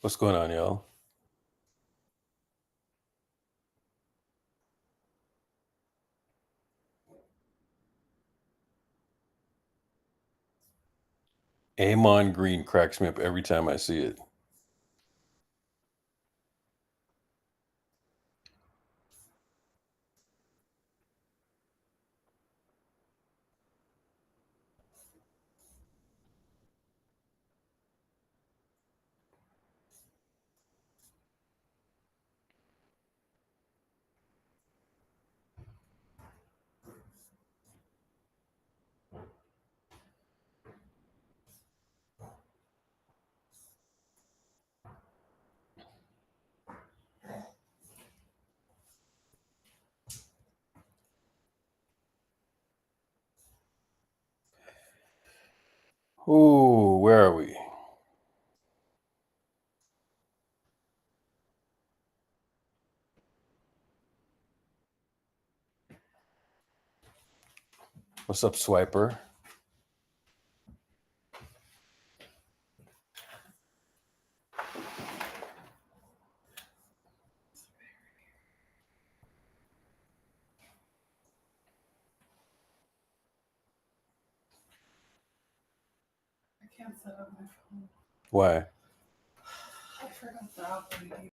What's going on, y'all? Amon Green cracks me up every time I see it. Ooh, where are we? What's up, Swiper? I can't set up my phone. Why? I forgot the app ID.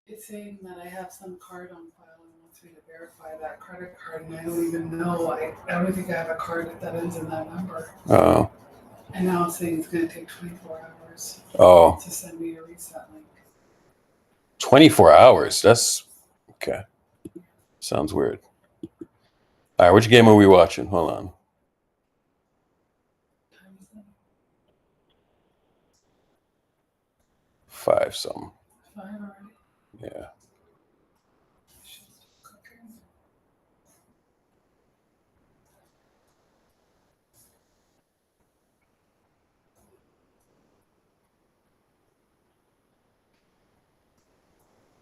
It's saying that I have some card on file and wants me to verify that credit card, and I don't even know. I don't think I have a card that ends in that number. Oh. And now it's saying it's going to take 24 hours Oh. to send me a reset link. 24 hours. That's okay. Sounds weird. All right, which game are we watching? Hold on. Time is it? 5 something. 5 already? Yeah. Shit's still cooking.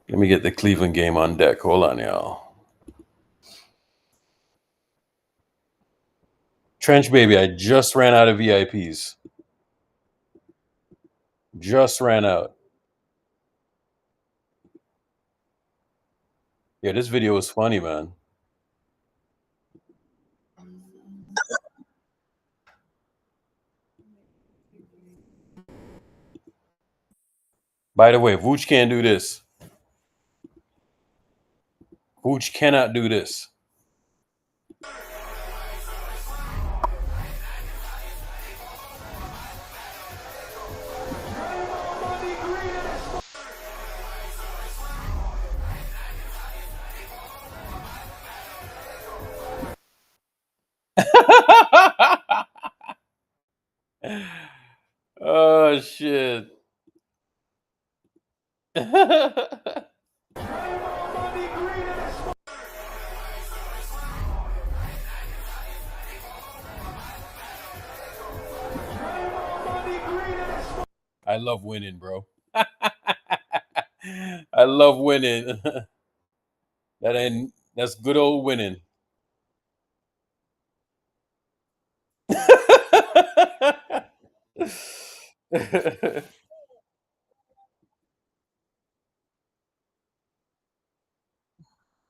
Let me get the Cleveland game on deck. Hold on, y'all. Trench Baby, I just ran out of VIPs. Just ran out. Yeah, this video was funny, man. By the way, Vooch can't do this. Vooch cannot do this. Oh shit. I love winning, bro. I love winning. That's good old winning.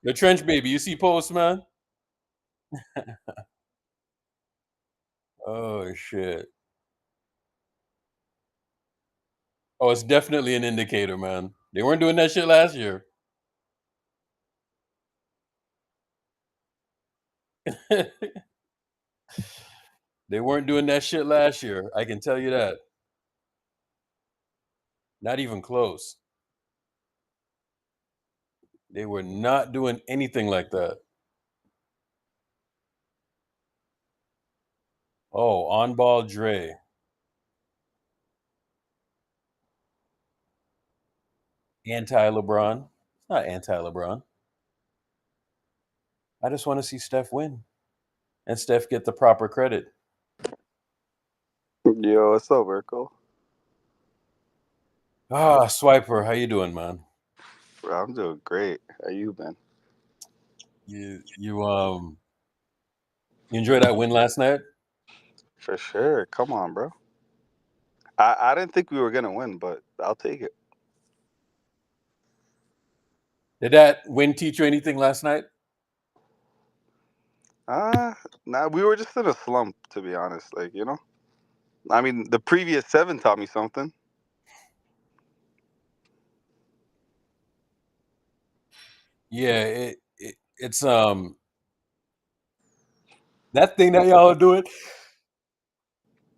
The Trench Baby, you see post, man? Oh shit. Oh, it's definitely an indicator, man. They weren't doing that shit last year. They weren't doing that shit last year. I can tell you that. Not even close. They were not doing anything like that. Oh, on ball Dre. Anti LeBron. It's not anti LeBron. I just want to see Steph win and Steph get the proper credit. Yo, what's up, Urkel? Swiper, how you doing, man? Bro, I'm doing great. How you been? You enjoyed that win last night? For sure. Come on, bro. I didn't think we were gonna win, but I'll take it. Did that win teach you anything last night? Nah, we were just in a slump, to be honest. Like, you know? I mean, the previous 7 taught me something. Yeah, it's that thing that y'all are doing.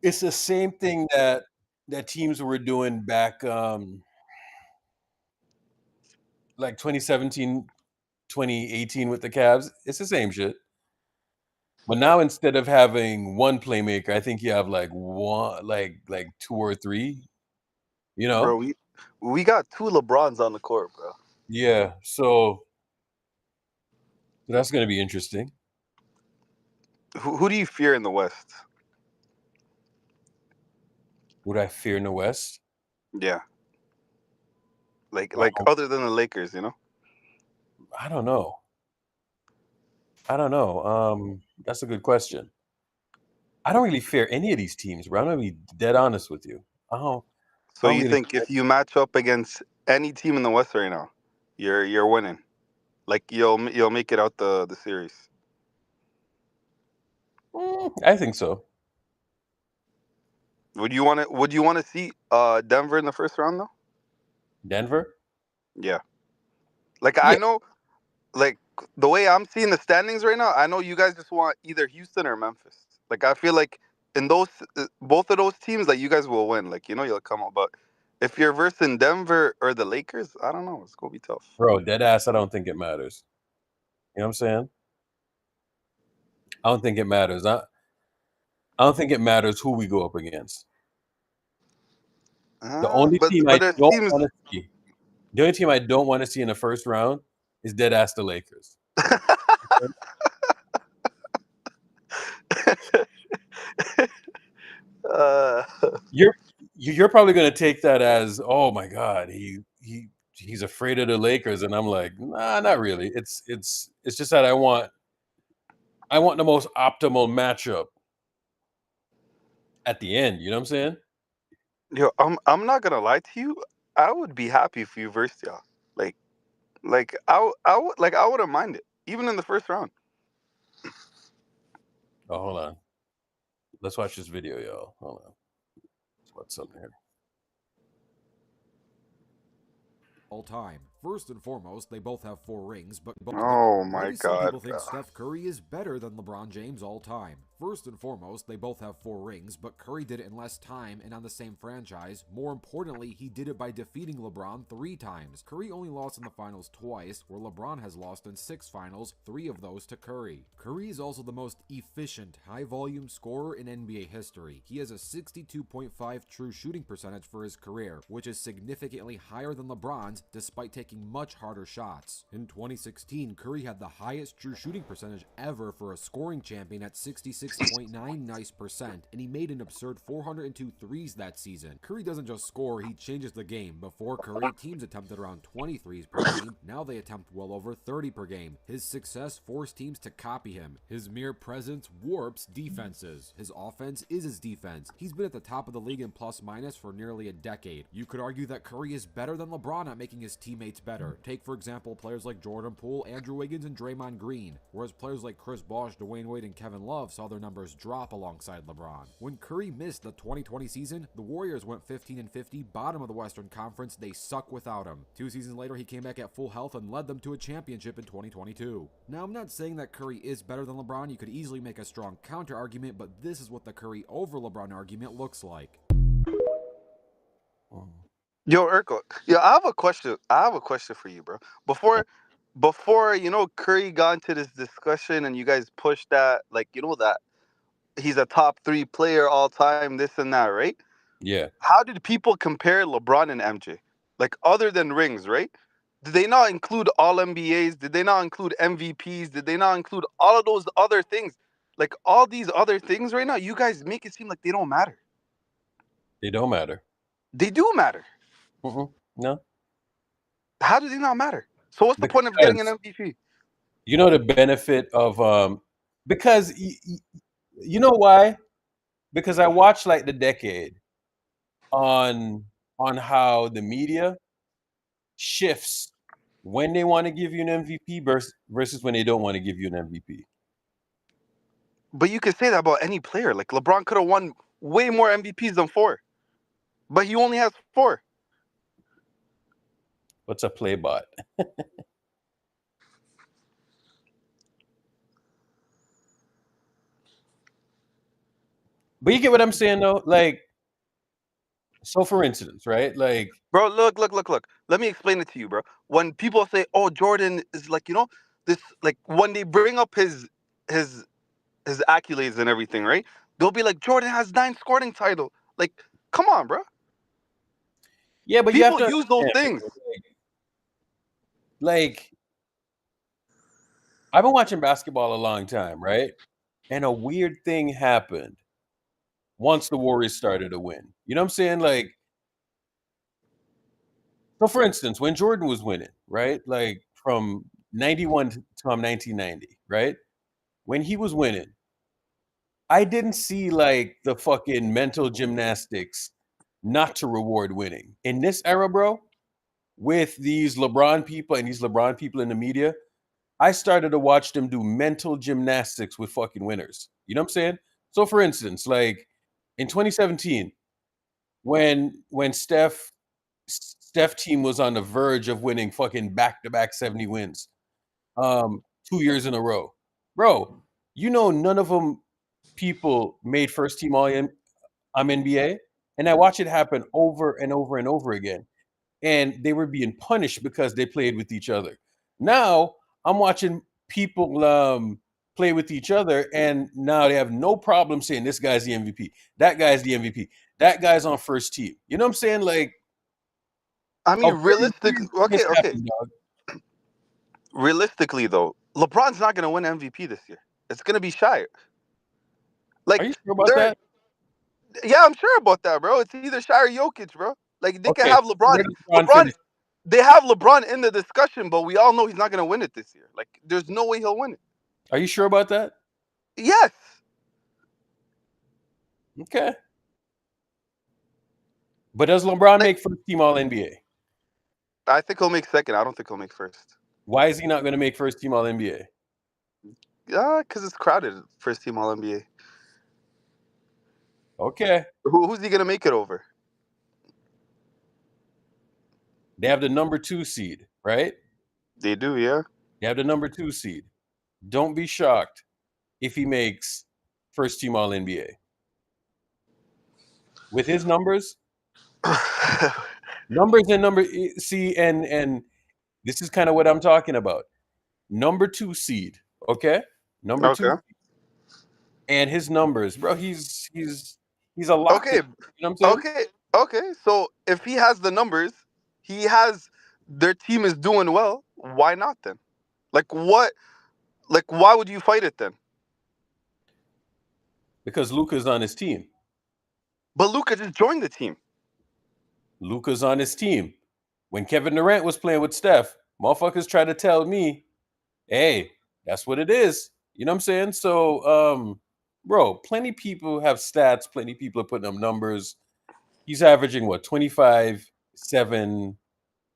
It's the same thing that teams were doing back like 2017, 2018 with the Cavs. It's the same shit. But now instead of having one playmaker, I think you have like one like two or three, you know? Bro, we got 2 LeBrons on the court, bro. Yeah, so that's gonna be interesting. Who do you fear in the West? Would I fear in the West? Yeah. Like Um, other than the Lakers, you know? I don't know. That's a good question. I don't really fear any of these teams, bro. I'm gonna be dead honest with you. So I don't you really think if you match up against any team in the West right now, you're winning. Like you'll make it out the series. I think so. Would you want to see Denver in the first round though? Denver? Yeah. Like I Yeah. know like the way I'm seeing the standings right now, I know you guys just want either Houston or Memphis. Like I feel like in those both of those teams like you guys will win. Like you know you'll come up but if you're versing Denver or the Lakers, I don't know, it's going to be tough. Bro, dead ass, I don't think it matters. You know what I'm saying? I don't think it matters. I don't think it matters who we go up against. The only But team I but there's don't teams want to see, the only team I don't want to see in the first round is dead ass the Lakers. uh You're probably gonna take that as, oh my god, he's afraid of the Lakers, and I'm like, nah, not really. It's just that I want the most optimal matchup at the end. You know what I'm saying? Yo, I'm not gonna lie to you. I would be happy if you versed y'all. Like, I wouldn't mind it, even in the first round. Oh, hold on. Let's watch this video, y'all. Hold on. What's up here? All time. First and foremost, they both have 4 rings, but Oh why my do some god, people think bro. Steph Curry is better than LeBron James all time? First and foremost, they both have 4 rings, but Curry did it in less time and on the same franchise. More importantly, he did it by defeating LeBron 3 times. Curry only lost in the finals twice, where LeBron has lost in 6 finals, 3 of those to Curry. Curry is also the most efficient, high-volume scorer in NBA history. He has a 62.5 true shooting percentage for his career, which is significantly higher than LeBron's despite taking much harder shots. In 2016, Curry had the highest true shooting percentage ever for a scoring champion at 66.9 nice percent, and he made an absurd 402 threes that season. Curry doesn't just score, he changes the game. Before Curry, teams attempted around 20 threes per game. Now they attempt well over 30 per game. His success forced teams to copy him. His mere presence warps defenses. His offense is his defense. He's been at the top of the league in plus minus for nearly a decade. You could argue that Curry is better than LeBron at making his teammates better. Take, for example, players like Jordan Poole, Andrew Wiggins, and Draymond Green, whereas players like Chris Bosh, Dwayne Wade, and Kevin Love saw their numbers drop alongside LeBron. When Curry missed the 2020 season, the Warriors went 15-50, bottom of the Western Conference. They suck without him. 2 seasons later, he came back at full health and led them to a championship in 2022. Now, I'm not saying that Curry is better than LeBron. You could easily make a strong counter argument, but this is what the Curry over LeBron argument looks like. Yo, Urkel. Yo, I have a question. I have a question for you, bro. Before Curry got into this discussion and you guys pushed that, like that he's a top 3 player all time, this and that, right? Yeah. How did people compare LeBron and MJ? Like other than rings, right? Did they not include all NBAs? Did they not include MVPs? Did they not include all of those other things? Like all these other things right now, you guys make it seem like they don't matter. They don't matter. They do matter. No, How do they not matter? So what's the point of getting an because MVP? you know the benefit of because you know why? Because I watched like the decade on how the media shifts when they want to give you an MVP versus when they don't want to give you an MVP. But you could say that about any player. Like LeBron could have won way more MVPs than 4, but he only has 4. What's a play bot? But you get what I'm saying though? Like, so for instance, right? Like, Bro, look. Let me explain it to you, bro. When people say, "Oh, Jordan is like, this," like when they bring up his his accolades and everything, right? They'll be like, "Jordan has 9 scoring title." Like, come on, bro. yeah, but you have People to use those understand, things. bro, like I've been watching basketball a long time, right? And a weird thing happened once the Warriors started to win. You know what I'm saying? Like, so for instance, when Jordan was winning, right? Like from 91 to 1990, right? When he was winning, I didn't see like the fucking mental gymnastics not to reward winning. In this era, bro, with these LeBron people and these LeBron people in the media, I started to watch them do mental gymnastics with fucking winners. You know what I'm saying? So for instance, like in 2017, when Steph team was on the verge of winning fucking back-to-back 70 wins, 2 years in a row. Bro, you know none of them people made first team all NBA, and I watch it happen over and over and over again. And they were being punished because they played with each other. Now I'm watching people play with each other, and now they have no problem saying this guy's the MVP, that guy's the MVP, that guy's on first team. You know what I'm saying? Like I a mean, very realistic. weird thing has Okay. happened, dog. Realistically, though, LeBron's not gonna win MVP this year. It's gonna be shy. Are you Like sure about they're that? Yeah, I'm sure about that, bro. It's either Shy or Jokic, bro. Like they can Okay, have so LeBron. where does LeBron LeBron, finish? they have LeBron in the discussion, but we all know he's not gonna win it this year. Like there's no way he'll win it. Are you sure about that? Yes, Okay. But does LeBron like make first team All NBA? I think he'll make second. I don't think he'll make first. Why is he not going to make first team All NBA? Yeah, because it's crowded. First team All NBA. Okay. Who's he gonna make it over? They have the number 2 seed, right? They do, yeah. They have the number 2 seed. Don't be shocked if he makes first team All NBA. With his numbers, see, and this is kind of what I'm talking about. Number 2 seed, okay? Number 2, Okay. and his numbers, bro, he's a lock in. Okay. You know what I'm saying? Okay. So if he has the numbers, he has their team is doing well. Why not then? Like what? Like why would you fight it then? Because Luka's on his team. But Luka just joined the team. Luka's on his team. When Kevin Durant was playing with Steph, motherfuckers try to tell me, hey, that's what it is. You know what I'm saying? So, bro, plenty people have stats, plenty people are putting up numbers. He's averaging what, 25, 7,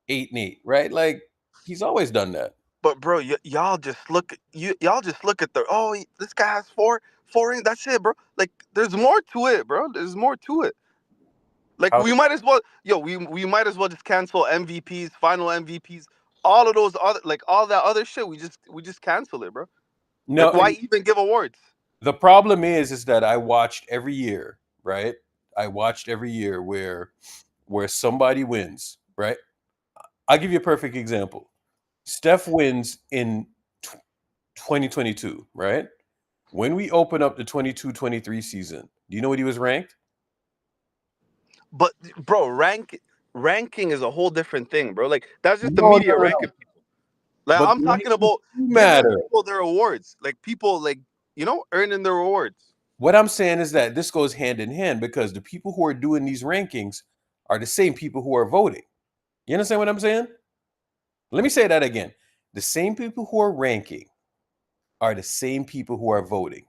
8, and 8, right? Like, he's always done that. But bro, y'all just look. Y'all just look at the. Oh, this guy has four rings. That's it, bro. Like there's more to it, bro. There's more to it. Like How we might as well, we might as well just cancel MVPs, final MVPs, all of those other, like all that other shit. We just cancel it, bro. Like no, why even give awards? the problem is that I watched every year, right? I watched every year where somebody wins, right? I'll give you a perfect example. Steph wins in 2022, right? When we open up the 22-23 season, do you know what he was ranked? But bro, ranking is a whole different thing, bro. Like that's just the No, media no, no, no. ranking people. Like But I'm the talking rankings about do giving matter. people their awards. Like people like earning their rewards. what I'm saying is that this goes hand in hand because the people who are doing these rankings are the same people who are voting. You understand what I'm saying? Let me say that again. The same people who are ranking are the same people who are voting.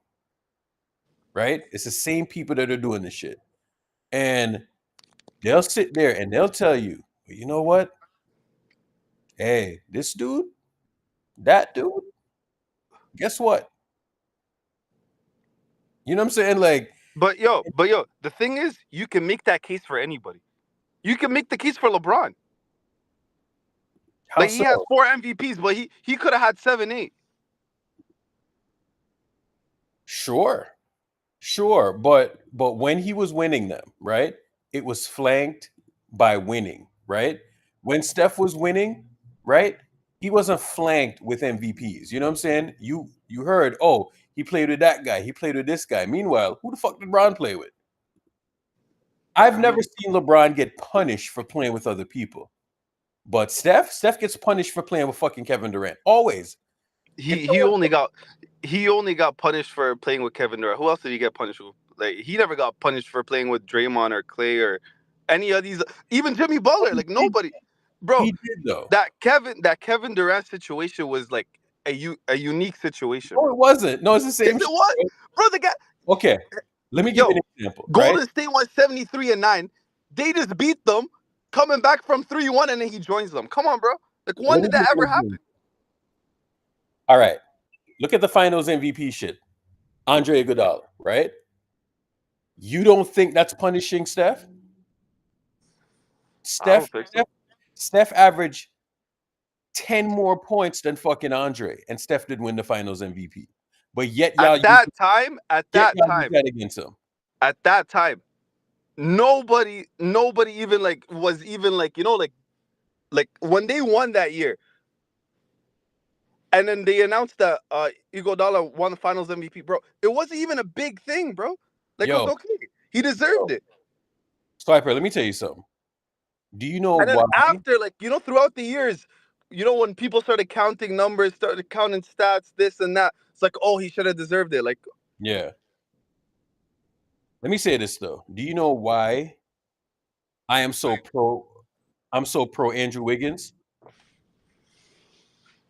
Right? It's the same people that are doing this shit. And they'll sit there and they'll tell you, well, you know what? Hey, this dude, that dude, guess what? You know what I'm saying? Like, But yo, the thing is, you can make that case for anybody. You can make the case for LeBron. how Like he so? has 4 MVPs, but he could have had 7, 8. Sure. Sure. But when he was winning them, right? It was flanked by winning, right? When Steph was winning, right? He wasn't flanked with MVPs. You know what I'm saying? You heard, oh, he played with that guy, he played with this guy. Meanwhile, who the fuck did LeBron play with? I've I never mean, seen LeBron get punished for playing with other people. But Steph gets punished for playing with fucking Kevin Durant. Always. And he so he only got he only got punished for playing with Kevin Durant. Who else did he get punished with? Like he never got punished for playing with Draymond or Clay or any of these. Even Jimmy Butler. Like nobody, bro. he did though. That Kevin Durant situation was like a unique situation, No, it bro. wasn't. No, it's the Yes, same it shit, was, bro. bro. The guy, Okay. Let me give you yo, an example, right? Golden State won 73-9. They just beat them, coming back from 3-1, and then he joins them. Come on, bro. Like when Let me did give that you ever an example. happen? All right. Look at the finals MVP shit. Andre Iguodala, right? You don't think that's punishing Steph? I Steph, don't think so. Steph, Steph averaged 10 more points than fucking Andre, and Steph did win the finals MVP. But yet At y'all use that time, that against him. at that time, nobody even like was even like like when they won that year, and then they announced that Iguodala won the Finals MVP, bro. It wasn't even a big thing, bro. Like it was Yo, okay. He deserved it. Swiper, let me tell you something. Do you know And then why? after, like throughout the years, when people started counting numbers, started counting stats, this and that, it's like, oh, he should have deserved it. Like, Yeah. Let me say this though. Do you know why I am so pro I'm so pro Andrew Wiggins?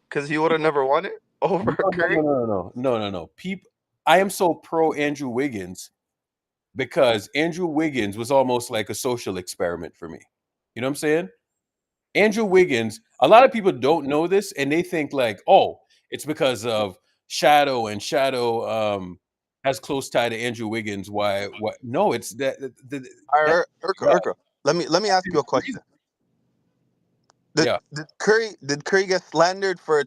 because he would have never won it over No, no, Curry. no, no, no, no, no, no. I am so pro Andrew Wiggins because Andrew Wiggins was almost like a social experiment for me. You know what I'm saying? Andrew Wiggins, a lot of people don't know this and they think like, oh, it's because of Shadow and Shadow has close tie to Andrew Wiggins. Why? What? No, it's All that right, Urka, yeah, Urka. Let me ask you a question. Did, yeah. did Curry get slandered for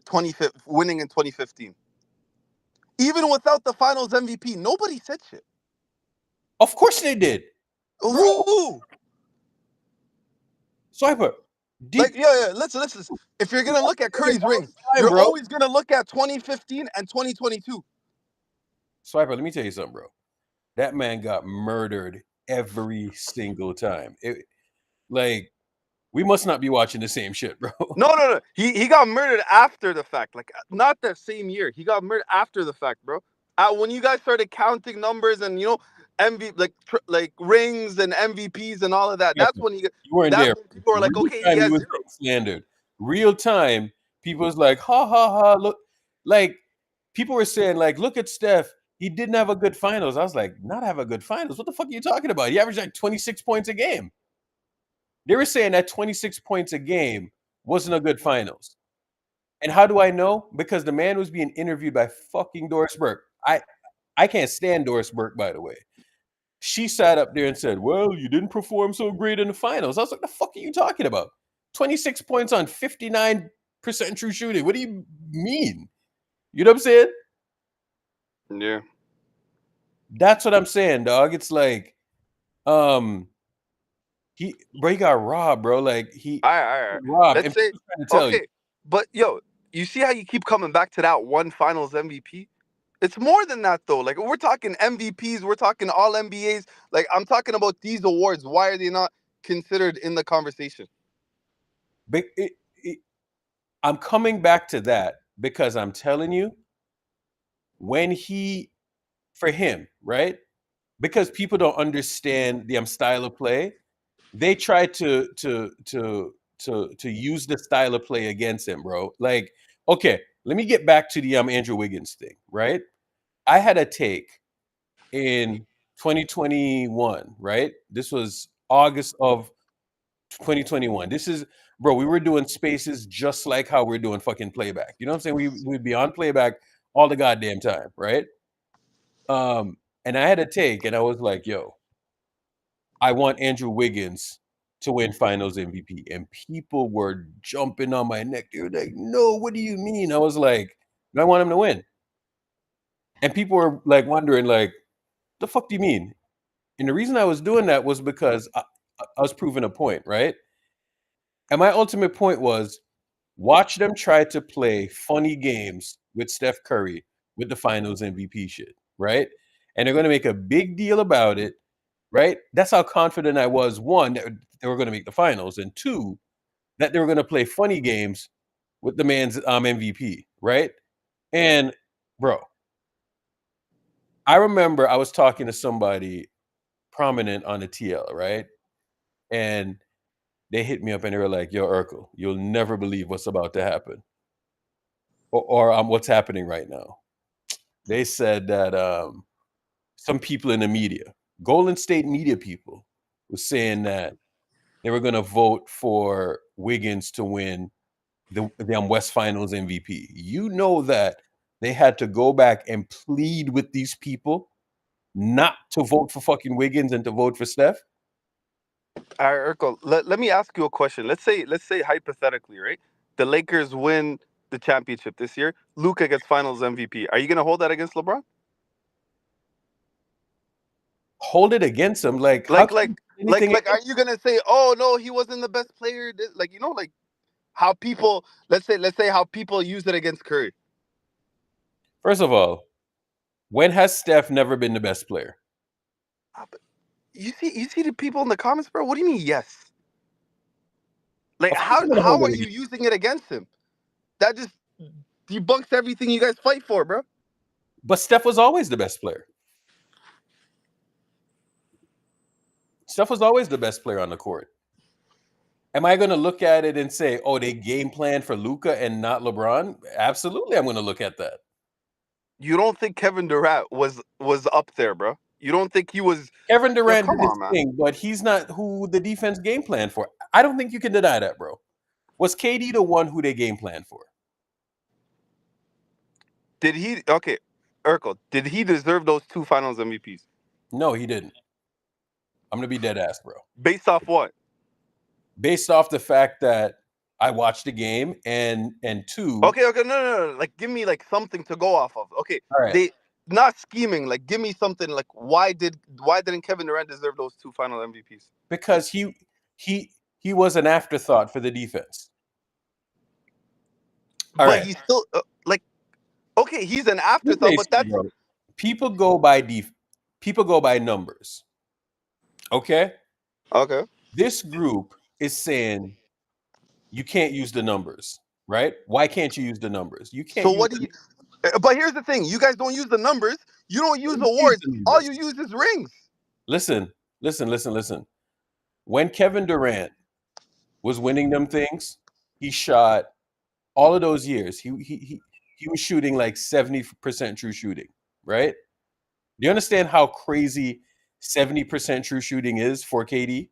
winning in 2015? Even without the Finals MVP, nobody said shit. Of course they did, bro. Woo! Swiper, Like, deep yeah. Listen. If you're gonna look at Curry's rings, time, you're bro. always gonna look at 2015 and 2022. Swiper, let me tell you something, bro. That man got murdered every single time. Like we must not be watching the same shit, bro. No. He got murdered after the fact. Like not that same year. He got murdered after the fact, bro. When you guys started counting numbers and like rings and MVPs and all of that, You that's when weren't that's there. when people are like, Real okay, he time, he has was 0. getting slandered. Real time, people was like, ha ha ha. Look, like people were saying, like, look at Steph. He didn't have a good finals. I was like, not have a good finals. What the fuck are you talking about? He averaged like 26 points a game. They were saying that 26 points a game wasn't a good finals. And how do I know? Because the man was being interviewed by fucking Doris Burke. I can't stand Doris Burke, by the way. She sat up there and said, well, you didn't perform so great in the finals. I was like, the fuck are you talking about? 26 points on 59% true shooting. What do you mean? You know what I'm saying? Yeah. That's what I'm saying, dog. It's like, um, he got robbed, bro. Like he All right. robbed. Let's And say people trying to tell you, okay, but yo, you see how you keep coming back to that one Finals MVP? It's more than that though. Like we're talking MVPs, we're talking All NBAs. Like I'm talking about these awards. Why are they not considered in the conversation? but I'm coming back to that because I'm telling you, when for him, right? because people don't understand the style of play, they try to use the style of play against him, bro. Like, okay, let me get back to the Andrew Wiggins thing, right? I had a take in 2021, right? This was August of 2021. This is, bro, we were doing spaces just like how we're doing fucking playback. You know what I'm saying? We'd be on playback all the goddamn time, right? And I had a take, and I was like, yo, I want Andrew Wiggins to win finals MVP. And people were jumping on my neck. They were like, no, what do you mean? I was like, I want him to win. And people were like wondering, like, the fuck do you mean? And the reason I was doing that was because I was proving a point, right? And my ultimate point was watch them try to play funny games with Steph Curry with the finals MVP shit, right? And they're going to make a big deal about it, right? That's how confident I was. One, that they were going to make the finals, and two, that they were going to play funny games with the man's MVP, right? And bro, I remember I was talking to somebody prominent on the TL, right? And they hit me up and they were like, "Yo, Urkel, you'll never believe what's about to happen, or what's happening right now." They said that some people in the media, Golden State media people, was saying that they were going to vote for Wiggins to win the West Finals MVP. You know that they had to go back and plead with these people not to vote for fucking Wiggins and to vote for Steph. All right, Urkel, let me ask you a question. Let's say hypothetically, right? The Lakers win the championship this year. Luka gets Finals MVP. Are you gonna hold that against LeBron? Hold it against them. Like, how Like, can you like, do anything are against? you gonna say, "Oh no, he wasn't the best player"? Like, like how people, let's say how people use it against Curry. First of all, when has Steph never been the best player? But you see the people in the comments, bro. What do you mean, yes? Like, Of course, how I'm going to hold how it are you against. using it against him? That just debunks everything you guys fight for, bro. But Steph was always the best player. Steph was always the best player on the court. Am I going to look at it and say, "Oh, they game plan for Luka and not LeBron"? Absolutely, I'm going to look at that. You don't think Kevin Durant was up there, bro? You don't think he was? Kevin Yo, Durant did come his on, man. thing, but he's not who the defense game plan for. I don't think you can deny that, bro. Was KD the one who they game plan for? Did he? Okay, Urkel, did he deserve those two Finals MVPs? No, he didn't. I'm gonna be dead ass, bro. Based off what? Based off the fact that I watched the game and two, Okay, okay, no. Like, give me like something to go off of. Okay, all right, they not scheming. Like, give me something. Like, why didn't Kevin Durant deserve those two Final MVPs? because he he was an afterthought for the defense. All But right, he's still like, okay, he's an let me afterthought. say But something, that's bro. People go by people go by numbers. Okay, okay. this group is saying you can't use the numbers, right? Why can't you use the numbers? You can't So use what do you? But here's the thing: you guys don't use the numbers. You don't use use awards. the All numbers. you use is rings. Listen, listen. When Kevin Durant was winning them things, he shot all of those years. He was shooting like 70% true shooting, right? Do you understand how crazy 70% true shooting is for KD?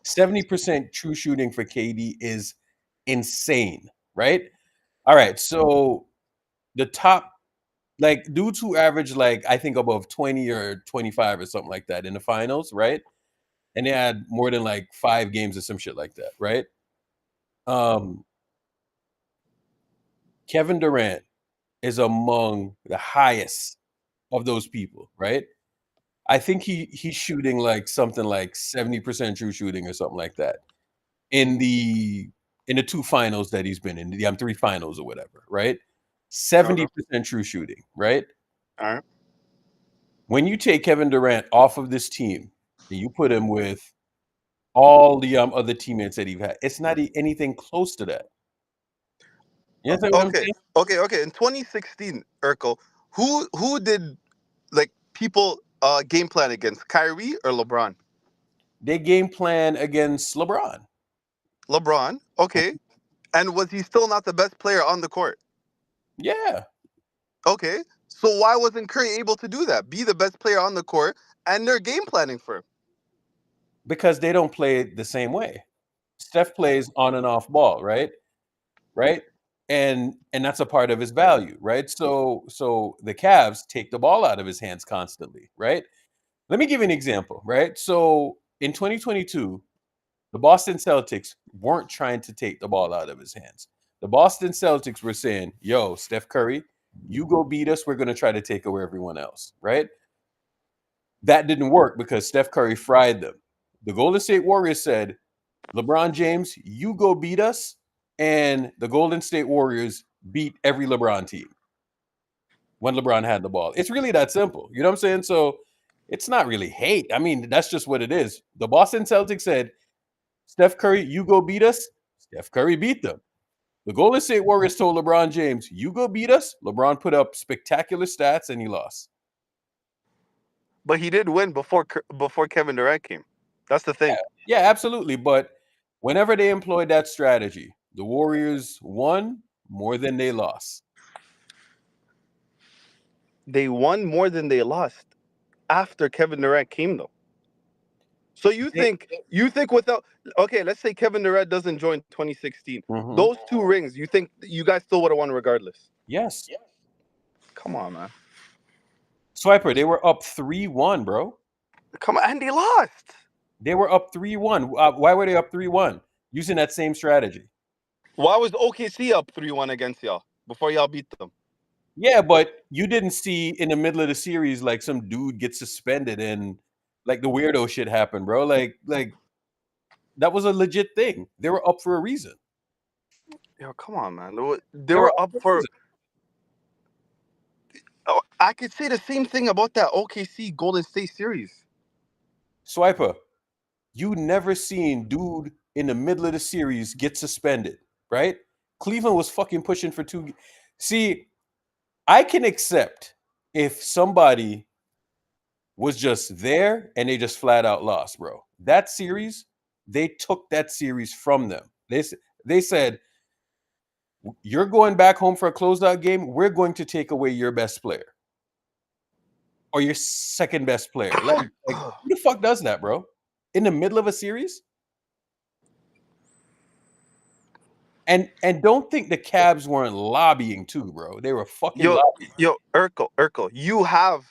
70% true shooting for KD is insane, right? All right, so the top like dudes who average like I think above 20 or 25 or something like that in the finals, right? And they had more than like 5 games or some shit like that, right? Um, Kevin Durant is among the highest of those people, right? I think he's shooting like something like 70% true shooting or something like that in the two finals that he's been in, the 3 finals or whatever, right? Okay. 70% true shooting, right? All right. When you take Kevin Durant off of this team and you put him with all the other teammates that he's had, it's not anything close to that. You understand what I'm Okay. saying? Okay. In 2016, Urkel, who did like people game plan against? Kyrie or LeBron? They game plan against LeBron. LeBron. Okay. And was he still not the best player on the court? Yeah, Okay. So why wasn't Curry able to do that? Be the best player on the court, and they're game planning for him. because they don't play the same way. Steph plays on and off ball, right? Right? And that's a part of his value, right? So the Cavs take the ball out of his hands constantly, right? Let me give you an example, right? So in 2022, the Boston Celtics weren't trying to take the ball out of his hands. The Boston Celtics were saying, "Yo, Steph Curry, you go beat us. We're going to try to take away everyone else," right? That didn't work because Steph Curry fried them. The Golden State Warriors said, LeBron James, you go beat us. And the Golden State Warriors beat every LeBron team when LeBron had the ball. It's really that simple. You know what I'm saying? So it's not really hate. I mean, that's just what it is. The Boston Celtics said, Steph Curry, you go beat us. Steph Curry beat them. The Golden State Warriors told LeBron James, you go beat us. LeBron put up spectacular stats and he lost. But he did win before Kevin Durant came. That's the thing. Yeah, absolutely. But whenever they employed that strategy, the Warriors won more than they lost. They won more than they lost after Kevin Durant came, though. So you think without, okay, let's say Kevin Durant doesn't join 2016. Mhm. Those 2 rings, you think you guys still would have won regardless? Yes. Come on, man. Swiper, they were up 3-1, bro. Come on, and they lost. They were up 3-1. Why were they up 3-1? Using that same strategy. Why was OKC up 3-1 against y'all before y'all beat them? Yeah, but you didn't see in the middle of the series like some dude get suspended and like the weirdo shit happened, bro. Like that was a legit thing. They were up for a reason. Yo, come on, man. They were up for. Oh, I could say the same thing about that OKC Golden State series. Swiper, you never seen dude in the middle of the series get suspended, right? Cleveland was fucking pushing for 2. See, I can accept if somebody was just there and they just flat out lost, bro. That series, they took that series from them. They said, you're going back home for a closeout game. We're going to take away your best player or your second best player. Like who the fuck does that, bro? In the middle of a series? And don't think the Cavs weren't lobbying too, bro. They were fucking lobbying. Yo, Urkel, you have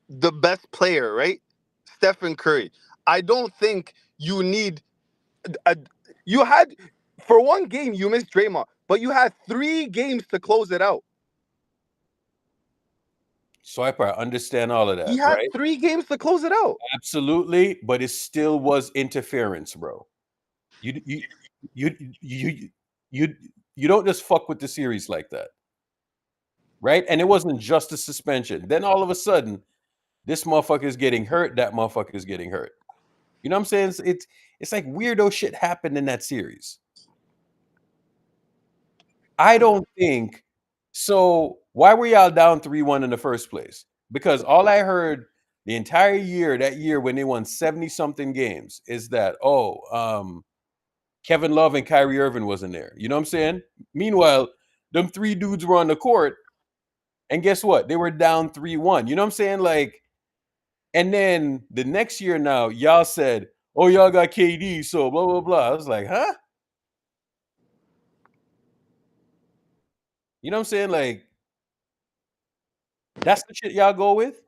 the best player, right? Stephen Curry. I don't think you need. You had for one game you missed Draymond, but you had 3 games to close it out. Swiper, I understand all of that. He had right? 3 games to close it out. Absolutely, but it still was interference, bro. You don't just fuck with the series like that, right? And it wasn't just a suspension. Then all of a sudden, this motherfucker is getting hurt. That motherfucker is getting hurt. You know what I'm saying? It's like weirdo shit happened in that series. I don't think so. Why were y'all down 3-1 in the first place? Because all I heard the entire year, that year when they won 70-something games, is that, Kevin Love and Kyrie Irving wasn't there. You know what I'm saying? Meanwhile, them 3 dudes were on the court, and guess what? They were down 3-1. You know what I'm saying? Like, and then the next year now, y'all said, oh, y'all got KD, so blah, blah, blah. I was like, huh? You know what I'm saying? Like, that's the shit y'all go with?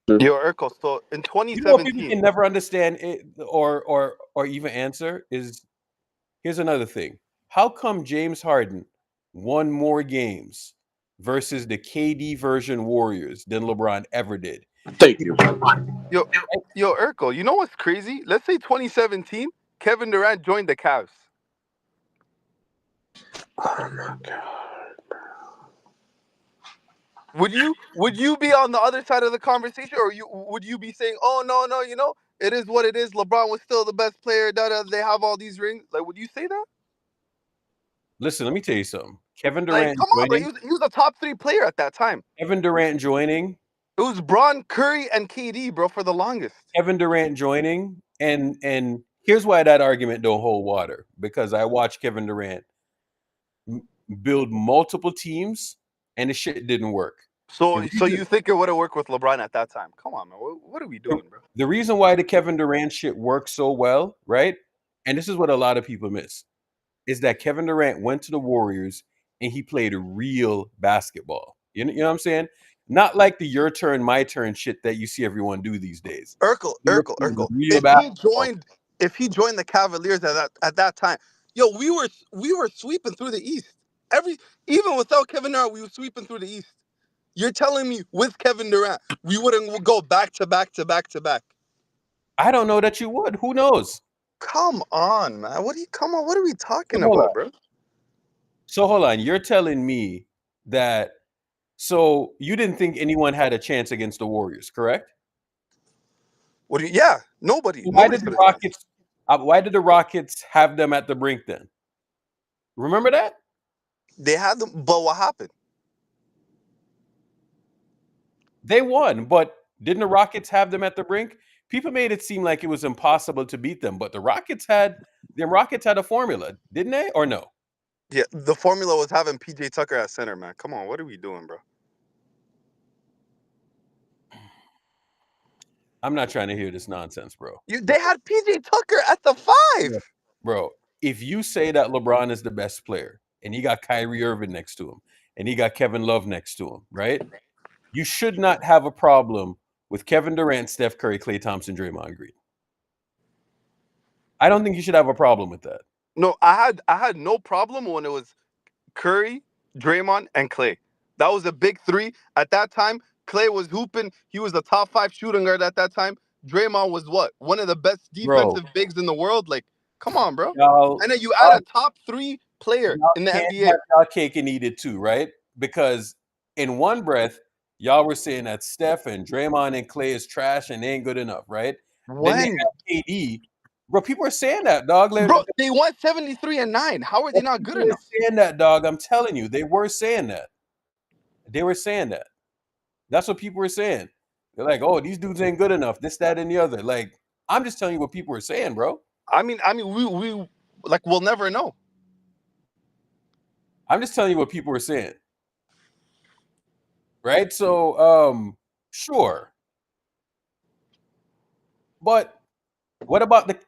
Yo, Urkel, so in You know what people 2017, can never understand it or even answer is, here's another thing. How come James Harden won more games versus the KD version Warriors than LeBron ever did? Thank you. yo, Urkel, you know what's crazy? Let's say 2017, Kevin Durant joined the Cavs. Oh my god. Would you be on the other side of the conversation, or would you be saying, "Oh no, you know, it is what it is. LeBron was still the best player. They have all these rings." Like, would you say that? Listen, let me tell you something. Kevin Like, Durant come on, bro. joining, He was a top 3 player at that time. Kevin Durant joining It was Braun, Curry, and KD, bro, for the longest. Kevin Durant joining, and here's why that argument don't hold water, because I watched Kevin Durant build multiple teams and the shit didn't work. So The so reason, you think it would have worked with LeBron at that time? Come on, man. What are we doing, bro? the reason why the Kevin Durant shit worked so well, right? And this is what a lot of people miss, is that Kevin Durant went to the Warriors and he played real basketball. You know what I'm saying? Not like the your turn, my turn shit that you see everyone do these days. Urkel, He was Urkel, playing Urkel. real basketball. If he joined the Cavaliers at that time, yo, we were sweeping through the East. Even without Kevin Durant, we were sweeping through the East. You're telling me with Kevin Durant, we wouldn't go back to back to back to back? I don't know that you would. Who knows? Come on, man. What are we talking Hold on. about, bro? So hold on. You're telling me that so you didn't think anyone had a chance against the Warriors, correct? Yeah, nobody. Why Nobody did the stood a chance. Rockets why did the Rockets have them at the brink then? Remember that? They had them, but what happened? They won, but didn't the Rockets have them at the brink? People made it seem like it was impossible to beat them, but the Rockets had a formula, didn't they? Or no? Yeah, the formula was having PJ Tucker at center, man. Come on, what are we doing, bro? I'm not trying to hear this nonsense, bro. They had PJ Tucker at the 5. Yeah. Bro, if you say that LeBron is the best player and he got Kyrie Irving next to him and he got Kevin Love next to him, right? You should not have a problem with Kevin Durant, Steph Curry, Klay Thompson, Draymond Green. I don't think you should have a problem with that. No, I had no problem when it was Curry, Draymond, and Klay. That was a big 3 at that time. Klay was hooping. He was the top 5 shooting guard at that time. Draymond was what? One of the best Bro, defensive bigs in the world. Like, come on, bro. y'all, And then you add a top 3 player y'all in the can't NBA. have y'all cake and eat it too, right? Because in one breath, y'all were saying that Steph and Draymond and Klay is trash and they ain't good enough, right? Then they When? have KD. Bro, people are saying that, dog. Bro, they won 73-9. How are they not good People were enough? saying that, dog. I'm telling you, they were saying that. They were saying that. That's what people were saying. They're like, oh, these dudes ain't good enough. This, that, and the other. Like, I'm just telling you what people were saying, bro. I mean, we like we'll never know. I'm just telling you what people were saying. Right? So, sure. But what about the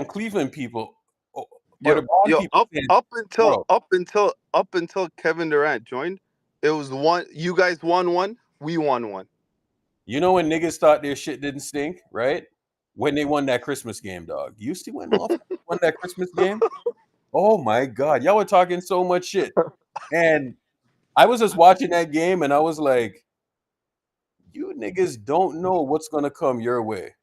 Cleveland people or the Brown Yo, people saying, bro, up until Kevin Durant joined, it was one. You guys won one. We won one. you know when niggas thought their shit didn't stink, right? When they won that Christmas game, dog. You see when motherfuckers won that Christmas game? Oh my God. Y'all were talking so much shit. And I was just watching that game and I was like, you niggas don't know what's gonna come your way.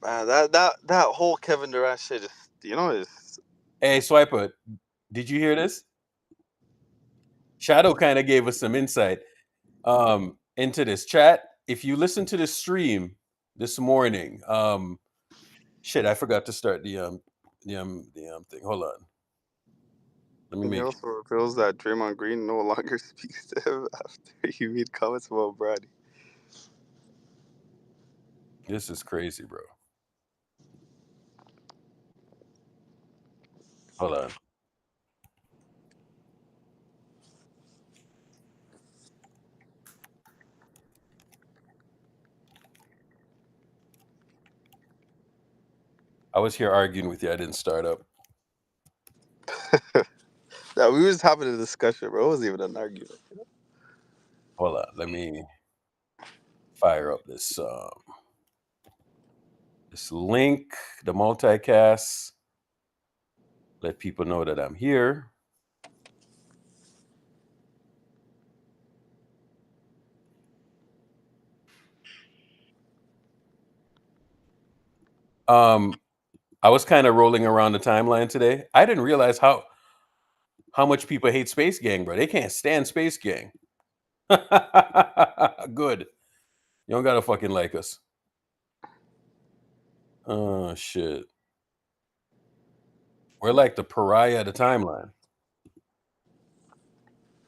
Man, that whole Kevin Durant shit is, is. Hey, Swiper, did you hear this? Shadow kind of gave us some insight into this chat. If you listen to the stream this morning, shit, I forgot to start the thing. Hold on. Let me And it make also reveals that Draymond Green no longer speaks to him after he made comments about Brady. this is crazy, bro. Hold on. I was here arguing with you. I didn't start up. Yeah, we were just having a discussion, bro. It wasn't even an argument. Hold on. Let me fire up this link, the multicast. Let people know that I'm here. I was kind of rolling around the timeline today. I didn't realize how much people hate Spacegang, bro. They can't stand Spacegang. Good. You don't gotta fucking like us. Oh shit. We're like the pariah of the timeline.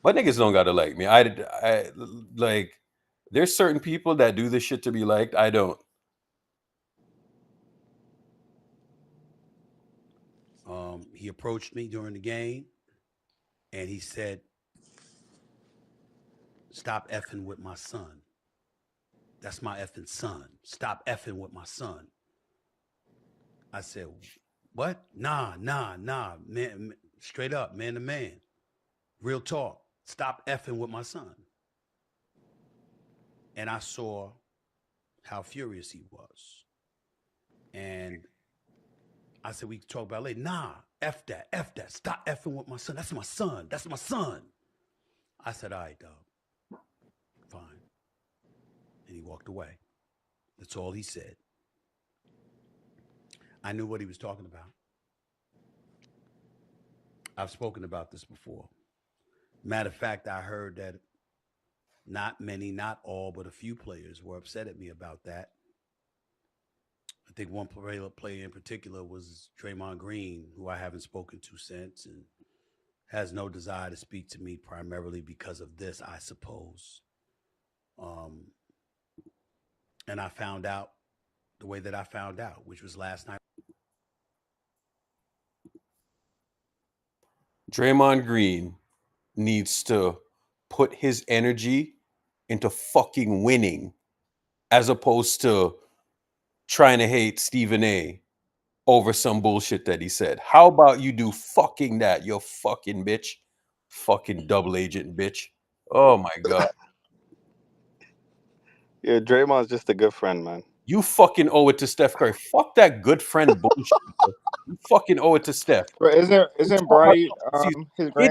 But niggas don't gotta like me. I like. There's certain people that do this shit to be liked. I don't. He approached me during the game, and he said, "Stop effing with my son. That's my effing son. Stop effing with my son." I said, "What? Nah, man. Straight up, man to man. Real talk. Stop effing with my son." And I saw how furious he was. And I said, "We can talk about it later." "Nah, F that. Stop effing with my son. That's my son. I said, "All right, dog. Fine." And he walked away. That's all he said. I knew what he was talking about. I've spoken about this before. Matter of fact, I heard that not many, not all, but a few players were upset at me about that. I think one player in particular was Draymond Green, who I haven't spoken to since and has no desire to speak to me primarily because of this, I suppose. And I found out the way that I found out, which was last night. Draymond Green needs to put his energy into fucking winning as opposed to trying to hate Stephen A over some bullshit that he said. How about you do fucking that, you fucking bitch? Fucking double agent bitch. Oh my God. Yeah, Draymond's just a good friend, man. You fucking owe it to Steph Curry. Fuck that good friend bullshit. Bro. You fucking owe it to Steph. But isn't Bronny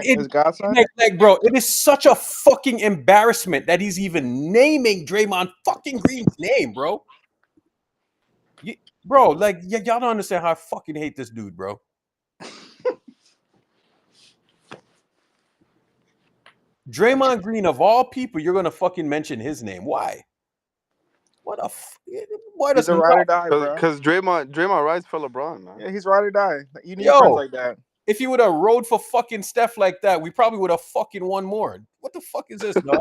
his godson? Like, bro, it is such a fucking embarrassment that he's even naming Draymond fucking Green's name, bro. Bro, like, y'all don't understand how I fucking hate this dude, bro. Draymond Green, of all people, you're gonna fucking mention his name. Why? Why does He's a ride or die, bro. Because Draymond rides for LeBron, man. Yeah, he's ride or die. You need Yo. friends like that. If you would have rode for fucking Steph like that, we probably would have fucking won more. What the fuck is this, dog?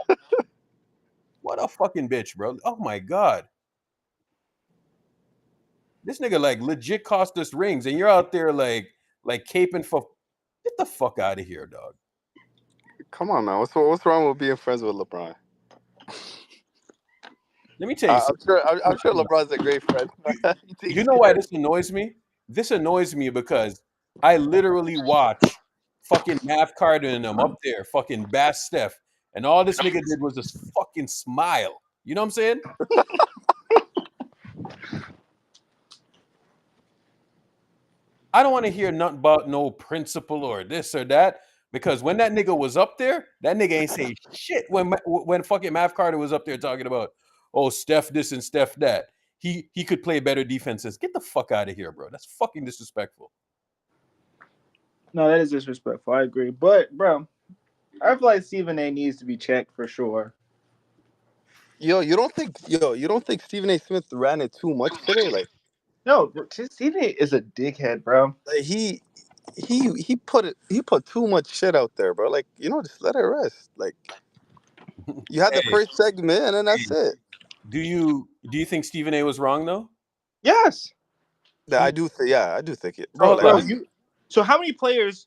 What a fucking bitch, bro. Oh my God. This nigga like legit cost us rings, and you're out there like caping for. Get the fuck out of here, dog. Come on, man. What's wrong with being friends with LeBron? Let me tell you something. I'm sure LeBron's a great friend. You know why this annoys me? This annoys me because I literally watch fucking Mav Carter and them up there fucking bash Steph, and all this nigga did was just fucking smile. You know what I'm saying? I don't want to hear nothing about no principle or this or that, because when that nigga was up there, that nigga ain't say shit when fucking Mav Carter was up there talking about, oh, Steph this and Steph that. He could play better defenses. Get the fuck out of here, bro. That's fucking disrespectful. No, that is disrespectful. I agree. But, bro, I feel like Stephen A needs to be checked for sure. You don't think Stephen A. Smith ran it too much today? Like, no, Stephen A is a dickhead, bro. Like he put too much shit out there, bro. Like, just let it rest. Like, you had the first segment, and then that's it. Do you think Stephen A. was wrong though? Yes. I do think it, bro. So how many players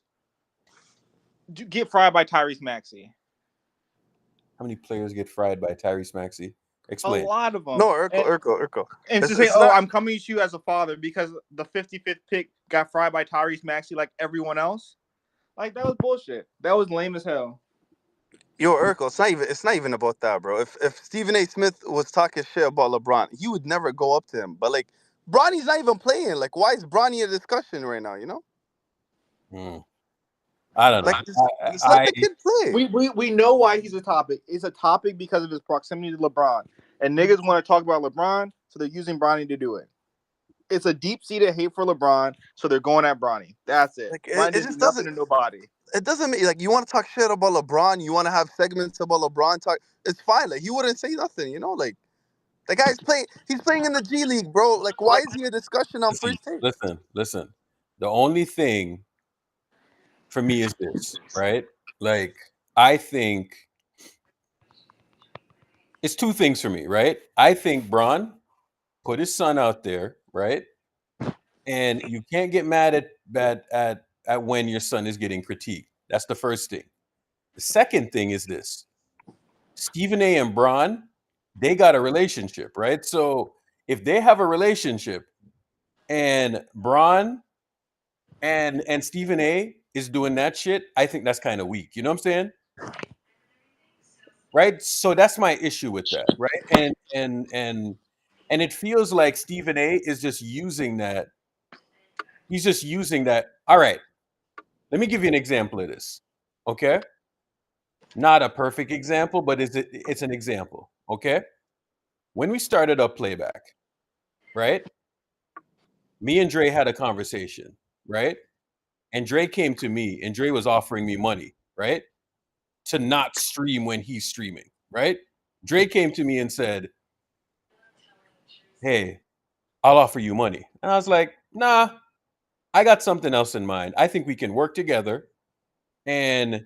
get fried by Tyrese Maxey? How many players get fried by Tyrese Maxey? Explain. A lot of them. No, Urkel. And to say, I'm coming to you as a father because the 55th pick got fried by Tyrese Maxey like everyone else. Like, that was bullshit. That was lame as hell. Yo, Urkel, it's not even about that, bro. If Stephen A. Smith was talking shit about LeBron, he would never go up to him. But like, Bronny's not even playing. Like, why is Bronny a discussion right now? I don't know. Like, just let the kid play. We know why he's a topic. It's a topic because of his proximity to LeBron. And niggas want to talk about LeBron, so they're using Bronny to do it. It's a deep-seated hate for LeBron, so they're going at Bronny. That's it. Like, it just doesn't to nobody. It doesn't mean, like, you want to talk shit about LeBron, you want to have segments about LeBron talk. It's fine. Like, he wouldn't say nothing, Like, the guy's playing. He's playing in the G League, bro. Like, why is he a discussion on first take? Listen. The only thing for me is this, right? Like, I think it's two things for me, right? I think Braun put his son out there, right? And you can't get mad at when your son is getting critiqued. That's the first thing. The second thing is this: Stephen A. and Braun, they got a relationship, right? So if they have a relationship and Braun and Stephen A. is doing that shit, I think that's kind of weak. You know what I'm saying? Right? So that's my issue with that, right? And it feels like Stephen A. is just using that. He's just using that. All right, let me give you an example of this. Okay? Not a perfect example, but it's an example. Okay? When we started up playback, right? Me and Dre had a conversation, right? And Dre came to me and Dre was offering me money, right? To not stream when he's streaming, right? Dre came to me and said, "Hey, I'll offer you money." And I was like, "Nah, I got something else in mind. I think we can work together and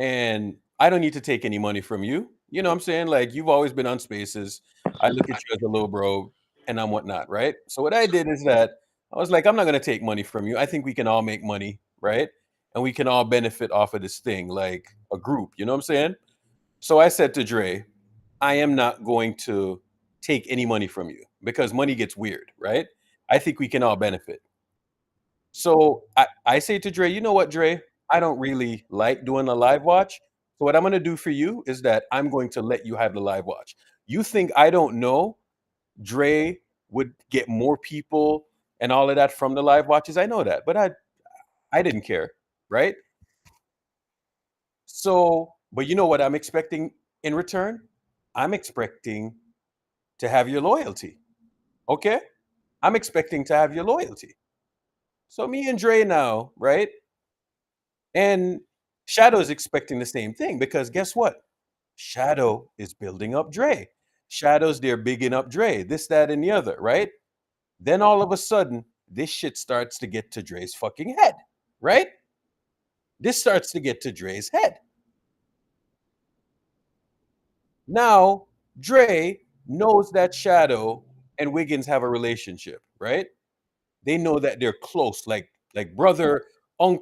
I don't need to take any money from you. You know what I'm saying? Like you've always been on Spaces. I look at you as a little bro and I'm whatnot, right? So what I did is that I was like, I'm not gonna take money from you. I think we can all make money, right? And we can all benefit off of this thing, like a group. You know what I'm saying? So I said to Dre, I am not going to take any money from you because money gets weird, right? I think we can all benefit. So I say to Dre, you know what, Dre? I don't really like doing a live watch. So what I'm going to do for you is that I'm going to let you have the live watch. You think I don't know Dre would get more people and all of that from the live watches? I know that, but I didn't care, right? So, but you know what I'm expecting in return? I'm expecting to have your loyalty. Okay? I'm expecting to have your loyalty. So me and Dre now, right? And Shadow is expecting the same thing because guess what? Shadow is building up Dre. Shadow's there bigging up Dre, this, that, and the other, right? Then all of a sudden, this shit starts to get to Dre's fucking head, right? This starts to get to Dre's head. Now, Dre knows that Shadow and Wiggins have a relationship, right? They know that they're close, like brother, unk,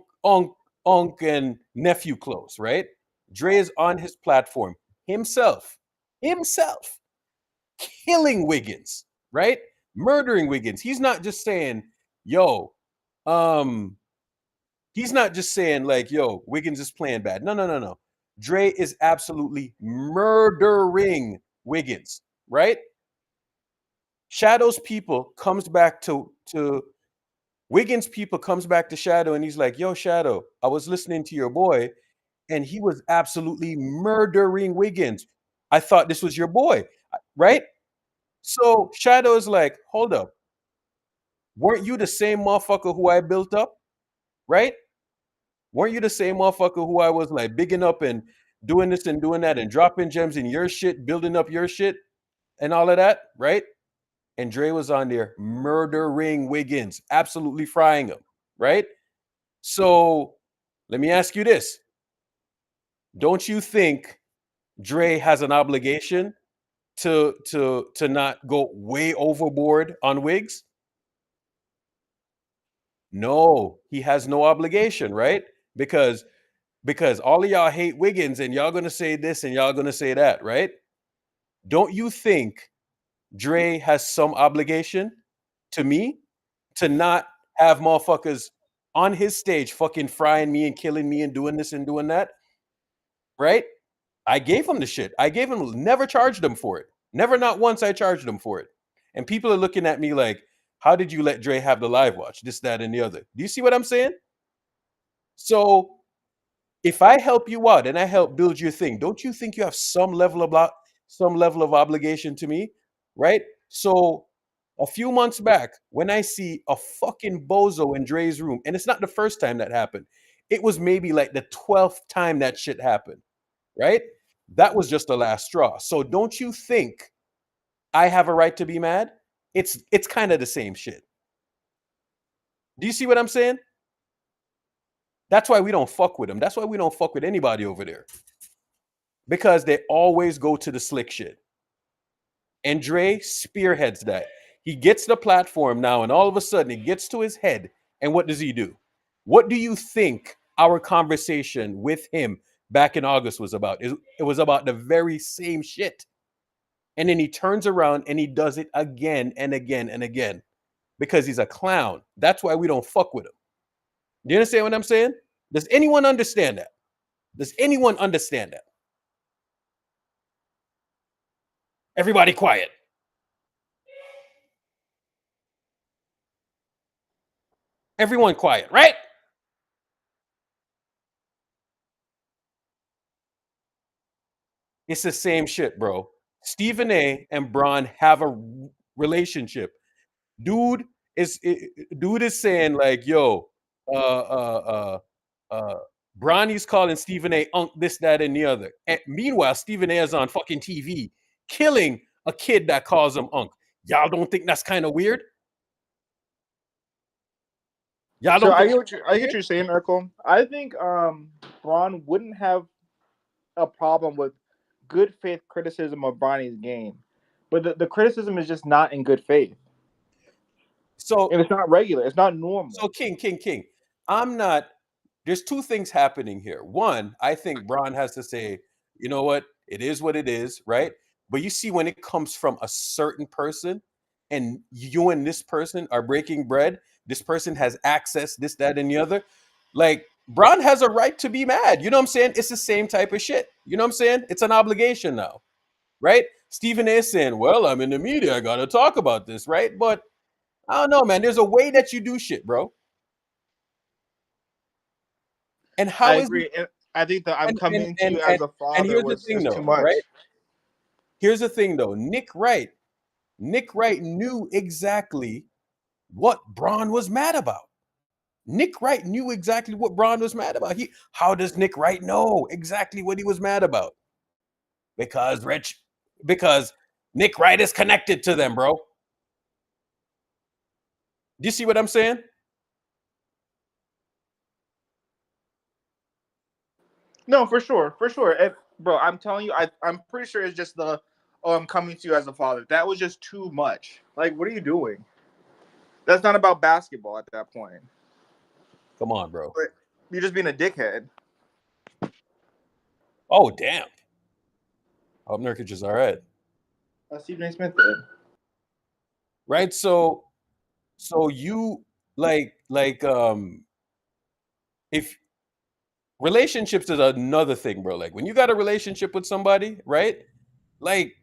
and nephew close, right? Dre is on his platform himself, killing Wiggins, right? Murdering Wiggins. He's not just saying, yo, he's not just saying like, yo, Wiggins is playing bad. No. Dre is absolutely murdering Wiggins, right? Shadow's people comes back to Wiggins people comes back to Shadow and he's like, yo, Shadow, I was listening to your boy and he was absolutely murdering Wiggins. I thought this was your boy, right? So Shadow is like, hold up. Weren't you the same motherfucker who I built up? Right? Weren't you the same motherfucker who I was like bigging up and doing this and doing that and dropping gems in your shit, building up your shit and all of that? Right? And Dre was on there murdering Wiggins, absolutely frying him. Right? So let me ask you this. Don't you think Dre has an obligation to not go way overboard on Wiggs? No, he has no obligation, right? Because all of y'all hate Wiggins and y'all gonna say this and y'all gonna say that, right? Don't you think Dre has some obligation to me to not have motherfuckers on his stage fucking frying me and killing me and doing this and doing that? Right? I gave him the shit. I gave him, never charged him for it. Never, not once I charged him for it. And people are looking at me like, how did you let Dre have the live watch? This, that, and the other. Do you see what I'm saying? So if I help you out and I help build your thing, don't you think you have some level of obligation to me? Right? So a few months back, when I see a fucking bozo in Dre's room, and it's not the first time that happened, it was maybe like the 12th time that shit happened, right? That was just the last straw. So don't you think I have a right to be mad? It's kind of the same shit. Do you see what I'm saying? That's why we don't fuck with him. That's why we don't fuck with anybody over there. because they always go to the slick shit. And Dre spearheads that. He gets the platform now, and all of a sudden it gets to his head. And what does he do? What do you think our conversation with him back in August was about? It was about the very same shit. And then he turns around and he does it again and again and again because he's a clown. That's why we don't fuck with him. Do you understand what I'm saying? Does anyone understand that? Does anyone understand that? Everybody quiet. Everyone quiet, right? It's the same shit, bro. Stephen A and Bron have a relationship. Dude dude is saying like, yo, uh Bronny's calling Stephen A unk this, that, and the other. And meanwhile, Stephen A is on fucking TV killing a kid that calls him unk. Y'all don't think that's kind of weird? Y'all So don't I think get what you're saying, Urkel. I think Braun wouldn't have a problem with good faith criticism of Bronny's game, but the criticism is just not in good faith, so? and it's not regular. It's not normal. So King, I'm not. There's two things happening here. One, I think Braun has to say, you know what, it is what it is, right? But you see, when it comes from a certain person, and you and this person are breaking bread, this person has access, this, that, and the other. Like Braun has a right to be mad. You know what I'm saying? It's the same type of shit. You know what I'm saying? It's an obligation now, right? Stephen A is saying, well, I'm in the media, I gotta talk about this, right? But I don't know, man. There's a way that you do shit, bro. And I how is agree, and I think that I'm and and coming to and you and, as a and father here's the was thing is too though, much. right? Here's the thing though. Nick Wright knew exactly what Braun was mad about. Nick Wright knew exactly what Braun was mad about. How does Nick Wright know exactly what he was mad about? Because Nick Wright is connected to them, bro. Do you see what I'm saying? No, for sure, for sure. And, bro, I'm telling you, I'm pretty sure it's just the oh, I'm coming to you as a father. That was just too much. Like, what are you doing? That's not about basketball at that point. Come on, bro. But you're just being a dickhead. Oh, damn. Hope Nurkic is all right. Stephen A. Smith did. Right? So you if relationships is another thing, bro. Like when you got a relationship with somebody, right? Like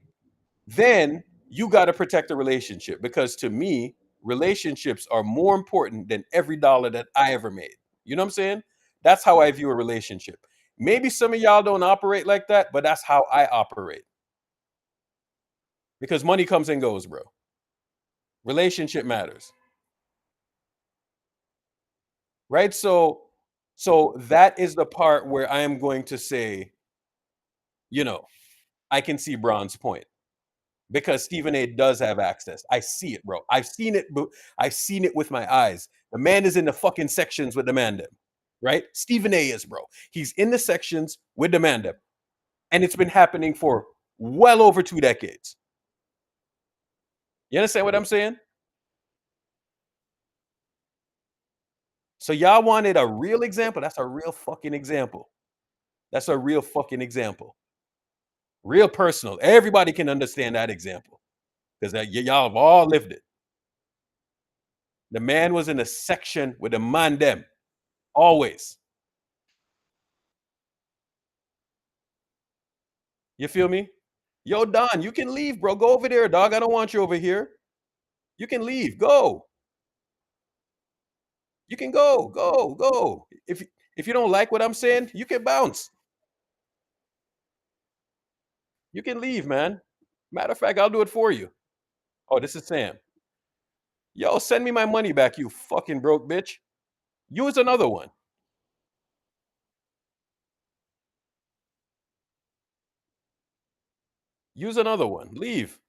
then you got to protect the relationship because to me, relationships are more important than every dollar that I ever made. You know what I'm saying? That's how I view a relationship. Maybe some of y'all don't operate like that, but that's how I operate. Because money comes and goes, bro. Relationship matters. Right? So that is the part where I am going to say, you know, I can see Braun's point because Stephen A does have access. I see it, bro. I've seen it. I've seen it with my eyes. The man is in the fucking sections with the man them, right? Stephen A is, bro. He's in the sections with the man them, and it's been happening for well over 2 decades. You understand what I'm saying? So y'all wanted a real example. That's a real fucking example. That's a real fucking example. Real personal. Everybody can understand that example because y'all have all lived it. The man was in a section with the man them. Always. You feel me? Yo, Don, you can leave, bro. Go over there, dog. I don't want you over here. You can leave. Go. You can go. Go. Go. If you don't like what I'm saying, you can bounce. You can leave, man. Matter of fact, I'll do it for you. Oh, this is Sam. Yo, send me my money back, you fucking broke bitch. Use another one. Use another one. Leave.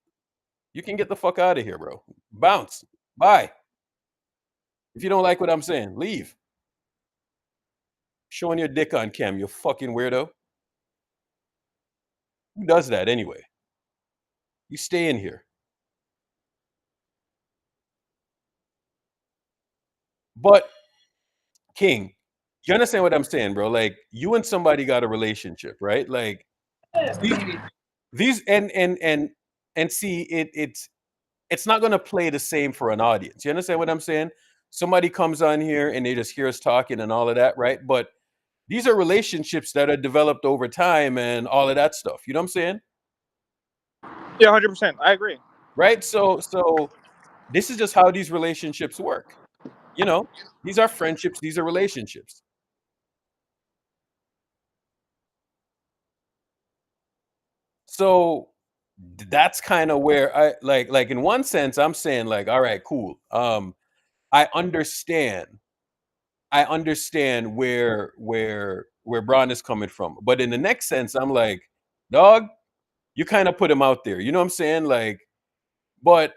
You can get the fuck out of here, bro. Bounce. Bye. If you don't like what I'm saying, leave. Showing your dick on cam, you fucking weirdo. Who does that anyway? You stay in here. But King, you understand what I'm saying, bro? Like you and somebody got a relationship, right? Like these these and see it's not gonna play the same for an audience. You understand what I'm saying? Somebody comes on here and they just hear us talking and all of that, right? But these are relationships that are developed over time and all of that stuff. You know what I'm saying? Yeah, 100%. I agree. Right? So this is just how these relationships work. You know, these are friendships, these are relationships. So that's kind of where I like in one sense I'm saying like all right, cool. I understand. I understand where Braun is coming from. But in the next sense I'm like, dog, you kind of put him out there. You know what I'm saying? Like but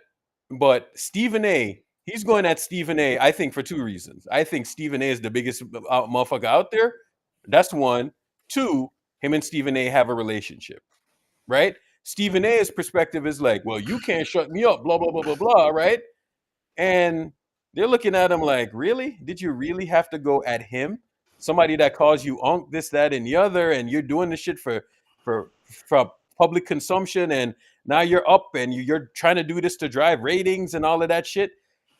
Stephen A, he's going at Stephen A, I think for two reasons. I think Stephen A is the biggest motherfucker out there. That's one. Two, him and Stephen A have a relationship, right? Stephen A's perspective is like, well, you can't shut me up, blah, blah, blah, blah, blah, right? And they're looking at him like, really? Did you really have to go at him? Somebody that calls you unk, this, that, and the other, and you're doing this shit for for public consumption, and now you're up and you're trying to do this to drive ratings and all of that shit.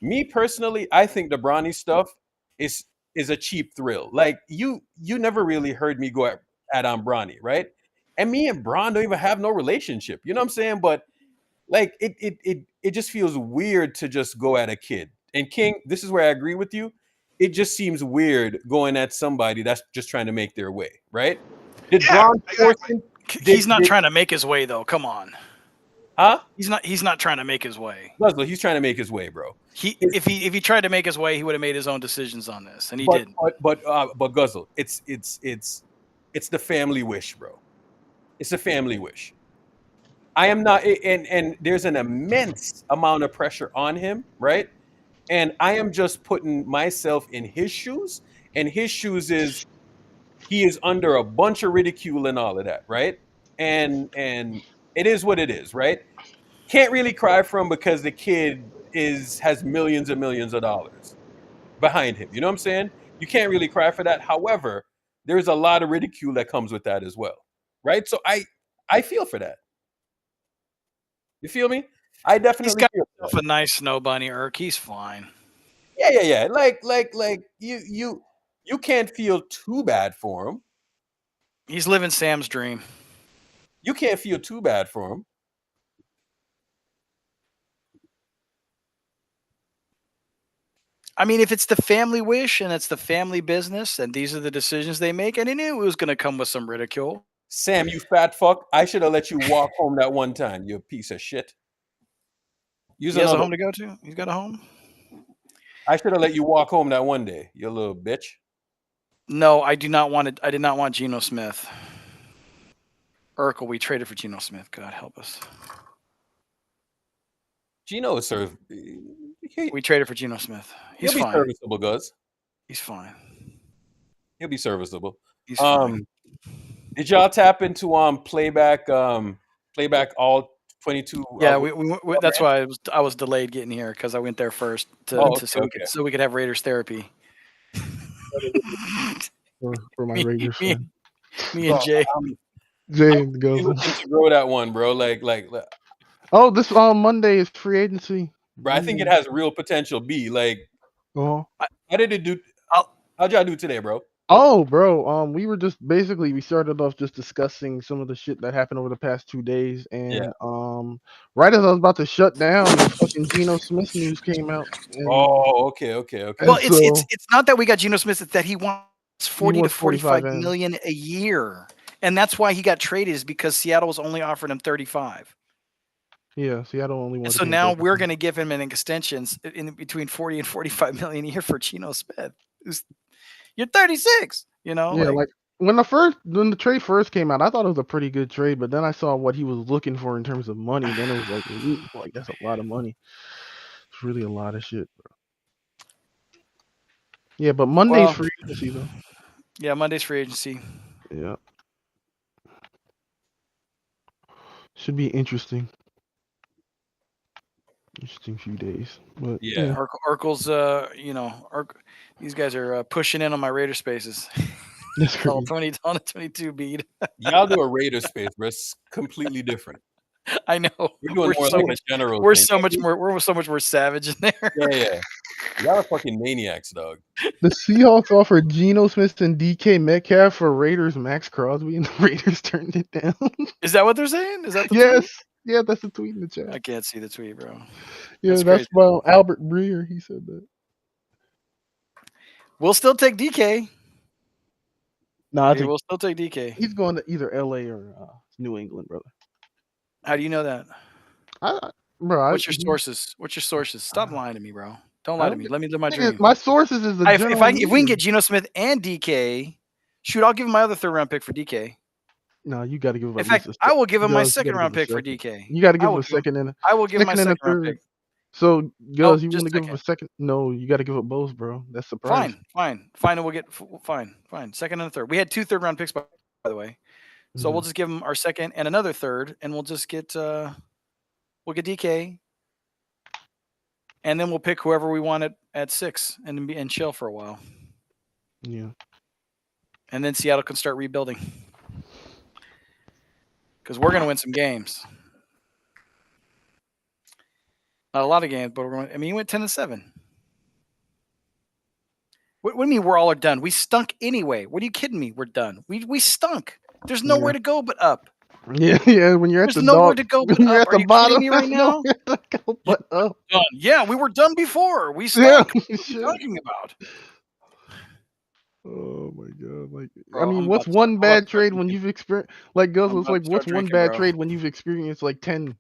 Me personally, I think the Bronny stuff is is a cheap thrill. Like you never really heard me go at on Bronny, right? And me and Braun don't even have no relationship. You know what I'm saying? But like it just feels weird to just go at a kid. And King, this is where I agree with you. It just seems weird going at somebody that's just trying to make their way, right? Did Yeah, Braun force exactly. him? He's not trying to make his way though. Come on. Huh? He's not trying to make his way. Guzzler, he's trying to make his way, bro. If he tried to make his way, he would have made his own decisions on this, and he But didn't. but Guzzle, it's the family wish, bro. It's a family wish. I am not, and there's an immense amount of pressure on him, right? And I am just putting myself in his shoes, and his shoes is he is under a bunch of ridicule and all of that, right? And it is what it is, right? Can't really cry for him because the kid has millions and millions of dollars behind him. You know what I'm saying? You can't really cry for that. However, there's a lot of ridicule that comes with that as well, right? So I feel for that. You feel me? I He's definitely got feel for that. a nice snow bunny Irk. He's fine. Yeah. Like you can't feel too bad for him. He's living Sam's dream. You can't feel too bad for him. I mean, if it's the family wish and it's the family business and these are the decisions they make, and he knew it was going to come with some ridicule. Sam, you fat fuck. I should have let you walk home that one time, you piece of shit. Use He has a another. home to go to. He's got a home. I should have let you walk home that one day, you little bitch. No, I do not want it. I did not want Geno Smith. Urkel, we traded for Geno Smith. God help us. Gino is We traded for Geno Smith. He's he'll be fine. serviceable, Guz. He's fine. He'll be serviceable. He's fine. Did y'all tap into playback all 22? Yeah, we that's why I was delayed getting here because I went there first so we could have Raiders therapy. for my Raiders fan. Me and Jay. James You goes. looking to grow that one, bro? Like, Oh, this Monday is free agency. bro, I think it has real potential. Like, Oh. how did it do? How'd y'all do today, bro? Oh, bro. We were just we started off just discussing some of the shit that happened over the past 2 days, and right as I was about to shut down, the fucking Geno Smith news came out. And, okay. Well, it's not that we got Geno Smith; it's that he wants 40 to 45 45 million a year, and that's why he got traded. Is because Seattle was only offering him 35. Yeah, Seattle only wants. So now we're going to give him an extension in between 40 and 45 million a year for Geno Smith. You're 36, you know? Yeah, like when the trade first came out, I thought it was a pretty good trade, but then I saw what he was looking for in terms of money. Then it was like that's a lot of money. It's really a lot of shit, bro. Yeah, but Monday's free agency though. Yeah, Monday's free agency. Yeah. Should be interesting. Interesting few days. But Yeah. Urkel's, these guys are pushing in on my Raider spaces. that's It's all crazy. 22 bead. Y'all do a Raider space, but it's completely different. I know. We're doing more so like much, a general we're thing. so much more. We're so much more savage in there. Yeah. Y'all are fucking maniacs, dog. The Seahawks offered Geno Smith and DK Metcalf for Raiders Max Crosby, and the Raiders turned it down. Is that what they're saying? Is that the yes. tweet? Yeah, that's the tweet in the I chat. can't see the tweet, bro. Yeah, That's that's crazy. by Albert Breer. He said that. We'll still take DK. No, I think We'll still take DK. he's going to either LA or New England, brother. How do you know that? What's your sources? What's your sources? Stop lying to me, bro. Don't lie to me. Let me live my dream. My sources is the if general we can media. get Geno Smith and DK, shoot, I'll give him my other 3rd round pick for DK. No, you got to give him. In fact, I will give him my 2nd round pick for DK. You got to give him a second and I will give him my 2nd round pick. So, Gus, you want to just give him a second? No, you got to give up both, bro. That's surprising. Fine. And we'll get fine. 2nd and a 3rd. We had 2 3rd round picks, by the way. So we'll just give him our 2nd and another 3rd, and we'll just get we'll get DK, and then we'll pick whoever we want at 6 and chill for a while. Yeah. And then Seattle can start rebuilding because we're going to win some games. Not a lot of games, but we're going. I mean, you went 10-7. What do you mean we're all done? We stunk anyway. What are you kidding me? We're done. We stunk. There's nowhere to go but up. Yeah. When you're at There's the nowhere to go but when you're up. at the Are you bottom, kidding me right now? But up. Done. Yeah, we were done before. We stunk. Yeah, What are you talking about? Oh my god! Like, Bro, I mean, I'm what's about to- one I'm about bad to start trade when drinking. you've experienced? Like, Gus I'm was about like, to what's start one drinking, bad bro. trade when you've experienced like 10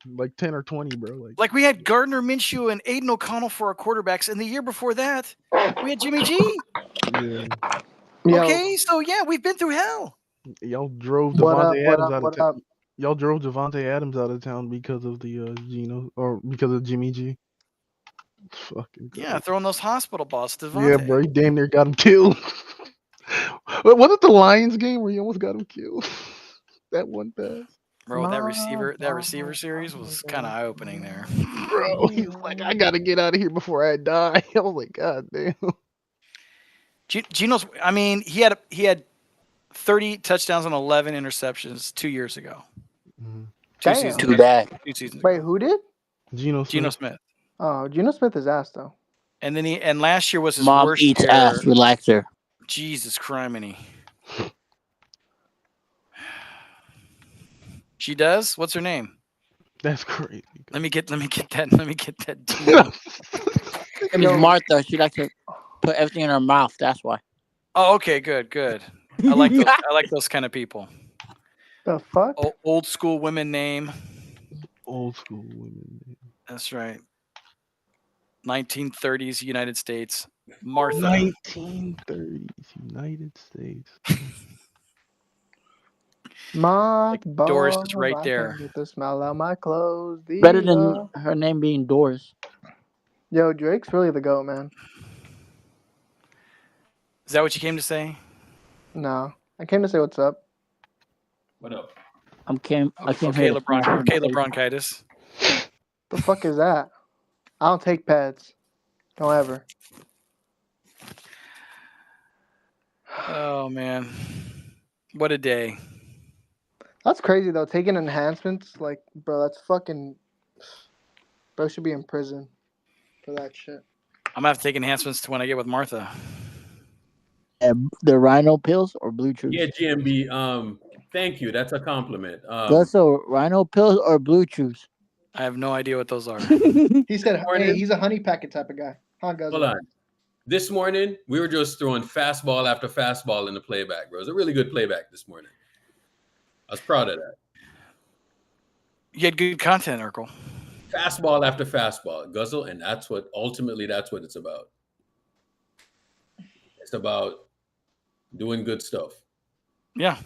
or 20, bro? Like we had Gardner Minshew and Aiden O'Connell for our quarterbacks, and the year before that, we had Jimmy G. Yeah. Okay, so yeah, we've been through hell. Y'all drove What up? Devontae What Adams up? out of What town. up? Y'all drove Devontae Adams out of town because of the Geno or because of Jimmy G. Fucking Yeah, crazy. throwing those hospital balls to Yeah, Devontae. bro, he damn near got him killed. Was it the Lions game where he almost got him killed? That one pass. Bro, that receiver series was kind of eye opening there. Bro, he was like, I gotta get out of here before I die. I was like, God damn. Geno's. I mean, he had 30 touchdowns and 11 interceptions 2 years ago. Mhm. Damn. Too bad. 2 seasons. Wait, who did? Geno Smith. Smith. Oh, Geno Smith is ass though. And then last year was his Mom worst eats year. ass. Relaxer. Jesus criminy. She does? What's her name? That's crazy. Let me get that. Her name is Martha. She likes to put everything in her mouth. That's why. Oh, okay, good. I like those. I like those kind of people. The fuck? Old school women name. Old school women. That's right. 1930s United States. Martha. 1930s United States. My Doris is balls, right I there. can get the smell out my clothes. Better than her name being Doris. Yo, Drake's really the GOAT, man. Is that what you came to say? No, I came to say what's up. What up? I came Okay, here to smash her in the face. bronchitis. The fuck is that? I don't take pets. Don't ever. Oh man, what a day! That's crazy though. Taking enhancements, like, bro, that's fucking. Bro should be in prison for that shit. I'm gonna have to take enhancements to when I get with Martha. The Rhino pills or Blue Chews? Yeah, GMB. Thank you. That's a compliment. So Rhino pills or Blue Chews? I have no idea what those are. He said, Morning. "Hey, he's a honey packet type of guy." Huh, guys? Hold on. This morning, we were just throwing fastball after fastball in the playback, bro. It was a really good playback this morning. I was proud of that. You had good content, Urkel. Fastball after fastball, guzzle, and that's what it's about. It's about doing good stuff. Yeah.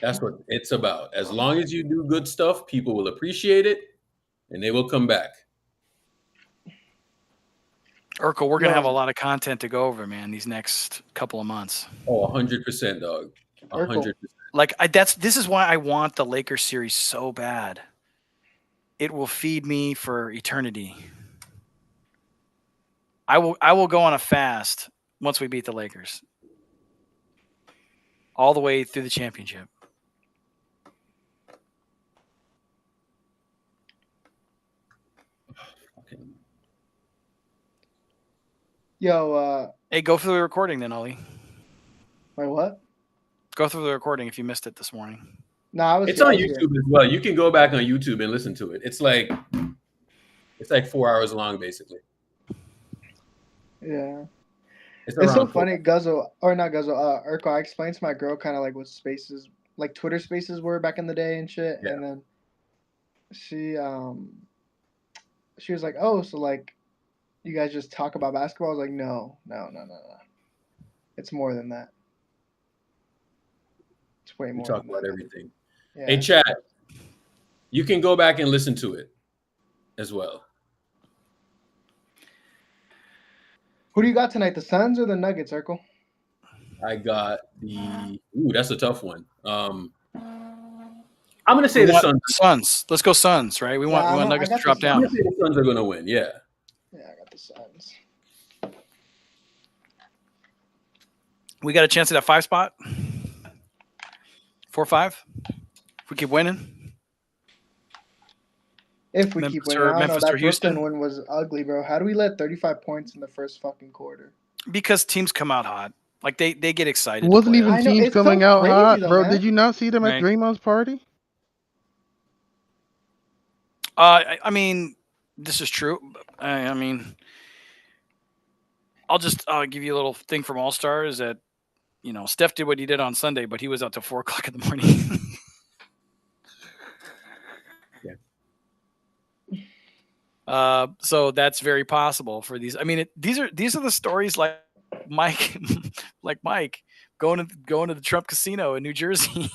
That's what it's about. As long as you do good stuff, people will appreciate it, and they will come back. Urkel, we're going to have a lot of content to go over, man, these next couple of months. Oh, 100%, dog. 100%. Like this is why I want the Lakers series so bad. It will feed me for eternity. I will go on a fast once we beat the Lakers. All the way through the championship. Yo, Hey, go through the recording then, Ollie. wait, what? Go through the recording if you missed it this morning. No, I was It's here. on I was here. YouTube as well. You can go back on YouTube and listen to it. It's like 4 hours long, basically. Yeah. It's It's so around funny, Guzzle, or not Guzzle, Urkel, I explained to my girl kind of like what spaces, like Twitter spaces were back in the day and shit. Yeah. And then she was like, oh, so like you guys just talk about basketball? I was like, no. It's more than that. It's way We more talk than about that. everything. Yeah. Hey, chat. You can go back and listen to it as well. Who do you got tonight, the Suns or the Nuggets, Urkel? I got the. Ooh, that's a tough one. I'm gonna say the Suns. Suns. Let's go Suns, right? We want Nuggets to drop down. I'm gonna say the Suns are gonna win. Yeah. Yeah, I got the Suns. We got a chance at that 5 spot. 4-5. If we keep winning. If we keep winning, I don't know. Memphis That or Houston. Brooklyn win was ugly, bro. How do we let 35 points in the first fucking quarter? Because teams come out hot. Like they get excited. It wasn't to play even us. I know, teams it's so coming out crazy, hot, though, bro. man. Did you not see them at Right. Draymond's party? I mean, this is true. I mean, I'll just give you a little thing from All Stars that, Steph did what he did on Sunday, but he was out till 4 o'clock in the morning. So that's very possible for these. I mean, these are the stories like Mike, going to the Trump Casino in New Jersey,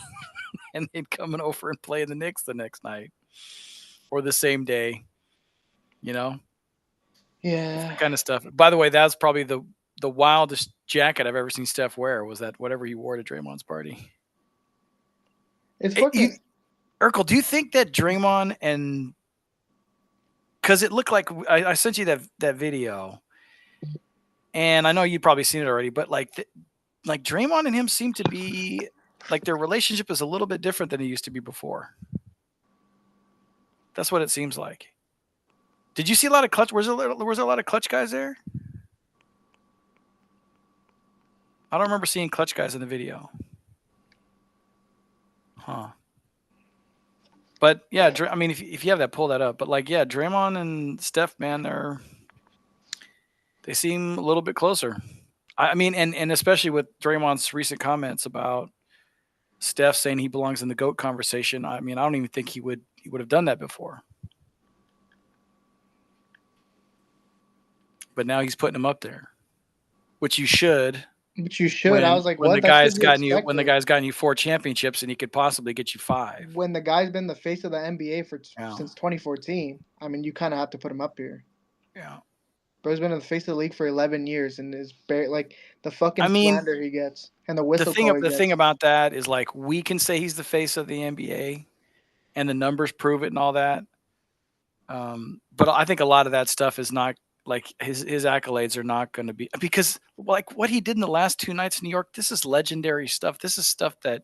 and they'd coming over and play the Knicks the next night or the same day. Yeah. That kind of stuff. By the way, that's probably the wildest jacket I've ever seen Steph wear. Was that whatever he wore to Draymond's party? It's fucking. Urkel, do you think that Draymond and because it looked like I sent you that video, and I know you've probably seen it already, but like Draymond and him seem to be like their relationship is a little bit different than it used to be before. That's what it seems like. Did you see a lot of clutch? Was there a lot of clutch guys there? I don't remember seeing clutch guys in the video. Huh. But yeah, I mean, if you have that, pull that up. But like, yeah, Draymond and Steph, man, they seem a little bit closer. I mean, and especially with Draymond's recent comments about Steph saying he belongs in the GOAT conversation. I mean, I don't even think he would have done that before. But now he's putting him up there, which you should. But you should. I was like, when what? the guy's gotten you 4 championships and he could possibly get you 5. When the guy's been the face of the NBA since 2014, I mean, you kind of have to put him up here. Yeah. Bro's been in the face of the league for 11 years and is like the fucking slander he gets and the whistle. The thing about that is like we can say he's the face of the NBA, and the numbers prove it and all that. But I think a lot of that stuff is not. Like his accolades are not going to be because like what he did in the last 2 nights in New York, this is legendary stuff. This is stuff that,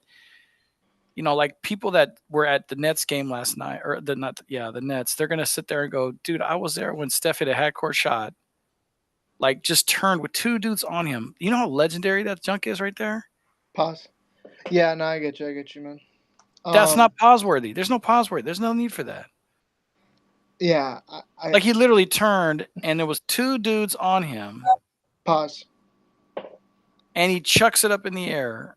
like people that were at the Nets game last night or the Nets, they're going to sit there and go, dude, I was there when Steph hit a half-court shot, like just turned with 2 dudes on him. You know how legendary that junk is right there? Pause. Yeah, no, I get you, man. That's not pause worthy. There's no pause worthy. There's no need for that. Yeah, like he literally turned and there was 2 dudes on him. Pause. And he chucks it up in the air,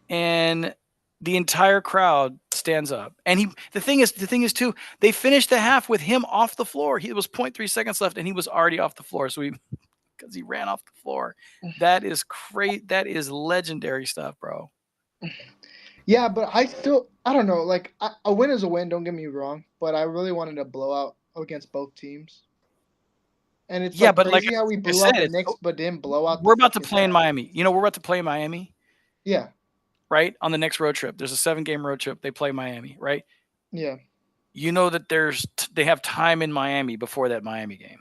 and the entire crowd stands up. And the thing is too, they finished the half with him off the floor. It was 0.3 seconds left, and he was already off the floor. So because he ran off the floor. That is great. That is legendary stuff, bro. Yeah, but I don't know. Like, a win is a win, don't get me wrong. But I really wanted a blowout against both teams. And it's crazy how we blew out the Knicks, but didn't blow out. We're about to play in Miami. We're about to play in Miami. Yeah. right? On the next road trip, there's a 7-game road trip. They play Miami, right? Yeah. You know that they have time in Miami before that Miami game.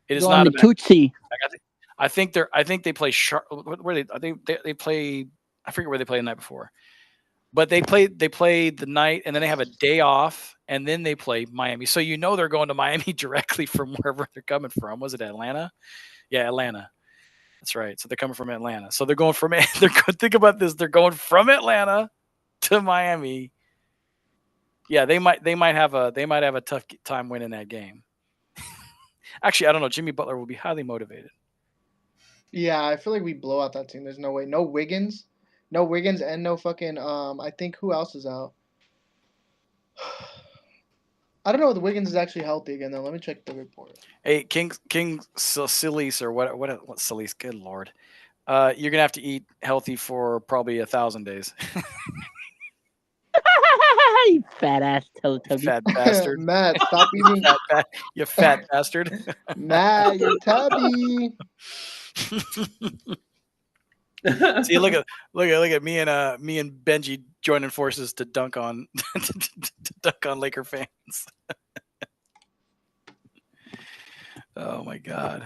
It is Go on not the a bad. Tootsie. I think they play where they I think they play. I forget where they played the night before, but they play the night and then they have a day off and then they play Miami. So you know they're going to Miami directly from wherever they're coming from. Was it Atlanta? Yeah, Atlanta. That's right. So they're coming from Atlanta. So they're going from think about this. They're going from Atlanta to Miami. Yeah, they might have a tough time winning that game. Actually, I don't know. Jimmy Butler will be highly motivated. Yeah, I feel like we blow out that team. There's no way. No Wiggins, and no fucking. I think who else is out? I don't know if the Wiggins is actually healthy again though. Let me check the report. Hey, King Silis or what Silis? Good lord, you're gonna have to eat healthy for probably 1,000 days. You fat ass Teletubby. Fat bastard. Matt, stop eating. You fat bastard. Matt, you're tubby. See, look at me and Benji joining forces to dunk on Laker fans. Oh my god.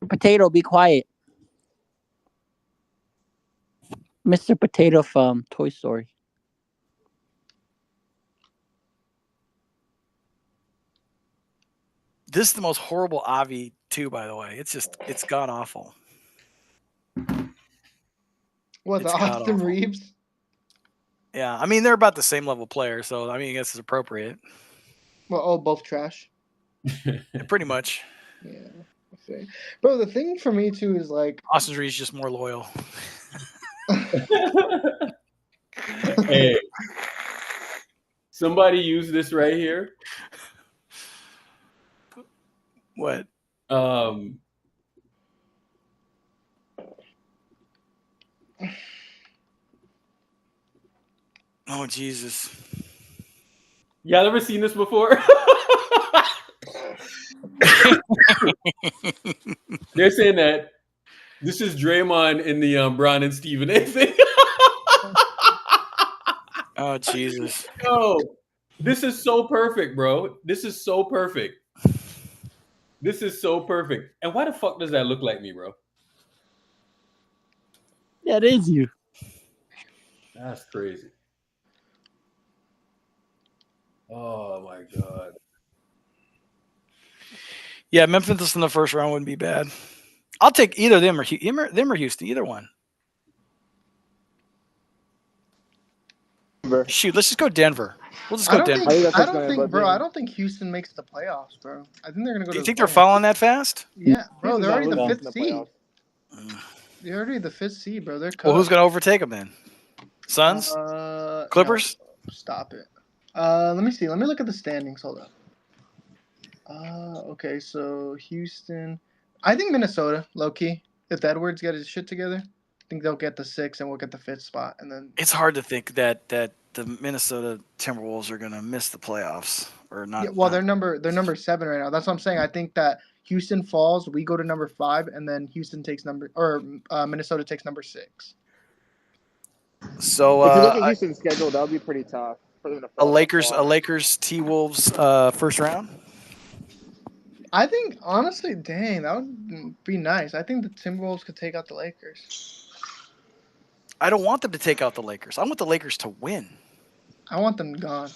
Potato, be quiet. Mr. Potato from Toy Story. This is the most horrible Avi too, by the way. It's god awful. What, the Austin Reeves? Yeah, I mean they're about the same level player, so I mean I guess it's appropriate. Well, both trash. Pretty much. Yeah. Okay. Bro, the thing for me too is like Austin Reeves just more loyal. Hey, somebody use this right here. What? Oh Jesus! Y'all ever seen this before? They're saying that this is Draymond in the Bron and Stephen A thing. Oh Jesus! Yo, this is so perfect, bro. This is so perfect. This is so perfect. And why the fuck does that look like me, bro? That is you. That's crazy. Oh my god. Yeah, Memphis in the first round wouldn't be bad. I'll take either them or Houston, either one. Shoot, let's just go Denver. We'll just go Denver. I don't think Houston makes the playoffs, bro. I think they're gonna go. Do you to think the they're falling that fast? Yeah, bro. They're already the 5th seed. They're already the 5th seed, bro. They're cooked. Well, who's gonna overtake them then? Suns? Clippers? No, stop it. Let me see. Let me look at the standings. Hold up. Okay, so Houston. I think Minnesota, low key. If Edwards get his shit together, I think they'll get the 6th and we'll get the 5th spot. And then it's hard to think that the Minnesota Timberwolves are gonna miss the playoffs or not. Yeah, well, they're number 7 right now. That's what I'm saying. I think that Houston falls, we go to number 5, and then Houston takes Minnesota takes number 6. So if you look at Houston's schedule, that would be pretty tough for them to fall. A Lakers T-Wolves first round. I think honestly, dang, that would be nice. I think the Timberwolves could take out the Lakers. I don't want them to take out the Lakers. I want the Lakers to win. I want them gone.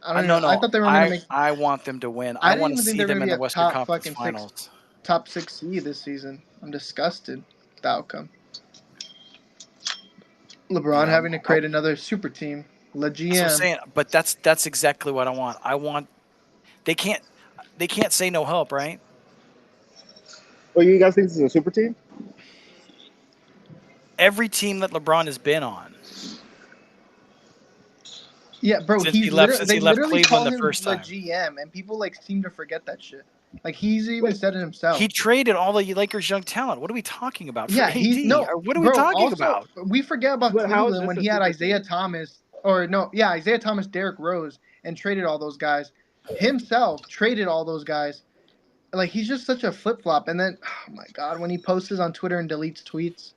I thought they were going to make. I want them to win. I want to see them in the Western Conference Finals. Top 6 seed this season. I'm disgusted with the outcome. LeBron having to create another super team. Le GM. That's what I'm saying, but that's exactly what I want. I want. They can't say no help, right? Well, you guys think this is a super team? Every team that LeBron has been on. Yeah, bro. Since he left Cleveland the first time. GM, and people seem to forget that shit. He's even said it himself. He traded all the Lakers' young talent. What are we talking about? Yeah, what are we talking about? We forget about Cleveland when he had Isaiah Thomas, Isaiah Thomas, Derrick Rose, and traded all those guys. Himself traded all those guys, like he's just such a flip flop. And then, oh my god, when he posts on Twitter and deletes tweets,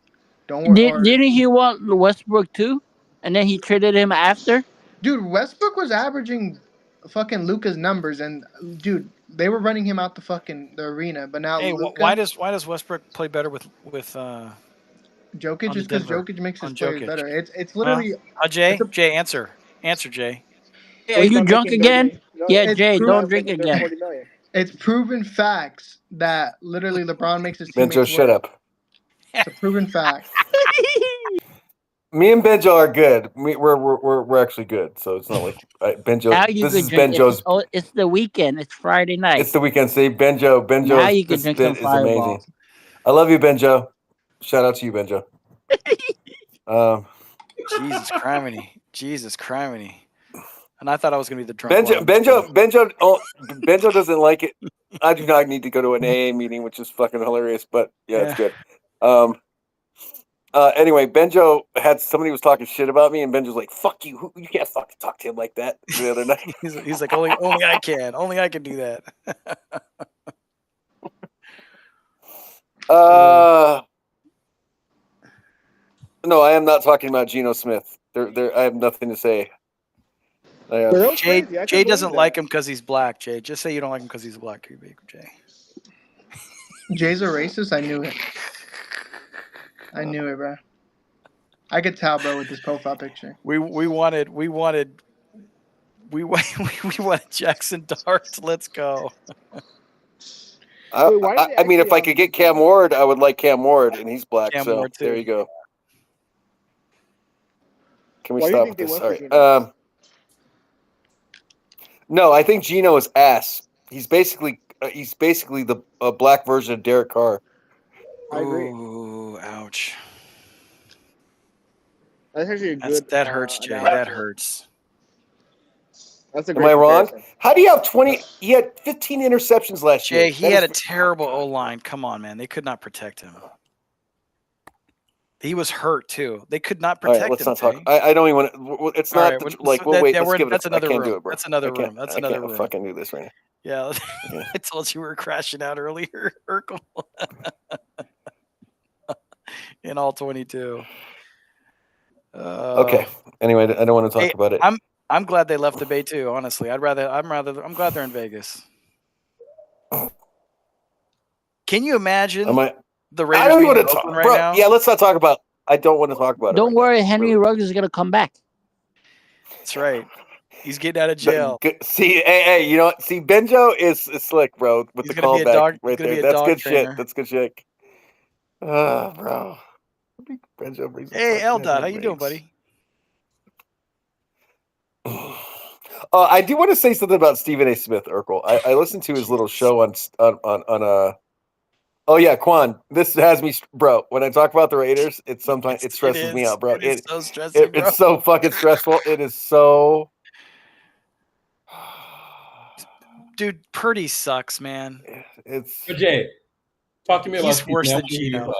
don't worry. Didn't he want Westbrook too? And then he traded him after. Dude, Westbrook was averaging fucking Luka's numbers, and dude, they were running him out the arena. But now, Hey, Luka, why does Westbrook play better with Jokic? Is because Jokic makes his players better. It's literally. Jay, answer, Jay. Hey, are you drunk again? Yeah, Jay, don't drink again. It's proven facts that literally LeBron makes his Benjo, teammates shut work. up. It's a proven fact. Me and Benjo are good. We're actually good. So it's not like Benjo. Now you This can is drink. Benjo's. It's the weekend. It's Friday night. It's the weekend. See, Benjo. Now you can This drink bit some is amazing. Fireball. I love you, Benjo. Shout out to you, Benjo. Jesus criminy. And I thought I was gonna be the drunk. Benjo doesn't like it. I do not need to go to an AA meeting, which is fucking hilarious. But yeah, it's good. Anyway, Benjo had somebody was talking shit about me, and Benjo's like, "Fuck you! You can't fucking talk to him like that." The other night, he's like, "Only I can. Only I can do that." No, I am not talking about Geno Smith. I have nothing to say. Jay doesn't like him because he's black. Jay, just say you don't like him because he's black. Jay. Jay's a racist. I knew it. I knew it, bro. I could tell, bro, with this profile picture. We wanted Jackson Dart. Let's go. I mean, if I could get Cam Ward, I would like Cam Ward, and he's black. Cam so Ward too. There you go. Can we Why stop do you with think this? they All went right. for No, I think Geno is ass. He's basically the black version of Derek Carr. I agree. Ooh, ouch. That's actually a good. That hurts, Jay. That hurts. That's a Am great I wrong? comparison. How do you have 20? He had 15 interceptions last year. Jay, he had a terrible O-line. Come on, man. They could not protect him. He was hurt too. They could not protect him. Let's not talk. I don't even want to. It's not right, like. Well, wait. Let's give it. That's another I can't room. do it, bro. That's another room. That's another room. I can't fucking do this right now. Yeah, I told you we were crashing out earlier, Urkel. In all 22. Okay. Anyway, I don't want to talk about it. I'm glad they left the Bay too. Honestly, I'm glad they're in Vegas. Can you imagine the Raiders? I don't want to talk right now? Yeah, let's not talk about. I don't want to talk about it. Don't worry, Henry Ruggs is gonna come back. That's right. He's getting out of jail. See, hey, you know what? See, Benjo is slick, bro, with the callback right there. That's good shit. That's good shit. Bro. Benjo brings hey, Eldot, how you doing, buddy? I do want to say something about Stephen A. Smith, Urkel. I listened to his little show on Oh yeah, Quan. This has me, bro. When I talk about the Raiders, it stresses me out, bro. It's so stressful, bro. It's so fucking stressful. It is so. Dude, Purdy sucks, man. It's Jay. Talk to me about. He's worse than Geno.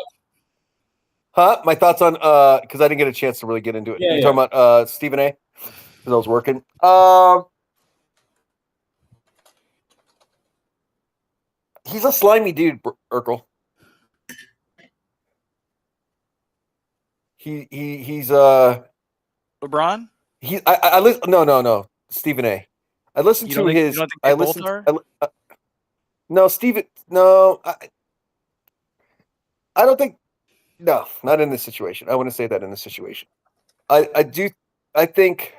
Huh? My thoughts on because I didn't get a chance to really get into it. Yeah, You're talking about Stephen A. Because I was working. He's a slimy dude, Urkel. He's LeBron? I listen. No. Stephen A. I listened to his. You don't think they both are? No, Stephen. No, I don't think. No, not in this situation. I wouldn't say that in this situation. I do. I think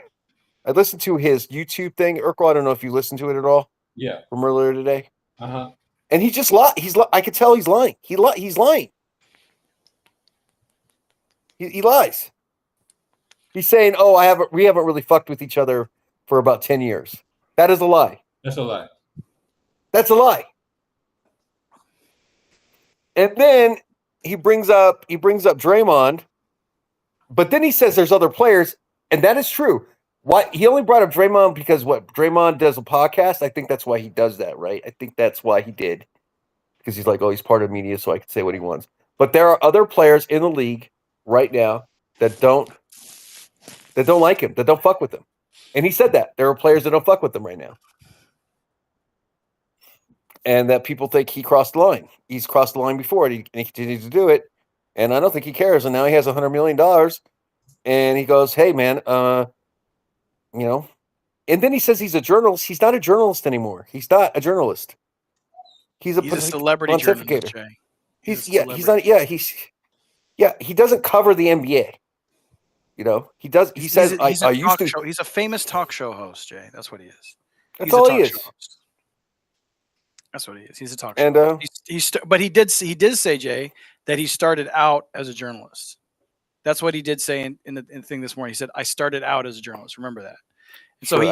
I listened to his YouTube thing, Urkel. I don't know if you listened to it at all. Yeah. From earlier today. Uh-huh. And he just lied. I could tell he's lying. He's lying. He lies. He's saying, "Oh, we haven't really fucked with each other for about 10 years." That is a lie. That's a lie. That's a lie. And then he brings up Draymond, but then he says there's other players, and that is true. Why he only brought up Draymond because Draymond does a podcast. I think that's why he does that, right? I think that's why he did, because he's like, oh, he's part of media, so I can say what he wants. But there are other players in the league right now that don't like him, that don't fuck with him, and he said that there are players that don't fuck with him right now. and that people think he crossed the line. He's crossed the line before, and he continues to do it. And I don't think he cares. And now he has $100 million, and he goes, "Hey, man, you know." And then he says he's a journalist. He's not a journalist anymore. He's not a journalist. He's a celebrity journalist, Jay. He's not. Yeah, he doesn't cover the NBA. You know, he does. He says, "I used to." He's a famous talk show host, Jay. That's what he is. That's all he is. That's what he is. He's a talk show. And but he did say, Jay, that he started out as a journalist. That's what he did say in the thing this morning. He said, "I started out as a journalist." Remember that. And so he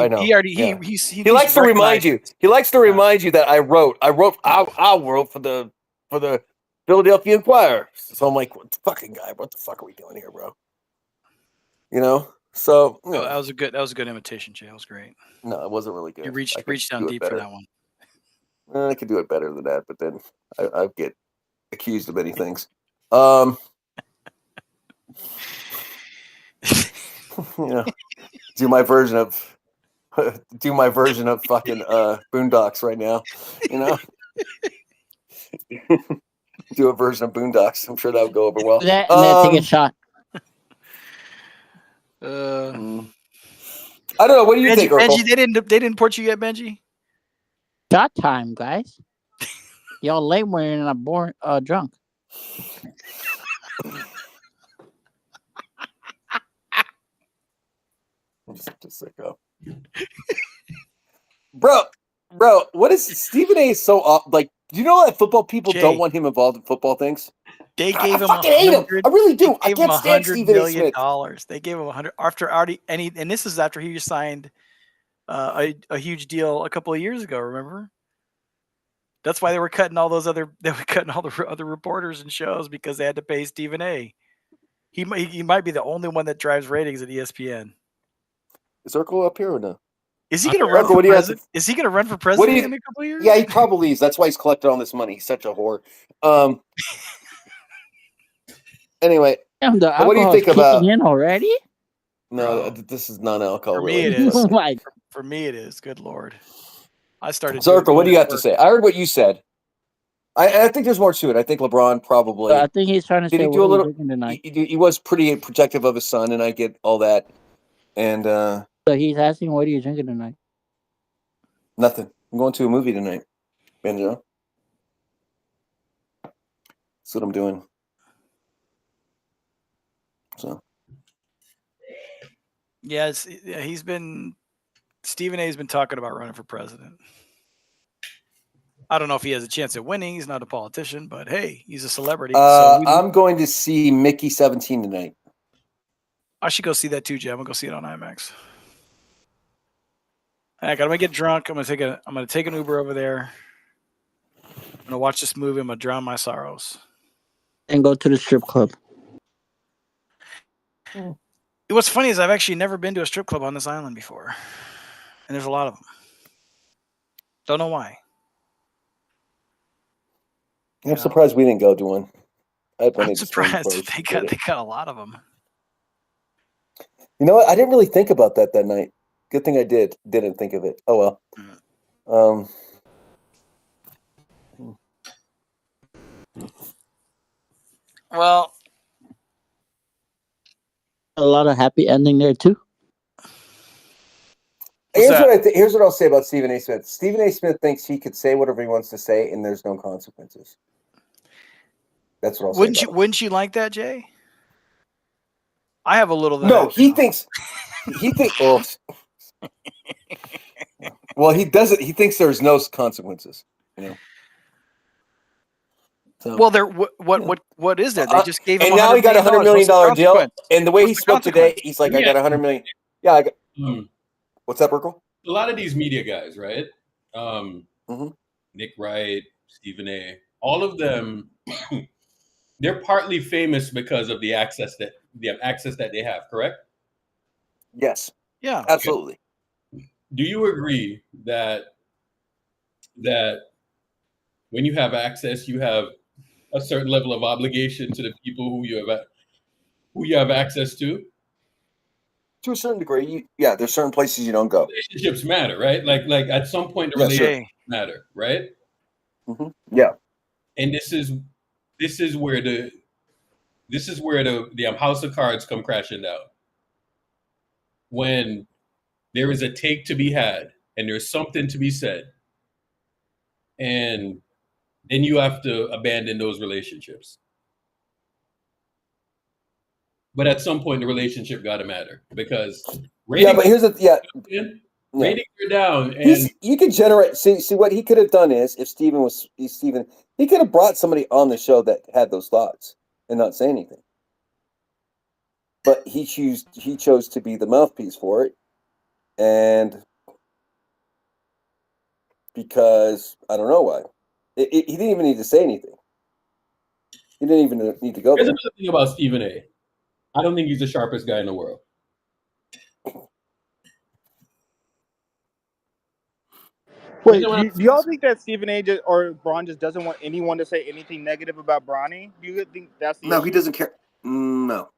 likes to remind you. He likes to remind you that I wrote for the Philadelphia Inquirer. So I'm like, what the fucking guy? What the fuck are we doing here, bro? You know. So that was a good imitation, Jay. That was great. No, it wasn't really good. You reached down deep for that one. I could do it better than that, but then I get accused of many things. Do my version of fucking Boondocks right now. You know, do a version of Boondocks. I'm sure that would go over well. That and then take a shot. I don't know. What do you think, Urkel? Benji, they didn't port you yet, Benji? Shot time, guys. Y'all late when you're not drunk. I'm just a sicko. Bro, what is Stephen A is so off? Like, do you know that football people don't want him involved in football things? They gave him I hate him. I really do. I can't stand Stephen A. Smith. They gave him $100 after already, and this is after he signed a huge deal a couple of years ago. Remember? That's why they were cutting all the other reporters and shows because they had to pay Stephen A. He might be the only one that drives ratings at ESPN. Is Urkel up here or no? Is he going to run for president? Is he going to run for president in a couple of years? Yeah, he probably is. That's why he's collected all this money. He's such a whore. Anyway, what do you think about in already? No, this is non-alcohol. For me, it is. For me, it is. Good Lord. I started. Zerko, what do you have to say? I heard what you said. I think there's more to it. I think LeBron probably. I think he's trying to say do a little. He was pretty protective of his son, and I get all that. And so he's asking, "What are you drinking tonight?" Nothing. I'm going to a movie tonight, Benjo. That's what I'm doing. So. Yeah, Stephen A. has been talking about running for president. I don't know if he has a chance at winning. He's not a politician, but hey, he's a celebrity. I'm going to see Mickey 17 tonight. I should go see that too, Jim. I'm gonna go see it on IMAX. Heck, I'm gonna get drunk. I'm gonna take an Uber over there. I'm gonna watch this movie. I'm gonna drown my sorrows. And go to the strip club. What's funny is I've actually never been to a strip club on this island before. And there's a lot of them. Don't know why. I'm surprised we didn't go to one. I'm surprised they got a lot of them. You know what? I didn't really think about that night. Good thing I didn't think of it. Oh well. Well, a lot of happy ending there too. Here's what I'll say about Stephen A. Smith. Stephen A. Smith thinks he could say whatever he wants to say, and there's no consequences. That's what I'll say. Wouldn't you like that, Jay? I have a little. No, he thinks. Well, he doesn't. He thinks there's no consequences. You know. So, well, what is there? They just gave him. And now he got $100 million deal. And the way he spoke today, he's like, "I got $100 million." Yeah, I got. What's up, Urkel? A lot of these media guys, right? Nick Wright, Stephen A. All of them, they're partly famous because of the access that they have. Correct? Yes. Yeah. Absolutely. Okay. Do you agree that when you have access, you have a certain level of obligation to the people who you have access to? To a certain degree, there's certain places you don't go. Relationships matter, right? Like at some point, the relationships matter, right? Yeah. And this is where the house of cards come crashing down. When there is a take to be had and there's something to be said, and then you have to abandon those relationships. But at some point, the relationship got to matter, because ratings, but here's ratings are down, and you could generate. See what he could have done is, if Steven, he could have brought somebody on the show that had those thoughts and not say anything. But he chose to be the mouthpiece for it, and because I don't know why, he didn't even need to say anything. He didn't even need to go Here's there. another thing about Stephen A. I don't think he's the sharpest guy in the world. Wait, do y'all think that Stephen A. or Braun just doesn't want anyone to say anything negative about Bronny? Do you think that's the issue? No, he doesn't care. No.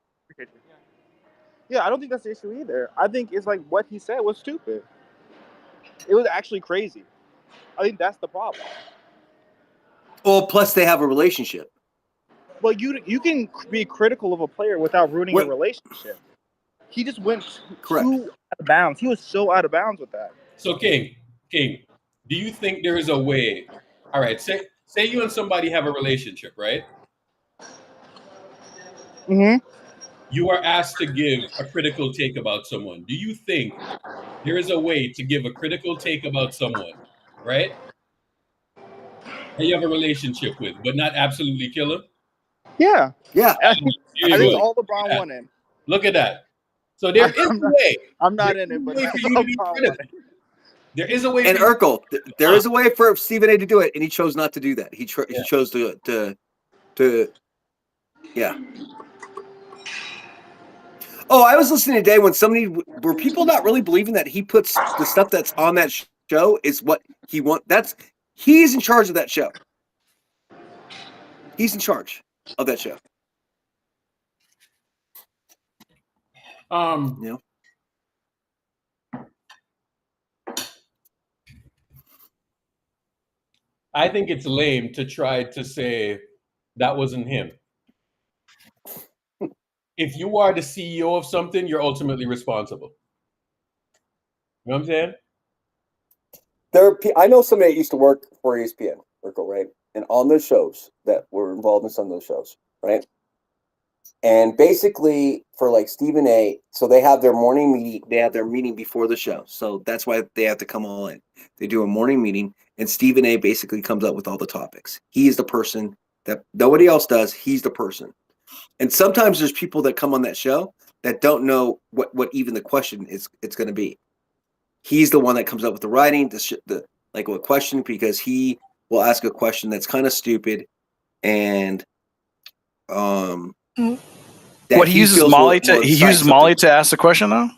Yeah, I don't think that's the issue either. I think it's like what he said was stupid. It was actually crazy. I think that's the problem. Well, plus they have a relationship. Well, you can be critical of a player without ruining a relationship. He just went too out of bounds. He was so out of bounds with that. So, King, do you think there is a way? All right, say you and somebody have a relationship, right? Mm-hmm. You are asked to give a critical take about someone. Do you think there is a way to give a critical take about someone, right, that you have a relationship with, but not absolutely kill him? Yeah. Yeah. I think it's all LeBron wanted. Look at that. So there is a way. I'm not in it, but for you to be critical. There is a way. And Urkel, there is a way for Stephen A. to do it, and he chose not to do that. He chose to yeah. Oh, I was listening today when were people not really believing that he puts the stuff that's on that show is what he wants. He's in charge of that show. He's in charge of that show. Yeah. I think it's lame to try to say that wasn't him. If you are the CEO of something, you're ultimately responsible. You know what I'm saying? I know somebody that used to work for ESPN, Urkel, right? And on those shows that were involved in some of those shows, right? And basically for like Stephen A., so they have their morning meeting. They have their meeting before the show. So that's why they have to come all in. They do a morning meeting, and Stephen A. basically comes up with all the topics. He is the person that nobody else does. He's the person. And sometimes there's people that come on that show that don't know what even the question is it's going to be. He's the one that comes up with the writing, like a question, because he will ask a question that's kind of stupid, and what he uses Molly to ask the question though.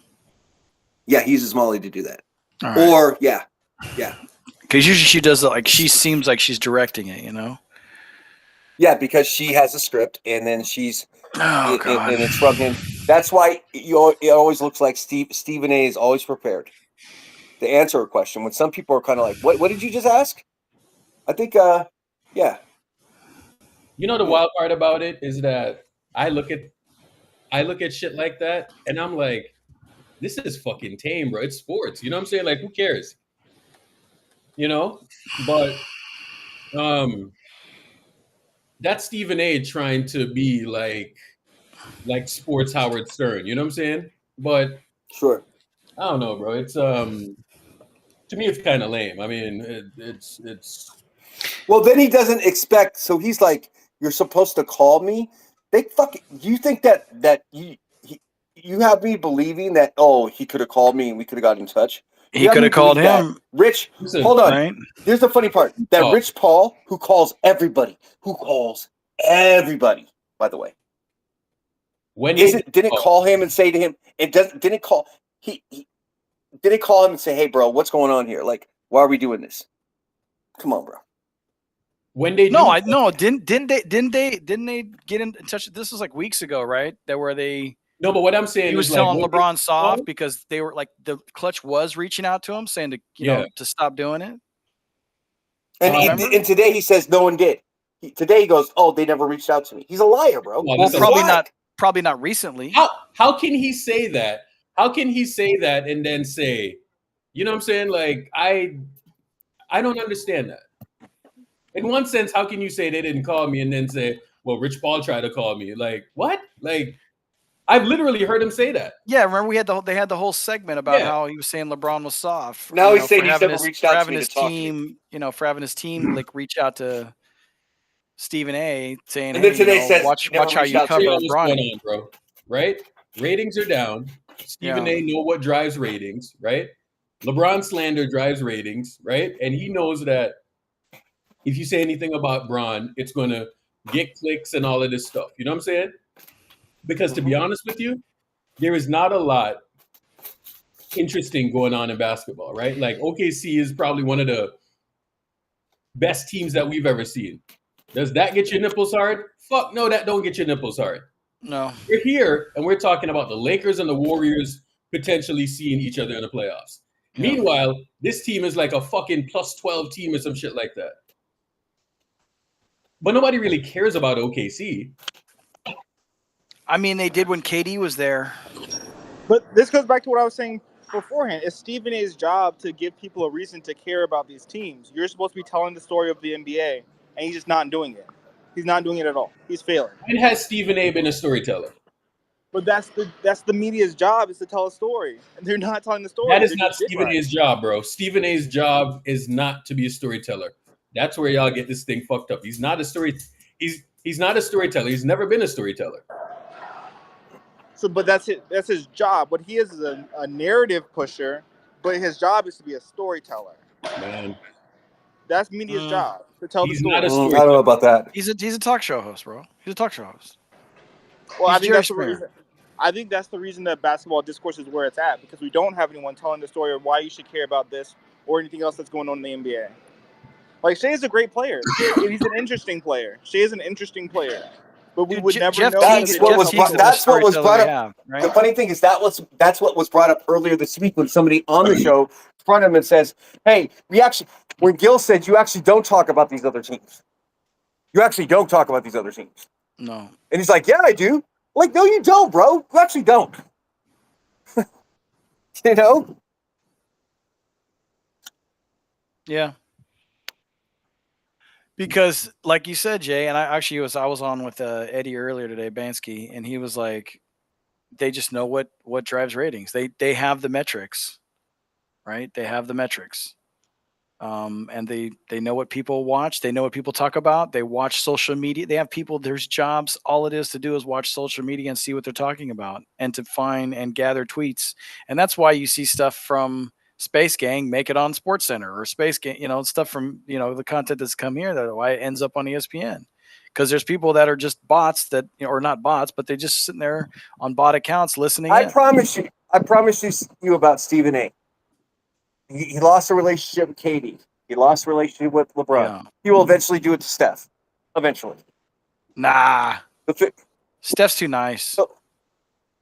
Yeah, he uses Molly to do that. Right. Or yeah. Because usually she does it like she seems like she's directing it, you know. Yeah, because she has a script, and then she's God. And it's from him. That's why it always looks like Stephen A. is always prepared to answer a question. When some people are kind of like, "What did you just ask?" I think, yeah. You know the wild part about it is that I look at shit like that, and I'm like, this is fucking tame, bro. It's sports. You know what I'm saying? Like, who cares? You know? But that's Stephen A. trying to be like sports Howard Stern. You know what I'm saying? But sure. I don't know, bro. It's to me, it's kind of lame. I mean, it's. Well, then he doesn't expect. So he's like, "You're supposed to call me." You think that you have me believing that? Oh, he could have called me and we could have gotten in touch. He could have called him. Rich, hold on. Right? Here's the funny part: that Rich Paul, who calls everybody, by the way, didn't call him and say to him, didn't call him and say, "Hey, bro, what's going on here? Like, why are we doing this? Come on, bro." When they didn't they get in touch? This was like weeks ago, right? No, but what I'm saying he was telling LeBron soft because they were like the Clutch was reaching out to him saying to to stop doing it. And today he says no one did. Today he goes, "Oh, they never reached out to me." He's a liar, bro. Well, probably not recently. How can he say that? How can he say that and then say, you know what I'm saying? Like I don't understand that. In one sense, how can you say they didn't call me and then say, well, Rich Paul tried to call me? Like, what? Like, I've literally heard him say that. Yeah, remember they had the whole segment about how he was saying LeBron was soft. Now he's saying he's never reached out to me to talk to me. For having his team like reach out to Stephen A. saying, and then hey, today says, watch how you cover Bronny. On, bro. Right? Ratings are down. Stephen A. know what drives ratings, right? LeBron slander drives ratings, right? And he knows that if you say anything about Bron, it's going to get clicks and all of this stuff. You know what I'm saying? Because to be honest with you, there is not a lot interesting going on in basketball, right? Like OKC is probably one of the best teams that we've ever seen. Does that get your nipples hard? Fuck no, that don't get your nipples hard. No. We're here and we're talking about the Lakers and the Warriors potentially seeing each other in the playoffs. Yeah. Meanwhile, this team is like a fucking plus 12 team or some shit like that. But nobody really cares about OKC. I mean, they did when KD was there. But this goes back to what I was saying beforehand. It's Stephen A's job to give people a reason to care about these teams. You're supposed to be telling the story of the NBA, and he's just not doing it. He's not doing it at all. He's failing. When has Stephen A been a storyteller? But that's the media's job, is to tell a story. And they're not telling the story. That is not Stephen A's job, bro. Stephen A's job is not to be a storyteller. That's where y'all get this thing fucked up. He's not a he's not a storyteller. He's never been a storyteller. So, but that's his job. What he is a narrative pusher, but his job is to be a storyteller. Man, that's media's job, to tell the story. I don't know about that. He's a talk show host, bro. He's a talk show host. Well, I think that's the reason. I think that's the reason that basketball discourse is where it's at, because we don't have anyone telling the story of why you should care about this or anything else that's going on in the NBA. Like, Shea is a great player. He's an interesting player. Shea is an interesting player. But we would never know. That's what was brought up. Right? The funny thing is that's what was brought up earlier this week when somebody on the show fronted him and says, "Hey, when Gil said you actually don't talk about these other teams. You actually don't talk about these other teams." No. And he's like, "Yeah, I do." Like, no, you don't, bro. You actually don't. You know? Yeah. Because, like you said, Jay, and I was on with Eddie earlier today, Bansky, and he was like, they just know what drives ratings. They have the metrics, right? They have the metrics, and they know what people watch. They know what people talk about. They watch social media. They have people. There's jobs. All it is to do is watch social media and see what they're talking about, and to find and gather tweets. And that's why you see stuff from Spacegang make it on SportsCenter, or Spacegang, stuff from, the content that's come here, that why it ends up on ESPN. Because there's people that are just bots that, or not bots, but they're just sitting there on bot accounts listening. I promise you about Stephen A. He lost a relationship with KD. He lost a relationship with LeBron. Yeah. He will eventually do it to Steph. Eventually. Nah. Steph's too nice.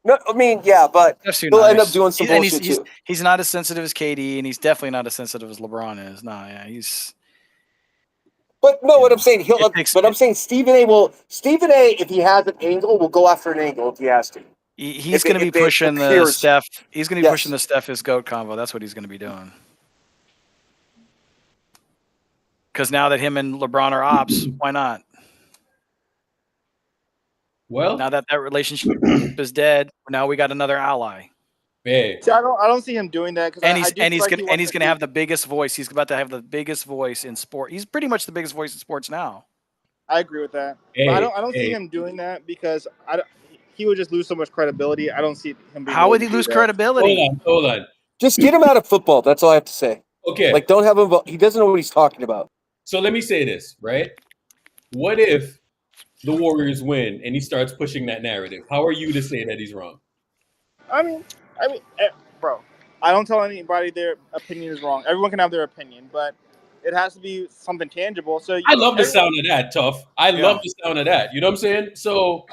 No, I mean, yeah, but he'll end up doing some bullshit too. He's not as sensitive as KD, and he's definitely not as sensitive as LeBron is. Nah, yeah, he's. But no, what I'm saying, I'm saying Stephen A, if he has an angle, will go after an angle if he has to. He's going to be pushing the Steph. He's going to be pushing the Steph is GOAT convo. That's what he's going to be doing. Because now that him and LeBron are ops, why not? Well, now that relationship is dead, now we got another ally. Hey. See, I don't see him doing that. He's gonna have the biggest voice. He's about to have the biggest voice in sport. He's pretty much the biggest voice in sports now. I agree with that. But I don't see him doing that, because he would just lose so much credibility. I don't see him. How would he lose credibility? Hold on. Just get him out of football. That's all I have to say. Okay. Like, don't have him. He doesn't know what he's talking about. So let me say this, right? What if the Warriors win and he starts pushing that narrative? How are you to say that he's wrong? I mean, bro, I don't tell anybody their opinion is wrong. Everyone can have their opinion, but it has to be something tangible. So I love the sound of that, Tough. I love the sound of that. You know what I'm saying? So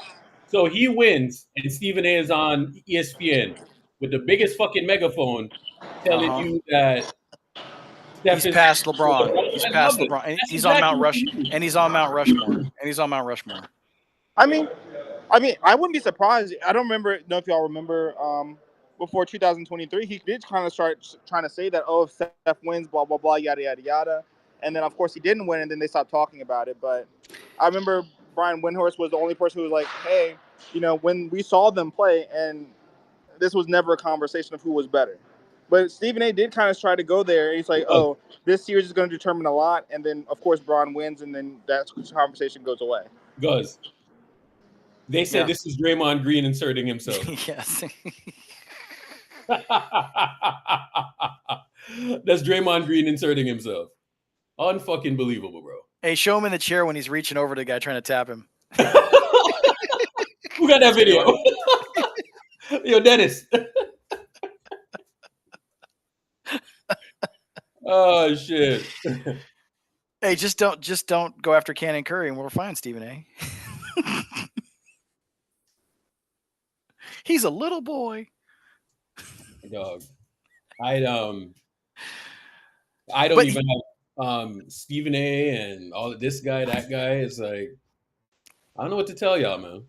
he wins, and Stephen A is on ESPN with the biggest fucking megaphone telling you that He's past LeBron. He's I past love it. LeBron. And That's he's on exactly Mount what Rush. you need. And he's on Mount Rushmore. And he's on Mount Rushmore. I mean, I wouldn't be surprised. I don't know if y'all remember before 2023, he did kind of start trying to say that, oh, if Steph wins, blah, blah, blah, yada, yada, yada. And then, of course, he didn't win, and then they stopped talking about it. But I remember Brian Windhorst was the only person who was like, hey, when we saw them play, and this was never a conversation of who was better. But Stephen A. did kind of try to go there. And he's like, oh, this series is going to determine a lot. And then, of course, Braun wins, and then that conversation goes away. Goes. They said this is Draymond Green inserting himself. Yes. That's Draymond Green inserting himself. Unfucking believable, bro. Hey, show him in the chair when he's reaching over to the guy trying to tap him. Who got that video? Yo, Dennis. Oh shit. Hey, just don't go after Cannon Curry, and we're fine, Stephen A. He's a little boy. Dog. I don't even have Stephen A. and all this guy, that guy is like, I don't know what to tell y'all, man.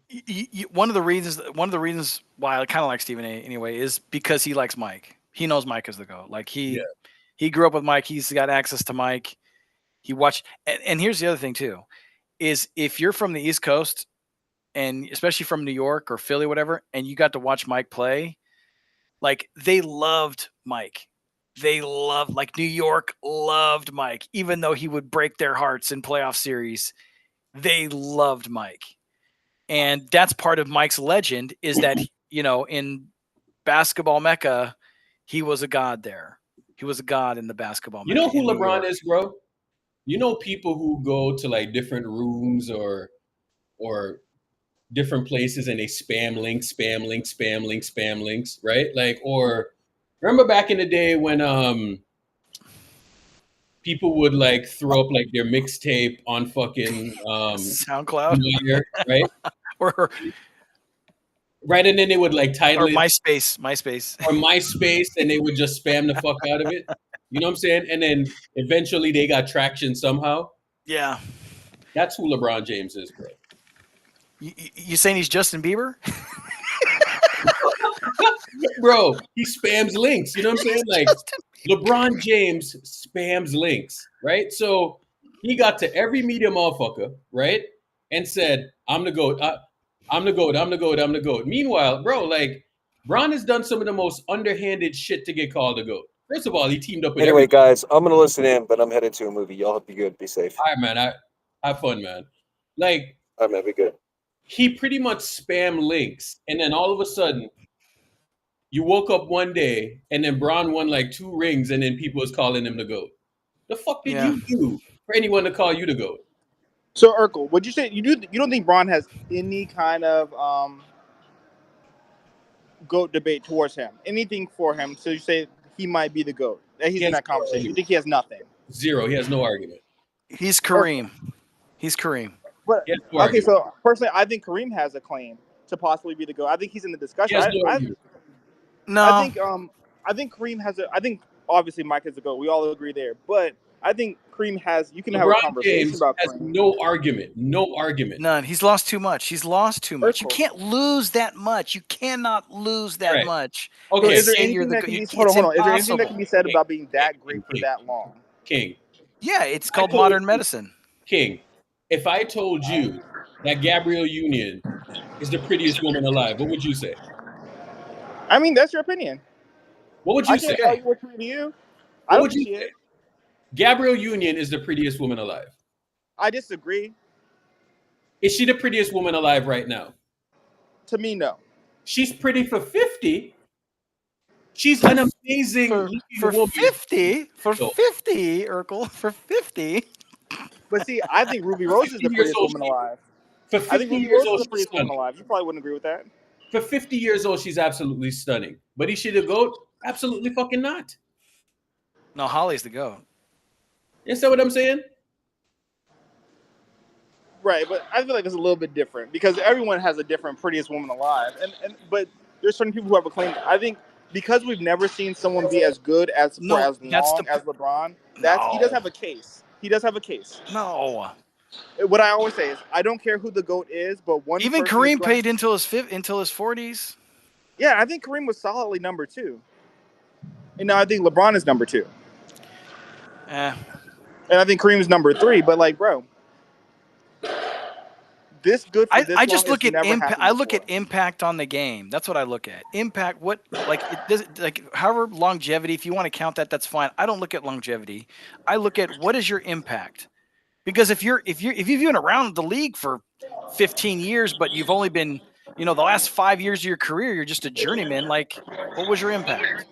One of the reasons why I kind of like Stephen A. anyway is because he likes Mike. He knows Mike is the GOAT. Like he grew up with Mike. He's got access to Mike. He watched, and here's the other thing too, is if you're from the East Coast, and especially from New York or Philly, whatever, and you got to watch Mike play, like they loved Mike. Like New York loved Mike, even though he would break their hearts in playoff series. They loved Mike. And that's part of Mike's legend is that, in basketball Mecca, he was a god there. He was a god in the basketball Mecca. You know who LeBron is, bro? You know people who go to like different rooms or different places and they spam links, right? Like, or remember back in the day when people would like throw up like their mixtape on fucking SoundCloud, right? Right, and then they would like title it MySpace, or MySpace, and they would just spam the fuck out of it. You know what I'm saying? And then eventually they got traction somehow. Yeah, that's who LeBron James is, bro. You saying he's Justin Bieber? Bro, he spams links. You know what I'm saying? Like LeBron James spams links, right? So he got to every media motherfucker, right? And said, I'm the GOAT. I'm the GOAT. I'm the GOAT. I'm the GOAT. Meanwhile, bro, like Bron has done some of the most underhanded shit to get called the GOAT. First of all, he teamed up with Anyway, guys, I'm gonna listen in, but I'm headed to a movie. Y'all be good. Be safe. All right, man. Have fun, man. Like, all right, man. Be good. He pretty much spam links, and then all of a sudden, you woke up one day, and then Bron won like 2 rings, and then people was calling him the GOAT. The fuck did you do for anyone to call you the GOAT? So, Urkel, would you say you don't think Bron has any kind of GOAT debate towards him? Anything for him? So you say he might be the GOAT? That he's in that conversation. You think he has nothing? Zero. He has no argument. He's Kareem. He's Kareem. But okay, so personally, I think Kareem has a claim to possibly be the GOAT. I think he's in the discussion. I think Kareem has a. I think obviously Mike is the GOAT. We all agree there. But I think Kareem has. You can have a conversation James about has Kareem. No argument. No argument. None. He's lost too much. You can't lose that much. You cannot lose that much. Okay. So is there anything that can be? Hold on. Is there anything that can be said about being that great for that long? King. Yeah, it's called modern medicine. King. If I told you that Gabrielle Union is the prettiest woman alive, what would you say? I mean, that's your opinion. What would you say? I can't tell you what's true to you. What would you say? Gabrielle Union is the prettiest woman alive. I disagree. Is she the prettiest woman alive right now? To me, no. She's pretty for 50. She's an amazing for woman. 50? For 50, Urkel. For 50. But see, I think Ruby Rose is the prettiest woman alive. For 50 years old, she's the prettiest woman alive. You probably wouldn't agree with that. For 50 years old, she's absolutely stunning. But is she the GOAT? Absolutely fucking not. No, Holly's the GOAT. Is that what I'm saying? Right, but I feel like it's a little bit different because everyone has a different prettiest woman alive, but there's certain people who have a claim. I think because we've never seen someone be as good as for as long as LeBron. He does have a case. He does have a case. No. What I always say is, I don't care who the GOAT is, but one Even person Kareem played until his 40s. Yeah, I think Kareem was solidly number 2. And now I think LeBron is number 2. And I think Kareem is number 3. But like, bro, this good for this I long just look has at never impact. happened I look before. at impact on the game. That's what I look at. Impact. What like it does like however longevity. If you want to count that, that's fine. I don't look at longevity. I look at what is your impact. Because if you've been around the league for 15 years, but you've only been, the last 5 years of your career, you're just a journeyman. Like, what was your impact?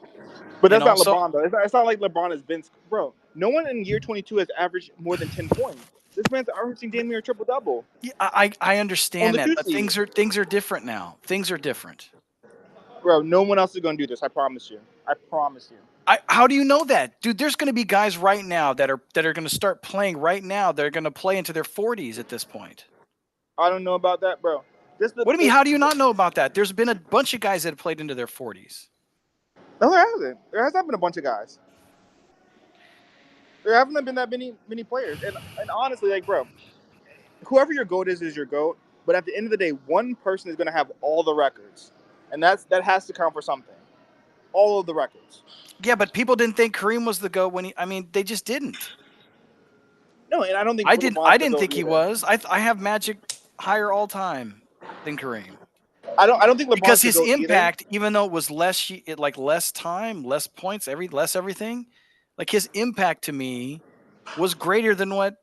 But that's not LeBron, though. It's not like LeBron has been, bro. No one in year 22 has averaged more than 10 points. This man's averaging damn near a triple double. Yeah, I understand that, but things are different now. Things are different. Bro, no one else is going to do this. I promise you. I promise you. How do you know that, dude? There's going to be guys right now that are going to start playing right now. They're going to play into their 40s at this point. I don't know about that, bro. What do you mean? How do you not know about that? There's been a bunch of guys that have played into their 40s. No, there hasn't. There has not been a bunch of guys. There haven't been that many players. And honestly, like, bro, whoever your GOAT is your GOAT. But at the end of the day, one person is going to have all the records. And that has to count for something. All of the records. Yeah, but people didn't think Kareem was the GOAT they just didn't. No, and I don't think I didn't think he was. I have Magic higher all time than Kareem. I don't think LeBron's because his the GOAT impact, either. even though it was less time, less points, less everything, like his impact to me was greater than what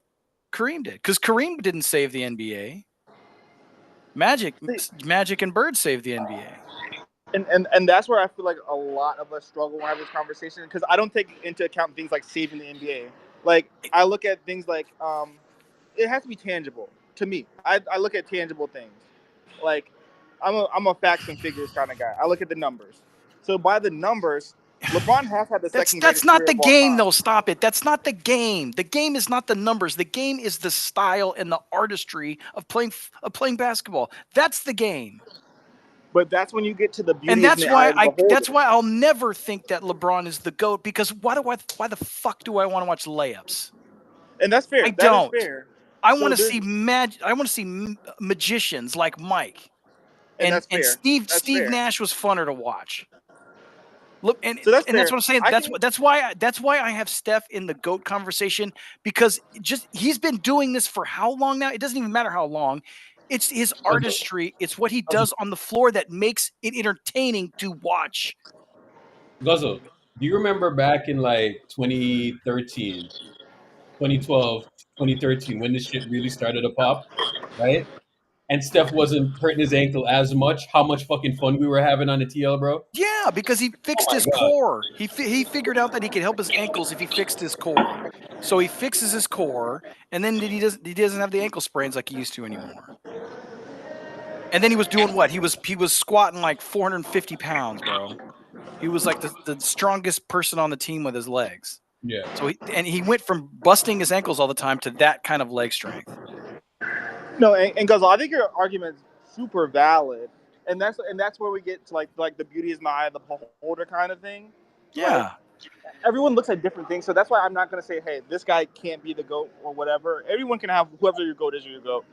Kareem did. Because Kareem didn't save the NBA. Magic and Bird saved the NBA. And that's where I feel like a lot of us struggle when I have this conversation, because I don't take into account things like saving the NBA. Like, I look at things like it has to be tangible to me. I look at tangible things. Like, I'm a facts and figures kind of guy. I look at the numbers. So by the numbers, LeBron has had the second. That's not the game, though. Stop it. That's not the game. The game is not the numbers. The game is the style and the artistry of playing basketball. That's the game. But that's when you get to the beauty. And that's why I'll never think that LeBron is the GOAT, because why the fuck do I want to watch layups? And that's fair. I don't. I want to see I want to see magicians like Mike. And Steve Nash was funner to watch. Look, and that's what I'm saying. That's why I have Steph in the GOAT conversation, because he's been doing this for how long now? It doesn't even matter how long. It's his artistry. It's what he does on the floor that makes it entertaining to watch. Guzzle, do you remember back in like 2013, 2012, 2013, when this shit really started to pop, right? And Steph wasn't hurting his ankle as much. How much fucking fun we were having on the TL, bro? Yeah, because he fixed his core. He figured out that he could help his ankles if he fixed his core. So he fixes his core, and then he doesn't have the ankle sprains like he used to anymore. And then he was doing what? He was squatting like 450 pounds, bro. He was like the strongest person on the team with his legs. Yeah. So he went from busting his ankles all the time to that kind of leg strength. No, and Guzzle, I think your argument's super valid, and that's where we get to like the beauty is in the eye of the beholder kind of thing. Yeah. Like, everyone looks at different things, so that's why I'm not gonna say, hey, this guy can't be the GOAT or whatever. Everyone can have whoever your GOAT is your GOAT.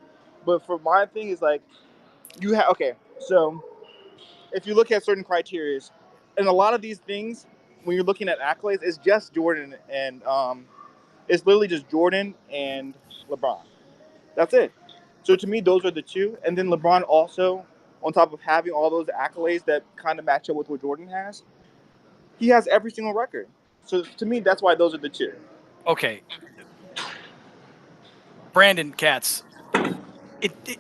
But for my thing is like, so if you look at certain criteria, and a lot of these things, when you're looking at accolades, it's just Jordan and it's literally just Jordan and LeBron. That's it. So to me, those are the two. And then LeBron also, on top of having all those accolades that kind of match up with what Jordan has, he has every single record. So to me, that's why those are the two. Okay. Brandon Katz.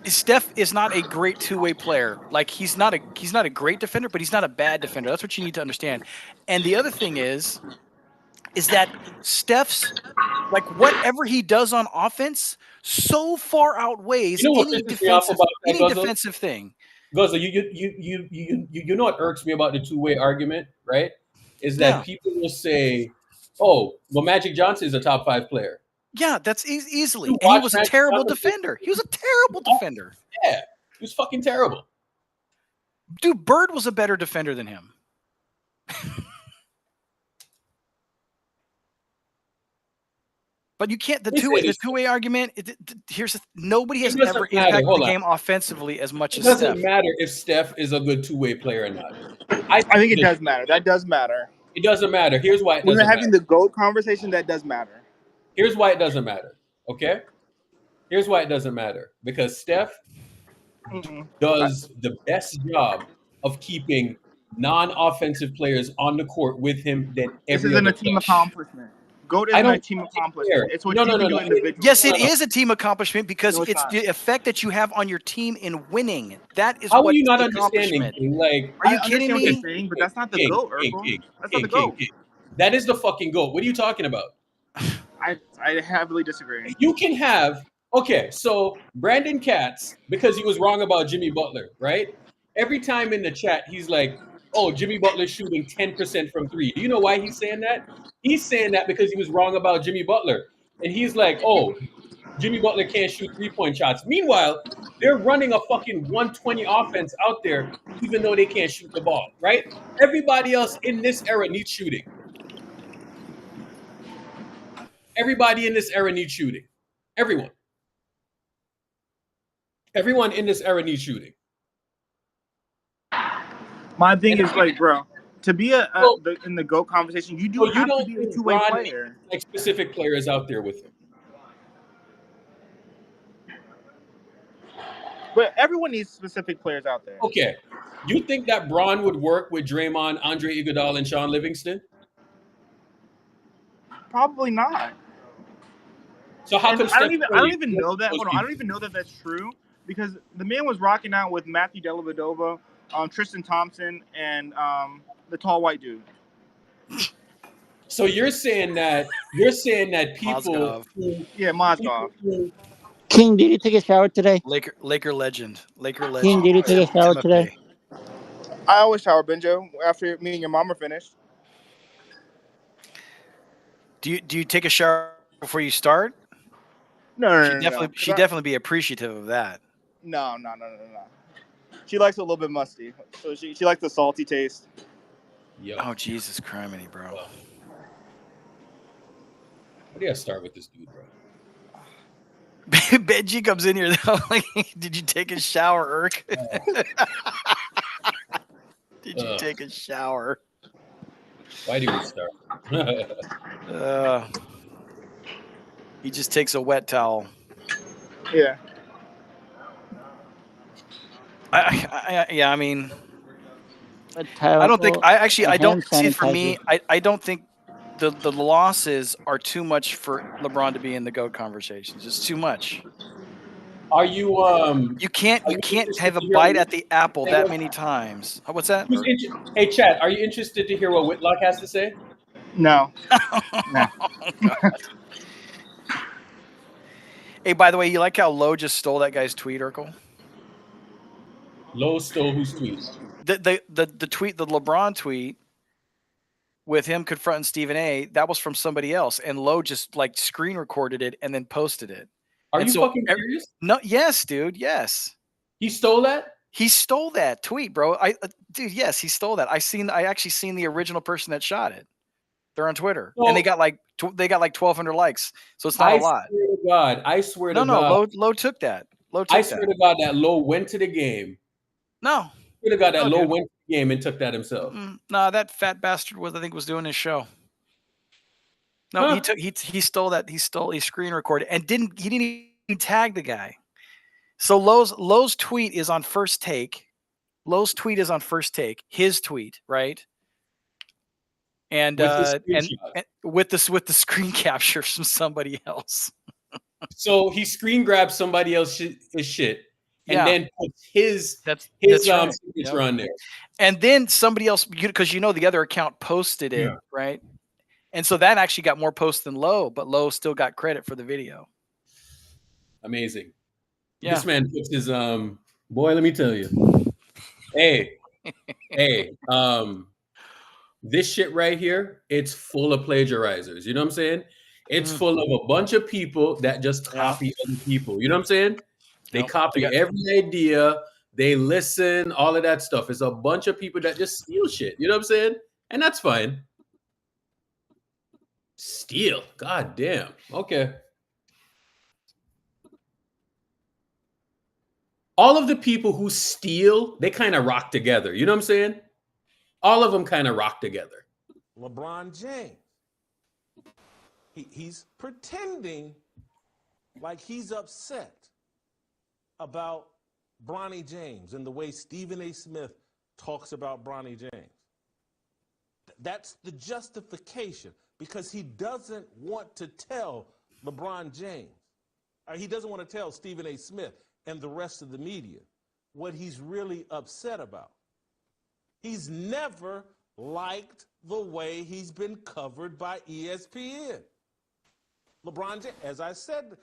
Steph is not a great two-way player. Like, he's not a great defender, but he's not a bad defender. That's what you need to understand. And the other thing is that Steph's, like, whatever he does on offense so far outweighs any defensive thing. Guzzle, you know what irks me about the two-way argument, right? Is that people will say, "Oh, well, Magic Johnson is a top 5 player." Yeah, that's easily. And he was a terrible defender. He was a terrible defender. Yeah, he was fucking terrible. Dude, Bird was a better defender than him. But you can't the two-way argument. Nobody has ever matter. impacted Hold the on. game offensively as much It as doesn't Steph. matter if Steph is a good two-way player or not. I think it does matter. That does matter. It doesn't matter. Here's why it When doesn't we're having matter. the GOAT conversation, that does matter. Here's why it doesn't matter. Okay? Here's why it doesn't matter. Because Steph does the best job of keeping non-offensive players on the court with him than every This isn't other a team player. accomplishment. GOAT isn't a team accomplishment. It's what you can do individually. Yes, it is a team accomplishment because it's the effect that you have on your team in winning. That is How what are you is not the understanding? accomplishment. Like, Are you kidding me? What you're saying, but that's not the GOAT, Urkel. That's not the GOAT. That is the fucking GOAT. What are you talking about? I heavily disagree. You can have so Brandon Katz, because he was wrong about Jimmy Butler, right? Every time in the chat, he's like, "Oh, Jimmy Butler's shooting 10% from three." Do you know why he's saying that? He's saying that because he was wrong about Jimmy Butler, and he's like, "Oh, Jimmy Butler can't shoot 3-point shots." Meanwhile, they're running a fucking 120 offense out there, even though they can't shoot the ball, right? Everybody else in this era needs shooting. Everybody in this era needs shooting. Everyone. Everyone in this era needs shooting. My thing is like, bro, to be in the GOAT conversation, you do have to be a two-way player. Like specific players out there with him. But everyone needs specific players out there. Okay. You think that Bron would work with Draymond, Andre Iguodala, and Sean Livingston? Probably not. So how come I don't even know that. Hold on, I don't even know that that's true because the man was rocking out with Matthew Dellavedova, Tristan Thompson, and the tall white dude. So you're saying that people, Mozgov. King, did you take a shower today? Laker legend. King, did you take a shower today? I always shower, Benjo, after me and your mom are finished. Do you take a shower before you start? No. She'd definitely be appreciative of that. No. She likes it a little bit musty. So she likes the salty taste. Yo. Oh, Jesus criminy, bro. Where do I start with this dude, bro? Benji comes in here though. Like, did you take a shower, Irk? Did you take a shower? Why do we start? He just takes a wet towel. Yeah. I mean, I don't think. I don't see it for me. I don't think the losses are too much for LeBron to be in the GOAT conversations. It's too much. Are you You can't have a bite at the apple that many times. What's that? Hey, Chad, are you interested to hear what Whitlock has to say? No. No. Hey, by the way, you like how Lowe just stole that guy's tweet, Urkel? Lowe stole whose tweet? The tweet, the LeBron tweet with him confronting Stephen A. That was from somebody else, and Lowe just like screen recorded it and then posted it. Are you fucking serious? No, yes, dude, yes. He stole that? He stole that tweet, bro. Dude, yes, he stole that. I actually seen the original person that shot it. They're on Twitter, and they got like 1,200 likes. So it's not a lot. Swear to God, I swear to God. No, Lowe took that. I swear to God that Lowe went to the game. No. I swear to God that Lowe went to the game and took that himself. No, that fat bastard was doing his show. No, he stole that. He screen recorded and didn't even tag the guy. So Lowe's tweet is on First Take. Lowe's tweet is on First Take. His tweet, right? And with the screen captures from somebody else. So he screen grabs somebody else's shit and then puts his signature on there. And then somebody else, because the other account posted it, right? And so that actually got more posts than Lowe, but Lowe still got credit for the video. Amazing. Yeah. This man puts his boy, let me tell you. Hey, this shit right here, it's full of plagiarizers. You know what I'm saying? It's full of a bunch of people that just copy other people. You know what I'm saying? They copy every idea. They listen, all of that stuff. It's a bunch of people that just steal shit. You know what I'm saying? And that's fine. Steal. God damn. Okay. All of the people who steal, they kind of rock together. You know what I'm saying? All of them kind of rock together. LeBron James. He's pretending like he's upset about Bronny James and the way Stephen A. Smith talks about Bronny James. That's the justification, because he doesn't want to tell LeBron James, or he doesn't want to tell Stephen A. Smith and the rest of the media what he's really upset about. He's never liked the way he's been covered by ESPN. LeBron James, as I said,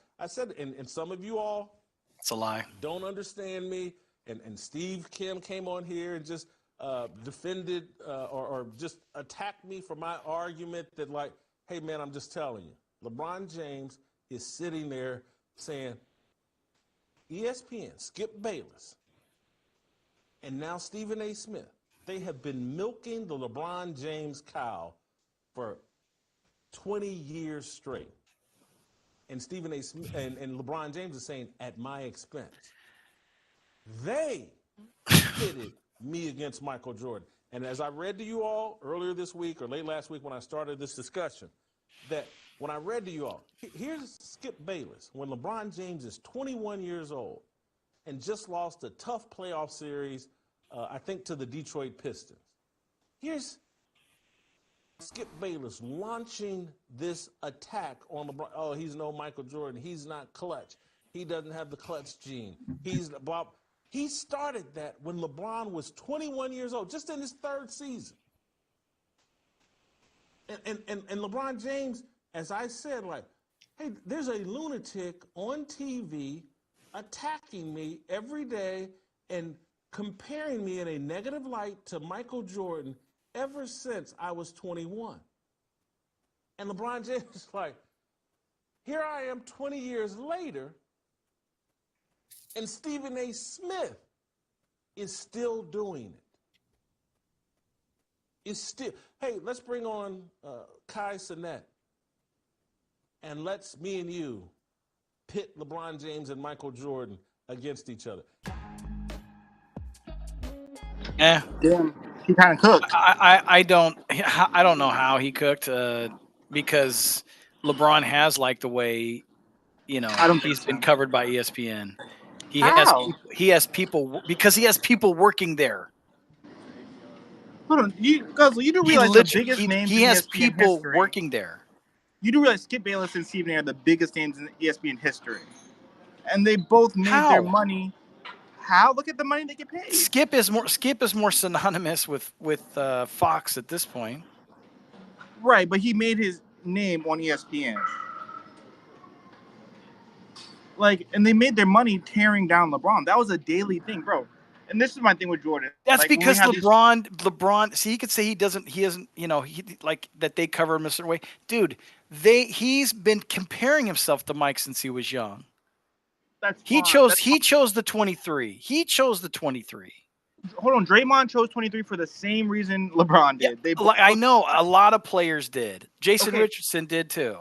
and some of you all, it's a lie, don't understand me, and Steve Kim came on here and just defended or just attacked me for my argument that, like, hey, man, I'm just telling you. LeBron James is sitting there saying, ESPN, Skip Bayless, and now Stephen A. Smith, they have been milking the LeBron James cow for 20 years straight. And Stephen A. Smith and LeBron James is saying, at my expense. They pitted me against Michael Jordan. And as I read to you all earlier this week or late last week when I started this discussion, that when I read to you all, here's Skip Bayless, when LeBron James is 21 years old and just lost a tough playoff series, I think, to the Detroit Pistons. Here's Skip Bayless launching this attack on LeBron. Oh, he's no Michael Jordan. He's not clutch. He doesn't have the clutch gene. He's Bob. He started that when LeBron was 21 years old, just in his third season. And LeBron James, as I said, like, hey, there's a lunatic on TV attacking me every day and comparing me in a negative light to Michael Jordan ever since I was 21. And LeBron James is like, here I am 20 years later, and Stephen A. Smith is still doing it. Is still, hey, let's bring on Kai Cenat, and let's, me and you, pit LeBron James and Michael Jordan against each other. Yeah. Damn, he kind of cooked. I don't know how he cooked because LeBron has liked the way, you know, he's been covered by ESPN. He has people because he has people working there. Hold on, you do realize the biggest names he in has ESPN people history. working there. You do realize Skip Bayless and Stephen A. are the biggest names in ESPN history, and they both made their money. How? Look at the money they get paid. Skip is more synonymous with Fox at this point. Right, but he made his name on ESPN. Like, and they made their money tearing down LeBron. That was a daily thing, bro. And this is my thing with Jordan. That's like, because LeBron. See, he could say he isn't. You know, he like that they cover him a certain way, dude. He's been comparing himself to Mike since he was young. He chose the 23. He chose the 23. Hold on, Draymond chose 23 for the same reason LeBron did. Yeah, I know a lot of players did. Jason Richardson did too.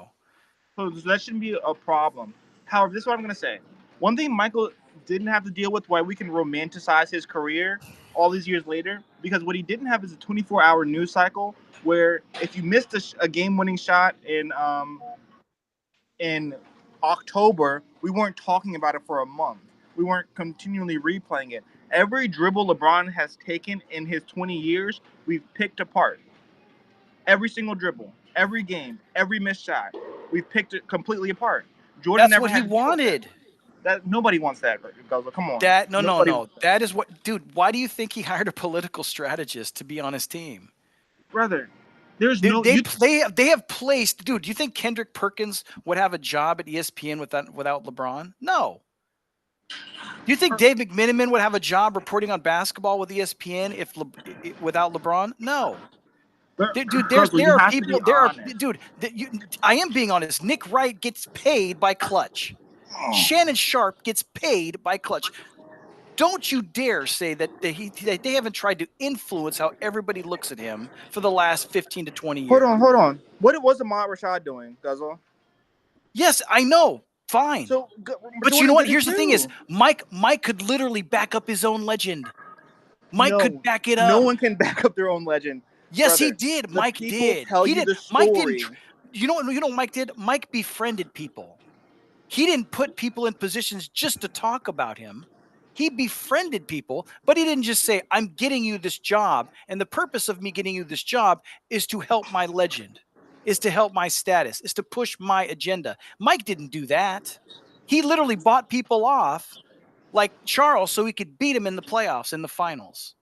So that shouldn't be a problem. However, this is what I'm going to say. One thing Michael didn't have to deal with, why we can romanticize his career all these years later, because what he didn't have is a 24-hour news cycle where if you missed a game-winning shot in October, we weren't talking about it for a month. We weren't continually replaying it. Every dribble LeBron has taken in his 20 years, we've picked apart. Every single dribble, every game, every missed shot, we've picked it completely apart. Jordan That's what he wanted. That nobody wants that, Guzzler. Come on. No. That is what, dude. Why do you think he hired a political strategist to be on his team, brother? They have placed, dude. Do you think Kendrick Perkins would have a job at ESPN without LeBron? No. Do you think Dave McMenamin would have a job reporting on basketball with ESPN without LeBron? No. Dude, there are people. I am being honest. Nick Wright gets paid by Clutch. Shannon Sharp gets paid by Clutch. don't you dare say that they haven't tried to influence how everybody looks at him for the last 15 to 20 years. Hold on. What was Ahmad Rashad doing, Guzzle? Yes, I know. Fine. So, but you know what? Here's the thing: is Mike could literally back up his own legend. Mike could back it up. No one can back up their own legend. Yes, brother. he did. The Mike people did. Tell He you did. the Mike story. didn't. You know what Mike did? Mike befriended people. He didn't put people in positions just to talk about him. He befriended people, but he didn't just say, "I'm getting you this job, and the purpose of me getting you this job is to help my legend, is to help my status, is to push my agenda." Mike didn't do that. He literally bought people off, like Charles, so he could beat him in the playoffs, in the finals.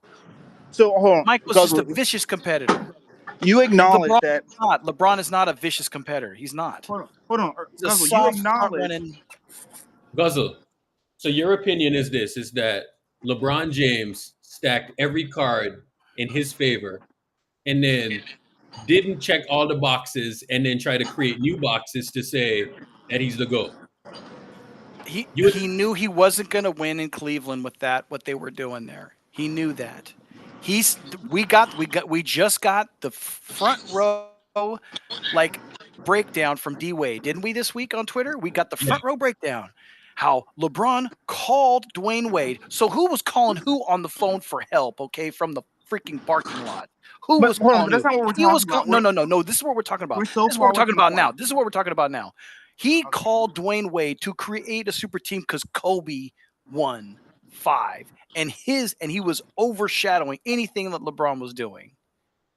So hold on. Mike was just a vicious competitor. You acknowledge that LeBron is not a vicious competitor. He's not. Hold on. He's a Guzzle, soft, you acknowledge. front-running. Guzzle. So your opinion is that LeBron James stacked every card in his favor and then didn't check all the boxes and then try to create new boxes to say that he's the GOAT. He knew he wasn't going to win in Cleveland with what they were doing there. He knew that. We just got the front row like breakdown from D-Wade, didn't we, this week on Twitter? We got the front row breakdown. How LeBron called Dwayne Wade. So who was calling who on the phone for help, okay, from the freaking parking lot? Who was calling who? That's not what we're talking about. No. This is what we're talking about. This is what we're talking about now. He called Dwayne Wade to create a super team because Kobe won 5. And he was overshadowing anything that LeBron was doing.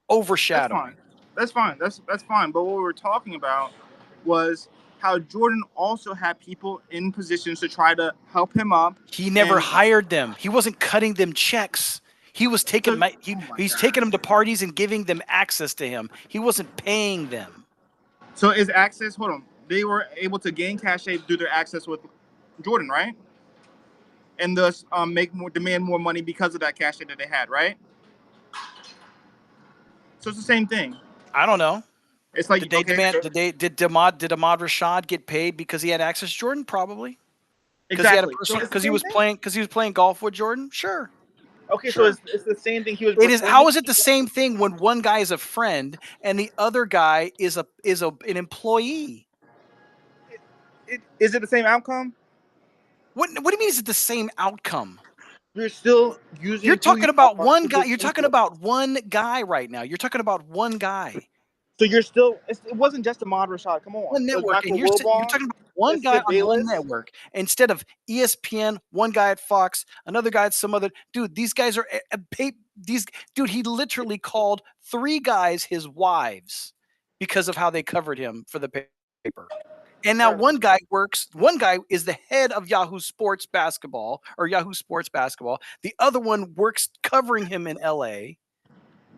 Overshadowing. That's fine. That's fine. But what we were talking about was how Jordan also had people in positions to try to help him up. He never hired them. He wasn't cutting them checks. He was taking he's taking them to parties and giving them access to him. He wasn't paying them. So is access? Hold on. They were able to gain cachet through their access with Jordan, right? And thus demand more money because of that cachet that they had, right? So it's the same thing. I don't know. It's like did Ahmad Rashad get paid because he had access to Jordan? Probably. Exactly. Because he was playing golf with Jordan? Sure. Okay, sure. So it's the same thing. How is it the same thing when one guy is a friend and the other guy is an employee? Is it the same outcome? What do you mean? Is it the same outcome? You're still using. You're talking about one guy. You're talking about one guy right now. You're talking about one guy. So you're still. It wasn't just Ahmad Rashad. Come on. One network, and you're talking about one guy on one network instead of ESPN. One guy at Fox, another guy at some other dude. These guys are dude. He literally called 3 guys his wives because of how they covered him for the paper. And now one guy is the head of Yahoo Sports Basketball. The other one works covering him in LA.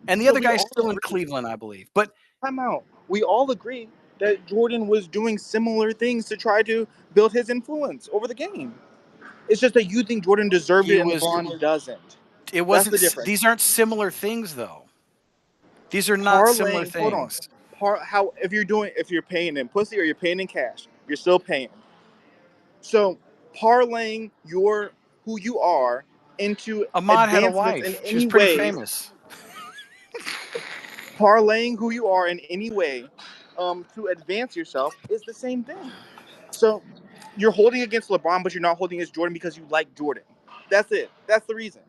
And the other guy's still in Cleveland, I believe. But time out. We all agree that Jordan was doing similar things to try to build his influence over the game. It's just that you think Jordan deserved it and LeBron doesn't. It wasn't. That's the difference. These aren't similar things, though. These are not similar things. Hold on. If you're paying in pussy or you're paying in cash, you're still paying. So parlaying who you are into Ahmad had a wife. In any she was pretty way, famous. Parlaying who you are in any way to advance yourself is the same thing. So you're holding against LeBron, but you're not holding against Jordan because you like Jordan. That's it. That's the reason.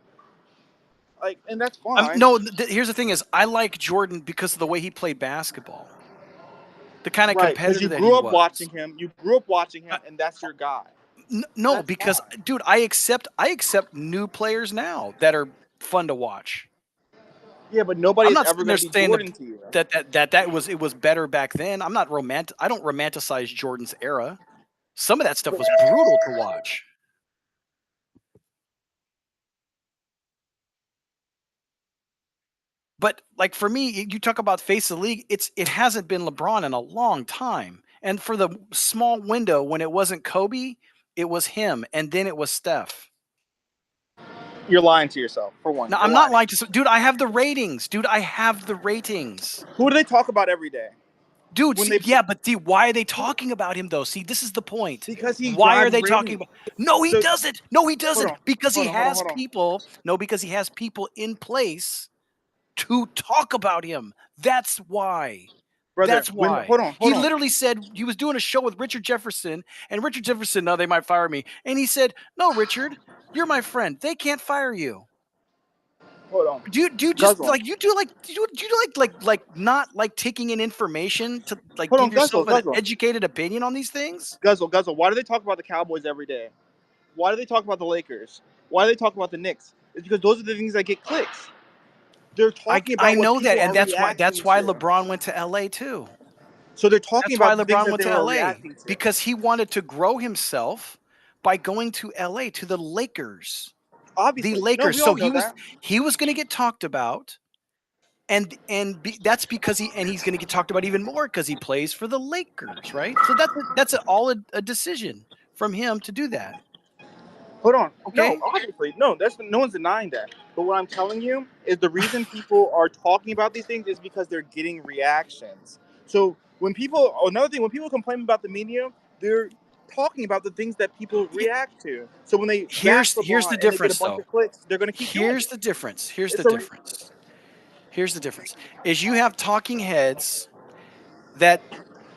And that's fine. Here's the thing: is I like Jordan because of the way he played basketball. The kind of competitor that he was. You grew up watching him, and that's your guy. No, because dude, I accept new players now that are fun to watch. Yeah, but nobody's ever going to be Jordan to you. It was better back then. I don't romanticize Jordan's era. Some of that stuff was brutal to watch. But like for me, you talk about face of the league, it hasn't been LeBron in a long time. And for the small window when it wasn't Kobe, it was him, and then it was Steph. You're lying to yourself, for one. No, I'm not lying to. Dude, I have the ratings. Who do they talk about every day? Dude, when see, they yeah, but see, why are they talking about him though? See, this is the point. because he Why are drives they talking ratings. about? No, he So- doesn't. No, he doesn't. on, Because he hold on, hold on, has hold on. people. No, because he has people in place to talk about him. That's why. Brother, That's why. hold on. He literally said he was doing a show with Richard Jefferson, and Richard Jefferson, no, they might fire me. And he said, "No, Richard, you're my friend. They can't fire you." Hold on. Do you just Guzzle. like you do like not like taking in information to like Hold give on, Guzzle, yourself an Guzzle. educated opinion on these things? Guzzle. Why do they talk about the Cowboys every day? Why do they talk about the Lakers? Why do they talk about the Knicks? It's because those are the things that get clicks. They're talking I about what know that, people and are that's reacting why to. LeBron went to LA too. So they're talking That's why about the things LeBron that went they to were LA, reacting to. because he wanted to grow himself by going to LA to the Lakers. Obviously, The no, Lakers. we So all know that. he was going to get talked about, and that's because he's going to get talked about even more because he plays for the Lakers, right? So that's all a decision from him to do that. Hold on. Okay. No, obviously, no. No one's denying that. But what I'm telling you is the reason people are talking about these things is because they're getting reactions. So when people complain about the media, they're talking about the things that people react to. So when they back Here's the LeBron and they get a difference, bunch though. of clicks, they're going to keep doing Here's it. the difference. Here's It's the a re- difference. Here's the difference. Is you have talking heads that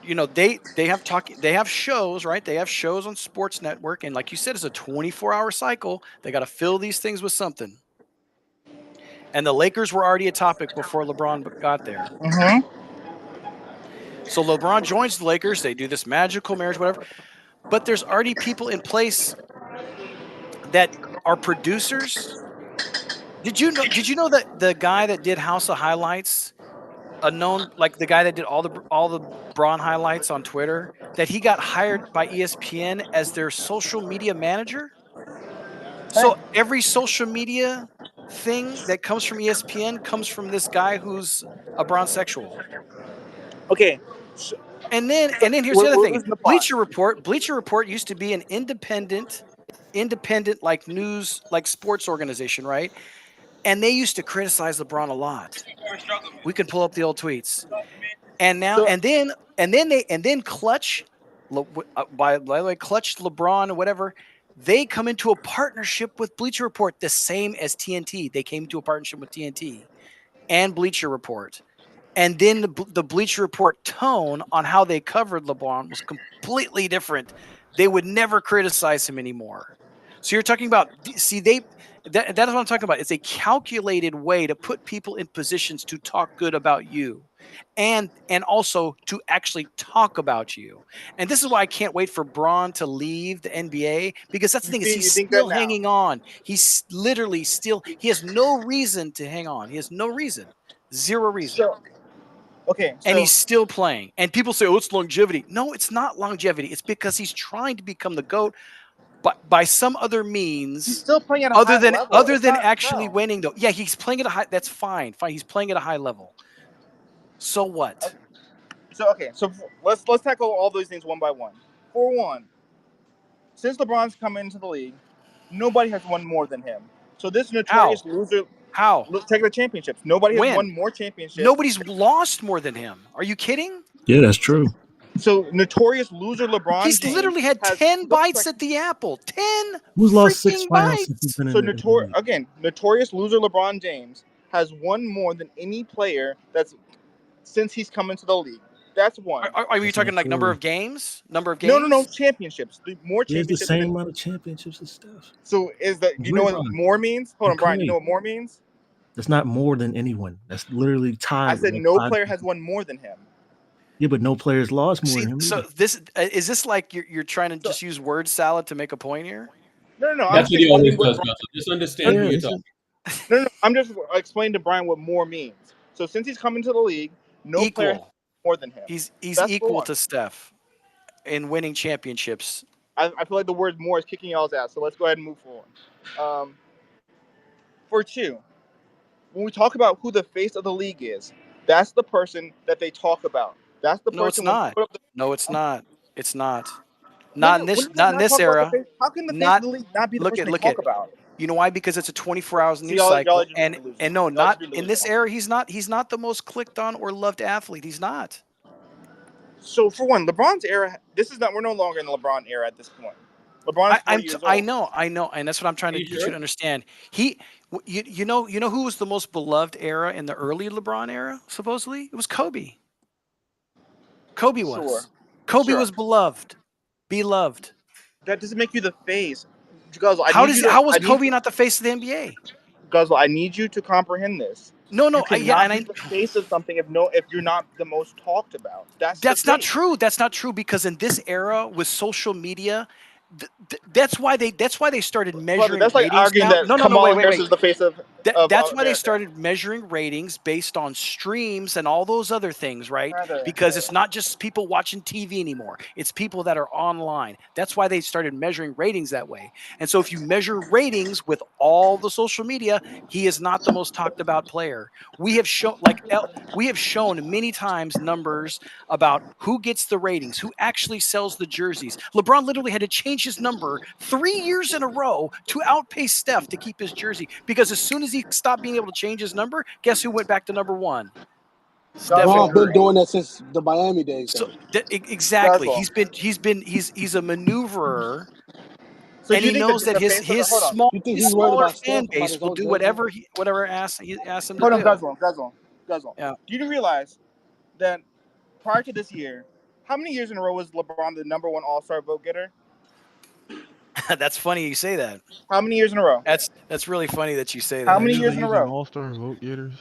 they have shows, right? They have shows on Sports Network, and like you said, it's a 24-hour cycle. They got to fill these things with something. And the Lakers were already a topic before LeBron got there. Mhm. So LeBron joins the Lakers. They do this magical marriage, whatever. But there's already people in place that are producers. Did you know that the guy that did House of Highlights, like the guy that did all the Braun highlights on Twitter, that he got hired by ESPN as their social media manager? So every social media thing that comes from ESPN comes from this guy who's a bronsexual. Okay. And then here's the We're other thing. losing the plot. Bleacher Report used to be an independent like news, like sports organization, right? And they used to criticize LeBron a lot. We can pull up the old tweets. And now and then Clutch, by the way, Clutch, LeBron, or whatever, they come into a partnership with Bleacher Report, the same as TNT. They came to a partnership with TNT and Bleacher Report. And then the Bleacher Report tone on how they covered LeBron was completely different. They would never criticize him anymore. So you're talking about, see, that is what I'm talking about. It's a calculated way to put people in positions to talk good about you, and also to actually talk about you. And this is why I can't wait for Braun to leave the NBA, because that's the thing, is he's still hanging on. He's literally still, he has no reason to hang on. He has no reason, zero reason. And he's still playing. And people say, oh, it's longevity. No, it's not longevity. It's because he's trying to become the GOAT, but by some other means. He's still playing at a other high than level. other It's than not- actually no. winning, though. Yeah, he's playing at a high. That's fine. He's playing at a high level. So what? So let's tackle all those things one by one. For one, since LeBron's come into the league, nobody has won more than him. So this notorious loser. How? Take the championships. Nobody has When? won more championships. Nobody's lost more than him. Are you kidding? Yeah, that's true. So notorious loser LeBron He's James literally had 10 bites at the apple. 10 Who's lost 6 freaking finals since bites. he's been in So the notorious loser LeBron James has won more than any player that's since he's come into the league. That's one. Are you talking like number of games? Number of games? No, championships. More He has the championships. same amount of championships as Steph. So is that, you know what more means? Hold on, Brian. You know what more means? That's not more than anyone. That's literally tied. I said no player has won more than him. Yeah, but no player's lost more than him. So this is this like you're trying to just use word salad to make a point here? No. That's what he always does. Just understand who you're talking. No. I'm just explaining to Brian what more means. So since he's come into the league, no player has more than him. He's equal to Steph in winning championships. I feel like the word more is kicking y'all's ass. So let's go ahead and move forward. For two, when we talk about who the face of the league is, that's the person that they talk about. That's the person. No, it's not. No, it's not. It's not. Not in this era. How can the face of the league not be the person they talk about? You know why? Because it's a 24-hour news cycle. And no, not in this era. He's not the most clicked on or loved athlete. He's not. So for one, LeBron's era. This is not. We're no longer in the LeBron era at this point. LeBron is 40 years old. I know, and that's what I'm trying to get you to understand. You know who was the most beloved era in the early LeBron era? Supposedly, it was Kobe. Kobe was. Kobe was beloved. That doesn't make you the face. Guzzle, How was Kobe not the face of the NBA? Guzzle, I need you to comprehend this. No, you cannot be the face of something if you're not the most talked about. That's not true. That's not true because in this era with social media, that's why they started measuring. That's like arguing that Kamala Harris is the face of. That's why they started measuring ratings based on streams and all those other things, right? Because it's not just people watching TV anymore; it's people that are online. That's why they started measuring ratings that way. And so, if you measure ratings with all the social media, he is not the most talked about player. We have shown many times numbers about who gets the ratings, who actually sells the jerseys. LeBron literally had to change his number 3 years in a row to outpace Steph to keep his jersey because as soon as he stopped being able to change his number, guess who went back to number one? LeBron's been doing that since the Miami days. So exactly, he's a maneuverer. So and he knows that his small fan base will do whatever he asks him to do. Guzzle. Yeah. Do you realize that prior to this year, how many years in a row was LeBron the number one All-Star vote getter? That's funny you say that. How many years in a row? That's really funny that you say that. How many years in a row? All-Star vote getters.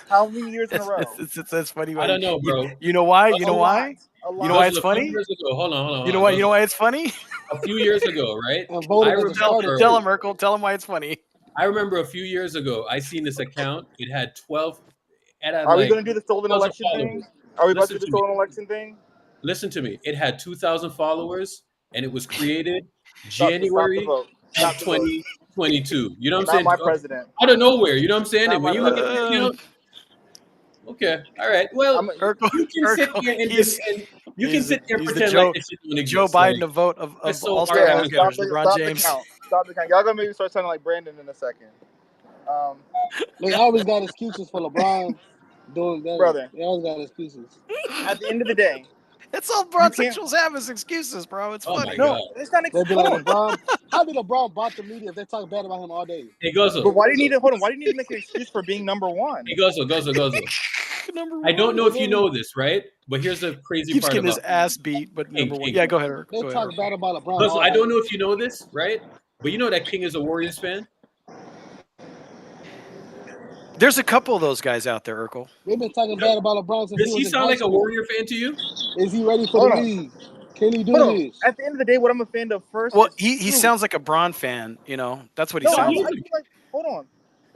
How many years in a row? That's funny. I don't know, bro. You know why? You know why? You know why it's funny? Years ago. Hold on. You know why? You know why it's funny? A few years ago, right? Tell him, Merkel. Tell him why it's funny. I remember a few years ago, I seen this account. It had 12. Are we going to do the stolen election thing? Are we about to do the stolen election thing? Listen to me. It had 2,000 followers, and it was created January of 2022. You know what I'm saying? Not my president. Out of nowhere. You know what I'm saying? And when you look at the account, okay, all right. Well, you can sit here and pretend like this shit don't exist. Joe Biden, a vote of All-Star vote-getters, LeBron James. Stop the count. Y'all gonna maybe start sounding like Brandon in a second. They always got excuses for LeBron doing that. Brother. They always got excuses. At the end of the day, that's all bronsexuals have is excuses, bro. It's funny. No, it's not excuses. They be like, LeBron. How did LeBron bot the media if they talk bad about him all day? Hey, Guzzle. But why do you need to hold on? Why do you need to make an excuse for being number one? Hey, Guzzle. I don't know if you know this, right? But here's the crazy Keeps part getting about his ass beat, but number one. Yeah, go ahead, Eric. They talk bad about LeBron. Guzzle, I don't know if you know this, right? But you know that King is a Warriors fan? There's a couple of those guys out there, Urkel. They've been talking bad about LeBron since Does he sound like a Warrior fan to you? Is he ready for the league? Can he do this? At the end of the day, what I'm a fan of first. Well, he sounds like a Bron fan. You know, that's what he sounds like. Hold on,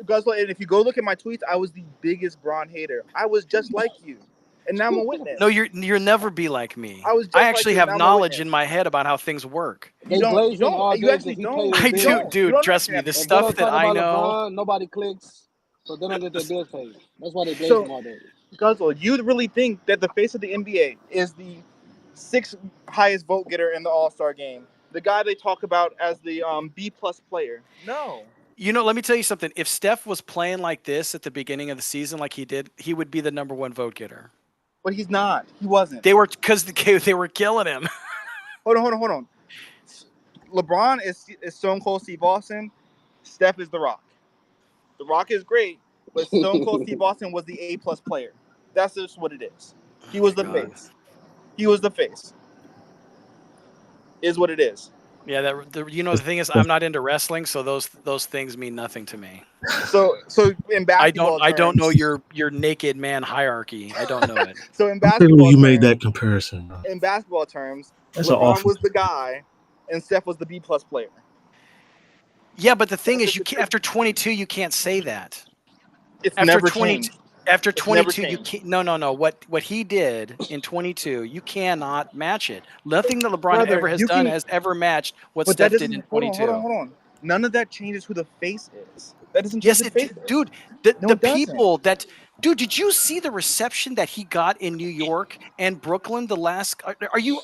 Guzzle. And if you go look at my tweets, I was the biggest Bron hater. I was just like you, and now I'm a witness. No, you'll never be like me. I actually have knowledge in my head about how things work. You actually don't. I do, dude. Trust me, the stuff that I know. LeBron, nobody clicks, so they don't get their bills paid. That's why they blaze him all day. Guzzle, you really think that the face of the NBA is the sixth highest vote getter in the All-Star game? The guy they talk about as the B+ player? No. You know, let me tell you something. If Steph was playing like this at the beginning of the season, like he did, he would be the number one vote getter. But he's not. He wasn't. They were because they were killing him. Hold on. LeBron is Stone Cold Steve Austin. Steph is The Rock. The Rock is great, but Stone Cold Steve Austin was the A+ player. That's just what it is. He was the face. He was the face. Is what it is. Yeah, the thing is, I'm not into wrestling, so those things mean nothing to me. So in basketball, I don't know your naked man hierarchy. I don't know it. So in basketball, you made that comparison. In basketball terms, That's LeBron was the guy, and Steph was the B+ player. Yeah, but the thing is, after 22, you can't say that. It's never changed. After 22, you can't. No. What he did in 22, you cannot match it. Nothing that LeBron ever has done has ever matched what Steph did in 22. Hold on. None of that changes who the face is. That doesn't change yes, the face. Dude. The people that. Dude, did you see the reception that he got in New York and Brooklyn? The last. Are you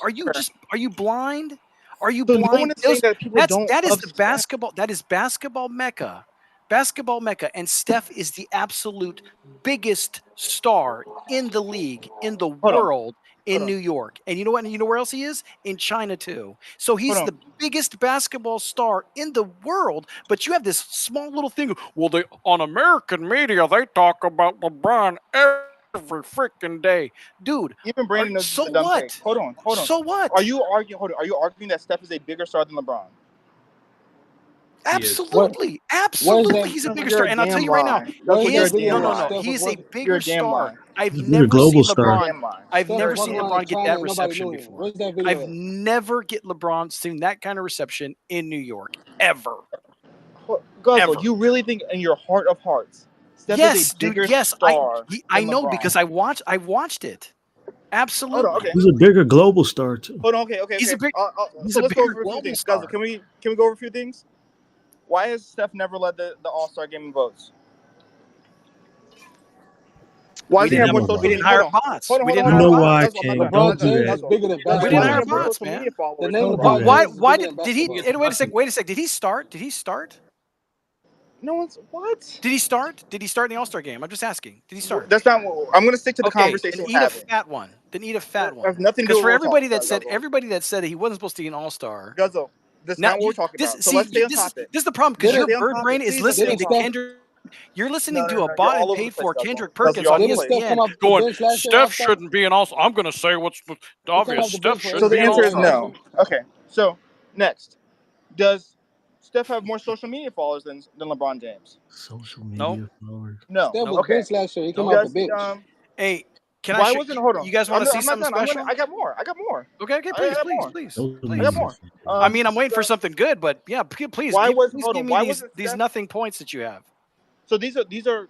blind? Are you blind? No one is saying that people don't that is the basketball. That is basketball mecca. Basketball mecca, and Steph is the absolute biggest star in the league, in the world, in New York. And you know what? And you know where else he is? In China too. So he's the biggest basketball star in the world. But you have this small little thing. Well, they on American media they talk about LeBron every freaking day, dude. Even Brandon knows so this is a dumb what? take. Hold on. So what? Are you arguing that Steph is a bigger star than LeBron? Absolutely, he's a bigger star. And I'll tell you right now, he is a bigger star. I've never seen LeBron. I've never seen LeBron get that reception before. I've never get LeBron seen that kind of reception in New York ever. Guzzle, you really think in your heart of hearts, Steph is a bigger star? I know because I watched it. Absolutely. He's a bigger global star too. Hold on, okay. He's a big. He's So a let's go bigger over a few global things. star. Guzzle, can we go over a few things? Why has Steph never led the All-Star game in votes? Why does he have more social media? We didn't hire bots. You know why, King? Don't do that. We didn't hire bots, man. Why did he? Wait a second. Did he start? No one's what? Did he start? Did he start in the All-Star game? I'm just asking. Did he start? That's not. I'm going to stick to the conversation. Then eat a fat one. Has nothing to do with for everybody that said he wasn't supposed to be an All-Star. Guzzle, that's not what we're talking about. So let's stay on topic. This is the problem because your bird brain is listening to Kendrick. You're listening to a bought and paid for Kendrick Perkins on ESPN going, Steph shouldn't be an All-Star. I'm going to say what's obvious. Steph shouldn't be an All-Star. So the answer is no. Okay. So next, does Steph have more social media followers than LeBron James? Social media followers? No. Steph was bench last year. He came out the bench. Hey, can why I? Wasn't hold on? You guys want to see something special? I got more. Okay, please. I got more. I mean, I'm waiting for something good, but yeah, please. Give me these nothing points that you have. So these are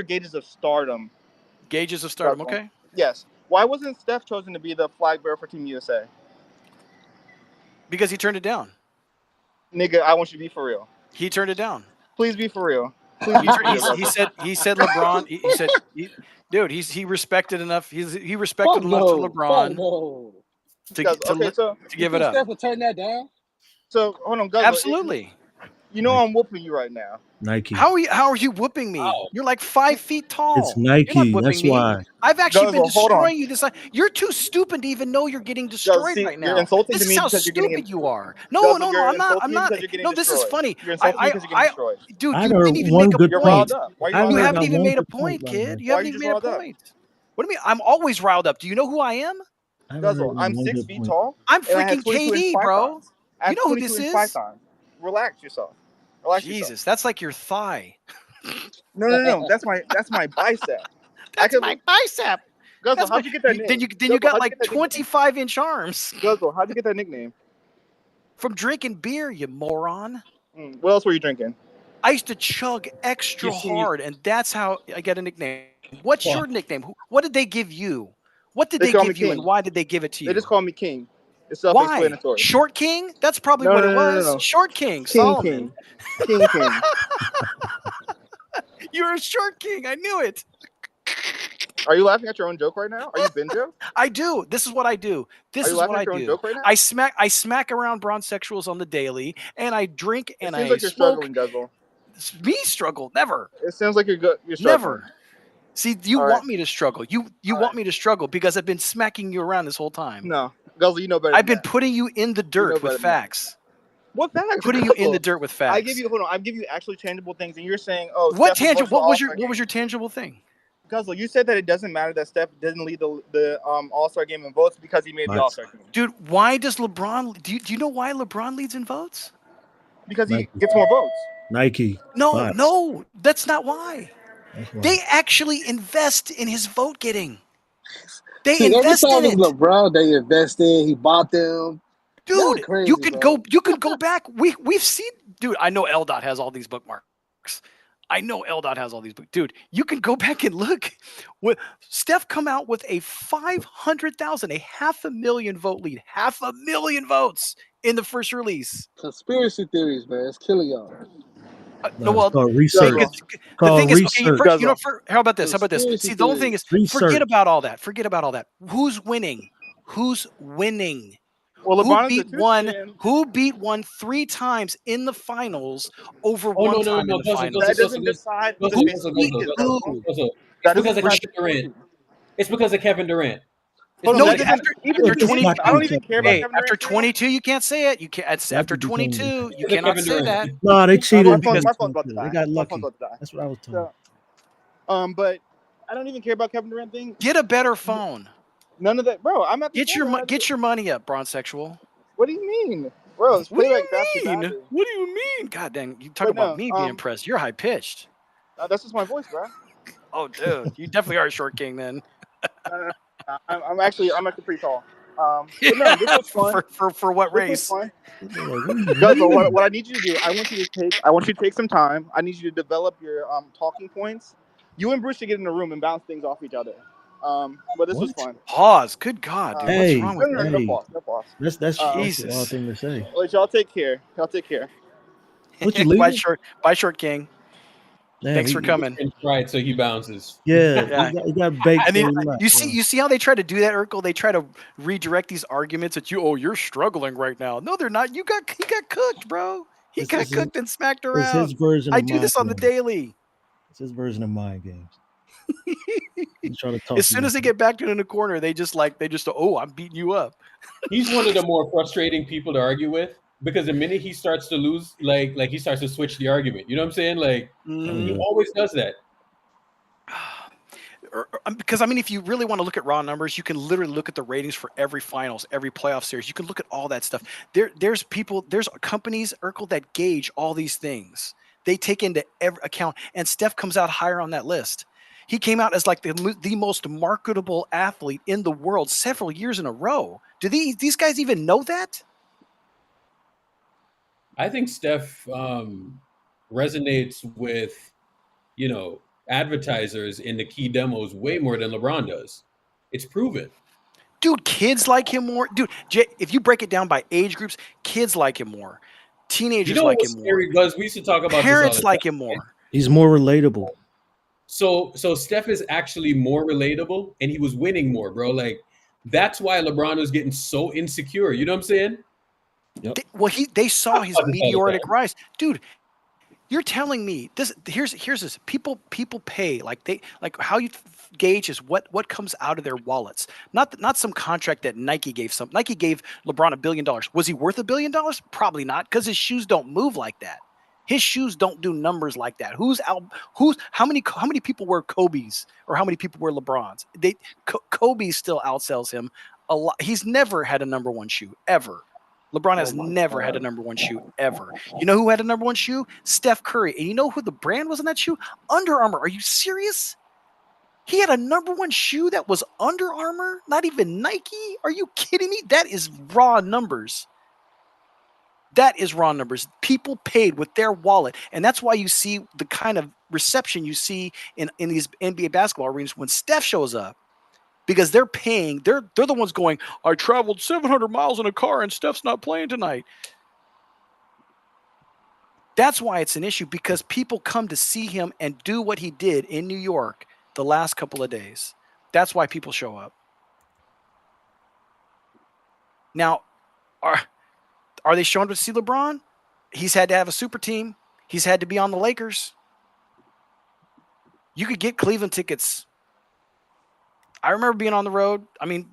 gauges of stardom. Gauges of stardom. Okay. Yes. Why wasn't Steph chosen to be the flag bearer for Team USA? Because he turned it down. Nigga, I want you to be for real. He turned it down. Please be for real. He said LeBron. He said, dude, he respected enough. He respected enough to LeBron to give it up. Steph would turn that down. So hold on, guys. Absolutely. You know I'm whooping you right now. Nike. How are you whooping me? Oh. You're like 5 feet tall. It's Nike. That's why. I've actually been destroying you this time. You're too stupid to even know you're getting destroyed right now. You're insulting this to me is how because stupid you're getting you are. No, I'm not. No, this is funny. You're insulting because you're getting destroyed. Dude, you didn't even make a point. You haven't even made a point, right kid. now. You haven't even made a point. What do you mean? I'm always riled up. Do you know who I am? Guzzle, I'm 6 feet tall. I'm freaking KD, bro. You know who this is? Relax yourself. Jesus, that's like your thigh. No. That's my bicep. That's my bicep. Guzzle, how'd you get that name? Then you got like 25-inch arms. Guzzle, how'd you get that nickname? From drinking beer, you moron. What else were you drinking? I used to chug extra hard, and that's how I get a nickname. What's your nickname? What did they give you? What did they give you, and why did they give it to you? They just call me King. It's self-explanatory. Why? Short King? That's probably what it was. No. Short King. Solomon. King. You're a short king. I knew it. Are you laughing at your own joke right now? Are you bingo? I do. This is what I do. This is what I do. Joke right now? I smack around bronzexuals on the daily, and I drink and I like you're smoke. Struggling, Guzzle. Me struggle? Never. It sounds like you're struggling. Never. See, you want me to struggle. You want me to struggle because I've been smacking you around this whole time. No, Guzzle, you know better. I've been putting you in the dirt with facts. What facts? Putting you in the dirt with facts. I give you actually tangible things, and you're saying, "Oh, what tangible? What was your tangible thing?" Guzzle, you said that it doesn't matter that Steph didn't lead the All-Star game in votes because he made the All-Star game. Dude, why does LeBron? Do you know why LeBron leads in votes? Because he gets more votes. Nike. No, that's not why. They actually invest in his vote getting. They invest in it. LeBron, they invest in. He bought them. Dude, crazy, you can go back. We've seen. Dude, I know LDOT has all these bookmarks. Dude, you can go back and look. Steph come out with a 500,000, a 500,000 vote lead, 500,000 votes in the first release. Conspiracy theories, man, it's killing y'all. It's called research. The thing is, okay, how about this? See, the only thing is, forget about all that. Who's winning? Well, who beat one 3 times in the finals over one time in the finals? That doesn't decide. It's because of Kevin Durant. Hold on, No, that doesn't after even the 20. Knicks, I don't even care about Hey, Kevin after Durant. 22, you can't say it. You can't. It's after 22, you cannot say that. No, they cheated My in phone's because about to die. they got My phone's lucky. about to die. That's what I was told. So, but I don't even care about Kevin Durant thing. Get a better phone. None of that, bro. I'm at the Get your money up, Bronzexual. What do you mean, bro? It's What do play you like faster, mean? faster. What do you mean? God dang, you talk But about no, me being impressed. You're high pitched. That's just my voice, bro. Oh, dude, you definitely are a short king then. I'm actually pretty tall. But no, this was fun. for what This race? was fun. Guzzle, what I need you to do, I want you to take some time. I need you to develop your talking points. You and Bruce should get in a room and bounce things off each other. But this was fun. Pause. Good God, dude. What's Hey, wrong with No you? pause. No pause. that's Jesus. the odd thing to say. Let y'all take care. Y'all take care. What you Bye, leaving? short king. Damn, Thanks for coming. Right, so he bounces. Yeah, he got baked. I mean, so he left. you see how they try to do that, Urkel? They try to redirect these arguments at you. Oh, you're struggling right now. No, they're not. He got cooked, bro. He got cooked and smacked around. It's his version I of do this on the games. daily. It's his version of mind games. He's trying to talk As soon as they get backed in the corner, they just oh, I'm beating you up. He's one of the more frustrating people to argue with because the minute he starts to lose, like he starts to switch the argument. You know what I'm saying? Like he always does that. Because I mean, if you really want to look at raw numbers, you can literally look at the ratings for every finals, every playoff series. You can look at all that stuff. There's companies, Urkel, that gauge all these things. They take into every account, and Steph comes out higher on that list. He came out as like the most marketable athlete in the world several years in a row. Do these guys even know that? I think Steph resonates with, advertisers in the key demos way more than LeBron does. It's proven. Dude, kids like him more. Dude, if you break it down by age groups, kids like him more. Teenagers like him more. Scary, Buzz? We used to talk about Parents this all the like time. him more. He's more relatable. So Steph is actually more relatable, and he was winning more, bro. Like that's why LeBron was getting so insecure. You know what I'm saying? Yep. They saw his meteoric rise, dude. You're telling me this? Here's this. People pay like how you gauge is what comes out of their wallets, not some contract that Nike gave some. Nike gave LeBron $1 billion. Was he worth $1 billion? Probably not, because his shoes don't move like that. His shoes don't do numbers like that. How many people wear Kobe's or how many people wear LeBron's? Kobe still outsells him a lot. He's never had a number one shoe ever. LeBron has never had a number one shoe ever. You know who had a number one shoe? Steph Curry. And you know who the brand was in that shoe? Under Armour. Are you serious? He had a number one shoe that was Under Armour? Not even Nike? Are you kidding me? That is raw numbers. That is raw numbers. People paid with their wallet. And that's why you see the kind of reception you see in these NBA basketball arenas when Steph shows up. Because they're paying, they're the ones going, I traveled 700 miles in a car and Steph's not playing tonight. That's why it's an issue, because people come to see him and do what he did in New York the last couple of days. That's why people show up. Now, are they showing up to see LeBron? He's had to have a super team. He's had to be on the Lakers. You could get Cleveland tickets. I remember being on the road. I mean,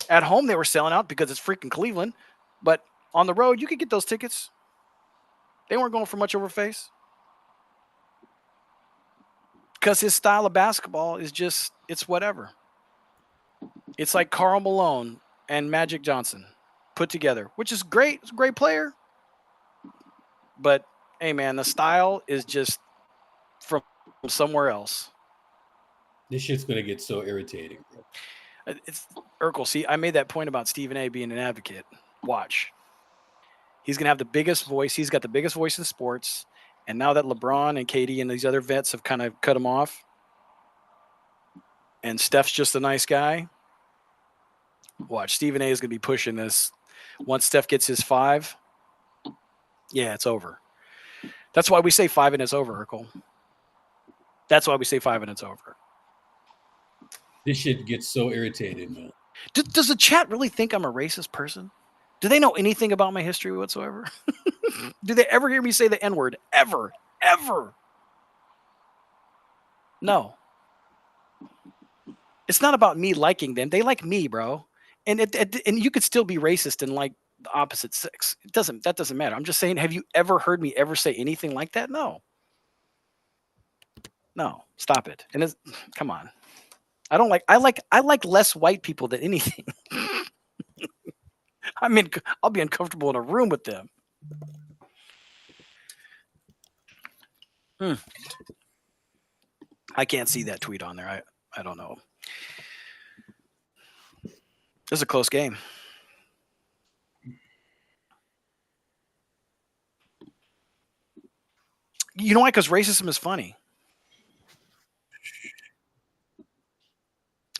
at home they were selling out because it's freaking Cleveland. But on the road, you could get those tickets. They weren't going for much over face. Because his style of basketball is just, it's whatever. It's like Karl Malone and Magic Johnson put together, which is great. It's a great player. But, hey, man, the style is just from somewhere else. This shit's going to get so irritating, bro. It's Urkel. See, I made that point about Stephen A. being an advocate. Watch. He's going to have the biggest voice. He's got the biggest voice in sports. And now that LeBron and KD and these other vets have kind of cut him off, and Steph's just a nice guy, watch. Stephen A. is going to be pushing this. Once Steph gets his 5, yeah, it's over. That's why we say 5 and it's over, Urkel. That's why we say 5 and it's over. This shit gets so irritating, man. Does the chat really think I'm a racist person? Do they know anything about my history whatsoever? Do they ever hear me say the N-word? Ever. Ever. No. It's not about me liking them. They like me, bro. And and you could still be racist and like the opposite sex. That doesn't matter. I'm just saying, have you ever heard me ever say anything like that? No. No, stop it. And it's, come on. I like less white people than anything. I mean, I'll be uncomfortable in a room with them. I can't see that tweet on there. I don't know. This is a close game. You know why? Because racism is funny.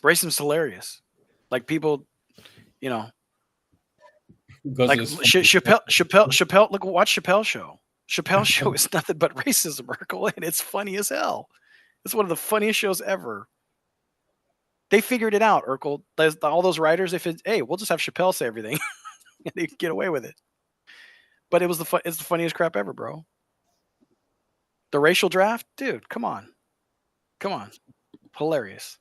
Racism's hilarious. Like people, you know, like Chappelle. Look, watch Chappelle's show. Chappelle's show is nothing but racism, Urkel, and it's funny as hell. It's one of the funniest shows ever. They figured it out, Urkel. All those writers, they said, "Hey, we'll just have Chappelle say everything," and they get away with it. But it's the funniest crap ever, bro. The racial draft, dude. Come on, hilarious.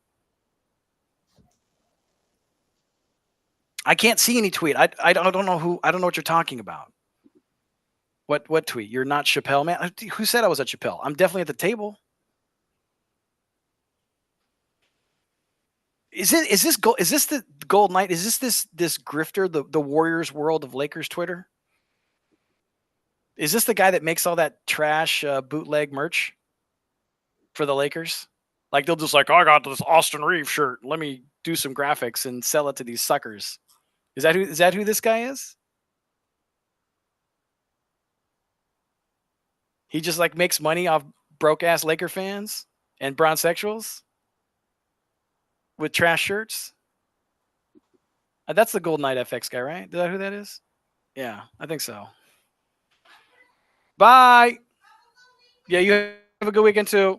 I can't see any tweet. I don't know I don't know what you're talking about. What tweet? You're not Chappelle, man. Who said I was at Chappelle? I'm definitely at the table. Is this the Gold Knight? Is this grifter, the Warriors World of Lakers Twitter? Is this the guy that makes all that trash bootleg merch for the Lakers? Like they'll just like, oh, I got this Austin Reeves shirt. Let me do some graphics and sell it to these suckers. Is that who this guy is? He just like makes money off broke ass Laker fans and bronzexuals with trash shirts. That's the Gold Knight FX guy, right? Is that who that is? Yeah, I think so. Bye. Yeah, you have a good weekend too.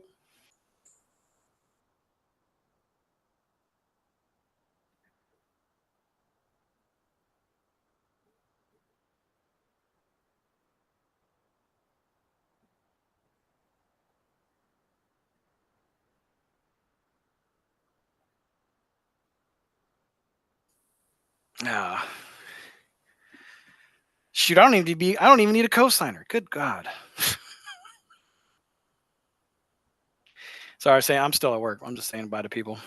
Shoot, I don't even need a cosigner. Good God. Sorry, saying I'm still at work. I'm just saying bye to people.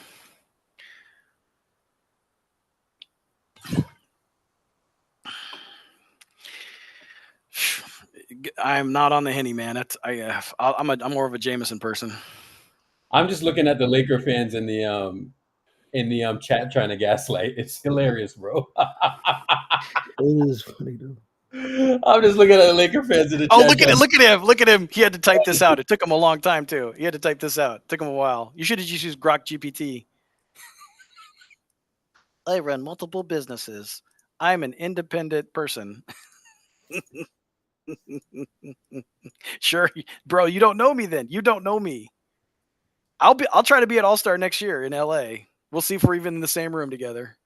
I'm not on the Henny, man. I'm more of a Jameson person. I'm just looking at the Laker fans in the chat trying to gaslight. It's hilarious, bro. It is funny though. I'm just looking at the Laker fans in the chat. Oh, look at him. He had to type this out. It took him a long time too. He had to type this out. It took him a while. You should have just used Grok GPT. I run multiple businesses. I'm an independent person. Sure, bro. You don't know me then. You don't know me. I'll try to be at All-Star next year in LA. We'll see if we're even in the same room together.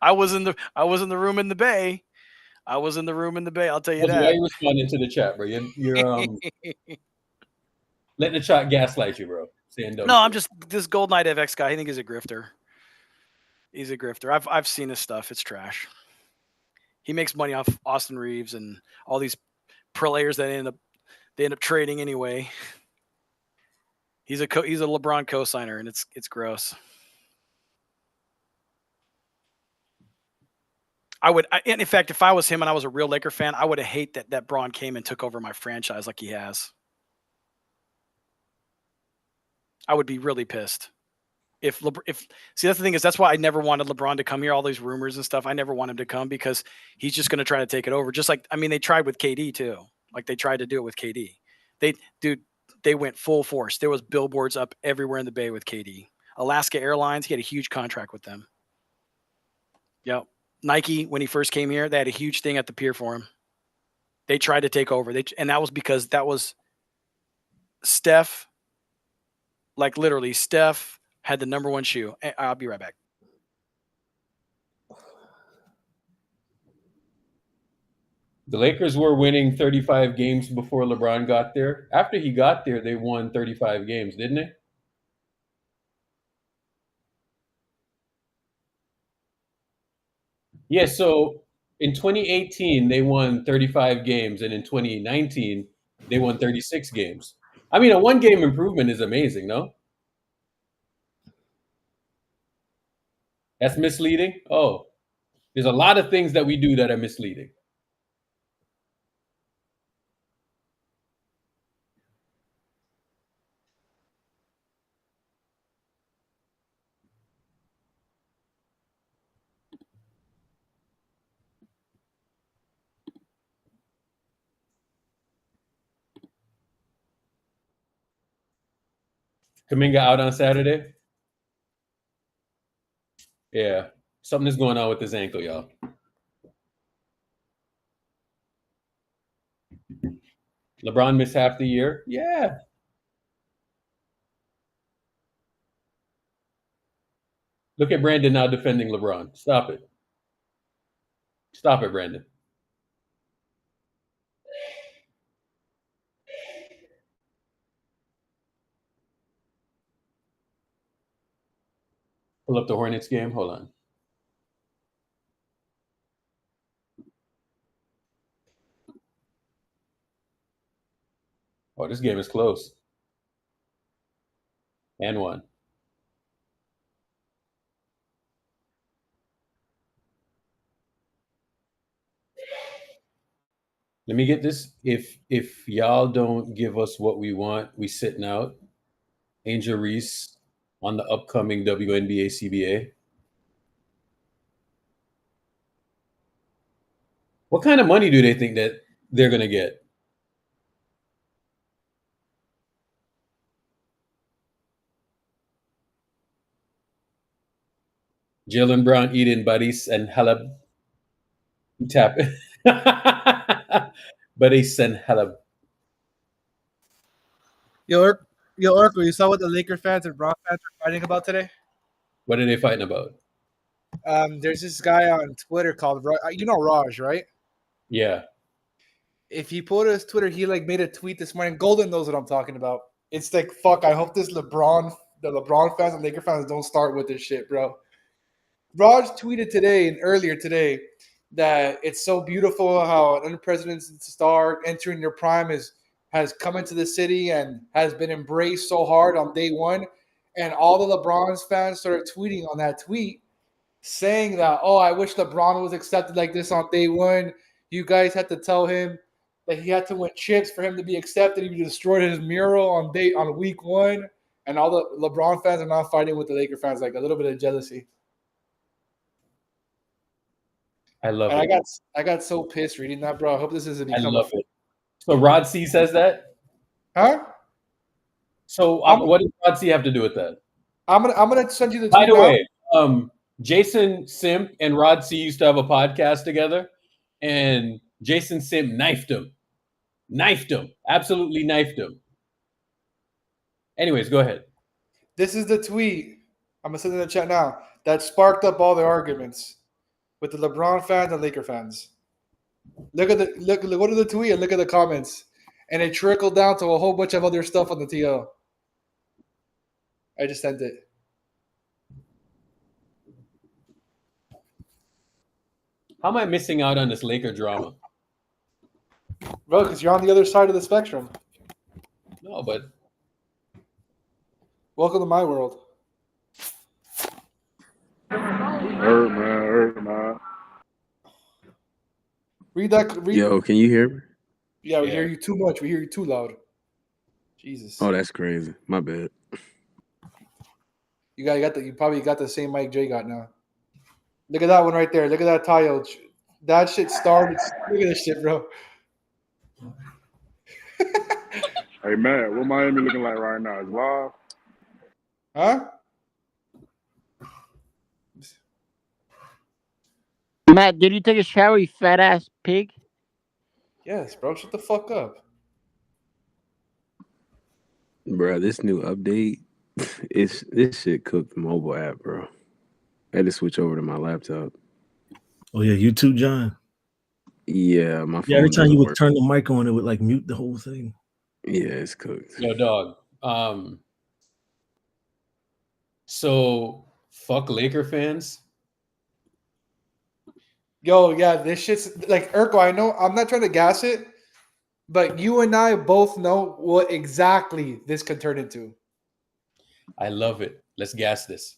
I was in the room in the Bay. I was in the room in the Bay. I'll tell you that. Why are you responding to the chat, bro? You're letting the chat gaslight you, bro. No, I'm just this Gold Knight FX guy. I think he's a grifter. He's a grifter. I've seen his stuff. It's trash. He makes money off Austin Reeves and all these players that end up trading anyway. He's a LeBron cosigner, and it's gross. And in fact, if I was him and I was a real Laker fan, I would have hate that Braun came and took over my franchise like he has. I would be really pissed. See, that's the thing is that's why I never wanted LeBron to come here. All these rumors and stuff, I never want him to come because he's just going to try to take it over. Just like they tried with KD too. Like they tried to do it with KD. They went full force. There was billboards up everywhere in the Bay with KD. Alaska Airlines, he had a huge contract with them. Yep. Nike, when he first came here, they had a huge thing at the pier for him. They tried to take over. And that was because that was Steph. Like literally, Steph had the number one shoe. I'll be right back. The Lakers were winning 35 games before LeBron got there. After he got there, they won 35 games, didn't they? Yeah, so in 2018, they won 35 games, and in 2019, they won 36 games. I mean, a one-game improvement is amazing, no? That's misleading? Oh, there's a lot of things that we do that are misleading. Kaminga out on Saturday? Yeah, something is going on with his ankle, y'all. LeBron missed half the year? Yeah. Look at Brandon now defending LeBron. Stop it. Stop it, Brandon. Pull up the Hornets game. Hold on. Oh, this game is close. And one. Let me get this. If y'all don't give us what we want, we sitting out. Angel Reese on the upcoming WNBA CBA. What kind of money do they think that they're gonna get? Jalen Brown, Eden, Baris, and Halab. Tap. Baris and Halab. Yo, Urkel, you saw what the Laker fans and Bron fans are fighting about today? What are they fighting about? There's this guy on Twitter called Raj, right? Yeah. If you pull to his Twitter, he like made a tweet this morning. Golden knows what I'm talking about. It's like, fuck, I hope the LeBron fans and Laker fans don't start with this shit, bro. Raj tweeted today and earlier today that it's so beautiful how an unprecedented star entering their prime has come into the city and has been embraced so hard on day one. And all the LeBron's fans started tweeting on that tweet saying that, oh, I wish LeBron was accepted like this on day one. You guys had to tell him that he had to win chips for him to be accepted. He destroyed his mural on week one. And all the LeBron fans are now fighting with the Laker fans, like a little bit of jealousy. I love and it. I got so pissed reading that, bro. I hope this doesn't I become love it. So Rod C says that? Huh? So what does Rod C have to do with that? I'm gonna send you the By tweet the now. way, Jason Simp and Rod C used to have a podcast together, and Jason Simp knifed him. Absolutely knifed him. Anyways, go ahead. This is the tweet. I'm gonna send it in the chat now. That sparked up all the arguments with the LeBron fans and Laker fans. Look at go to the tweet and look at the comments, and it trickled down to a whole bunch of other stuff on the TL. I just sent it. How am I missing out on this Laker drama? Bro, because you're on the other side of the spectrum. No, but welcome to my world. Hurt, man. Read that. Yo, can you hear me? Yeah, we hear you too much. We hear you too loud. Jesus. Oh, that's crazy. My bad. You probably got the same mic Jay got now. Look at that one right there. Look at that tile. That shit started. Look at this shit, bro. Hey, Matt, what Miami looking like right now? Is live? Huh? Matt, did you take a shower, you fat ass pig? Yes, bro. Shut the fuck up. Bro, this new update, this shit cooked the mobile app, bro. I had to switch over to my laptop. Oh, yeah, you too, John? Yeah, my phone. Yeah, every time you would work. turn the mic on, it would like mute the whole thing. Yeah, it's cooked. Yo, dog. So fuck Laker fans. Yo, yeah, this shit's like Urkel. I know I'm not trying to gas it, but you and I both know what exactly this could turn into. I love it. Let's gas this.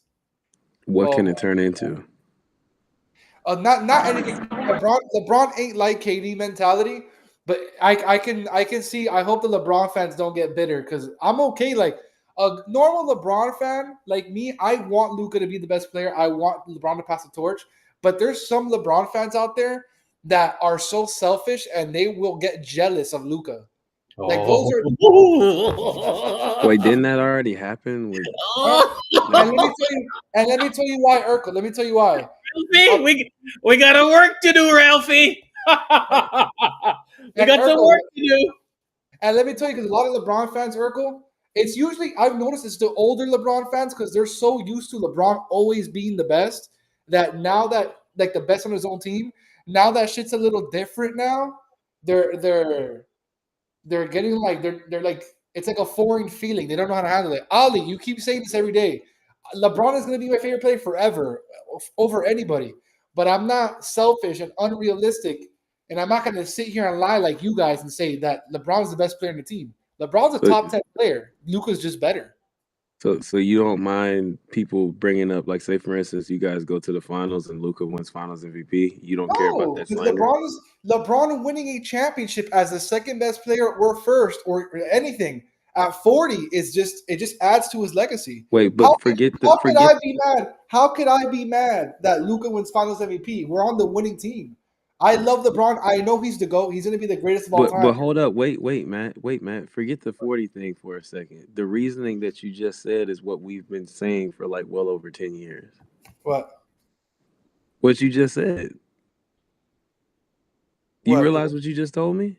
What can Oh it turn into? Not anything. LeBron ain't like KD mentality, but I can see. I hope the LeBron fans don't get bitter because I'm okay. Like a normal LeBron fan like me, I want Luka to be the best player. I want LeBron to pass the torch. But there's some LeBron fans out there that are so selfish and they will get jealous of Luka. Like those are. Wait, didn't that already happen with? And let me tell you why, Urkel. Let me tell you why. Ralphie, we got a work to do, Ralphie. We got some work to do. And let me tell you, because a lot of LeBron fans, Urkel, it's usually I've noticed it's the older LeBron fans because they're so used to LeBron always being the best that now that like the best on his own team, now that shit's a little different now. They're getting like they're like it's like a foreign feeling. They don't know how to handle it. Ali, you keep saying this every day. LeBron is going to be my favorite player forever over anybody. But I'm not selfish and unrealistic, and I'm not going to sit here and lie like you guys and say that LeBron's the best player in the team. LeBron's a top 10 player. Luka's just better. So you don't mind people bringing up, like, say for instance, you guys go to the finals and Luka wins Finals MVP. You don't care about No, that because slander. LeBron winning a championship as the second best player or first or anything at 40 is just adds to his legacy. Wait, but forget. How could I be mad? How could I be mad that Luka wins Finals MVP? We're on the winning team. I love LeBron. I know he's the GOAT. He's going to be the greatest of all time. But hold up, wait, Matt. Forget the 40 thing for a second. The reasoning that you just said is what we've been saying for like well over 10 years. What? What you just said. Do you realize what you just told me?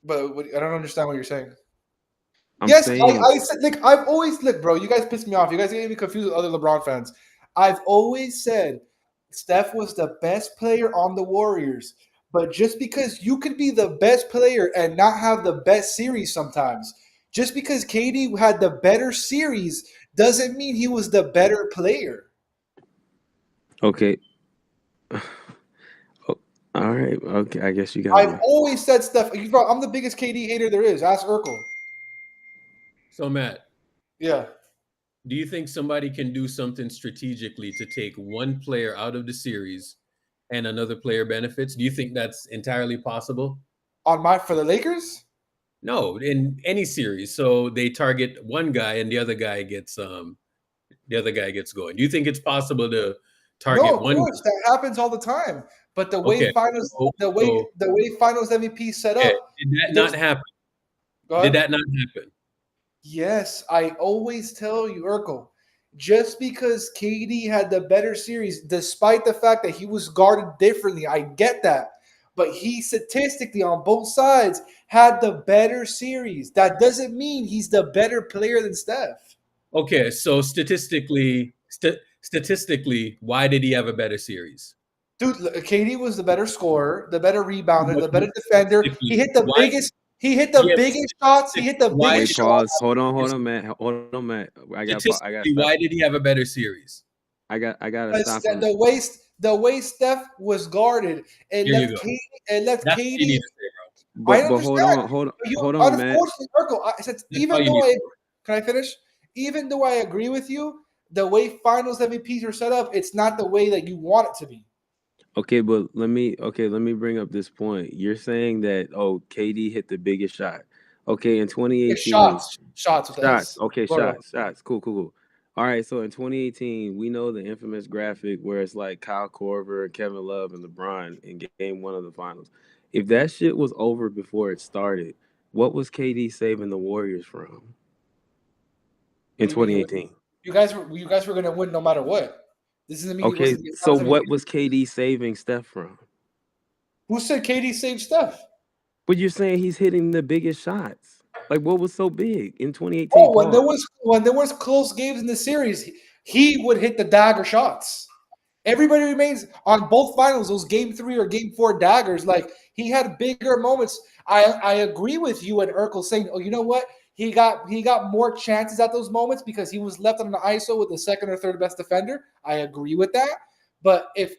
But I don't understand what you're saying. I'm yes, saying, I said, like, I've always look, bro. You guys piss me off. You guys get me confused with other LeBron fans. I've always said Steph was the best player on the Warriors, but just because you could be the best player and not have the best series sometimes, just because KD had the better series doesn't mean he was the better player. okay. All right. Okay. I guess you got I've me. always said Steph. I'm the biggest KD hater there is. Ask Urkel. So Matt, yeah. Do you think somebody can do something strategically to take one player out of the series and another player benefits? Do you think that's entirely possible? For the Lakers? No, in any series. So they target one guy and the other guy gets going. Do you think it's possible to target No, of one course, guy? that happens all the time. But the way Okay, finals, the way finals MVP set okay. up, Did that not happen? Go ahead. Did that not happen? Yes, I always tell you, Urkel, just because KD had the better series, despite the fact that he was guarded differently, I get that. But he statistically on both sides had the better series. That doesn't mean he's the better player than Steph. Okay, so statistically, why did he have a better series? Dude, KD was the better scorer, the better rebounder, the better defender. He hit the biggest. He hit the biggest shots. He hit the biggest Pause. shots. Hold on, Matt. I got. Why did he have a better series? I got to stop him. The way Steph was guarded, it Here left KD. It left That's what you need KD. to say, bro. I understand. Hold on, Matt. Unfortunately, Urkel, can I finish? Even though I agree with you, the way Finals MVPs are set up, it's not the way that you want it to be. Okay, but let me bring up this point. You're saying that KD hit the biggest shot. Okay, in 2018, shots. Okay, shots. Cool. All right, so in 2018, we know the infamous graphic where it's like Kyle Korver, Kevin Love, and LeBron in Game 1 of the Finals. If that shit was over before it started, what was KD saving the Warriors from in 2018? You guys were gonna win no matter what. This doesn't mean okay. So what was KD saving Steph from? Who said KD saved Steph? But you're saying he's hitting the biggest shots. Like, what was so big in 2018? Oh, when there was close games in the series, he would hit the dagger shots. Everybody remains on both finals, those game 3 or game 4 daggers. Like, he had bigger moments. I agree with you and Urkel saying, oh, you know what? He got more chances at those moments because he was left on an ISO with the second or third best defender. I agree with that. But if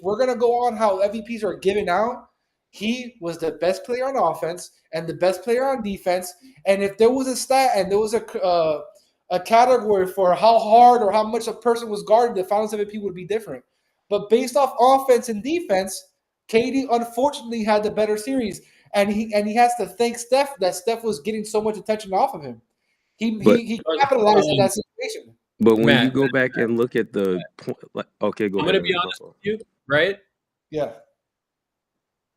we're gonna go on how MVPs are given out, he was the best player on offense and the best player on defense. And if there was a stat and there was a category for how hard or how much a person was guarded, the Finals MVP would be different. But based off offense and defense, KD unfortunately had the better series, and he has to thank Steph that Steph was getting so much attention off of him. He capitalized on that situation. But when Matt, you go back and look at the point, like, okay, go I'm ahead. gonna be honest with you, right? Yeah.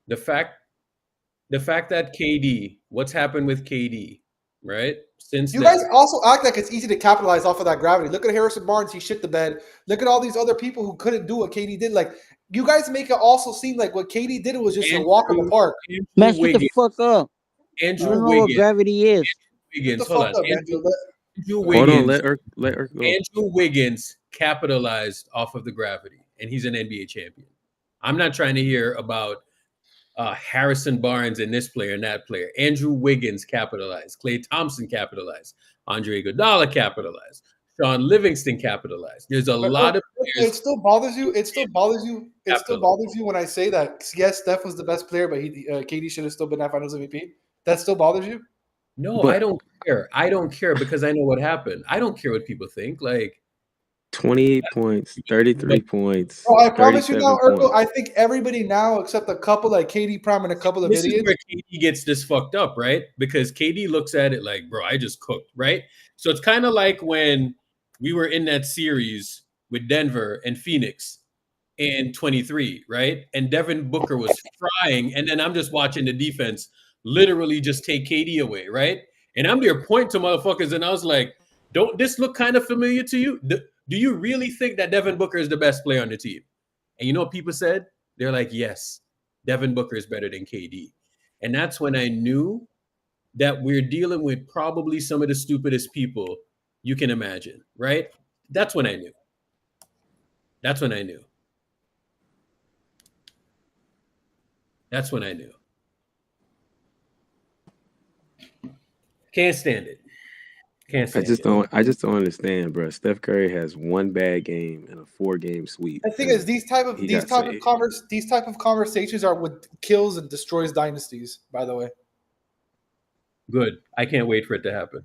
The fact that KD, what's happened with KD, right? Since You then, guys also act like it's easy to capitalize off of that gravity. Look at Harrison Barnes; he shit the bed. Look at all these other people who couldn't do what KD did. Like, you guys make it also seem like what KD did was just a walk in the park. Man, shut the fuck up. Andrew I don't know what Wiggins. gravity is. Wiggins, Shut the hold fuck on. up, Andrew Hold Wiggins. on, let Irk go. Andrew Wiggins capitalized off of the gravity, and he's an NBA champion. I'm not trying to hear about Harrison Barnes and this player and that player. Andrew Wiggins capitalized. Klay Thompson capitalized. Andre Iguodala capitalized. Sean Livingston capitalized. There's a lot of players. It still bothers you. It still bothers you. It still bothers you when I say that. Yes, Steph was the best player, but KD should have still been that Finals MVP. That still bothers you? No, I don't care. I don't care because I know what happened. I don't care what people think. Like 28 points, 33 points. Oh, I promise you now, 37 Urkel, points. I think everybody now, except a couple like KD Prime and a couple of this idiots. is where KD gets this fucked up, right? Because KD looks at it like, bro, I just cooked, right? So it's kind of like when we were in that series with Denver and Phoenix in 23, right? And Devin Booker was frying, and then I'm just watching the defense literally just take KD away, right? And I'm there pointing to motherfuckers, and I was like, don't this look kind of familiar to you? Do you really think that Devin Booker is the best player on the team? And you know what people said? They're like, yes, Devin Booker is better than KD. And that's when I knew that we're dealing with probably some of the stupidest people you can imagine, right? That's when I knew. That's when I knew. That's when I knew. Can't stand it. Can't stand it. I just don't understand, bro. Steph Curry has one bad game and a 4-game sweep. The thing is, these type of conversations are what kills and destroys dynasties. By the way, good. I can't wait for it to happen.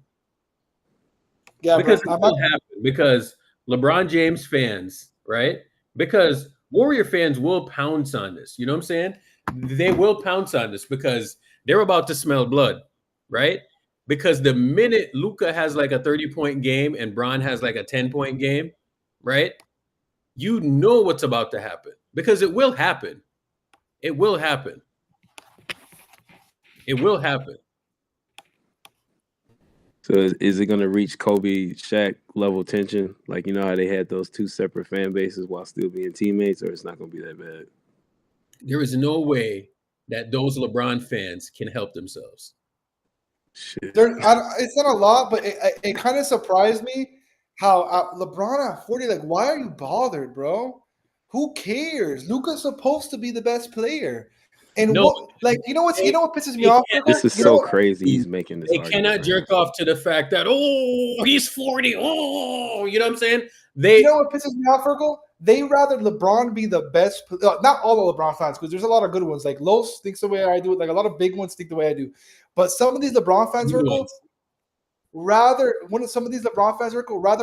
Yeah, because bro, it will happen. Because LeBron James fans, right? Because Warrior fans will pounce on this. You know what I'm saying? They will pounce on this because they're about to smell blood, right? Because the minute Luka has like a 30-point game and Bron has like a 10-point game, right? You know what's about to happen because it will happen. It will happen. It will happen. So is it going to reach Kobe, Shaq level tension? Like, you know how they had those two separate fan bases while still being teammates, or it's not going to be that bad? There is no way that those LeBron fans can help themselves. Shit. It's not a lot, but it kind of surprised me how LeBron at 40, like, why are you bothered, bro? Who cares? Luka's supposed to be the best player. And No, what pisses me off? This is so crazy. He's making this. They cannot jerk off to the fact that he's 40. Oh, you know what I'm saying? You know what pisses me off, Fergal? They rather LeBron be the best. Not all the LeBron fans, because there's a lot of good ones. Like Los thinks the way I do it. Like a lot of big ones think the way I do. But some of these LeBron fans, Fergal, rather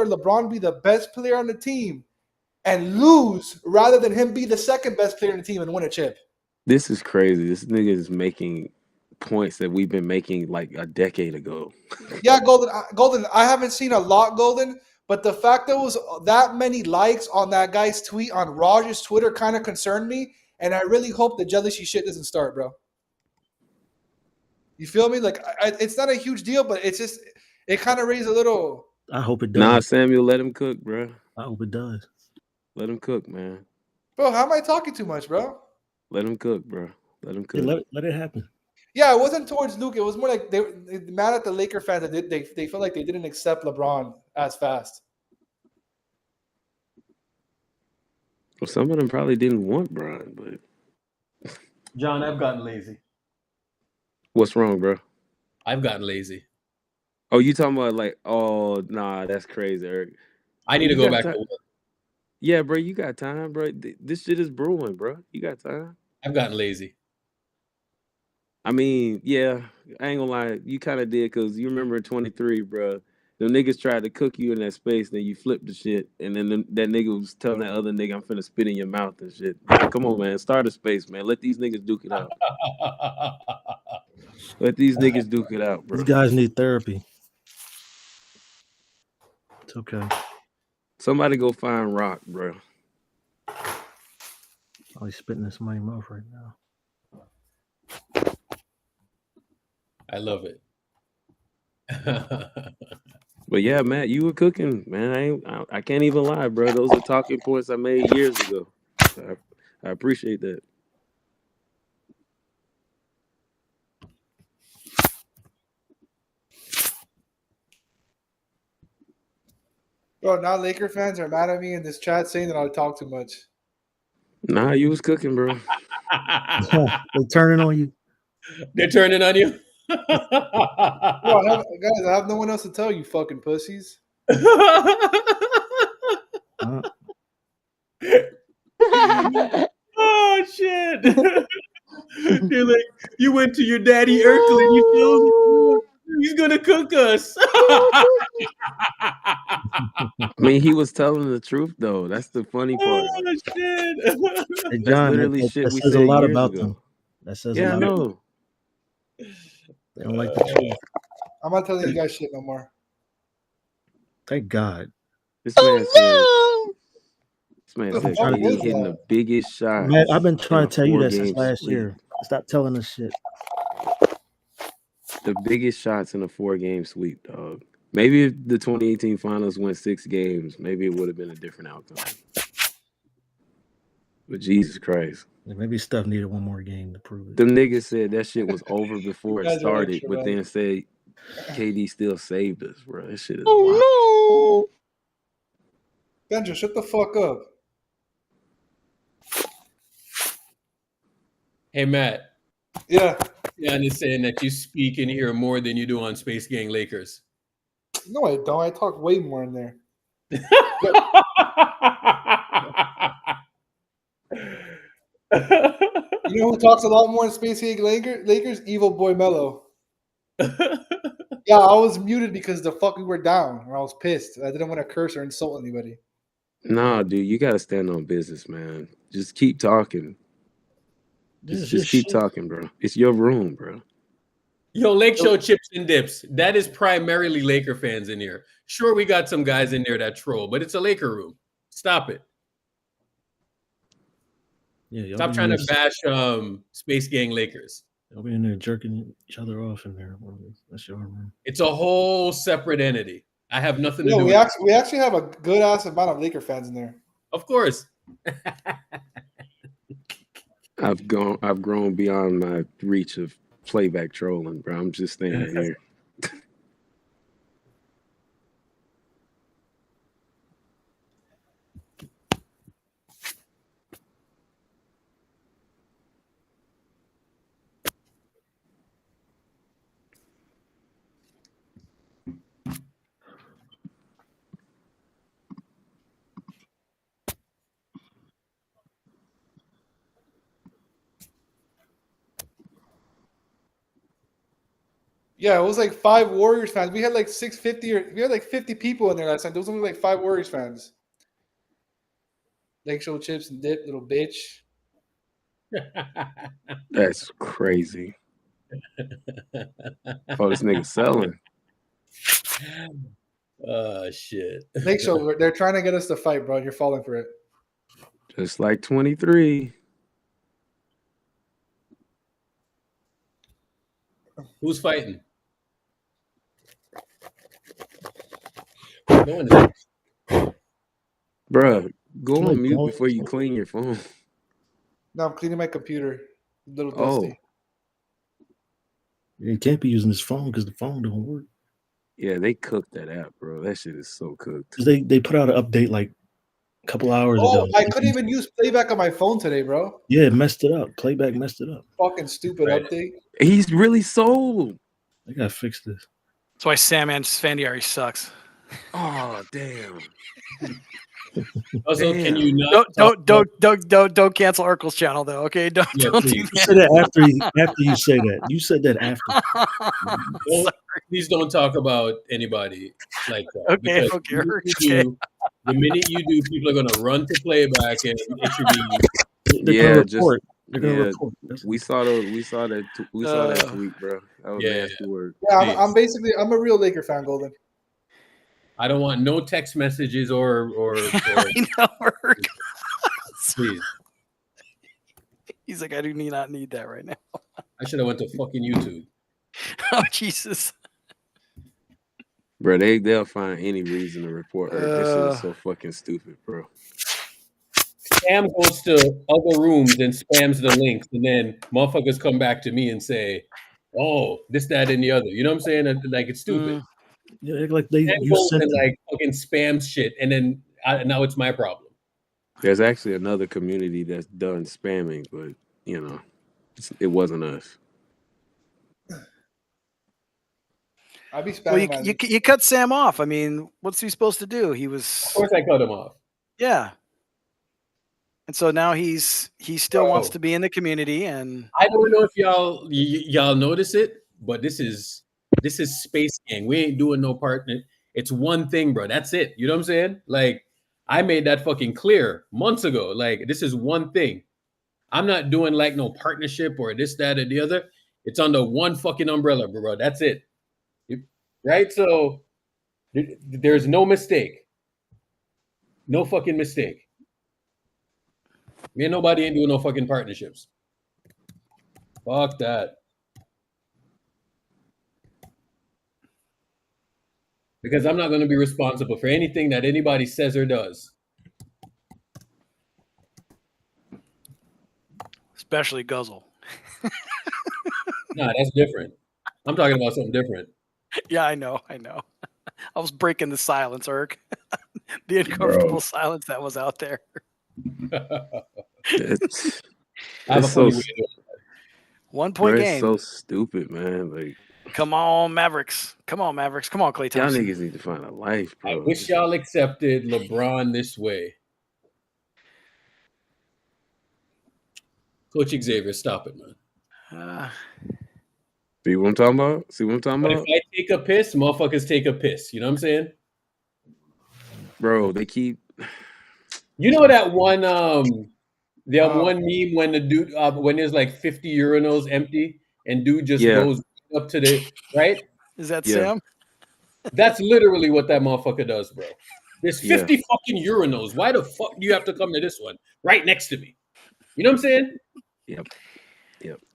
LeBron be the best player on the team and lose rather than him be the second best player on the team and win a chip. This is crazy. This nigga is making points that we've been making like a decade ago. Yeah, Golden. I haven't seen a lot, Golden, but the fact there was that many likes on that guy's tweet on Raj's Twitter kind of concerned me, and I really hope the jealousy shit doesn't start, bro. You feel me? Like, it's not a huge deal, but it's just it kind of raised a little. I hope it does. Nah, Samuel, let him cook, bro. I hope it does. Let him cook, man. Bro, how am I talking too much, bro? Let him cook, bro. Let him cook. Yeah, let it happen. Yeah, it wasn't towards Luke. It was more like they mad at the Laker fans that they felt like they didn't accept LeBron as fast. Well, some of them probably didn't want Bron, but John, I've gotten lazy. What's wrong, bro? I've gotten lazy. Oh, you talking about like? Oh, nah, that's crazy, Eric. I need to go back to work. Yeah, bro, you got time, bro. This shit is brewing, bro. You got time. I've gotten lazy. I mean, yeah, I ain't gonna lie. You kind of did because you remember in 23, bro. The niggas tried to cook you in that space, then you flipped the shit, and then that nigga was telling that other nigga, "I'm finna spit in your mouth and shit." Like, come on, man, start a space, man. Let these niggas duke it out. Let these niggas duke it out, bro. These guys need therapy. It's okay. Somebody go find Rock, bro. Oh, he's spitting this money mouth right now. I love it. But yeah, Matt, you were cooking, man. I can't even lie, bro. Those are talking points I made years ago. I appreciate that. Bro, now Laker fans are mad at me in this chat saying that I talk too much. Nah, you was cooking, bro. They turning on you. They're turning on you. Bro, I have no one else to tell you, fucking pussies. Oh shit! They're like, you went to your daddy Urkel and you told him he's gonna cook us. I mean, he was telling the truth though. That's the funny part. Oh shit! Hey, That's John, literally that shit we says a said lot years about ago. them. That says Yeah, a lot. I know. They don't like the truth. I'm not telling you guys shit no more. Thank God. This man said. This man said trying to KD hitting the biggest shot. Man, I've been trying to tell you that since 4-game last sweep. year. Stop telling us shit. The biggest shots in a 4-game sweep, dog. Maybe if the 2018 finals went 6 games, maybe it would have been a different outcome. But Jesus Christ. Yeah, maybe Steph needed one more game to prove it. Them niggas said that shit was over before it Guys are started, extra, but man. then said KD still saved us, bro. That shit is wild. Benja, shut the fuck up. Hey Matt. Yeah. Jan is saying that you speak in here more than you do on Spacegang Lakers. No, I don't. I talk way more in there. You know who talks a lot more in Spacegang Lakers? Evil Boy Mello. Yeah, I was muted because the fuck we were down, and I was pissed. I didn't want to curse or insult anybody. Nah, dude, you gotta stand on business, man. Just keep talking. Just keep talking, bro. It's your room, bro. Yo, Lake Show Chips and Dips. That is primarily Laker fans in here. Sure, we got some guys in there that troll, but it's a Laker room. Stop it. Yeah, Stop trying to bash Spacegang Lakers. Y'all be in there jerking each other off in there. That's your room. It's a whole separate entity. I have nothing to do we with we actually have a good ass amount of Laker fans in there. Of course. I've grown beyond my reach of playback trolling, bro. I'm just staying here. Yeah, it was like 5 Warriors fans. We had like 650 we had like 50 people in there last time. There was only like 5 Warriors fans. Lake Show Chips and Dip, little bitch. That's crazy. Oh, this nigga selling. Shit. Lake Show, they're trying to get us to fight, bro. You're falling for it. Just like 23. Who's fighting? Bruh, go on mute before you clean your phone. No, I'm cleaning my computer. A little dusty. You can't be using this phone because the phone don't work. Yeah, they cooked that app, bro. That shit is so cooked. They put out an update like A couple hours Oh, ago. I couldn't even use playback on my phone today, bro. Yeah, it messed it up. Playback messed it up. Fucking stupid update. He's really sold. I gotta fix this. That's why Sam and Sfandiari sucks. Oh damn. Also, can you not Don't cancel Urkel's channel though. Okay, don't do You said that. that after you say that. You said that after. Please don't talk about anybody like that. Okay, because okay, the minute you do, people are going to run to playback, and it should be. Yeah, just They're we saw that tweet, bro. That was nasty work. Yeah, I'm a real Laker fan, Golden. I don't want no text messages or please. He's like, I do not need that right now. I should have went to fucking YouTube. Oh Jesus. Bro, they'll find any reason to report her. This shit is so fucking stupid, bro. Spam goes to other rooms and spams the links, and then motherfuckers come back to me and say, "Oh, this, that, and the other." You know what I'm saying? Like it's stupid. Yeah, like you goes sent and them. like fucking spams shit, and then now it's my problem. There's actually another community that's done spamming, but it wasn't us. I'd be spamming. Well, you cut Sam off. I mean, what's he supposed to do? He was. Of course, I cut him off. Yeah. And so now he still wants to be in the community, and I don't know if y'all notice it, but this is Spacegang. We ain't doing no partner. It's one thing, bro. That's it. You know what I'm saying? Like I made that fucking clear months ago. Like this is one thing. I'm not doing like no partnership or this, that, or the other. It's under one fucking umbrella, bro. That's it. Right? So there's no mistake. No fucking mistake. Me and nobody ain't doing no fucking partnerships. Fuck that. Because I'm not going to be responsible for anything that anybody says or does. especially Guzzle. Nah, that's different. I'm talking about something different. Yeah, I know. I was breaking the silence, Irk. The uncomfortable silence that was out there. It's so 1 point game. It's so stupid, man. Like, come on, Mavericks. Come on, Klay Thompson. Y'all niggas need to find a life, bro. I wish y'all accepted LeBron this way. Coach Xavier, stop it, man. See what I'm talking about? If I take a piss, motherfuckers take a piss. You know what I'm saying? Bro, they keep. You know that one one meme when the dude when there's like 50 urinals empty and dude just goes up to the right? Is that Sam? That's literally what that motherfucker does, bro. There's 50 fucking urinals. Why the fuck do you have to come to this one right next to me? You know what I'm saying? Yep.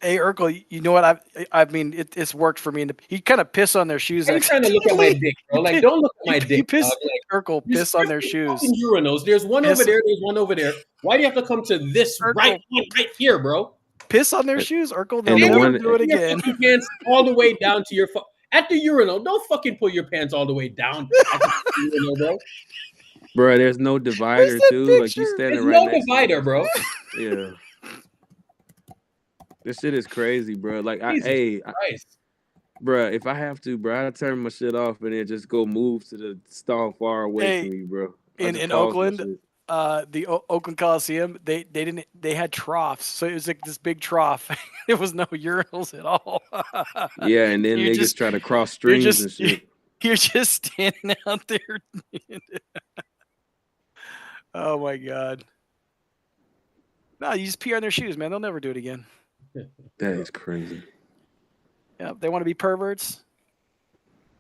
Hey, Urkel, you know what? I mean, it's worked for me. He kind of piss on their shoes. I'm trying to look at my dick, bro. Like, don't look at my dick. Urkel, piss on their shoes. Urinals. There's one over there. There's one over there. Why do you have to come to this right here, bro? Piss on their shoes, Urkel. They'll never do it again. Your pants all the way down to your at the urinal. Don't fucking pull your pants all the way down at the urinal, bro. Bro, there's no divider too. Picture? Like you standing There's right no next divider, to bro. Yeah. This shit is crazy, bro. Like, bro, if I have to, bro, I turn my shit off and then just go move to the stall far away from me, bro. In Oakland, the Oakland Coliseum, they had troughs, so it was like this big trough. There was no urinals at all. Yeah, and then they just try to cross streams and shit. You're just standing out there. Oh my god! No, you just pee on their shoes, man. They'll never do it again. That is crazy. Yeah, they want to be perverts.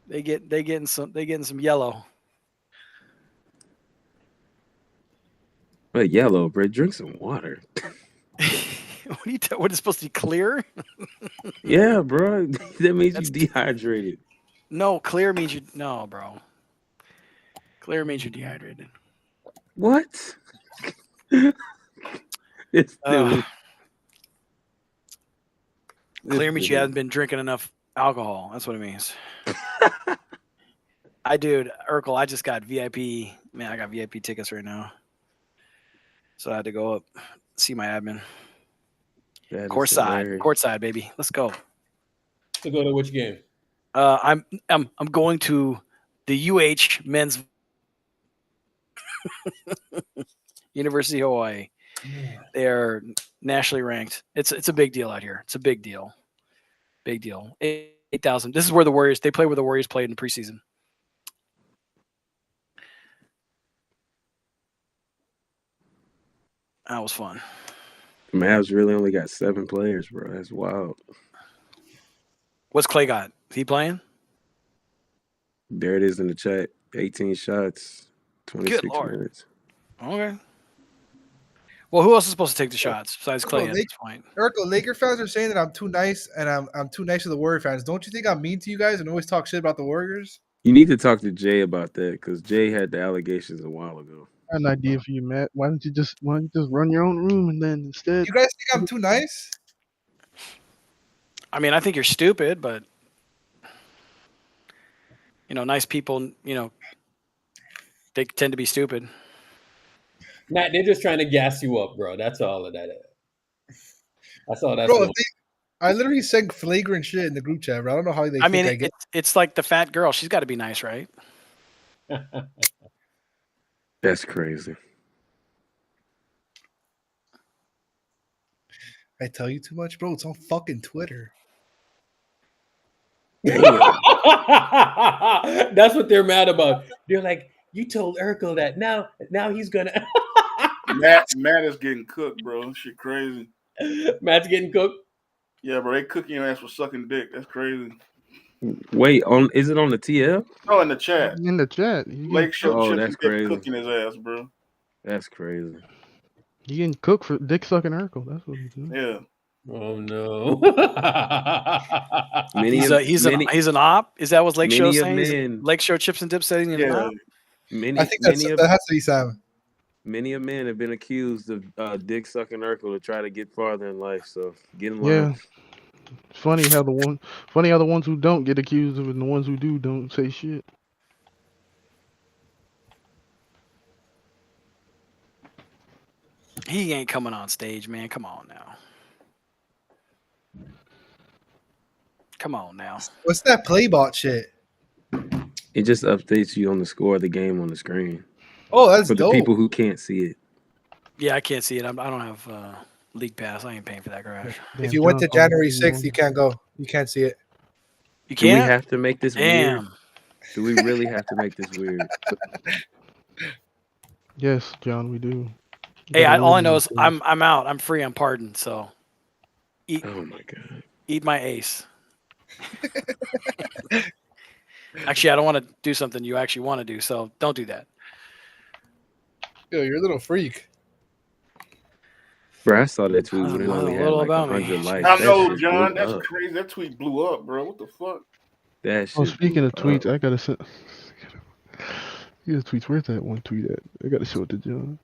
They getting some yellow. But yellow, bro. Drink some water. What is supposed to be clear? Yeah, bro. That means you dehydrated. No, clear means you. No, bro. Clear means you're dehydrated. What? It's still. Clear means you haven't been drinking enough alcohol. That's what it means. Urkel, I just got VIP. Man, I got VIP tickets right now. So I had to go up, see my admin. That is Courtside, hilarious. courtside, baby. Let's go. To go to which game? I'm going to the UH men's University of Hawaii. They are nationally ranked. It's a big deal out here. It's a big deal. Big deal. 8,000. This is where the Warriors, they play where the Warriors played in the preseason. That was fun. Mavs really only got 7 players, bro. That's wild. What's Clay got? Is he playing? There it is in the chat. 18 shots, 26 Good Lord. minutes. Okay. Well, who else is supposed to take the shots besides Clay at this point? Urkel, Laker fans are saying that I'm too nice and I'm too nice to the Warrior fans. Don't you think I'm mean to you guys and always talk shit about the Warriors? You need to talk to Jay about that because Jay had the allegations a while ago. I have an idea for you, Matt. Why don't you just run your own room and then instead? You guys think I'm too nice? I mean, I think you're stupid, but nice people, they tend to be stupid. Matt, they're just trying to gas you up, bro. That's all of that is. That's all that's Bro, going. I literally said flagrant shit in the group chat, bro. I don't know how they. I mean, it's like the fat girl. She's got to be nice, right? That's crazy. I tell you too much, bro. It's on fucking Twitter. That's what they're mad about. They're like, you told Urkel that now he's gonna. Matt is getting cooked, bro. Shit crazy. Matt's getting cooked. Yeah, bro. They cooking your ass for sucking dick. That's crazy. Wait, is it on the TL? Oh, in the chat. In the chat. Lakeshore that's Chips crazy. cooking his ass, bro. That's crazy. You getting cooked for dick sucking Urkel. That's what he's doing. Yeah. Oh no. He's an op. Is that what Lakeshore saying? Men, Lakeshore Chips and Dip saying an op? I think that has to be Sam. Many of men have been accused of dick sucking Urkel to try to get farther in life. So get in line. Yeah. It's funny how the ones who don't get accused of it and the ones who do don't say shit. He ain't coming on stage, man. Come on now. Come on now. What's that playbot shit? It just updates you on the score of the game on the screen. Oh, that's for dope. the people who can't see it. Yeah, I can't see it. I don't have League Pass. I ain't paying for that garage. If you went to January 6th, you can't go. You can't see it. You Do we can't? have to make this Damn. weird? Do we really have to make this weird? Yes, John, we do. Hey, all I know is I'm out. I'm free. I'm pardoned. So, oh my god, eat my ace. Actually, I don't want to do something you actually want to do. So don't do that. Yo, you're a little freak. Bro, I saw that tweet when it only had like 100 likes. I know, That shit John. blew That's up. crazy. That tweet blew up, bro. What the fuck? That shit Oh, speaking of blew tweets, up. I gotta send. Speaking of tweets, where's that one tweet at? I gotta show it to John.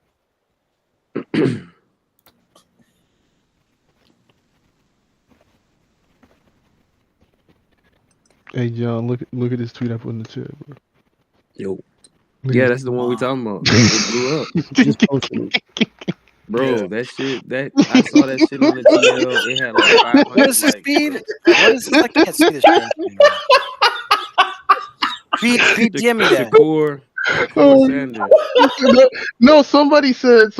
Hey John, look at this tweet I put in the chat, bro. Yo. Look Yeah, at that's the one we talking about. It blew up. Just posted it. Bro, that shit, I saw that shit on the TL. It had like 500 What is this likes, speed? bro. What is this? I can't see this. Beat DM me that. Shakur Sanders. No, somebody said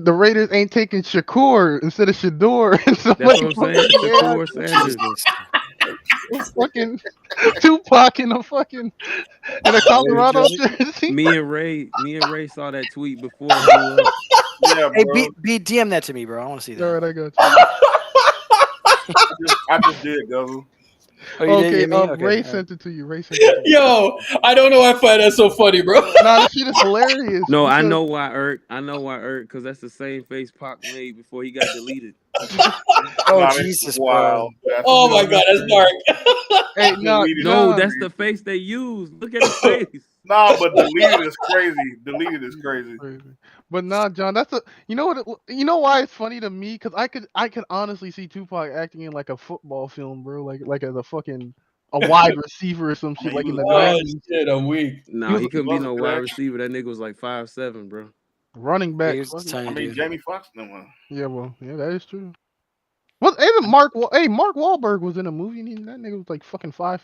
the Raiders ain't taking Shakur instead of Shador. And That's what I'm saying. Shakur Sanders. Fucking Tupac in a Colorado jersey. Me and Ray saw that tweet before it blew up. Yeah, Hey, bro. DM that to me, bro. I want to see that. All right, I got you. I just did, Governor. Oh, you Okay, did? Okay. Ray sent it to you. Ray sent it to you. Yo, I don't know why I find that so funny, bro. Nah, this shit is hilarious. No, I because- know why Irk, because that's the same face Pac made before he got deleted. Oh, Nah, Jesus, wow. bro. Oh my god, that's dark. Hey, no, No, that's the face they use. Look at his face. Nah, but deleted is crazy. Deleted is crazy. But nah, John, that's a you know what you know why it's funny to me because I could honestly see Tupac acting in like a football film, bro, like as a wide receiver or some shit, like in the Oh 90s. shit, I'm weak. Nah, he couldn't be no wide receiver. That nigga was like 5'7", bro. Running back. He's fucking- tiny, I mean, dude. Jamie Foxx. No one. Yeah, well, yeah, that is true. Well, even Mark Wahlberg was in a movie, and that nigga was like fucking 5'8",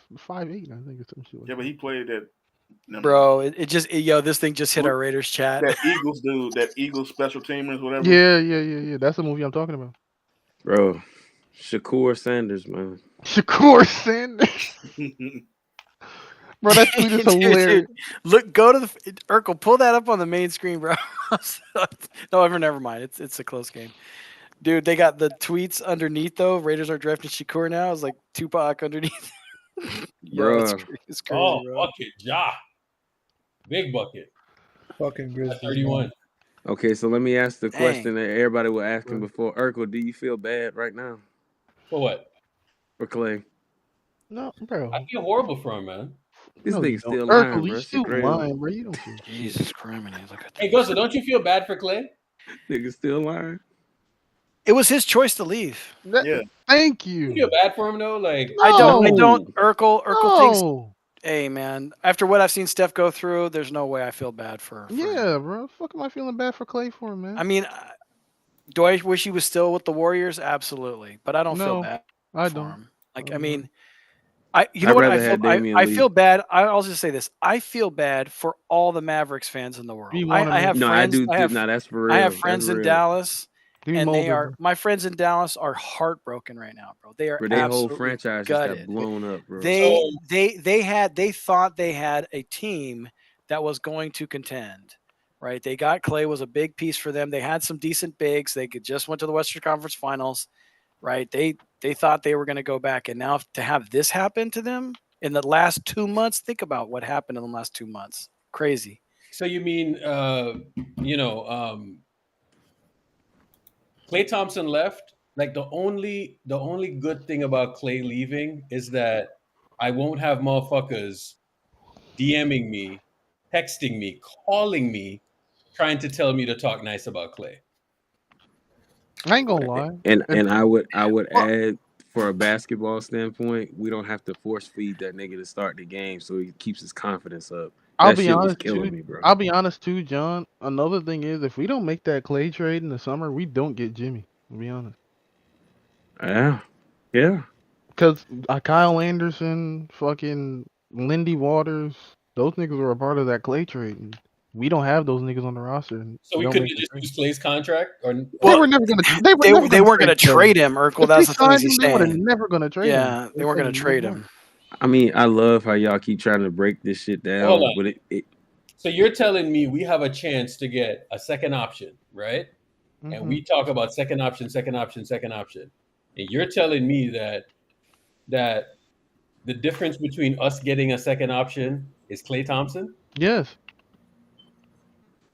I think, or some shit. Yeah, but he played that. Bro, this thing just hit our Raiders chat. That Eagles dude, that Eagles special teamers, whatever. Yeah. That's the movie I'm talking about. Bro, Shakur Sanders, man. Shakur Sanders. Bro, that tweet is hilarious. Dude, look, go to the Urkel. Pull that up on the main screen, bro. No, never mind. It's a close game, dude. They got the tweets underneath though. Raiders are drafting Shakur now. It's like Tupac underneath. Yo, it's crazy, Oh, bro. bucket, Ja. Big bucket. Fucking Grizzlies. 31. Okay, so let me ask the question that everybody was asking before. Urkel, do you feel bad right now? For what? For Clay? No, bro. I feel horrible for him, man. This No, nigga you still don't. lying, Urkel, bro. you Shit still crazy. lying, bro. You don't feel Jesus Christ. Look at Hey, Gusta, don't you feel bad for Clay? Nigga still lying. It was his choice to leave. Yeah. Thank You you. feel bad for him though? Like I don't. Urkel thinks. No. Hey, man. After what I've seen Steph go through, there's no way I feel bad for him. Yeah, bro. Fuck, am I feeling bad for Clay for, man? I mean, do I wish he was still with the Warriors? Absolutely, but I don't feel No, bad I for don't. him. Like, I mean, you know what? rather have Damian I leave. feel bad. I'll just say this: I feel bad for all the Mavericks fans in the world. I have No, friends. I do. No, that's for real. I have That's friends in real. Dallas, Be and they molded, are bro. my friends in Dallas are heartbroken right now, bro. They are Bro, their whole absolutely franchise just got gutted. blown up, bro. They thought they had a team that was going to contend, right? They got Clay was a big piece for them. They had some decent bigs. They just went to the Western Conference Finals, right? They thought they were going to go back, and now to have this happen to them in the last 2 months, think about what happened in the last 2 months. Crazy. So you mean Klay Thompson left? Like the only good thing about Clay leaving is that I won't have motherfuckers DMing me, texting me, calling me, trying to tell me to talk nice about Clay. I ain't gonna lie. And I would add, for a basketball standpoint, we don't have to force feed that nigga to start the game so he keeps his confidence up. I'll That be shit was honest killing too. me, bro. I'll be honest too, John. Another thing is, if we don't make that Clay trade in the summer, we don't get Jimmy. To be honest. Yeah. Because Kyle Anderson, fucking Lindy Waters, those niggas were a part of that Clay trade. And we don't have those niggas on the roster. And So we don't couldn't make the just trade. use Clay's contract, or They were never gonna. They weren't going to trade him, Urkel. If That's they the thing signed he's him, they were saying. never gonna trade him. Yeah, they weren't going to trade him. I mean, I love how y'all keep trying to break this shit down, Hold on. but So you're telling me we have a chance to get a second option, right? And we talk about second option, and you're telling me that the difference between us getting a second option is Klay Thompson? Yes.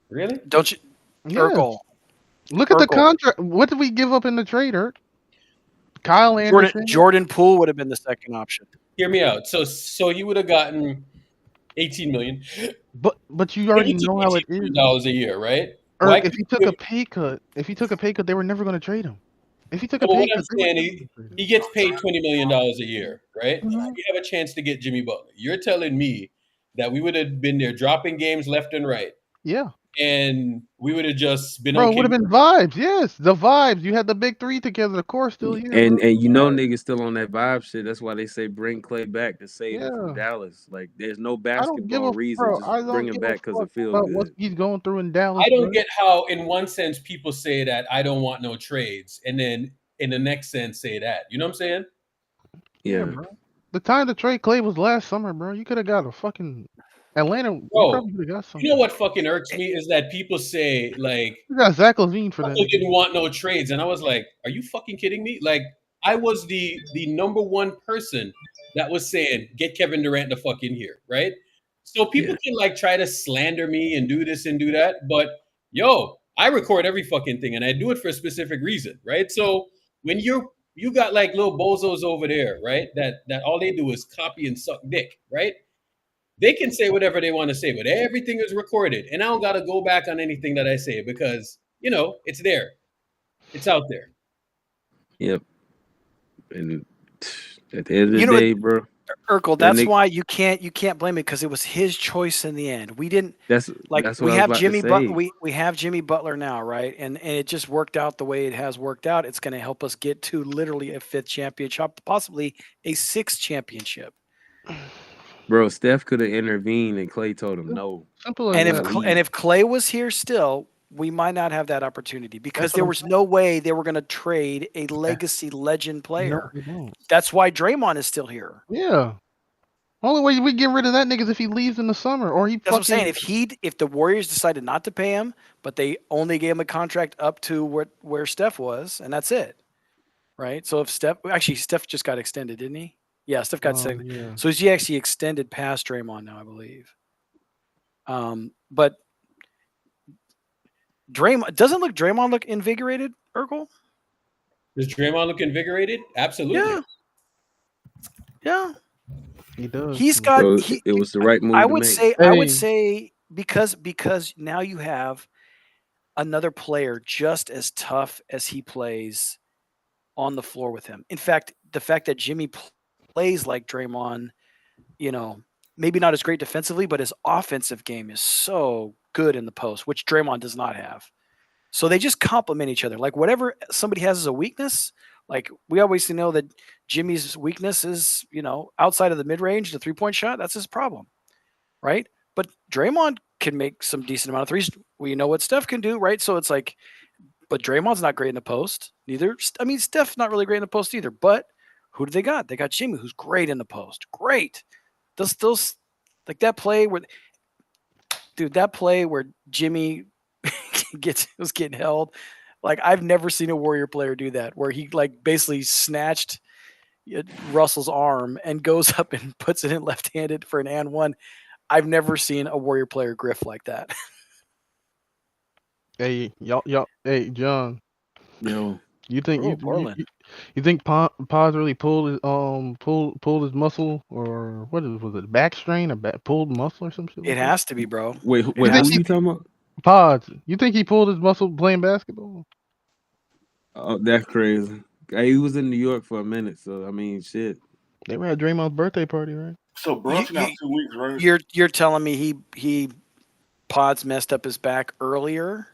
Really? Don't you, Yes. Urkel? Look at the Urkel. contract. What did we give up in the trade, Urk? Kyle Anderson. Jordan Poole would have been the second option. Hear me out. So he would have gotten $18 million. But you already know how it is. $18 a year, right? Urk, if he took a pay cut, they were never going to trade him. If he took a Well, pay what cut, I'm saying, he gets paid $20 million a year, right? We have a chance to get Jimmy Butler. You're telling me that we would have been there dropping games left and right, yeah. and we would have just been Bro, it okay. would have been vibes. Yes, the vibes. You had the big three together. The core still here. and bro. you know niggas still on that vibe shit. That's why they say bring Clay back to save him from Yeah. Dallas. Like there's no I don't give basketball a reason. bro. Just I don't bring him give back a because fuck it feels about what good. he's going through in Dallas. I don't bro. get how, in one sense, people say that I don't want no trades, and then in the next sense say that. You know what I'm saying? Yeah. bro. The time to trade Clay was last summer, bro. You could have got a fucking Atlanta. You Bro, probably could have got something. you know what fucking irks me is that people say, like, You got Zach LaVine for that. Russell didn't want no trades, and I was like, are you fucking kidding me? Like, I was the number one person that was saying, get Kevin Durant the fuck in here, right? So people can like try to slander me and do this and do that, but yo, I record every fucking thing, and I do it for a specific reason, right? So when you got like little bozos over there, right? That all they do is copy and suck dick, right? They can say whatever they want to say, but everything is recorded, and I don't got to go back on anything that I say because it's there, it's out there. Yep. And at the end of the day, bro. Urkel, that's why you can't blame it because it was his choice in the end. We didn't That's like what we I was have about to Jimmy say. we have Jimmy Butler now, right? And it just worked out the way it has worked out. It's going to help us get to literally a 5th championship, possibly a 6th championship. Bro, Steph could have intervened and Clay told him no. Simple as And that. if Clay was here still, we might not have that opportunity because there was no way they were going to trade a legacy legend player. No, they don't. That's why Draymond is still here. Yeah. Only way we get rid of that nigga is if he leaves in the summer or he That's what I'm saying. If the Warriors decided not to pay him, but they only gave him a contract up to where Steph was, and that's it, right? So if Steph just got extended, didn't he? Yeah, Steph got extended. Yeah. So he actually extended past Draymond now, I believe. But Draymond look invigorated, Urkel? Does Draymond look invigorated? Absolutely. Yeah. He does. So it was the right move I to would make. I would say because now you have another player just as tough as he plays on the floor with him. In fact, the fact that Jimmy plays like Draymond, maybe not as great defensively, but his offensive game is so good in the post, which Draymond does not have. So they just complement each other. Like whatever somebody has as a weakness, like we always know that Jimmy's weakness is, outside of the mid-range, the 3-point shot, that's his problem, right? But Draymond can make some decent amount of threes. We know what Steph can do, right? So it's like, but Draymond's not great in the post. Steph's not really great in the post either. But who do they got? They got Jimmy, who's great in the post. Great. Those like that play where Jimmy was getting held. Like I've never seen a Warrior player do that, where he like basically snatched Russell's arm and goes up and puts it in left-handed for an and one. I've never seen a Warrior player griff like that. Hey, y'all, hey, John. Yo. You think Portland. you think Paz really pulled his muscle, or was it back strain or pulled muscle or some shit? It has to be, bro. Wait, who you talking about? Paz. You think he pulled his muscle playing basketball? Oh, that's crazy. He was in New York for a minute, so I mean, shit. They were at Draymond's birthday party, right? So Brunson out 2 weeks, right? You're telling me he Pods messed up his back earlier,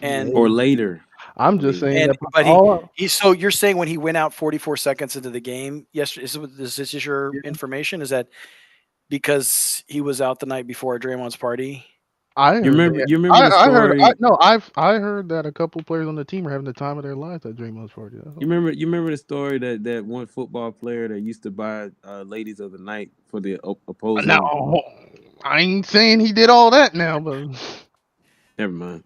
or later. I'm just saying that. But so you're saying when he went out 44 seconds into the game yesterday, is this your information? Is that because he was out the night before at Draymond's party? I heard. You remember the story? I heard that a couple players on the team are having the time of their lives at Draymond's party. You remember the story that one football player that used to buy ladies of the night for the opposing. No, I ain't saying he did all that now, but never mind.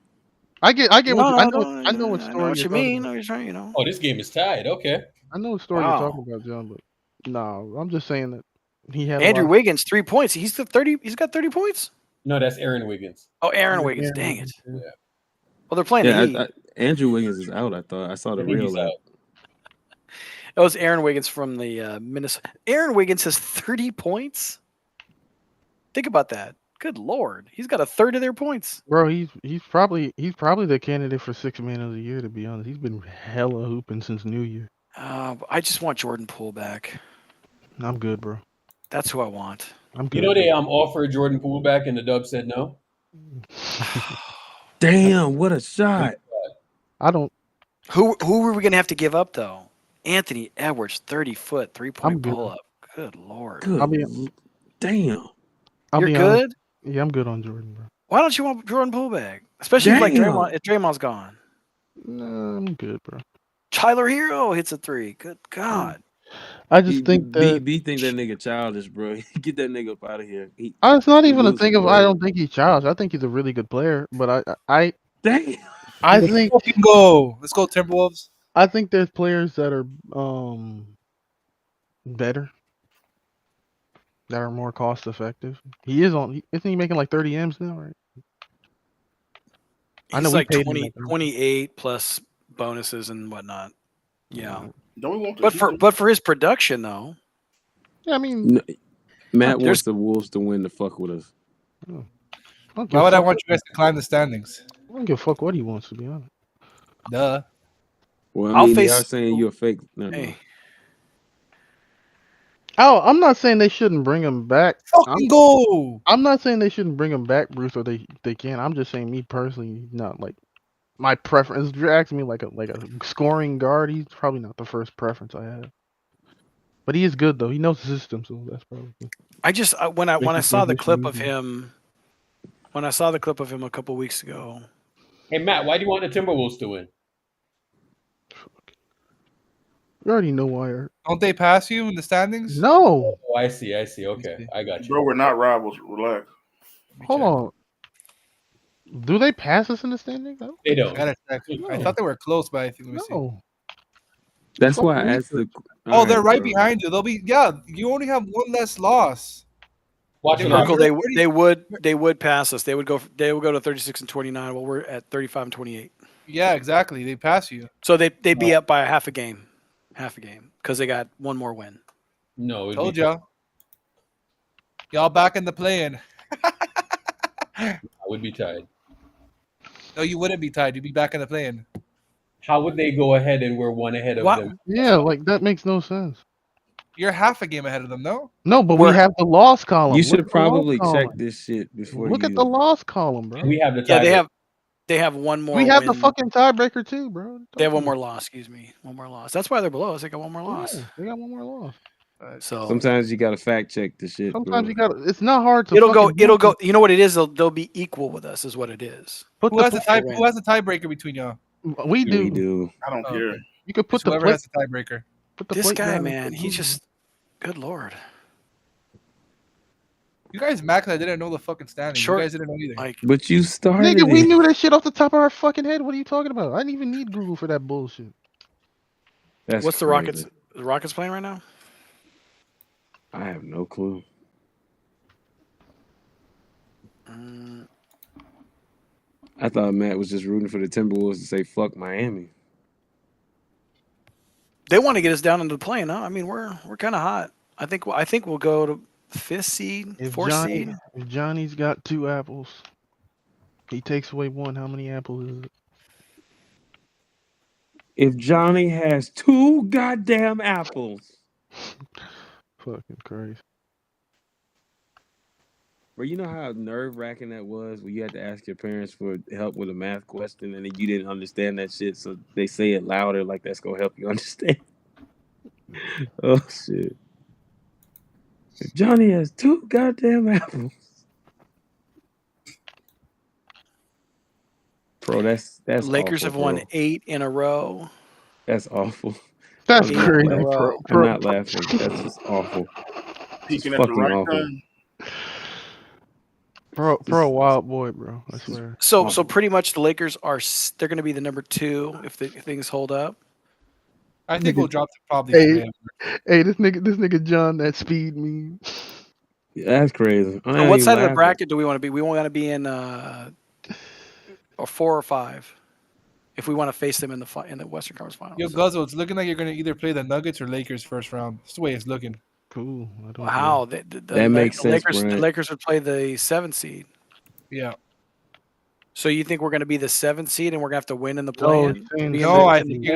I get what I know what I story know what you're you talking mean. about. You're trying, Oh, this game is tied. Okay. I know what story you're talking about, John, but no, I'm just saying that he had Andrew Wiggins 3 points. He's got 30 points. No, that's Aaron Wiggins. Oh, Aaron Wiggins. Dang it. Yeah. Well, they're playing the Heat. Andrew Wiggins is out. I thought I saw the real out. That was Aaron Wiggins from the Minnesota. Aaron Wiggins has 30 points. Think about that. Good Lord, he's got a third of their points. Bro, he's probably the candidate for 6th man of the year. To be honest, he's been hella hooping since New Year. I just want Jordan Poole back. I'm good, bro. That's who I want. I'm good. You know they offered Jordan Poole back and the Dubs said no. Damn, what a shot! I don't. Who are we gonna have to give up though? Anthony Edwards, 30-foot 3-point pull up. Good Lord. Damn. You're good? Yeah, I'm good on Jordan, bro. Why don't you want Jordan Poole back? Especially if Draymond's gone. No, I'm good, bro. Tyler Hero hits a 3. Good God. I just think that B think that nigga childish, bro. Get that nigga up out of here. It's not even a thing of I don't think he's childish. I think he's a really good player, but I think go. Let's go Timberwolves. I think there's players that are better, that are more cost effective. Isn't he making like 30 M's now, right? He's, I know like 28 plus bonuses and whatnot. Yeah. But for his production though. Yeah, I mean Matt wants the Wolves to win the fuck with us. Why would I want you guys to climb the standings? I don't give a fuck what he wants, to be honest. Duh. Well, I mean, they are saying you're a fake. Hey. Oh, I'm not saying they shouldn't bring him back. Fucking go! I'm not saying they shouldn't bring him back, Bruce, or they can. I'm just saying, me personally, not like my preference. If you're asking me like a scoring guard, he's probably not the first preference I have. But he is good though. He knows the system, so that's probably. I just when I Makes the saw the transition clip of easier. him, when I saw the clip of him a couple weeks ago. Hey Matt, why do you want the Timberwolves to win? You already know why. Don't they pass you in the standings? No. Oh, I see. Okay, I got you. Bro, we're not rivals. Relax. Hold on. Do they pass us in the standings? I don't They think don't. so. Gotta check. I thought they were close, but I think we see. No. That's why I asked the. Oh, they're right bro. behind you. They'll be you only have one less loss. Watch If what Urkel, you're they would pass us. They would go to 36 and 29 while we're at 35 and 28. Yeah, exactly. They pass you. So they'd be up by a half a game because they got one more win. No, Told y'all. Y'all back in the play-in. I would be tied. No, you wouldn't be tied. You'd be back in the play-in. How would they go ahead and we're one ahead of them? Yeah, like that makes no sense. You're half a game ahead of them, no? No, but we have the loss column. You Look should at the loss probably check column. this shit before Look you. at the loss column, bro. We have the Yeah, they have one more. We have win. the fucking tiebreaker too, bro. They have one more loss. Excuse me, one more loss. That's why they're below us. They got one more loss. Yeah, they got one more loss. So Sometimes you gotta fact check the shit. Sometimes bro. you got. It's not hard to. It'll go. fucking It'll do. go. You know what it is? They'll be equal with us. Is what it is. Who has the tiebreaker between y'all? We do. We do. I don't care. Okay. You could put So the whoever plate. has the tiebreaker. Put the This plate guy, down and man, put he the- just. Good lord. You guys max. I didn't know the fucking standings. Short- You guys didn't know either. Like, But you started. Nigga, we it. knew that shit off the top of our fucking head. What are you talking about? I didn't even need Google for that bullshit. That's what's the crazy. Rockets? The Rockets playing right now? I have no clue. I thought Matt was just rooting for the Timberwolves to say fuck Miami. They want to get us down into the play-in, huh? I mean, we're kind of hot. I think we'll go to 5th seed, 4th seed. If Johnny's got 2 apples, he takes away 1. How many apples is it? If Johnny has 2 goddamn apples. Fucking Christ. Bro, you know how nerve-wracking that was when you had to ask your parents for help with a math question and then you didn't understand that shit, so they say it louder like that's gonna help you understand. Oh shit. If Johnny has 2 goddamn apples. Bro, that's Lakers awful, have won bro. 8 in a row. That's awful. That's I'm not crazy, laughing. bro. I'm not laughing. That's just awful. Peeking It's at the fucking right awful. time. Bro, a wild boy, bro. I swear. So pretty much the Lakers they're going to be the number 2 if things hold up. I think we'll drop to probably. Hey, this nigga John, that speed meme. Yeah, that's crazy. So what side of the bracket do we want to be? We want to be in or 4 or 5 if we want to face them in the Western Conference Finals. Yo, Guzzo, it's looking like you're going to either play the Nuggets or Lakers first round. That's the way it's looking. Cool. Wow, that makes sense, Lakers, Brian. the Lakers would play the 7th seed. Yeah. So you think we're going to be the 7th seed and we're going to have to win in the No, play-in? No, I think.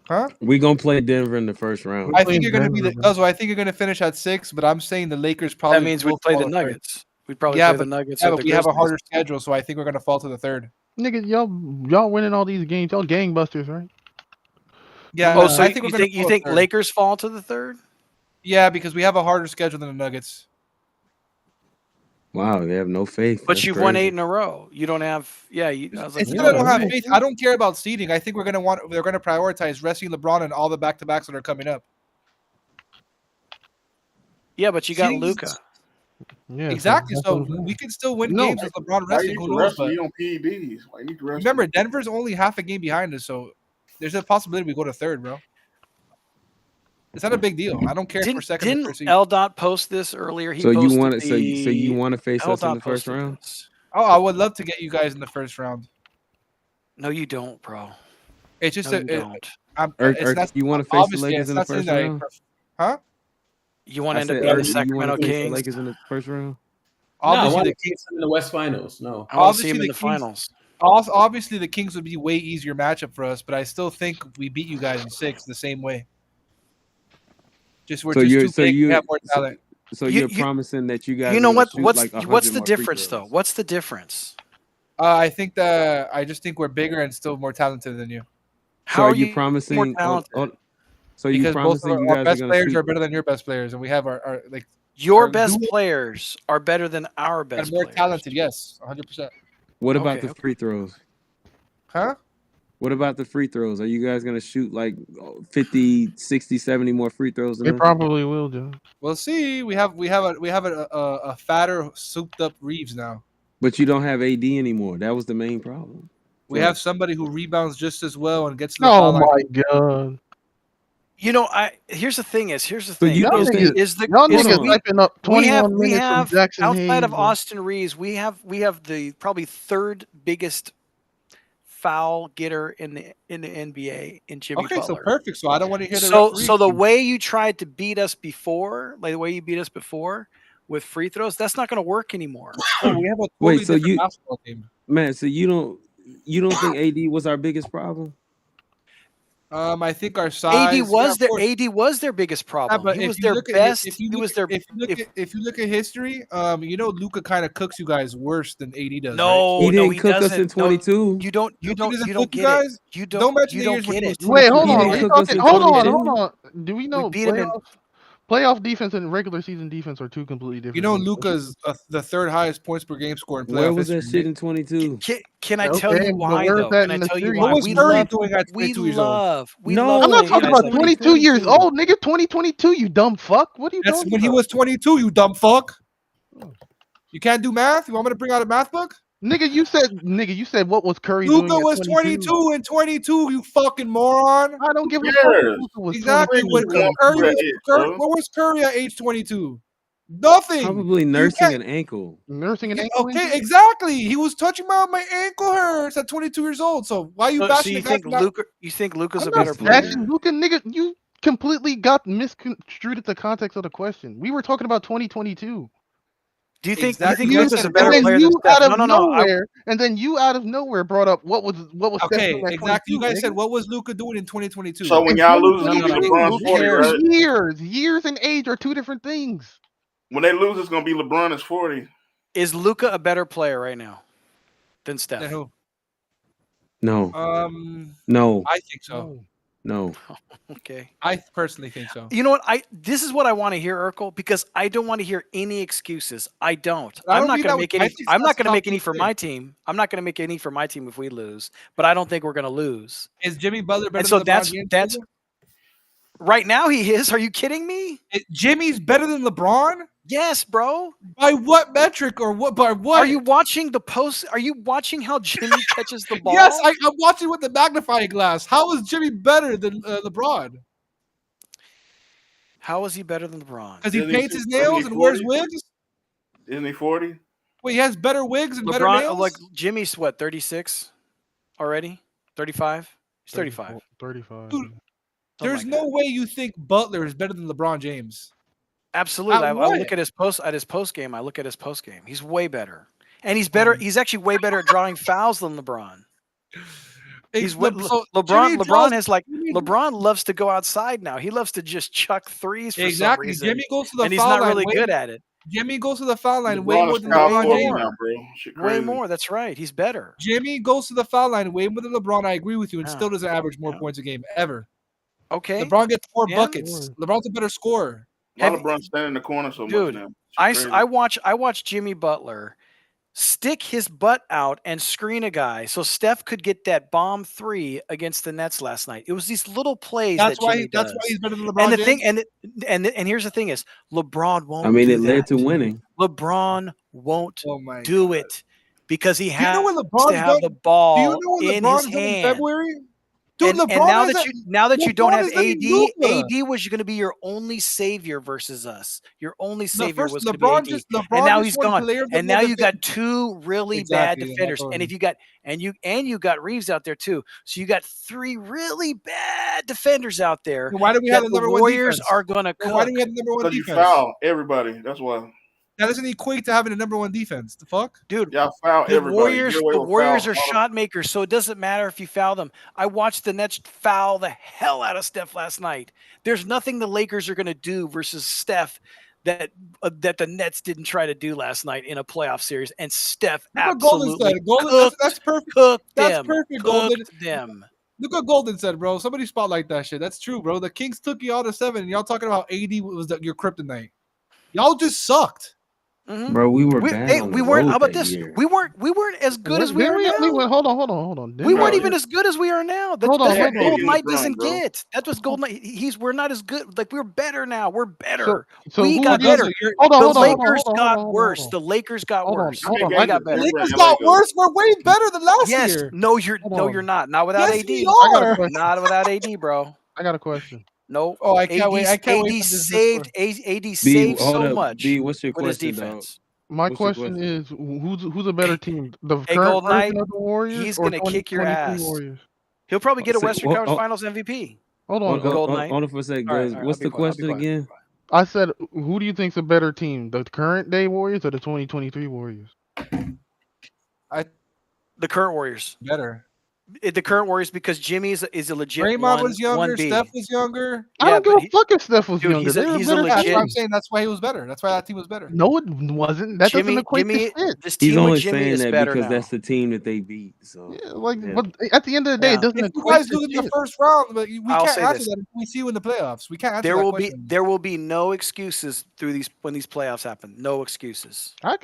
Huh? We gonna play Denver in the first round. I think you're going to be Guzzo. I think you're going to finish at 6, but I'm saying the Lakers probably. That means we'd play the Nuggets. We'd probably play the Nuggets. Yeah, or but the we have a Grizzlies. harder schedule, so I think we're going to fall to the 3rd. Nigga, y'all winning all these games. Y'all gangbusters, right? Yeah. Oh, so I think you think Lakers fall to the 3rd? Yeah, because we have a harder schedule than the Nuggets. Wow, they have no faith. But That's you've won crazy. 8 in a row. You don't have. Yeah, I was like, It's not that I don't have faith. I don't care about seeding. I think they're going to prioritize resting LeBron and all the back-to-backs that are coming up. Yeah, but you got Seeding's- Luka. Yeah, exactly. that's So what I'm saying. we can still win No. games with LeBron Why resting. you Who need to knows? rest But me on PEDs? Why you need to rest remember, me? Denver's only half a game behind us, so there's a possibility we go to 3rd, bro. It's not a big deal. I don't care if we're second or Didn't third seed. L. Dot post this earlier? He So you posted want to so you want to face L. us in Dot the first posted round? this. Oh, I would love to get you guys in the first round. No, you don't, bro. It's just No, you don't. You want to face the Lakers in the first round? Huh? You want I to end up said, being the you Sacramento wanna face the Kings? Lakers in the first round? No, I Obviously, want the to face them in the West Finals. No. I want to see him obviously in the the Kings- finals. Obviously, the Kings would be way easier matchup for us, but I still think we beat you guys in 6 the same way. Just we're just too big. We have more so, talent. so you're promising that you guys You know are gonna what? shoot What's like 100 what's the more free difference throws. though? What's the difference? I just think we're bigger and still more talented than you. How are you you promising? more talented? So you Because both promising of you our guys are best gonna players shoot? are better than your best players, and we have our like Your our best duo players are better than our and best more players. talented. Yes, 100%. What about the free throws? Huh? What about the free throws? Are you guys going to shoot like 50, 60, 70 more free throws than They us? probably will, Joe. We'll see. We have a fatter, souped up Reeves now. But you don't have AD anymore. That was the main problem. We have somebody who rebounds just as well and gets to the Oh foul line. my god! You know, here's the thing. Is So you don't think y'all niggas typing up 21 we minutes have from Jackson outside Hayes. of Austin Reeves, we have the probably third biggest foul getter in the NBA in Jimmy Okay, so Butler. perfect. So I don't want to hear the So referee. so the way you tried to beat us before, like the way you beat us before with free throws, that's not going to work anymore. Oh, we have a totally Wait, so different you, basketball team. man, so you don't think AD was our biggest problem? I think our size. AD was their biggest problem. But He if was you their look at best. if you He look was their. if you look at history, you know Luka kind of cooks you guys worse than AD does. No, right? He didn't cook us in 22. You don't cook get guys? it. You Don't mention you the don't years when get he was it. Wait, hold He on. didn't Are you cook us talking? in Hold on, 22. hold on. Do we know beat him in- playoff defense and regular season defense are two completely different? You know things. Luka's the third highest points per game score in playoff Where was that history. shit in 22? Can I tell Okay, you but why where's though? that Can I in the tell you series? why? What was We Curry love doing at 22 years old? we No, love I'm not playing talking guys about like 22 years old, nigga. 2022, you dumb fuck. What are you That's talking when he about? was 22. You dumb fuck. You can't do math. You want me to bring out a math book? Nigga, you said what was Curry Luka doing at was 22 and 22. You fucking moron. I don't give a fuck. cares? Luka was Exactly. 22. What was Curry at age 22? Nothing. Probably You nursing can't- an ankle. Nursing an Yeah, ankle okay, injury? exactly. He was touching my ankle hurts at 22 years old. So why are you So bashing you the guy think for not? Luka? You think Luka's I'm a not better player? bashing Luka, nigga. You completely got misconstrued at the context of the question. We were talking about 2022. Do you think Exactly. Luka's a And better then player you than Steph? out of No. nowhere, and then you out of nowhere brought up what was Steph Okay, doing at exactly. 22, You guys nigga? said what was Luka doing in 2022? So when In y'all lose, it's gonna be 2022, LeBron's 40, right? Years and age are two different things. When they lose, it's gonna be LeBron is 40. Is Luka a better player right now than Steph? Then who? No. No. I think so. No. Okay. I personally think so. You know what? This is what I want to hear, Urkel, because I don't want to hear any excuses. I don't. I I'm don't not mean going to that make with- any. I think I'm not that's going to make any confidence for there. my team. I'm not going to make any for my team if we lose. But I don't think we're going to lose. Is Jimmy Butler better And so than LeBron that's James? that's right now he is. Are you kidding me? Jimmy's better than LeBron? Yes, bro. By what metric or what? By what? Are you watching the post? Are you watching how Jimmy catches the ball? Yes, I'm watching with the magnifying glass. How is Jimmy better than LeBron? How is he better than LeBron? Because he paints his nails and wears wigs. Isn't he 40? Wait, he has better wigs and better LeBron, nails. like Jimmy's what? 36 already? 35? He's 35. 35. Dude, there's no way you think Butler is better than LeBron James. Absolutely. I what? look at his post game. I look at his post game. He's way better. And he's better. He's actually way better at drawing fouls than LeBron. He's what LeBron has like LeBron loves to go outside now. He loves to just chuck threes for some reason. Jimmy goes to the and he's foul not line really way good more- at it. Jimmy goes to the foul line way LeBron more is than foul LeBron 40 James. now, bro. Shit Way crazy. more. That's right. He's better. Jimmy goes to the foul line way more than LeBron. I agree with you, and Yeah. still doesn't average more points a game ever. Okay. LeBron gets more And- buckets. LeBron's a better scorer. Why LeBron standing in the corner so Dude, much now? I watch Jimmy Butler stick his butt out and screen a guy so Steph could get that bomb 3 against the Nets last night. It was these little plays That's that why. Jimmy That's does. why he's better than LeBron And the James. thing, and here's the thing is LeBron won't. I mean, do it led that. to winning. LeBron won't Oh my do God. it because he Do you has know what to LeBron's have the done? ball Do you know what in LeBron's his done in hand. February? Dude, And LeBron now has that you don't LeBron have is letting AD, Luka. AD was going to be your only savior versus us. Your only savior first, was going to LeBron be just- AD, LeBron and now just he's wanted gone. players that And now know you that got two really bad Exactly, defenders, that's and what- if you got you got Reeves out there too, so you got 3 really bad defenders out there. Then why do we that have the number one Warriors defense? are going to Then why do cook. we have the number one Because you defense? foul everybody. That's why. That doesn't equate to having a number one defense. The fuck, dude. Y'all foul The everybody. Get away The with Warriors foul are all shot makers, so it doesn't matter if you foul them. I watched the Nets foul the hell out of Steph last night. There's nothing the Lakers are going to do versus Steph that the Nets didn't try to do last night in a playoff series, and Steph look what Golden absolutely said. Golden, that's perfect. cooked That's them. perfect, Golden. Cooked them. Look what Golden said, bro. Somebody spotlight that shit. That's true, bro. The Kings took you all to 7, and y'all talking about AD was your kryptonite. Y'all just sucked. Bro, we were bad on the road How about that this? year. We weren't as good as we are now. Hold on. We weren't even as good as we are now. That's what hold on. Golden Knight doesn't get. That's what Golden Knight. We're not as good. Like, we're better now. We're better. So we who got are better. you- The Lakers got worse. The Lakers got worse. Hold on. We got better. The Lakers got worse. We're way better than last year. No, you're not. Not without Yes, AD. we are. Not without AD, bro. I got a question. No. Oh, I can't wait. I can't wait for this saved. AD saved so much B, what's your with his question, defense. My question is, who's a better team, the Hey, current Golden Knight, version of the Warriors he's or gonna kick your 2023 ass. Warriors? He'll probably get a Say- Western well, Conference oh. Finals MVP. Hold on, Golden Knight. Hold on for a second, All right, guys. all right, What's I'll be the quiet, I'll be question quiet. again? I said, who do you think's a better team, the current day Warriors or the 2023 Warriors? The current Warriors. Better. The current Warriors, because Jimmy is a legit Draymond was younger. 1B. Steph was younger. I don't give a fuck if Steph was Dude, younger. he's a- They're he's a better legit- That's team. why I'm saying that's why he was better. That's why that team was better. No, it wasn't. That doesn't equate to shit. This He's team only with Jimmy saying is that better because now. that's the team that they beat. So But at the end of the day, it doesn't If you equate guys to lose in the shit. first round, but we I'll can't say answer this. that until we see you in the playoffs. We can't answer There that will question. there will be no excuses when these playoffs happen. No excuses. I'll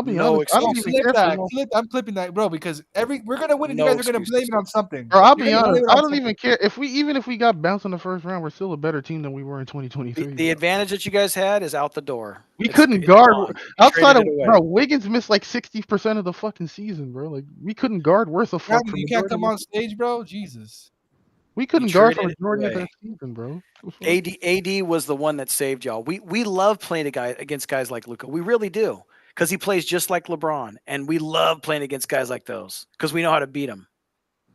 be No honest. I don't even Clip care for that. no. I'm clipping that, bro, because we're gonna win and No you guys are gonna blame excuses. it on something. Bro, I'll You're be gonna blame honest. it I on don't something. even care even if we got bounced in the first round. We're still a better team than we were in 2023. The advantage that you guys had is out the door. We It's couldn't gone. guard You outside of traded it away. bro. Wiggins missed like 60% of the fucking season, bro. Like we couldn't guard worth a fuck for You can't majority come of on stage, bro. Jesus. We couldn't guard for traded it majority of away. that season, bro. AD was the one that saved y'all. We love playing against guys like Luka. We really do, because he plays just like LeBron, and we love playing against guys like those because we know how to beat him.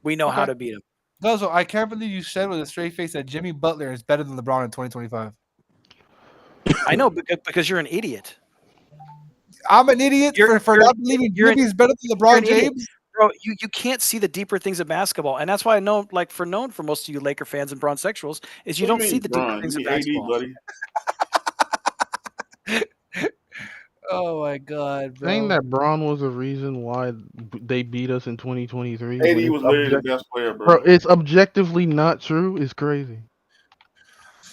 We know how to beat him. Guzo, I can't believe you said with a straight face that Jimmy Butler is better than LeBron in 2025. I know, because you're an idiot. I'm an idiot for not believing Jimmy's better than LeBron James. Bro, you can't see the deeper things of basketball, and that's why I know, for most of you Laker fans and Bronsexuals, is you What don't you see mean, the deeper Bron? things You of mean AD, basketball. buddy. Oh my god, bro. Saying that Braun was the reason why they beat us in 2023. AD when it's was literally the best player, bro. It's objectively not true. It's crazy.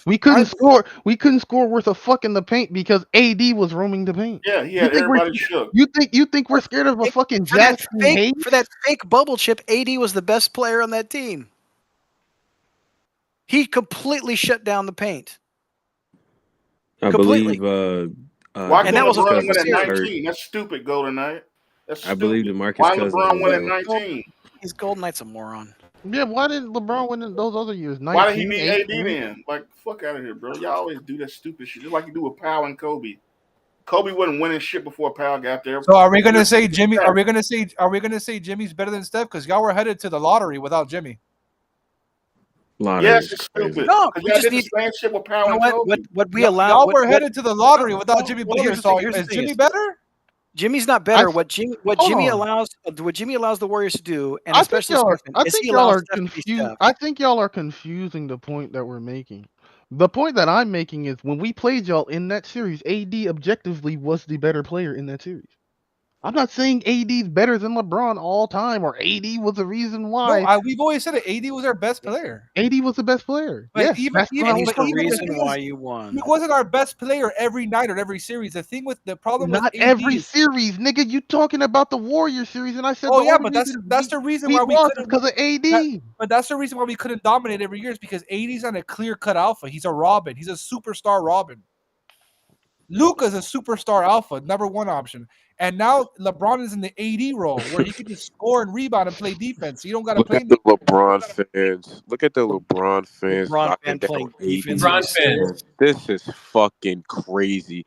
We couldn't score. We couldn't score worth a fuck in the paint because AD was roaming the paint. Yeah, he had everybody shook. You think we're scared of a fucking For that Jackson Hayes? for that fake bubble chip, AD was the best player on that team. He completely shut down the paint. I Completely. believe. Why and couldn't that was a LeBron full win at series. 19? That's stupid, Golden Knight. That's I stupid. believe DeMarcus Why Cousins LeBron win at was 19? He's Golden Knight's a moron. Yeah, why didn't LeBron win in those other years? 19, Why did he beat 18? AD then? Like, fuck out of here, bro. Y'all always do that stupid shit, just like you do with Powell and Kobe. Kobe wasn't winning shit before Powell got there. So are we gonna say Jimmy? Are we gonna say Jimmy's better than Steph? Because y'all were headed to the lottery without Jimmy. Yes, it's stupid. No, Because we y'all just did the need. same shit with Powell You know and what? Kobe. What we Y'all allow? were headed to the lottery without Jimmy Butler. here's the So thing, here's the is thing Jimmy is- better? Jimmy's not better. hold Jimmy on. allows the Warriors to do, and I think especially y'all are. Stephen, I is think he y'all allows are Steph to be confused. Steph. I think y'all are confusing the point that we're making. The point that I'm making is when we played y'all in that series, AD objectively was the better player in that series. I'm not saying AD's better than LeBron all time or AD was the reason why. No, we've always said that AD was our best player. AD was the best player. But Yes, even that's what I And he's was the talking about. reason why you won. He wasn't our best player every night or every series. The thing with the problem Not with AD every is, series, nigga. You talking about the Warrior series, and I said oh the yeah, only but reason that's the reason we why we lost is couldn't. because of AD. But that's the reason why we couldn't dominate every year is because AD's not a clear cut alpha. He's a Robin. He's a superstar Robin. Luka's a superstar alpha, number one option. And now LeBron is in the AD role where he can just score and rebound and play defense. You don't got to Look play. at the LeBron fans. Look at the LeBron fans LeBron knocking fan down playing AD. defense. LeBron fans. This is fucking crazy.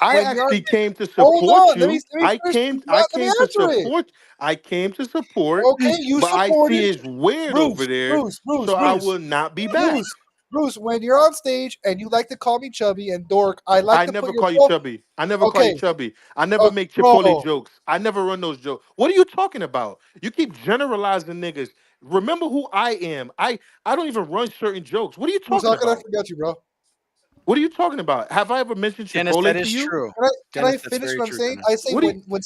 I when you're actually came to hold support on, let me you. let me finish. I Let me came to answer it. support. I came to support, Okay, you but I see supported it's weird over Bruce, there, Bruce, Bruce, so I Bruce, will not be back. Bruce. Bruce, when you're on stage and you like to call me chubby and dork, I like I to never put your call you chubby. I never call you okay. chubby. I never make Chipotle Bro, jokes. I never run those jokes. What are you talking about? You keep generalizing niggas. Remember who I am. I don't even run certain jokes. What are you Bruce, talking how can I about? forget you, bro? What are you talking about? Have I ever mentioned Dennis, that Chipotle to is you? true. Can I Dennis, that's finish very what I'm true, saying? Dennis. I say What do you, when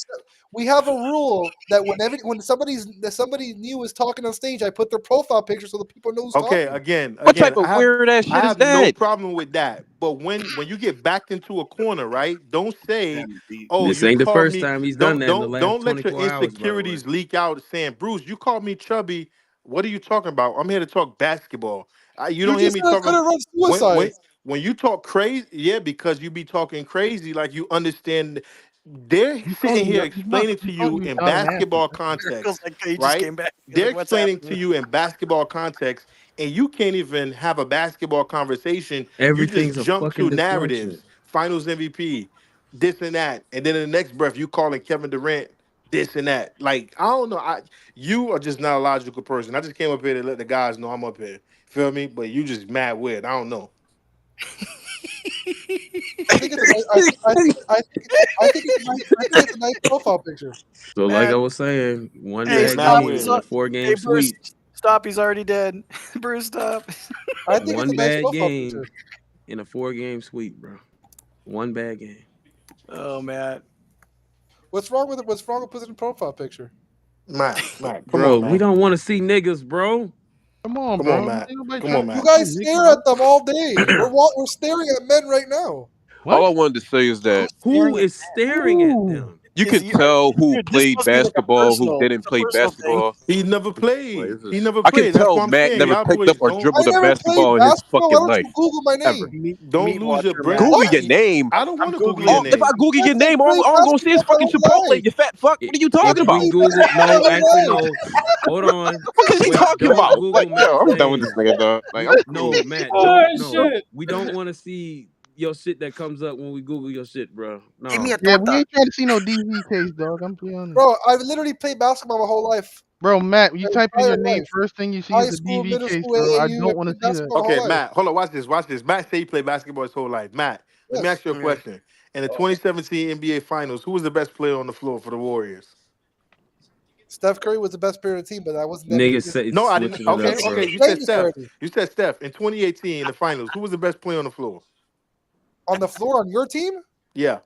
we have a rule that when somebody new is talking on stage, I put their profile picture so the people know who's okay, talking. again, What type I of have weird ass I shit is have no that? problem with that. But when you get backed into a corner, right? Don't say, "Oh, This you ain't the called first me." time he's done that in the last Don't let your 24 hours, by the way. insecurities leak out saying, "Bruce, you called me chubby." What are you talking about? I'm here to talk basketball. You You don't hear just me said I talking couldn't run when suicide. when you talk crazy, yeah, because you be talking crazy like you understand. They're He's sitting calling you. here He's not. explaining He's to calling you you a in child and athlete. basketball Miracle's context, like, he just right? came back. He's They're like, what's explaining to happening? you in basketball context, and you can't even have a basketball conversation. You just Everything's a jump fucking to distraction. narratives, Finals MVP, this and that, and then in the next breath, you calling Kevin Durant this and that. Like I don't know, you are just not a logical person. I just came up here to let the guys know I'm up here. Feel me? But you just mad weird. I don't know. I think it's a nice. I think it's a nice profile picture. So, like I Matt, was saying, one hey, Yeah, bad mad stop. game weird. in a Hey, 4-game Bruce, sweep. stop. He's already dead. Bruce, stop. I think it's One a nice bad profile picture. game in a 4-game sweep, bro. One bad game. Oh, Matt. What's wrong with it? What's wrong with putting a profile picture? Matt, come Bro, on, we man. don't want to see niggas, bro. Come on, Come on, bro. Matt. Ain't nobody Come trying on, to You Matt. see guys naked, stare bro. at them all day. We're staring at men right now. All What? I wanted to say is that Who's Who staring at is staring at Ooh. them? you Is can you? tell who Dude, this played must be like a basketball, who personal. didn't It's a play personal thing. basketball. He never Like, played. this He is never I can played. That's tell what I'm Matt saying. never Y'all picked up boys or don't I dribbled a never played basketball in his basketball. Why fucking don't life you Google my ever. name? don't Meat lose your watcher, brain. Matt. Google your What? Why? name. I don't I'm want to Google your googling Oh, you. if I name. Google your Yes, I name, played all I'm gonna see is basketball my fucking whole Chipotle. life. You fat fuck. What are you I if talking we about? played Google, basketball no, my actually, whole life. no. Hold on. What is he Wait, talking don't about? Google Like, yo, Matt's I'm done with name. this nigga, dog. Like, I'm No, cool. Matt, Oh, don't. No, shit. we don't want to see your shit that comes up when we Google your shit, bro. Give me No. a Yeah, we torta. ain't trying to see no DV case, dog. I'm be honest. Bro, I've literally played basketball my whole life. Bro, Matt, you My type in entire your name, life. first thing you see High is a school, DV middle case, school, bro. I AAU. I don't want to played see that. basketball my Okay, whole life. Matt. Hold on. Watch this. Watch this. Matt say he played basketball his whole life. Matt, let me ask Yes. you a Okay. question. In the 2017 NBA Finals, who was the best player on the floor for the Warriors? Steph Curry was the best player of the team, but that wasn't the Niggas MVP. say No, I didn't. switching it Okay, up, okay. bro. You said Thank you, Steph. already. You said Steph. In 2018 in the Finals, who was the best player on the floor? On the floor on your team? Yeah.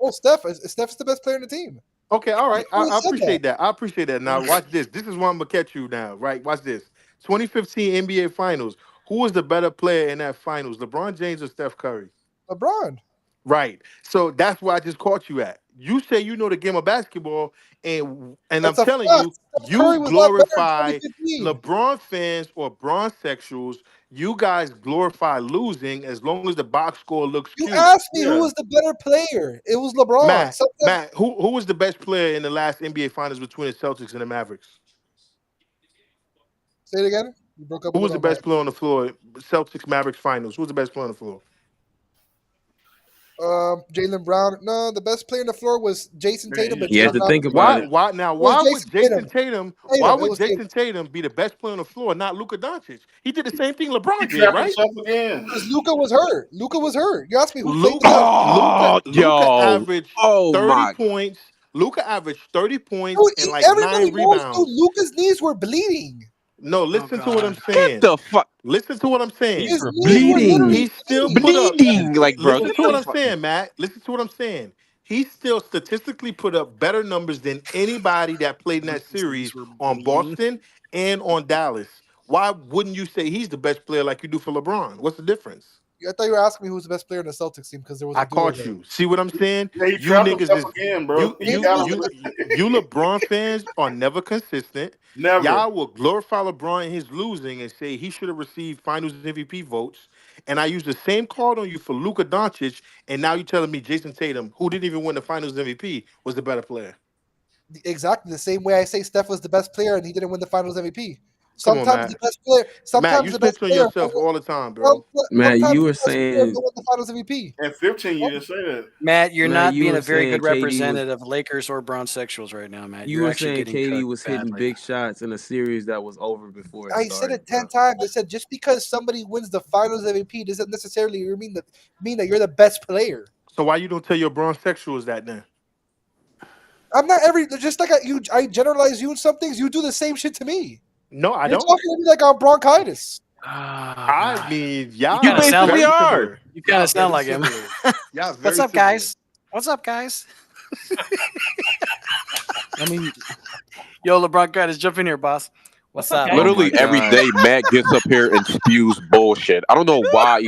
Oh, Steph. Steph's the best player in the team. Okay, all You right. always I said that. appreciate that. I appreciate that. Now watch this. This is where I'm gonna catch you now, right? Watch this. 2015 NBA Finals. Who was the better player in that finals? LeBron James or Steph Curry? LeBron. Right. So that's where I just caught you at. You say you know the game of basketball, and I'm That's a telling fact. you, Steph you Curry was not better in glorify 2015. LeBron fans or Bron sexuals. You guys glorify losing as long as the box score looks You cute. asked me who Yeah. was the better player. It was LeBron. Sometimes Who was the best player in the last NBA Finals between the Celtics and the Mavericks? say it again. You broke up a Who was little the on my best player on the floor? Celtics Mavericks Finals. Who was the best player on the floor? Jalen Brown. No, the best player on the floor was Jason Tatum, but You had Jalen to Brown think was about Why? it. better. Why now? It was Why would Jason Jason Tatum. Tatum? Why Tatum. It would was Tatum. Jason Tatum be the best player on the floor, not Luka Doncic? He did the same thing He LeBron did, trapped right? himself again. Because Luca was hurt. Luca was hurt. You asked me who played the Luca, best. Luca, Oh, Luca yo. averaged Oh 30 my. points. Luca averaged 30 points Dude, and like everybody 9 knows, dude. rebounds. Luca's knees were bleeding. No, Oh, listen to what I'm God. Get saying. the fuck. Listen to what I'm Knees saying. His were knees were bleeding. literally He still bleeding. put up. Bleeding. Like, bro, Listen get to what the I'm fuck. saying, Matt. Listen to what I'm saying. He still statistically put up better numbers than anybody that played in that His knees series were on bleeding. Boston and on Dallas. Why wouldn't you say he's the best player like you do for LeBron? What's the difference? I thought you were asking me who's the best player in the Celtics team because there was a I duo caught there. you. See what I'm saying? Yeah, he You trapped niggas himself is again, bro. you He you Tatum got was him. the you best. you LeBron fans are never consistent. Never. Y'all will glorify LeBron in his losing and say he should have received Finals MVP votes. And I use the same card on you for Luka Doncic, and now you're telling me Jason Tatum, who didn't even win the Finals MVP, was the better player. Exactly the same way I say Steph was the best player and he didn't win the Finals MVP. Sometimes the best player. Sometimes Matt, you the best snitch on player. yourself all the time, bro. Matt, Sometimes you the were best player saying will win the Finals MVP. At 15, you didn't say that. Matt, you're Matt, not you being were a very saying good KD was representative of Lakers or Brownsexuals right now, Matt. you You're were actually saying getting KD cooked was hitting badly. big shots in a series that was over before it I started. said it 10 times. I said just because somebody wins the Finals MVP doesn't necessarily mean that you're the best player. So why you don't tell your Brownsexuals that then? I'm not just like I generalize you in some things. You do the same shit to me. No, I You're don't. talking to me like I'm bronchitis. I mean, y'all You basically very are. similar. You kind Y'all of sound very like him. similar. Y'all very What's up, similar. guys? What's up, guys? I mean, yo, LeBron Curtis, jump in here, boss. What's up? Literally every day, Matt gets up here and spews bullshit. I don't know why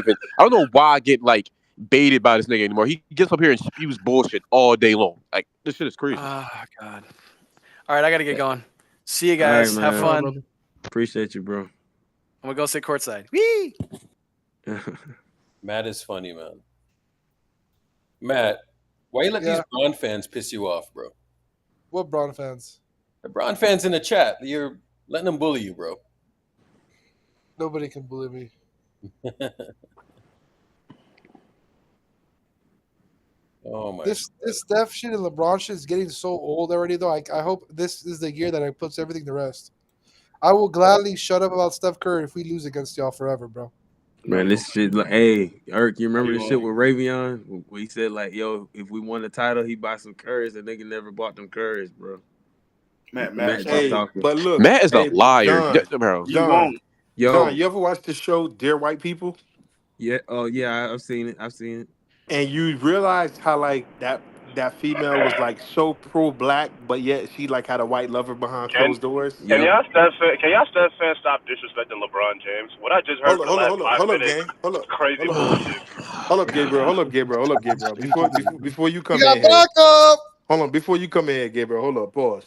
I get like baited by this nigga anymore. He gets up here and spews bullshit all day long. Like this shit is crazy. Oh God. All right, I gotta get going. See you All right, guys. Have man. fun. Appreciate you, bro. I'm gonna go sit courtside. Whee! Matt is funny, man. Matt, why you let these Braun fans piss you off, bro? What Braun fans? The Braun fans in the chat. You're letting them bully you, bro. Nobody can bully me. Oh my! This Steph shit and LeBron shit is getting so old already. Though I hope this is the year that I puts everything to rest. I will gladly shut up about Steph Curry if we lose against y'all forever, bro. Man, this shit like, hey, Eric, you remember this shit with Ravion? Where he said like, yo, if we won the title, he buy some curries. The nigga never bought them curries, bro. Matt just Hey, talking. but look, Matt is a hey, liar, John, You won't. John, you ever watch the show Dear White People? Yeah. Oh yeah, I've seen it. I've seen it. And you realize how like that female was like so pro black, but yet she like had a white lover behind closed doors. Can y'all Steph fans stop disrespecting LeBron James? What I just heard for the last 5 minutes gang. Hold up. is crazy Hold up. bullshit. Hold up, Gabriel. Hold up, Gabriel. Hold up, Gabriel. Before you come You got in here. backup. Hold on, before you come in here, Gabriel. Hold up, pause.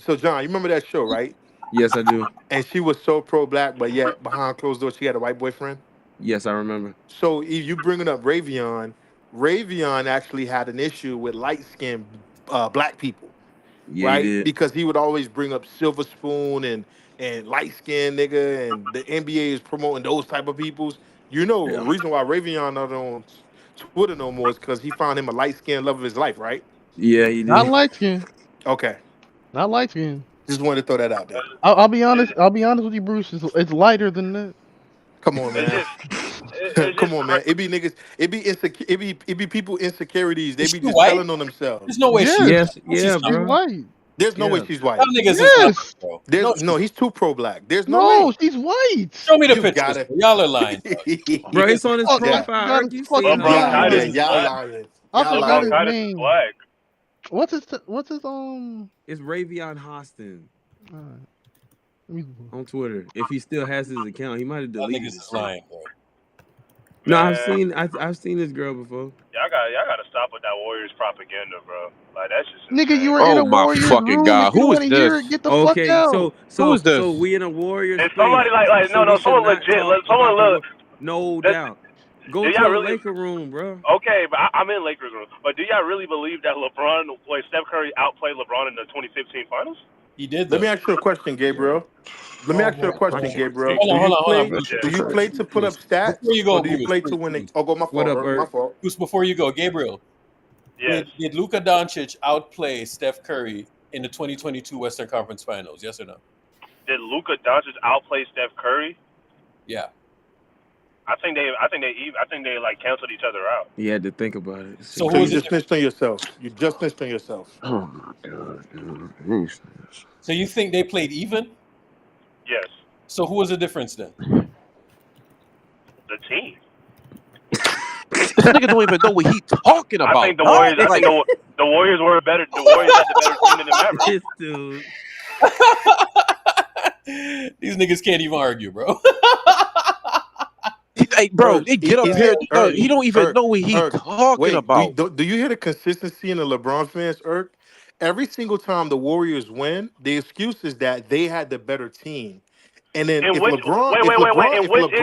So John, you remember that show, right? Yes, I do. And she was so pro black, but yet behind closed doors she had a white boyfriend. Yes, I remember. So if you bringing up Ravion actually had an issue with light skinned black people, Yeah, he right? did. Because he would always bring up Silver Spoon and light skinned nigga, and the NBA is promoting those type of peoples. You know, the reason why Ravion not on Twitter no more is because he found him a light skinned love of his life, right? Yeah, he not did. light skin. Okay, Not light skin. just wanted to throw that out there. I'll be honest. I'll be honest with you, Bruce. It's lighter than that. Come on, man. It's Come just on, man. It be niggas. It be insecure. It be people insecurities. They Is be she just white? telling on themselves. There's no way Yes, she's Yes, white. She's yeah, she's not. bro. white. There's no way Yeah. she's white. Y'all niggas is lying, Yes. bro. There's No, he's too pro black. There's no No, way. she's white. show me the You pictures. gotta. Bro. Y'all are lying, bro. Bro, it's on his Fuck, Yeah. profile. got Eric, his you see fucking it LeBron all. Yeah, Titus yeah, is name. y'all black. lying. I Y'all forgot LeBron his lying. Titus is name. black. What's his It's Ravion Hostin Alright. Let me- on Twitter. If he still has his account, he might have Y'all deleted niggas this is shit. lying, bro. No, Man, I've seen this girl before. y'all gotta stop with that Warriors propaganda, bro. Like that's just Nigga, you insane. were in Oh a my Warriors fucking room. If god! you don't Who is want to hear it, this? get the fuck Okay, out. Who is this? so we in a Warrior And space. somebody like So we should someone not legit, talk someone about the look. no That, doubt. Go do to y'all the really? Laker room, bro. Okay, but I'm in Lakers room. But do y'all really believe that Steph Curry outplayed LeBron in the 2015 Finals? He did Let me though. ask you a question, Gabriel. Let me Oh ask you a my question, god. Gabriel. Hold on, hold on, Bruce. Do you play to put up Bruce. Before stats, you or go, do you Bruce. play to Bruce, win? Bruce. Oh, go my What fault, up, Earl. My Eric? fault. Bruce, before you go, Gabriel. Yes. Did Luka Doncic outplay Steph Curry in the 2022 Western Conference Finals? Yes or no? Did Luka Doncic outplay Steph Curry? Yeah. I think they like canceled each other out. He had to think about it. So So who you was the just difference? snitched on yourself. You just snitched on yourself. Oh my god, dude. So you think they played even? Yes. So who was the difference then? The team. This nigga don't even know what he talking I about. think the Huh? Warriors. I think the Warriors were better. The Warriors had the better team than the Mavericks. This dude. These niggas can't even argue, bro. Hey, bro, Erg, they get up is here. it Erg? He don't even Erg, know what he Erg. talking Wait, about. do you hear the consistency in the LeBron fans, Erg? Every single time the Warriors win, the excuse is that they had the better team. And then In if which LeBron, wait.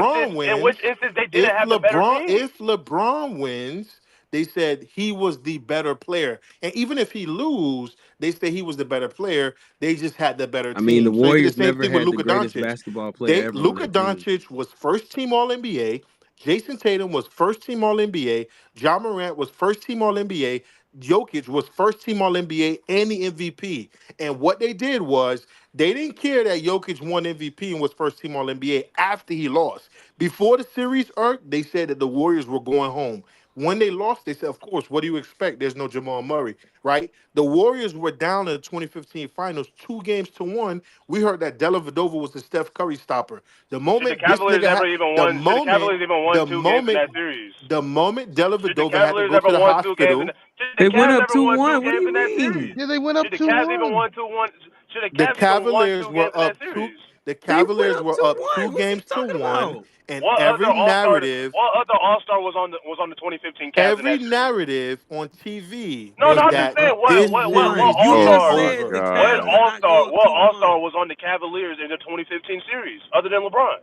In which instance they didn't have the better team? if LeBron wins, they said he was the better player. And even if he lose, they say he was the better player. They just had the better I mean, the team. So they did the Warriors same never thing with had the Luka greatest Doncic. basketball player ever on Luka their team. Doncic was first team All NBA. Jason Tatum was first team All NBA. John Morant was first team All NBA. Jokic was first team All NBA and the MVP. And what they did was they didn't care that Jokic won MVP and was first team All NBA after he lost. Before the series, they said that the Warriors were going home. When they lost, they said, of course, what do you expect? There's no Jamal Murray, right? The Warriors were down in the 2015 finals, 2-1. We heard that Della Vadova was the Steph Curry stopper. The Should the moment this Cavaliers nigga ever had, even won? Should the Cavaliers even won the 2 games in moment, that series? the moment Della Should the Vadova had to Cavaliers go ever to the won 2 games in? hospital, Should the They went Cavs up ever won 2 2-1. What do games you in that mean? series? Yeah, they went up Should the Cavs even 2-1. won 2-1? Should the the Cavs even won Cavaliers 2 games were in that up two. series? The They went Cavaliers up were up 2-1. two What are you games to talking one, about? and What other every All Star? narrative, What other All Star was on the 2015 Cavs in every that series? narrative on TV No, was no, They I'm just went that saying up what this what what what 2-1. series All You was just Star said the over. what Cavs did All not Star go up what All Star 2-1. was on the Cavaliers in the 2015 series other than LeBron?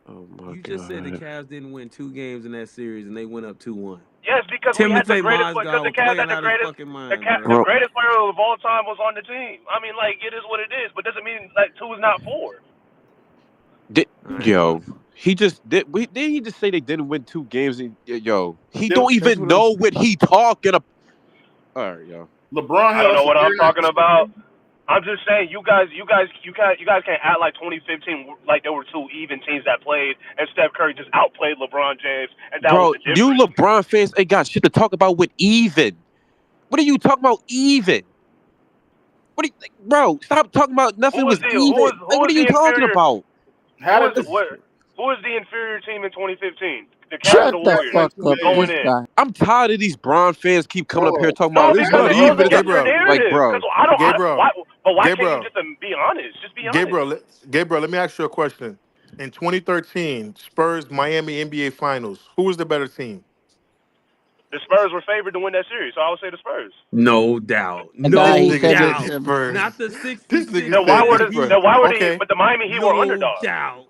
Oh my You just said the god. Cavs didn't win 2 games in that series and they went up 2-1. Yes, because we had the Timothy greatest because Mozgov the was Cavs had playing the out his greatest fucking mind, the bro. Bro, greatest player of all time was on the team. I mean, like it is what it is, but doesn't mean like 2 is not 4. All right, bro. yo, he just did. Did he just say they didn't win 2 games? Yo, he They- don't That's even what I'm. know what he talking about. All right, yo. LeBron I had don't us know a what year I'm in that talking about. 2015. I'm just saying, you guys can't act like 2015 like there were 2 even teams that played, and Steph Curry just outplayed LeBron James, and that was Bro, the you difference. LeBron fans ain't got shit to talk about with even. What are you talking about even? What are you, like, bro? Stop talking about Who nothing was was the who even. was who Like, what was are you the talking inferior? about? How did Who was the inferior team in 2015? The Cavs or Shut the the Warriors fuck up, going this in? guy. I'm tired of these Bron fans keep coming up here bro? talking No, about it's because not it goes even Gabriel, against. against your Gabriel, Like, narrative. Because bro, I don't. Gabriel, But why can't you Gabriel, just be honest? Just be honest. Gabriel. Let me ask you a question. In 2013, Spurs Miami NBA Finals. Who was the better team? The Spurs were favored to win that series, so I would say the Spurs. No doubt. The guy This he No nigga said said that. the doubt. Spurs. Not the This nigga 66 Then why said were the Miami the Spurs. then Heat. why were the Okay, but the Miami Heat were No underdogs? doubt.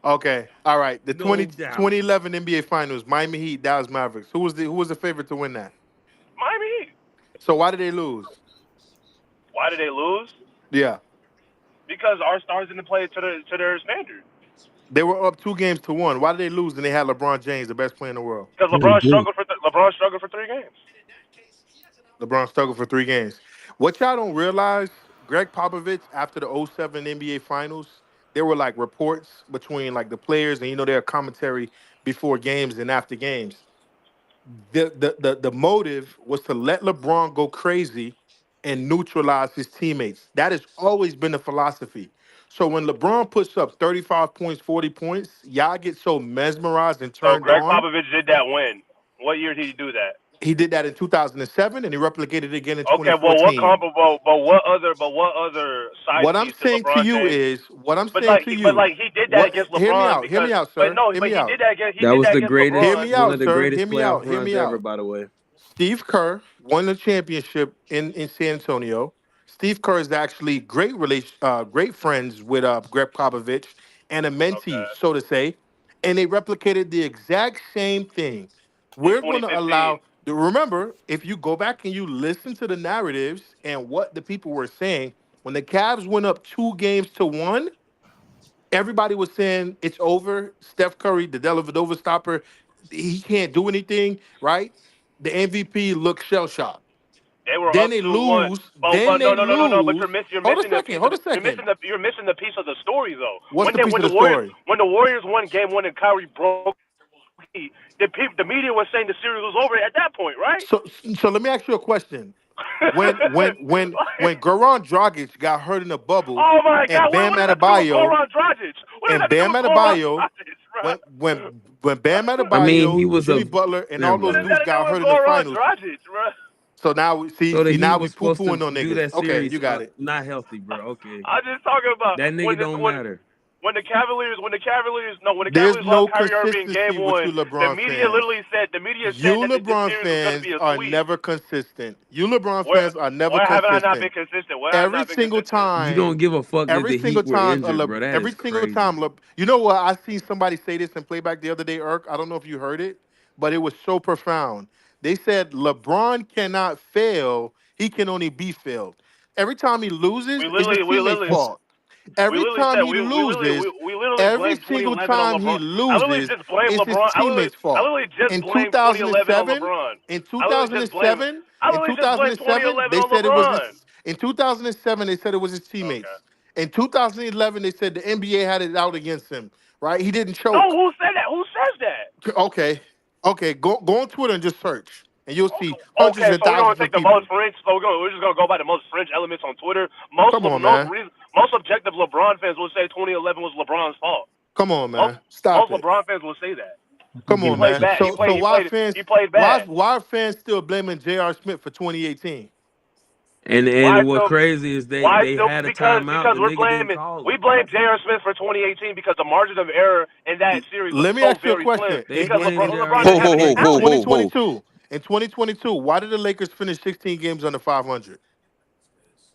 okay, all right. The No 20 doubt. 2011 NBA Finals, Miami Heat, Dallas Mavericks. Who was the favorite to win that? Miami Heat. So why did they lose? Why did they lose? Yeah, Because our stars didn't play to their standard. they were up 2-1. Why did they lose? And they had LeBron James, the best player in the world. Because Yeah, they did. LeBron struggled for 3 games. LeBron struggled for 3 games. What y'all don't realize, Greg Popovich, after the '07 NBA Finals, there were like reports between like the players and their commentary before games and after games. The motive was to let LeBron go crazy and neutralize his teammates. That has always been the philosophy. So when LeBron puts up 35 points, 40 points, y'all get so mesmerized and So turned Greg on. Popovich did that when? What year did he do that? He did that in 2007 and he replicated it again in Okay, well, what 2014. comparable? But what other side What I'm piece did saying to LeBron you James? is, what I'm But saying like, to but you, like, he did that what? against Hear LeBron me because. out, But sir. no, Hear but me he out. did that against That was the Hear greatest, LeBron. me one out, of the sir. greatest Hear me playoff out. Hear runs me ever, out. by the way. Steve Kerr won the championship in San Antonio. Steve Kerr is actually great friends with Greg Popovich and a mentee, Okay, so to say, and they replicated the exact same thing. in We're going to 2015. allow. Remember, if you go back and you listen to the narratives and what the people were saying, when the Cavs went up 2-1, everybody was saying it's over. Steph Curry, the Dellavedova stopper, he can't do anything, right? The MVP looked shell shocked. They were Then up they 2-1. lose. But Then they no. But lose. you're Hold a missing the second. piece of Hold a second. you're missing the piece of the story though. What's When the piece of the story? The Warriors won Game 1 and Kyrie broke, the media was saying the series was over at that point, right? So, so let me ask you a question. When Goran Dragic got hurt in the bubble, Oh my and God! What Bam does that have to do with Adebayo, Goran Dragic? What does and that have to do Bam with Goran Adebayo, Dragic, when bro? Bam I mean, he Adebayo, was Jimmy a. Butler, and all Never those What does mind. that dudes have to do got with hurt in the Goran finals. Dragic, bro? So now we So that he now we was poo supposed to pooing on do niggas. that Okay, series you got it. not healthy, bro. Okay. I'm just talking about That nigga don't matter. when the Cavaliers There's lost no Kyrie Irving in consistency Game with you 1, the LeBron media fans. literally said You that this LeBron series was going to fans be a are sweep. never consistent. You LeBron Where fans are never where haven't I not consistent. been consistent? Where have I Every not been single consistent? You don't time, give a fuck that every the single Heat were time, injured, bro. That every is single crazy. time. You know what? I seen somebody say this in playback the other day, Irk. I don't know if you heard it, but it was so profound. They said LeBron cannot fail; he can only be failed. Every time he loses, We it's his literally, we teammates' literally, fault. we Every literally time said he loses, we literally every blamed single 2011 on time he LeBron. I literally loses, just blamed it's his LeBron. teammates' I fault. literally just In blamed 2011 on 2007, LeBron. in I literally just blamed. 2007, I in literally just blamed 2007, 2011 they on said it was LeBron. his. In 2007, they said it was his Okay. teammates. In 2011, they said the NBA had it out against him. Right? He didn't No, choke. who said that? Who says that? Okay, okay. Go on Twitter and just search, and you'll see hundreds Okay, of so we're gonna thousands take of the most people. fringe. So we're just gonna go by the most fringe elements on Twitter. Come on, man. Most objective LeBron fans will say 2011 was LeBron's fault. Come on, man. Stop Most it. LeBron fans will say that. Come He on, played man. bad. So He played bad. why are fans still blaming J.R. Smith for 2018? Why And what still? crazy is Why they still? had a Because timeout. The we're nigga didn't blaming. call We it. blame J.R. Smith for 2018 because the margin of error in that series was Let me so ask you a very slim. question. They Because blame J.R. LeBron In, didn't Smith have for any in talent. 2022, why did the Lakers finish 16 games under 500?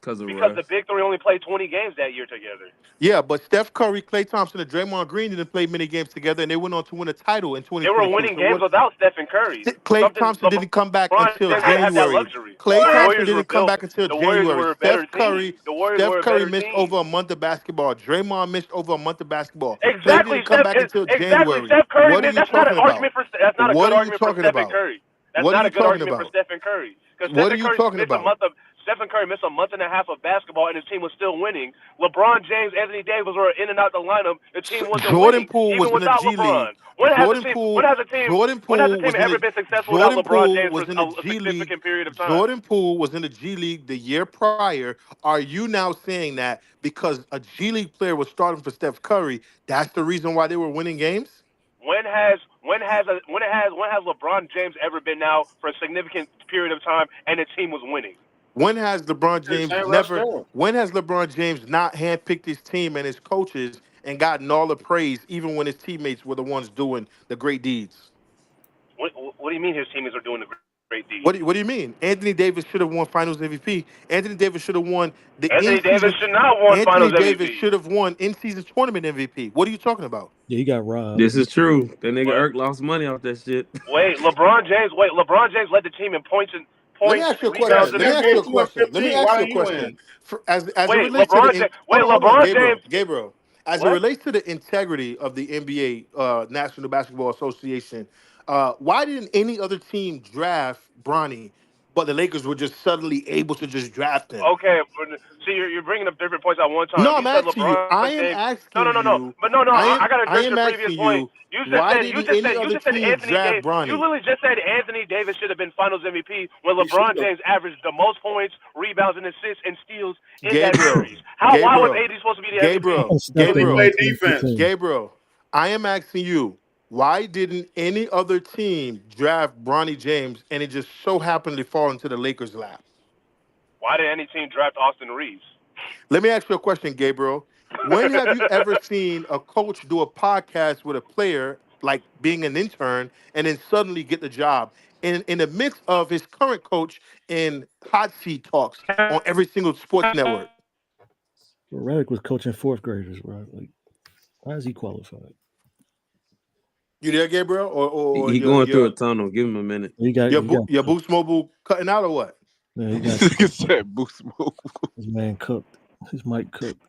Because of Because Russ. the Big Three only played 20 games that year together. Yeah, but Steph Curry, Klay Thompson, and Draymond Green didn't play many games together, and they went on to win a title in They were 2022. winning So games what? without Stephen Curry. Klay Something Thompson didn't come back LeBron until James didn't have that January. luxury. Klay The Thompson Warriors were didn't come built. back until The Warriors January. were a better Steph team. Curry, The Warriors Steph were a Curry better missed team. over a month of basketball. Draymond missed over a month of basketball. Klay Exactly, didn't come back until January. Steph Curry What are missed. you That's not an talking about? argument for. That's not a What good are you argument for talking Stephen about? Curry. That's What are not you a good talking argument for about? Stephen Curry. Because What are Stephen you Curry talking missed a about? month of. Stephen Curry missed a month and a half of basketball, and his team was still winning. LeBron James, Anthony Davis were in and out the lineup. The team wasn't Jordan winning, Poole even was in the without G League. LeBron. When has a Jordan team? Poole, Jordan When has a Poole team was in ever the been successful without Jordan LeBron Poole James for was in the a G League. significant period of time? Jordan Poole was in the G League the year prior. Are you now saying that because a G League player was starting for Steph Curry, that's the reason why they were winning games? When has LeBron James ever been out for a significant period of time and the team was winning? When has LeBron James St. Russ never? failed. When has LeBron James not handpicked his team and his coaches and gotten all the praise, even when his teammates were the ones doing the great deeds? What do you mean his teammates are doing the great deeds? What do you mean? Anthony Davis should have won Finals MVP. Anthony Davis should have won the Anthony Davis in-season. should not have won Anthony Finals Davis MVP. should have won in-season tournament MVP. What are you talking about? Yeah, he got robbed. This is true. That nigga What? Irk lost money off that shit. LeBron James led the team in points, Let me ask you a rebounds, question. and Let me Steph ask you gave a assists. 2 of question. Let me 15. ask Why you a didn't you question. win? As it relates to the hold on, Gabriel. As it What? relates to the integrity of the NBA, National Basketball Association, why didn't any other team draft Bronny, but the Lakers were just suddenly able to just draft him? Okay, see, you're bringing up different points at one time. No, You I'm said asking you. I LeBron am James. asking No. you. But no. I gotta I address am your previous asking point. you. Why didn't any You other just said team Anthony draft Davis. You Bronny? literally just said Anthony Davis should have been Finals MVP when He should LeBron have. James averaged the most points, rebounds, and assists and steals in that Gabriel, series. Why was Gabriel, AD supposed to be the MVP? Gabriel, Steph Because he didn't Gabriel, win played in defense. 2015. Gabriel. I am asking you. Why didn't any other team draft Bronny James and it just so happened to fall into the Lakers' lap? Why did any team draft Austin Reeves? Let me ask you a question, Gabriel. When have you ever seen a coach do a podcast with a player, like being an intern, and then suddenly get the job? In the midst of his current coach in hot seat talks on every single sports network. Well, Redick was coaching fourth graders, bro. Like, how is he qualified? You there, Gabriel? Or He your going through a tunnel. Give him a minute. your Boost Mobile cutting out or what? Yeah, he got Nigga said Boost Mobile. his man cooked. His mic cooked.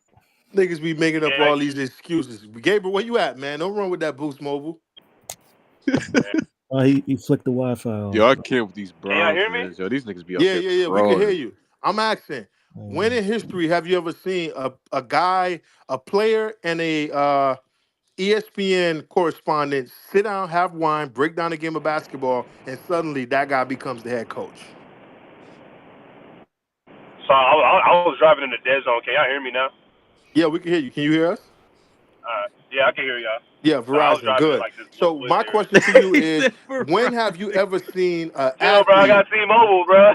Niggas be making up all these excuses. Gabriel, where you at, man? Don't run with that Boost Mobile. He flicked the Wi-Fi off. Yo, I can't with these Can y'all Browns hear me? fans. Yo, these niggas be up Yeah, here yeah, yeah. We can hear trolling. you. I'm asking, when in history have you ever seen a guy, a player, and a ESPN correspondent sit down, have wine, break down a game of basketball, and suddenly that guy becomes the head coach? So I was driving in the dead zone. Can y'all hear me now? Yeah, we can hear you. Can you hear us? Yeah, I can hear y'all. Yeah, So I was Verizon. driving in Good. like this So blue my area. question to you is, when have you ever seen an Chill, bro. I athlete? got T-Mobile, bro.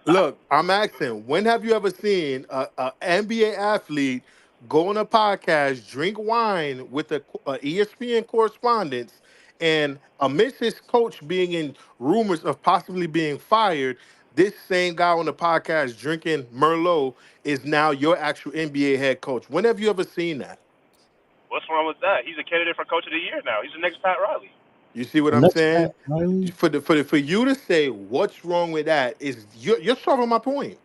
Look, I'm asking, when have you ever seen a NBA athlete go on a podcast, drink wine with a ESPN correspondent, and amidst his coach being in rumors of possibly being fired, this same guy on the podcast drinking Merlot is now your actual NBA head coach? When have you ever seen that? What's wrong with that? He's a candidate for Coach of the Year now. He's the next Pat Riley. You see what The I'm next saying? Pat Riley. For you to say what's wrong with that is you're solving my point.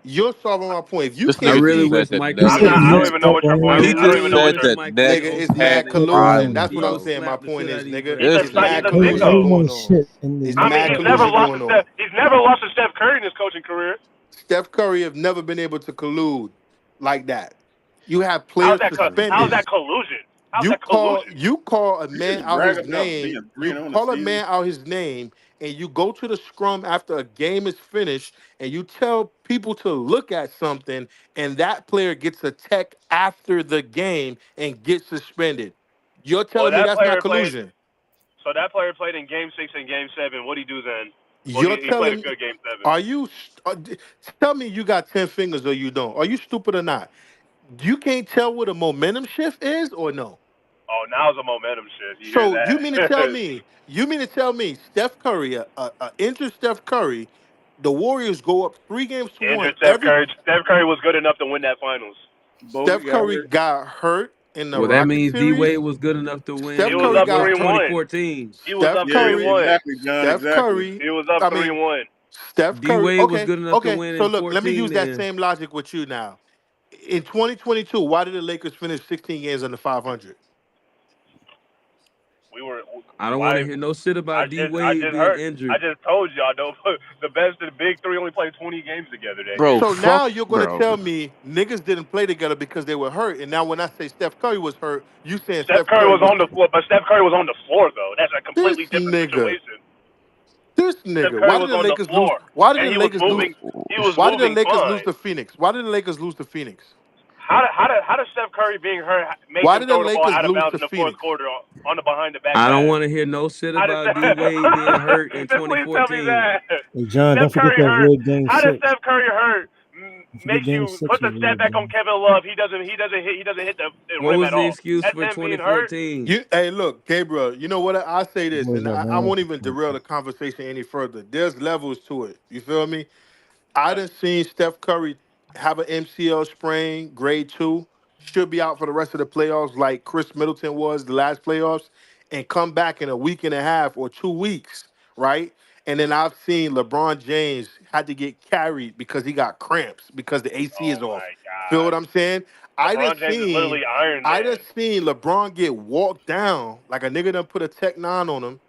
You're solving my point. If you This I can't nigga really just see, said wish that Mike He next. I'm said not. the I don't next even know Pat what your Riley. point He is. I don't just even know what said wish your. that Mike was nigga, next so it's Pat mad stupid. collusion. Riley. That's what I'm He'll saying. My slap the point shit out is, of you for nigga, this He's anything. a it's He mad ain't, he collusion sicko. ain't won going on. shit in the It's I mean, mad next he's Pat never collusion lost Riley. to going on. Steph. He's never lost to Steph Curry in his coaching career. Steph Curry have never been able to collude like that. You have How's players that? How's suspended. that collusion? How's You that call collusion? you call a You man just out brag his about name. being 3 You and on the call a season. man out his name, and you go to the scrum after a game is finished, and you tell people to look at something, and that player gets a tech after the game and gets suspended. You're Well, telling me that that's not player played. collusion. So that player played in Game 6 and Game 7. What would he do then? Well, You're he played a telling. good Game 7. Are you? Tell me you got 10 fingers or you don't. Are you stupid or not? You can't tell what a momentum shift is or no. Oh, now's a momentum shift. You hear So you mean to tell that? me? You mean to tell me Steph Curry, injured Steph Curry, the Warriors go up 3 games to 1 Injured Steph every. Curry. Steph Curry was good enough to win that finals. Steph Bogut got Curry hurt. got hurt in the Well, that Rocket means D series. Wade was good enough to He Steph was Curry up got 3-1. 2014. He was Steph up Yeah, Curry. 3-1. exactly, John. Steph Exactly. Curry. He was up I mean, 3-1. Steph D Curry. Wade was Okay, good enough to okay. win So in look, let me 14. use that Then same logic with you now. In 2022, why did the Lakers finish 16 games under 500? We were. I don't want to Why? hear no shit I about D just. I Wade just being heard. I injured. just told y'all. Though the best of the big three only played 20 games together that Bro, year. So fuck, now you're gonna bro. tell me niggas didn't play together because they were hurt, and now when I say Steph Curry was hurt, you saying Steph Steph Curry Curry was was on the floor, but Steph Curry was on the floor though. That's a this completely different nigga, situation. this Steph nigga. Curry Why did was the on the Lakers lose? floor, Why did and the he was Lakers lose? moving. He was Why did the moving Lakers lose fine. to Phoenix? Why did the Lakers lose to Phoenix? How did Steph Curry being hurt make Why him did the throw the ball Lakers out of lose bounds to in the fourth Phoenix? quarter on the behind the back I don't pass? want to hear no shit How did about D Wade being hurt in please tell me 2014. that Hey John, don't Steph forget Curry that hurt? rid game How does six. Steph Curry hurt Don't forget make game you six put the was step rid, back on man. Kevin Love? He doesn't hit the What rim was at the all. excuse That's for him being hurt. 2014? Hey, look, Gabriel. You know what? I say That this, boy's and got I mad. won't even derail the conversation any further. There's levels to it. You feel me? I done seen Steph Curry have an MCL sprain, grade 2, should be out for the rest of the playoffs, like Chris Middleton was the last playoffs, and come back in a week and a half or 2 weeks, right? And then I've seen LeBron James had to get carried because he got cramps because the AC is Oh off. my Feel what God, I'm saying? I done LeBron James is seen, literally Iron I done Man. seen LeBron get walked down like a nigga done put a Tech 9 on him,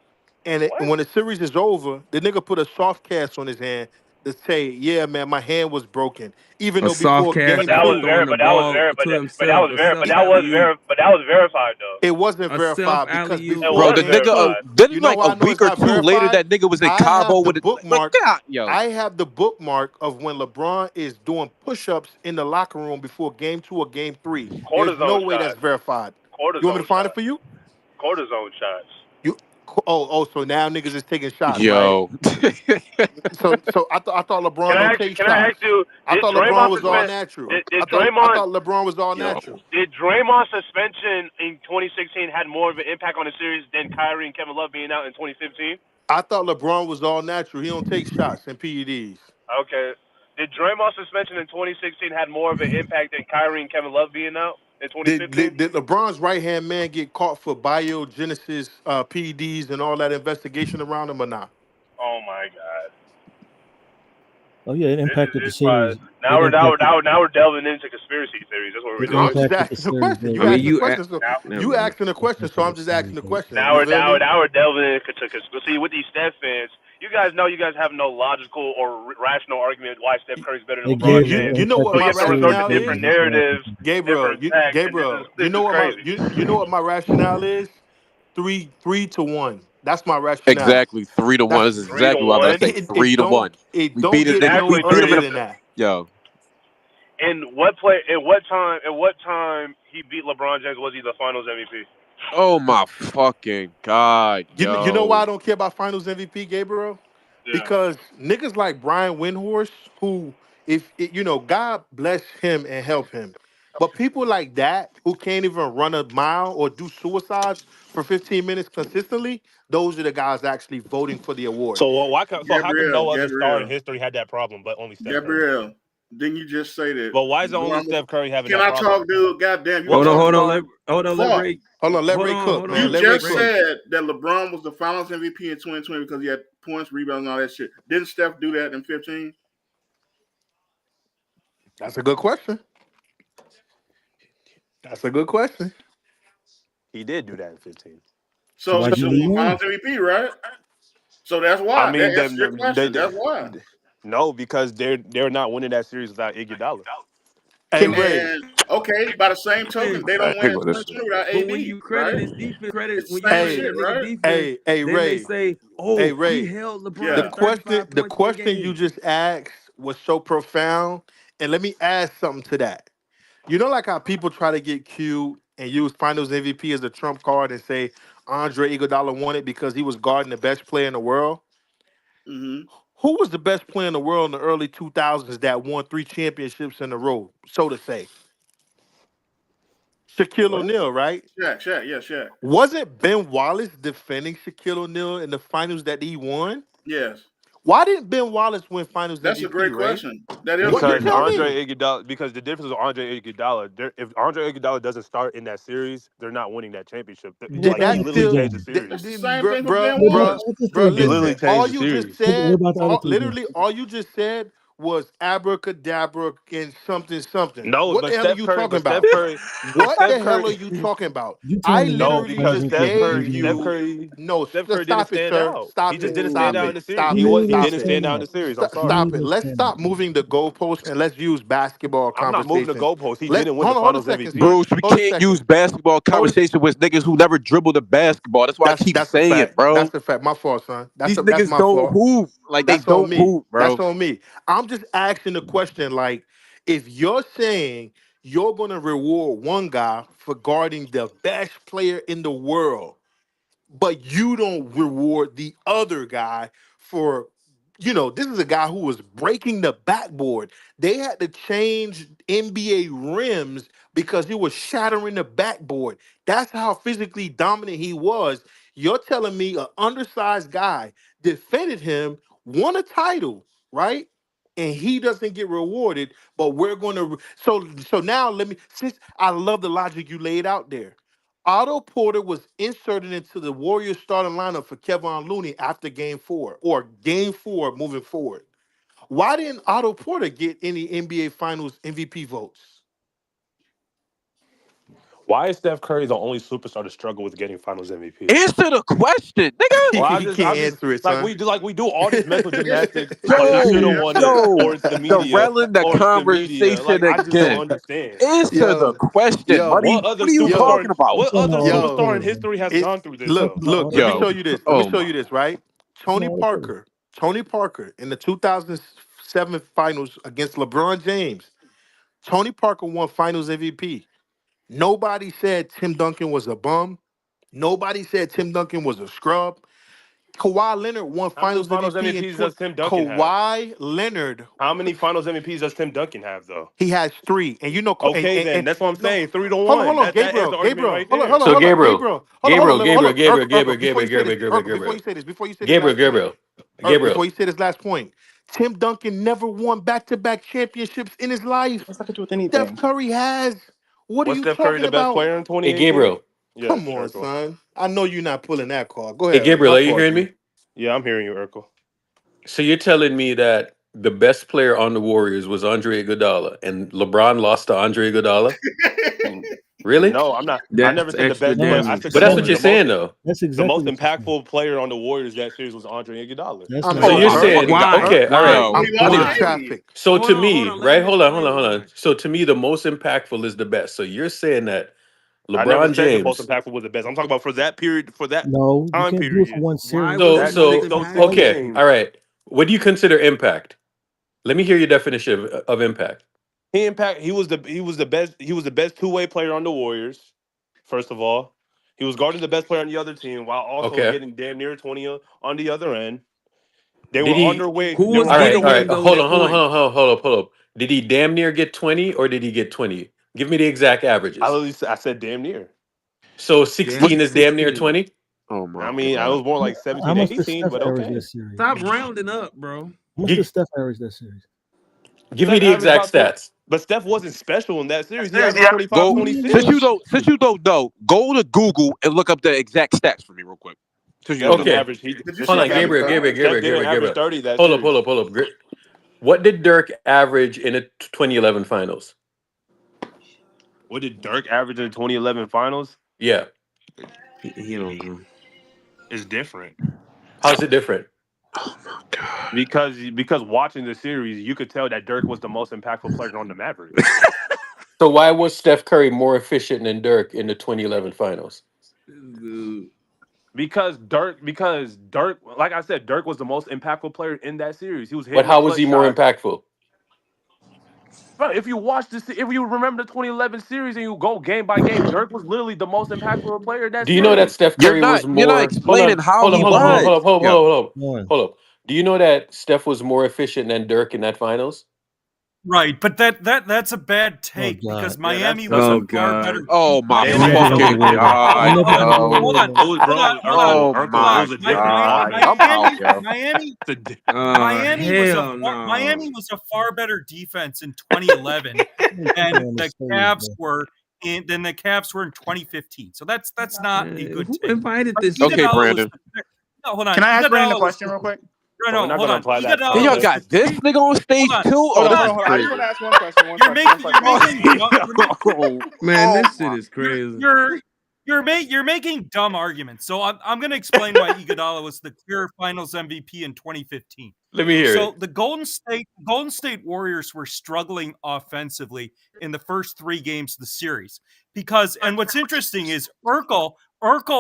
and What? when the series is over, the nigga put a soft cast on his hand to say, "Yeah, man, my hand was broken." Even A though soft before cast But game that after was two, very, throwing the ball to but that himself, was a very, self alley oop, but that was verified though. it wasn't a self verified because alley oop. It before Bro, was the game nigga, two, verified. then you know like why a I know week it's or not two later, verified? that nigga was in I Cabo have the with it. Like, bookmark. God, yo. I have the bookmark of when LeBron is doing push-ups in the locker room before game 2 or game 3. There's no Cortisone way that's shots. verified. You want me to Cortisone find it for shots. you? Cortisone shots. You so now niggas is taking shots, right? Yo. So I thought LeBron don't take Can I shots. ask you? I thought LeBron was all natural. I thought LeBron was all Yo. natural. Did Draymond's suspension in 2016 had more of an impact on the series than Kyrie and Kevin Love being out in 2015? I thought LeBron was all natural. He don't take shots and PEDs. Okay. Did Draymond's suspension in 2016 had more of an impact than Kyrie and Kevin Love being out in Did, 2015? did, did LeBron's right hand man get caught for biogenesis, PEDs, and all that investigation around him or not? Oh my God. Oh yeah, it This is impacted the this probably, series. It impacted. now we're delving into conspiracy theories. That's what we're It No, I'm doing. just impacted the asking the series question. very You I mean, asking the badly. question, so Now never you mind. asking the question, so Impacted I'm the just series asking the very. question. You feel me? now we're delving into conspiracy. See, with these Steph fans, you guys know you guys have no logical or rational argument why Steph Curry's better than Hey LeBron Gabriel, You James. it know what So impacted you my the have to resort series to rationale very different is, narratives, badly. Gabriel. different facts, and Gabriel, you this know is what crazy. my rationale is? 3-3 to 1. That's my rationale. Exactly. 3-1. That's This is Three to exactly what I'm about to one. say. it. 3-1. It We don't beat It's it. get no actually We beat him three in earlier the. than that. Yo. In what play? In what time? In what time he beat LeBron James? Was he the Finals MVP? Oh my fucking God, You know why I yo. don't care about Finals MVP, Gabriel? Yeah. Because niggas like Brian Windhorst, who, God bless him and help him. But people like that who can't even run a mile or do suicides for 15 minutes consistently, those are the guys actually voting for the award. So so how come Gabriel, no other star in Gabriel, history had that problem, but only Steph Curry? Gabriel. Didn't you just say that? But why is it only Steph Curry having Can that I problem? talk, dude? Goddamn, you Hold on, talking hold on, about let fuck. Ray. Hold on, let Hold Ray on, cook, hold man. You on. Let Ray just cook. said that LeBron was the Finals MVP in 2020 because he had points, rebounds, and all that shit. Didn't Steph do that in 15? That's a good question. That's a good question. He did do that in 15. So why'd he you should have leave won him? Finals MVP, right? So that's I why. mean, That answers your question. That's why. no, because they're not winning that series without Iguodala. Hey Ray. And okay, by the same token, they don't I win ain't in gonna listen. 2020 without But when AD, you credit right? his defense, It's when the you same credit shit, that nigga right? defense, Hey then they Ray. say, Hey "Oh, he Ray. held LeBron The to Yeah. question 35 the points per question you game." just asked was so profound. And let me add something to that. You know, like how people try to get cute and use Finals MVP as a trump card and say Andre Iguodala won it because he was guarding the best player in the world. Mm-hmm. Who was the best player in the world in the early 2000s that won 3 championships in a row, so to say? Shaquille What? O'Neal, right? Shaq, yeah, Shaq. Wasn't Ben Wallace defending Shaquille O'Neal in the finals that he won? Yes. Why didn't Ben Wallace win Finals That's a MVP, great Ray? question. That is a What you great Because tell question. me? Andre Iguodala, because the difference with Andre Iguodala, if Andre Iguodala doesn't start in that series, they're not winning that championship. What Did Like about he that the literally third still, changed the game? series. It's the same thing for Ben bruh, What's Wallace. the bruh, third He game? literally listen, changed the series. What about the other 3 games? literally all you just said was abracadabra and something something. No, What the hell are you talking about? But What Steph the hell are Curry, you talking about? You I telling me no, literally LeBron because just didn't play Steph but gave 3 Curry, games? you no. Steph Curry didn't Stop it, stand sir. out. He Stop just it. didn't stand Stop out in it. the series. Stop He it. really He didn't Stop didn't it. stand stand out in out. the series. I'm Stop, He sorry. stop really it. didn't Let's stand stop out. moving the goalposts and let's use basketball I'm not moving the conversation. goalposts. He didn't win the Hold on a Finals second, MVP. son. Bruce, we Hold a can't second. use basketball conversation with niggas who never dribbled the basketball. That's why I keep That's a saying, fact. bro. That's a fact. My fault, son. These That's niggas my don't fault. hoop. Like they That's on don't me. hoop, That's bro. on me. I'm just asking the question like, if you're saying you're gonna reward one guy for guarding the best player in the world, but you don't reward the other guy for, this is a guy who was breaking the backboard. They had to change NBA rims because he was shattering the backboard. That's how physically dominant he was. You're telling me an undersized guy defended him, won a title, right? And he doesn't get rewarded, but we're going to. So now since I love the logic you laid out there. Otto Porter was inserted into the Warriors starting lineup for Kevon Looney after game 4 or game 4 moving forward. Why didn't Otto Porter get any NBA Finals MVP votes? Why is Steph Curry the only superstar to struggle with getting Finals MVP? Answer the question, Well, he can't I'm just answer it, like son. we do all this mental gymnastics. Like he should have Yo, won it, or yo, it's the media, derailing the or it's the media. Like conversation I just don't again. understand. Answer the yo, question, yo, buddy. What other What are you superstar? talking about? What other superstar in history has It gone through this look, though? look, let me show Yo, you this. Let me oh show my. you this, right? Tony Parker. Tony Parker in the 2007 finals against LeBron James. Tony Parker won Finals MVP. Nobody said Tim Duncan was a bum. Nobody said Tim Duncan was a scrub. Kawhi Leonard won How many Finals Finals MVP in MVPs does Tim Duncan have? Kawhi Leonard. How many Finals MVPs does Tim Duncan have though? He has 3, and Okay, then that's what I'm no, saying. 3-1. hold on, That ends Gabriel, the argument Gabriel, right there. So Gabriel, Gabriel, Gabriel, Gabriel, Gabriel, Urkel, Gabriel, before Gabriel, you say this, Gabriel, Gabriel, Urkel, before Gabriel, you say this, before you say this Gabriel, last point, Gabriel, Gabriel. Before you say this last point, Tim Duncan never won back-to-back championships in his life. What's that got to do with Steph anything? Curry has. What are Was you Steph Curry talking the best about? player in Hey 2018? Gabriel, Yes, Come on, Urkel. son. I know you're not pulling that card. Go hey ahead, Gabriel, my are you fault, hearing G. me? Yeah, I'm hearing you, Urkel. So you're telling me that the best player on the Warriors was Andre Iguodala, and LeBron lost to Andre Iguodala? Really? No, I'm not. I never That's said the extra best player. No, I damning said But the that's most what no, you're the most saying, though. that's the exactly most what you're saying. impactful player on the Warriors that series was Andre Iguodala. That's I'm not So what oh, you're you're saying. saying, Why? okay, all right. Why? I'm He lost in to Hold Why? on. KD. traffic. So Hold to on, hold me, on. Let right? him Hold on, explain hold on, it. hold on. Why? So to me, the most impactful is the best. So you're saying that I never LeBron said the most James. impactful was the best. I'm talking about for that period, for that No, you time can't do it for period. one Why series. was So You he That gotta most so look those at six impactful? okay, volume. all games. right. What do you consider impact? Let me hear your definition of impact. He was the best two-way player on the Warriors. First of all, he was guarding the best player on the other team while also Okay. getting damn near 20 on the other end. They were Did he? underweight. Who They was were All right, getting all him right. underweight. those Hold on, hold on, hold points? on, hold up. Did he damn near get 20 or did he get 20? Give me the exact averages. I said damn near. So Damn 16 near is damn near 16. 20? Oh my I mean, I god. was more like How 17, much did 18, Steph but average okay. that series? Stop rounding up, bro. How much did Steph average that series? Give me the exact stats. But Steph wasn't special in that series. He Series, averaged 25, Go 26. since you don't know, go to Google and look up the exact stats for me real quick. Since you Steph don't didn't know. average. Did you Hold see on, Kevin Gabriel. Durant? Steph didn't average 30 that Hold up, series. hold up. What did Dirk average in the 2011 finals? What did Dirk average in the 2011 finals? Yeah. He don't know. It's different. How's it different? Because watching the series, you could tell that Dirk was the most impactful player on the Mavericks. So why was Steph Curry more efficient than Dirk in the 2011 finals? Because Dirk, like I said, Dirk was the most impactful player in that series. He was But hitting the how was clutch he more shots. impactful? But if you watch this, if you remember the 2011 series and you go game by game, Dirk was literally the most impactful player in that Do you know that series. Steph You're Curry not was you're not more? Hold explaining on, how hold up, he hold up, hold up, hold was. up, hold up, Yeah. hold up, hold up. Do you know that Steph was more efficient than Dirk in that finals? Right, but that's a bad take because Yeah, Miami that's was a Oh far God. better. Oh my They Miami, ran so fucking hold on, god, yo. hold on, hold on, hold on, Oh Urkel, it my was a different god. offense. I'm out, yo. Miami, Hell no. Miami was a far better defense in 2011 than the Cavs were in 2015. So that's not a good Who take. invited But this Okay, nigga? Iguodala was Brandon. no, hold on. Can I ask Brandon a Iguodala was question real quick? But we're no, not hold gonna on. apply that Then Iguodala y'all was got this nigga on stage hold on, too? Oh, hold this on. is I just crazy. want to ask one question. You're making Man, Oh this shit my! is crazy. you're making dumb arguments. So I'm going to explain why Iguodala was the clear Finals MVP in 2015. Let me hear So it. the Golden State Warriors were struggling offensively in the first 3 games of the series and what's interesting is Urkel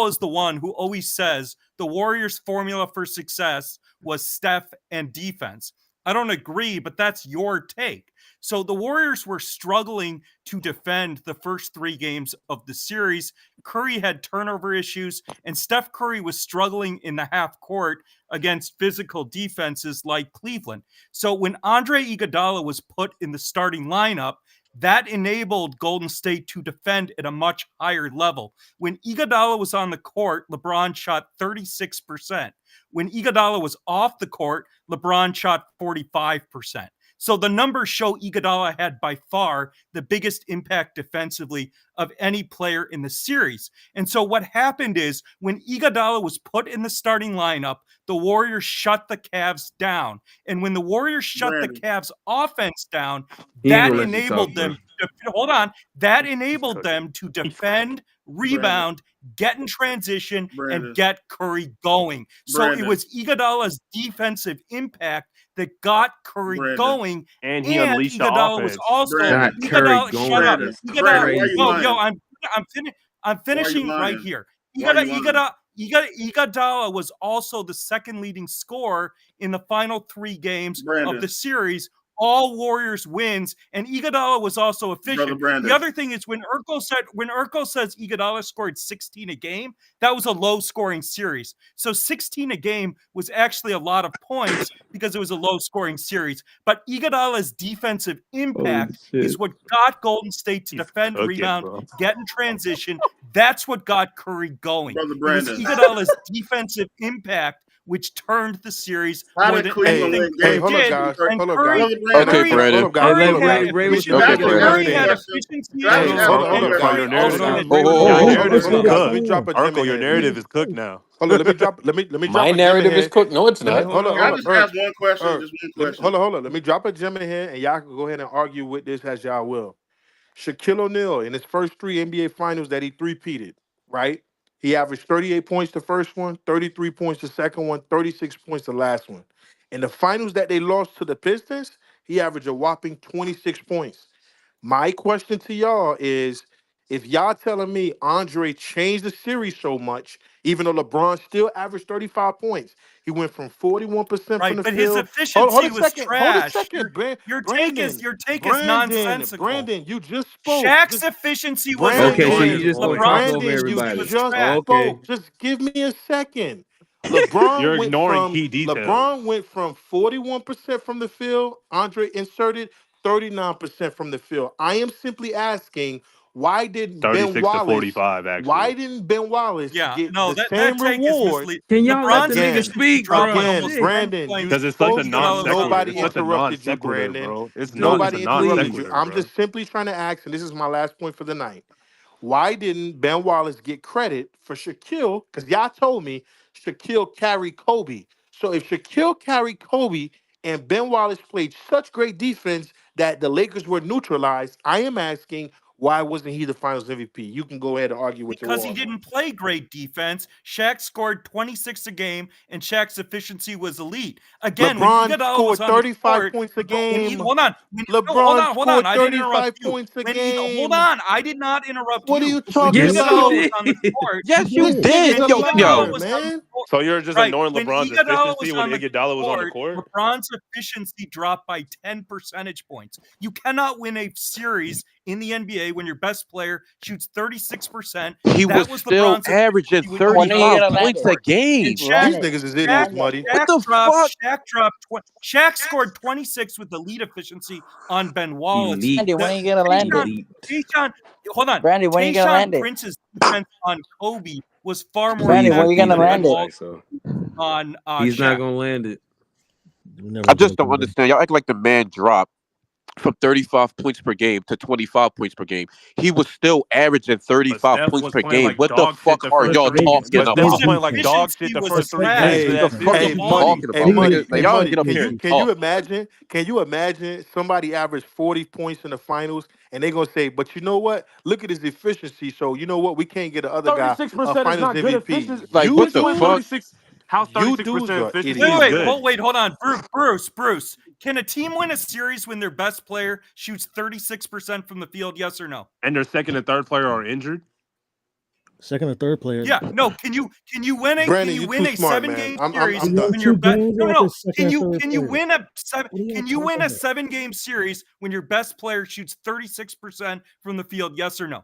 is the one who always says the Warriors' formula for success was Steph and defense. I don't agree, but that's your take. So the Warriors were struggling to defend the first 3 games of the series. Curry had turnover issues, and Steph Curry was struggling in the half court against physical defenses like Cleveland. So when Andre Iguodala was put in the starting lineup, that enabled Golden State to defend at a much higher level. When Iguodala was on the court, LeBron shot 36%. When Iguodala was off the court, LeBron shot 45%. So the numbers show Iguodala had by far the biggest impact defensively of any player in the series. And so what happened is when Iguodala was put in the starting lineup, the Warriors shut the Cavs down. And when the Warriors shut the Cavs offense down, He ain't that gonna let you talk, enabled bro. them that enabled them to defend, rebound, get in transition, and Brandon, get Curry going. So it Brandon, was Iguodala's defensive impact that got Curry Brandon, going, and he and unleashed the Iguodala was offense. also Brandon, Got Curry Iguodala. Shut going. up, Brandon, That's Iguodala. Brandon. Why you Yo, crazy. lying? I'm Why you finishing right lying? here. Why you lying? Iguodala was also the second leading scorer in the final 3 games of Brandon, the series. All Warriors wins, and Iguodala was also brother efficient. The Brandon. other thing is when Urkel says Iguodala scored 16 a game, that was a low scoring series. So 16 a game was actually a lot of points because it was a low scoring series. But Iguodala's defensive Holy impact shit. is what got Golden State to He's defend, cooking, rebound, bro. get in transition. That's what got Curry going. Brother It was Brandon. Iguodala's defensive impact which turned the series How more did than Cleveland anything win Hey, Curry game hold up, did. 16 guys. and 30? And Hold up, guys. Curry, Brother Okay, Brandon. Curry had Hold Brandon. up, guys. Curry Hold up, had guys. Ray was Can I Okay, speaking ask in can his I Brandon. ask Curry you a had stance. question? efficiency Can I issues. just ask Hold you up, one hold up, Urkel, guys. your question? Hold narrative up, Curry guys. had is Oh, great oh, your oh, Hold oh. up, narrative hold is up, guys. Let cooked. me drop a gem in Urkel, your here. Let me narrative is cooked now. Let me efficiency. drop My a gem in narrative is here. cooked. No, it's Let me not. hold up, Can I hold up. just ask one question? Just one Let me question. hold up. Let me drop a gem in here, and y'all can go ahead and argue with this as y'all will. Shaquille O'Neal in his first 3 NBA finals that he three-peated, right? He averaged 38 points the first one, 33 points the second one, 36 points the last one. In the finals that they lost to the Pistons, he averaged a whopping 26 points. My question to y'all is, if y'all telling me Andre changed the series so much, even though LeBron still averaged 35 points, he went from 41% from Right, the but his field. Hold efficiency a was second. Hold a trash. second. Your take is Brandon. your take is Brandon. nonsensical. Brandon, you just spoke. Shaq's Just efficiency was Brandon, Okay, so you amazing. just gonna LeBron's talk over Brandon, you efficiency everybody. was just trash. Okay. spoke. Just give me a second. You're ignoring key details. LeBron went from 41% from the field. Andre inserted 39% from the field. I am simply asking, Why didn't Ben 36 to Wallace? 45, actually. Why didn't Ben Wallace Yeah, get no, the that same take is reward? misleading. Can y'all let the LeBron's nigga efficiency speak, dropped by bro? almost Shit. 10 Brandon, you points. Because it's such a spoke. Iguodala was on the Nobody It's such a court. interrupted you, non-sequitur, Brandon. bro. It's Nobody a interrupted you. non-sequitur, I'm bro. just simply trying to ask, and this is my last point for the night. Why didn't Ben Wallace get credit for Shaquille? Because y'all told me Shaquille carried Kobe. So if Shaquille carried Kobe and Ben Wallace played such great defense that the Lakers were neutralized, I am asking, why wasn't he the Finals MVP? You can go ahead and argue with your Because he wall. didn't play great defense. Shaq scored 26 a game, and Shaq's efficiency was elite. Again, when LeBron Iguodala was scored on the 35 court, points a when game. hold on, LeBron hold on, scored I didn't interrupt 35 you. points a When hold game. on, I did not interrupt What are you. you When talking Yes, you about? Iguodala was on the did. court, Yes, you This nigga's did. a when Yo, Iguodala yo. liar, was on the man. court, So you're just right? ignoring When LeBron's Iguodala efficiency was when on the Iguodala was on the court, court? LeBron's efficiency dropped by 10 percentage points. You cannot win a series in the NBA when your best player shoots 36%. He That was was still LeBron's averaging efficiency when you When are you 35 gonna land points it? a and game. Shaq, These Land it. niggas is Shaq, idiots, Land it. Muddy. What the fuck? Shaq scored 26 with the lead efficiency on Ben Wallace. Elite. Brandy, when are you gonna land it? Elite. Hold on. Brandy, when are you gonna land Tayshaun it? Prince's defense on Kobe was far more Brandy, when are Please you impactful gonna than repeat Ben land that, it? Wallace Dyso. on He's not Shaq. gonna land it. I just don't understand. Y'all act like the man dropped from 35 points per game to 25 points per game. He was still averaging But 35 Steph points was per playing game. like What the dog shit fuck the are first y'all three. talking But Steph was about? playing like dog shit Efficiency the was first three trash. games of Hey, The that fuck are series. hey, you Muddy, talking hey, about, Muddy, nigga? hey, Like, y'all Muddy. get up Can here you and can you talk. imagine? Can you imagine somebody average 40 points in the finals and they gonna say, but you know what? Look at his efficiency. So you know what? We can't get the other guy a 36% is Finals not good MVP. efficiency. Like, You what the Since when fuck? dudes, 36? How's you 36% dudes are efficiency is idiots, man. good? Wait, hold on. Bruce. Can a team win a series when their best player shoots 36% from the field? Yes or no? And their second and third player are injured. Second or third player. Yeah, no. Can you win a Brandon, you too smart, man. 7-game I'm series We I'm won done. when your 2 best games no, with no, their no. second and third Can you player. win a What are y'all can you win talking a about? 7-game series when your best player shoots 36% from the field? Yes or no?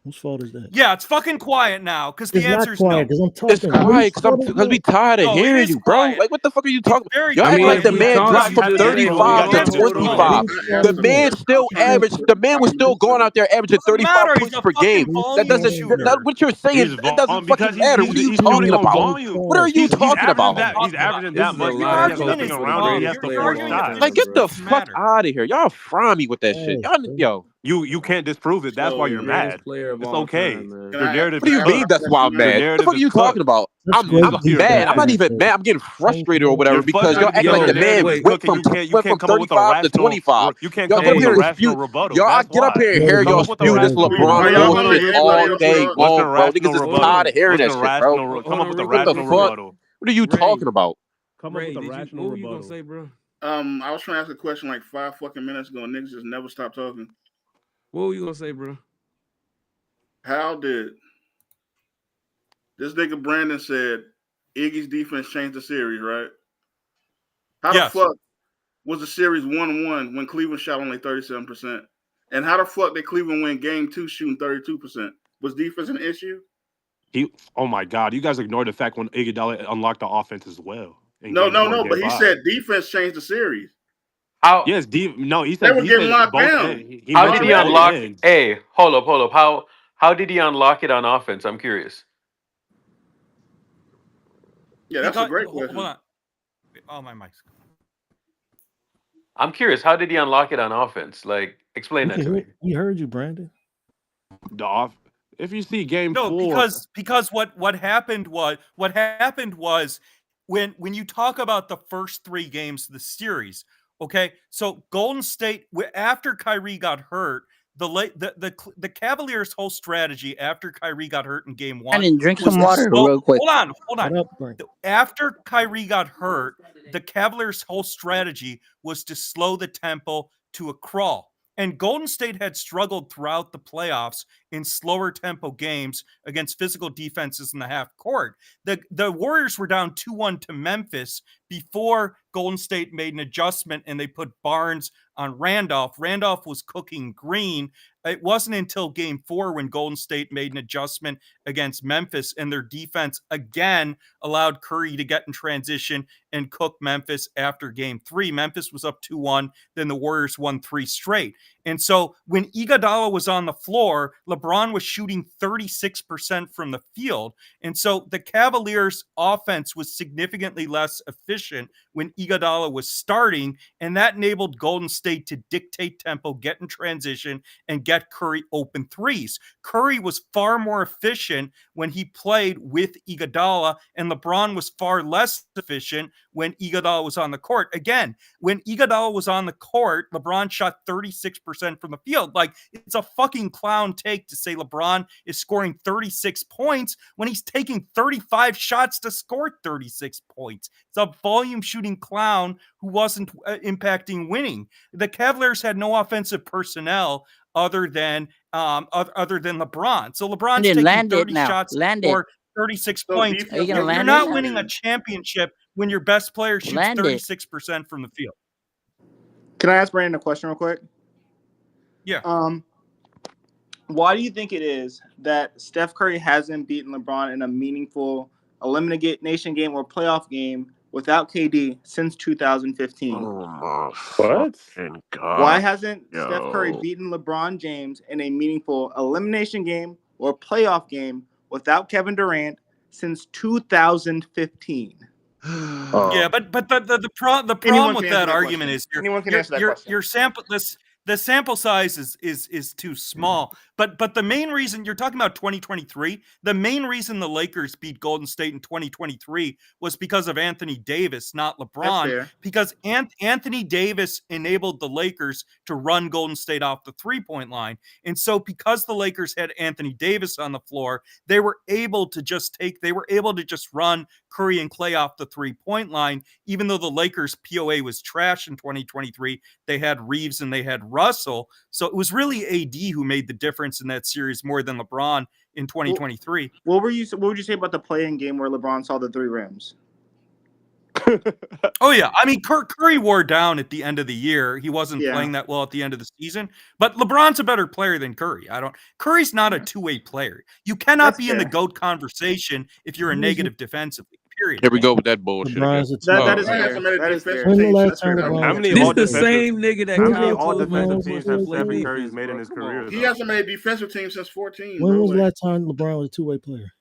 Whose fault is that? Yeah, it's fucking quiet now because the It's not answer is quiet no. because I'm It's talking. What quiet what is because we that? tired of No, it hearing is you, bro. quiet. Like, what the fuck are you It's talking? very Y'all I act mean, like quiet if the we now man talk, because dropped you you from have just an say, answer. hold You 35 have on, an to answer hold for no. on. 25. The man still averaged. The man was still going out there averaging Doesn't 35 matter. He's points a per game. fucking That volume doesn't. shooter. What you're saying, He's that doesn't because fucking matter. What are you he's shooting talking on about? volume. What are you He's talking averaging about? that. He's averaging This that is a much Your because he lie has argument culture nothing is for the around him. He wrong. has greatest to Your player of force all argument is shots. Like, time, get bro. the doesn't fuck matter. out of here. Y'all fry me with that shit. Yes, Y'all, bro. yo. You can't disprove it. That's why The you're So greatest mad. player of It's all okay. time, man. can Your I narrative What do is you ask mean? cooked. That's a why I'm question Your now? mad. What the narrative fuck are is you talking cooked. about? That's You great I'm you're defense mad. I'm by not mad. the even coach. mad. I'm getting Thank frustrated or you. whatever You're because y'all frustrated act because like your the Yo, man narrative is wait. went cooking. from You can't come up with a 35 to rational 25. you can't Y'all come get up up with here a Hey, and spew. rational rebuttal. Y'all That's get up why. here and Yo, hear Come y'all up yes, with a spew this bro. rational This LeBron Are is y'all rebuttal. gonna bullshit let all everybody else day talk? What's a long, bro. Niggas rational is hold tired rebuttal? of hearing What's that a shit, bro. rational hold on come up with real a What quick, the Ray. rational fuck? rebuttal? What are you Ray, talking about? Come up Ray, with a did you? rational What were you gonna rebuttal. say, bro? I was trying to ask a question like 5 fucking minutes ago, and niggas just never stop talking. What were you gonna say, bro? How did this nigga Brandon said Iggy's defense changed the series, right? How the Yes. fuck was the series 1-1 when Cleveland shot only 37%? And how the fuck did Cleveland win game 2 shooting 32%? Was defense an issue? Oh my God, you guys ignored the fact when Iguodala unlocked the offense as well in No, game no, 4 and no. game But he 5. said defense changed the series. How? Yes, no, They were he getting said locked both down ends. He How did mentioned he both already. unlock? ends. Hey, hold up. How did he unlock it on offense? I'm curious. Yeah, that's a Because great hold question. on. Oh, my mic's. I'm curious. How did he unlock it on offense? Like, explain that to me. We heard you, Brandon. If you see game No, 4, because what happened was when you talk about the first 3 games of the series, okay? So Golden State after Kyrie got hurt, the Cavaliers' whole strategy after Kyrie got hurt in game 1 Brandon, drink was some to water slow. real quick. Hold on. Shut up, Brandon. After Kyrie got hurt, the Cavaliers' whole strategy was to slow the tempo to a crawl. And Golden State had struggled throughout the playoffs in slower tempo games against physical defenses in the half court. The Warriors were down 2-1 to Memphis before Golden State made an adjustment and they put Barnes on Randolph. Randolph was cooking green. It wasn't until game 4 when Golden State made an adjustment against Memphis, and their defense again allowed Curry to get in transition and cook Memphis after game 3. Memphis was up 2-1. Then the Warriors won 3 straight. And so when Iguodala was on the floor, LeBron was shooting 36% from the field. And so the Cavaliers' offense was significantly less efficient when Iguodala was starting, and that enabled Golden State to dictate tempo, get in transition, and get Curry open threes. Curry was far more efficient when he played with Iguodala, and LeBron was far less efficient when Iguodala was on the court. Again, when Iguodala was on the court, LeBron shot 36% from the field. Like, it's a fucking clown take to say LeBron is scoring 36 points when he's taking 35 shots to score 36 points. It's a volume shooting clown who wasn't impacting winning. The Cavaliers had no offensive personnel other than LeBron. So LeBron's taking 30 shots or 36 points. You're not winning a championship when your best player shoots 36% from the field. Can I ask Brandon a question real quick? Yeah. Why do you think it is that Steph Curry hasn't beaten LeBron in a meaningful elimination game or playoff game without KD since 2015? Oh my What? fucking God. Why hasn't Steph Curry beaten LeBron James in a meaningful elimination game or playoff game without Kevin Durant since 2015? Yeah, but the problem with that argument is your sample the sample size is too small. But the main reason you're talking about 2023, the main reason the Lakers beat Golden State in 2023 was because of Anthony Davis, not LeBron. Because Anthony Davis enabled the Lakers to run Golden State off the 3-point line. And so because the Lakers had Anthony Davis on the floor, they were able to just run Curry and Clay off the 3-point line. Even though the Lakers POA was trash in 2023, they had Reeves and they had Russell. So it was really AD who made the difference in that series more than LeBron in 2023. What would you say about the play-in game where LeBron saw the 3 rims? Oh yeah, I mean Curry wore down at the end of the year. He wasn't playing that well at the end of the season. But LeBron's a better player than Curry. Curry's not a two-way player. You cannot be in the GOAT conversation if you're a negative defensively. Period. Here we go with that bullshit. That is fair. That is fair. How many This all the defensive? same nigga that How many Kyle all told defensive me teams to have play Stephen with? Curry's made in his career? He hasn't made a defensive team since 14. When no was way. the last time LeBron was a two-way player?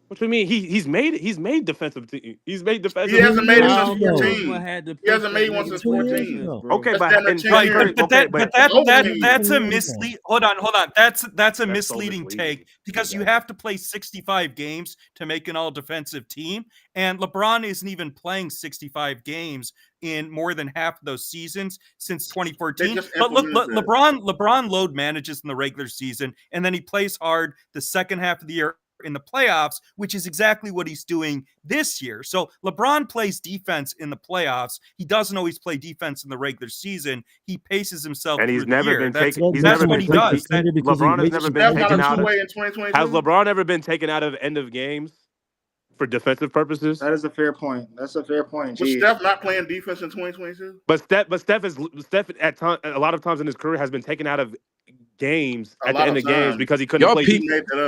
What you mean? He's made defensive team. He's made defensive. He hasn't made it since Kyle 14. He hasn't made one since 14. Okay, That's damn near 10 years. That's a mislead. Hold on. That's a misleading take because you have to play 65 games to make an all-defensive team, and LeBron isn't even playing 65 games in more than half of those seasons since 2014. But look, LeBron load manages in the regular season, and then he plays hard the second half of the year in the playoffs, which is exactly what he's doing this year. So LeBron plays defense in the playoffs. He doesn't always play defense in the regular season. He paces himself And through he's the never year. been That's taken. what he does. LeBron has never been taken out of. in 2022. Has LeBron ever been taken out of end of games for defensive purposes? That is a fair point. That's a fair point. Was Steph not playing defense in 2022? But Steph at a lot of times in his career has been taken out of games at the end of games because he couldn't play.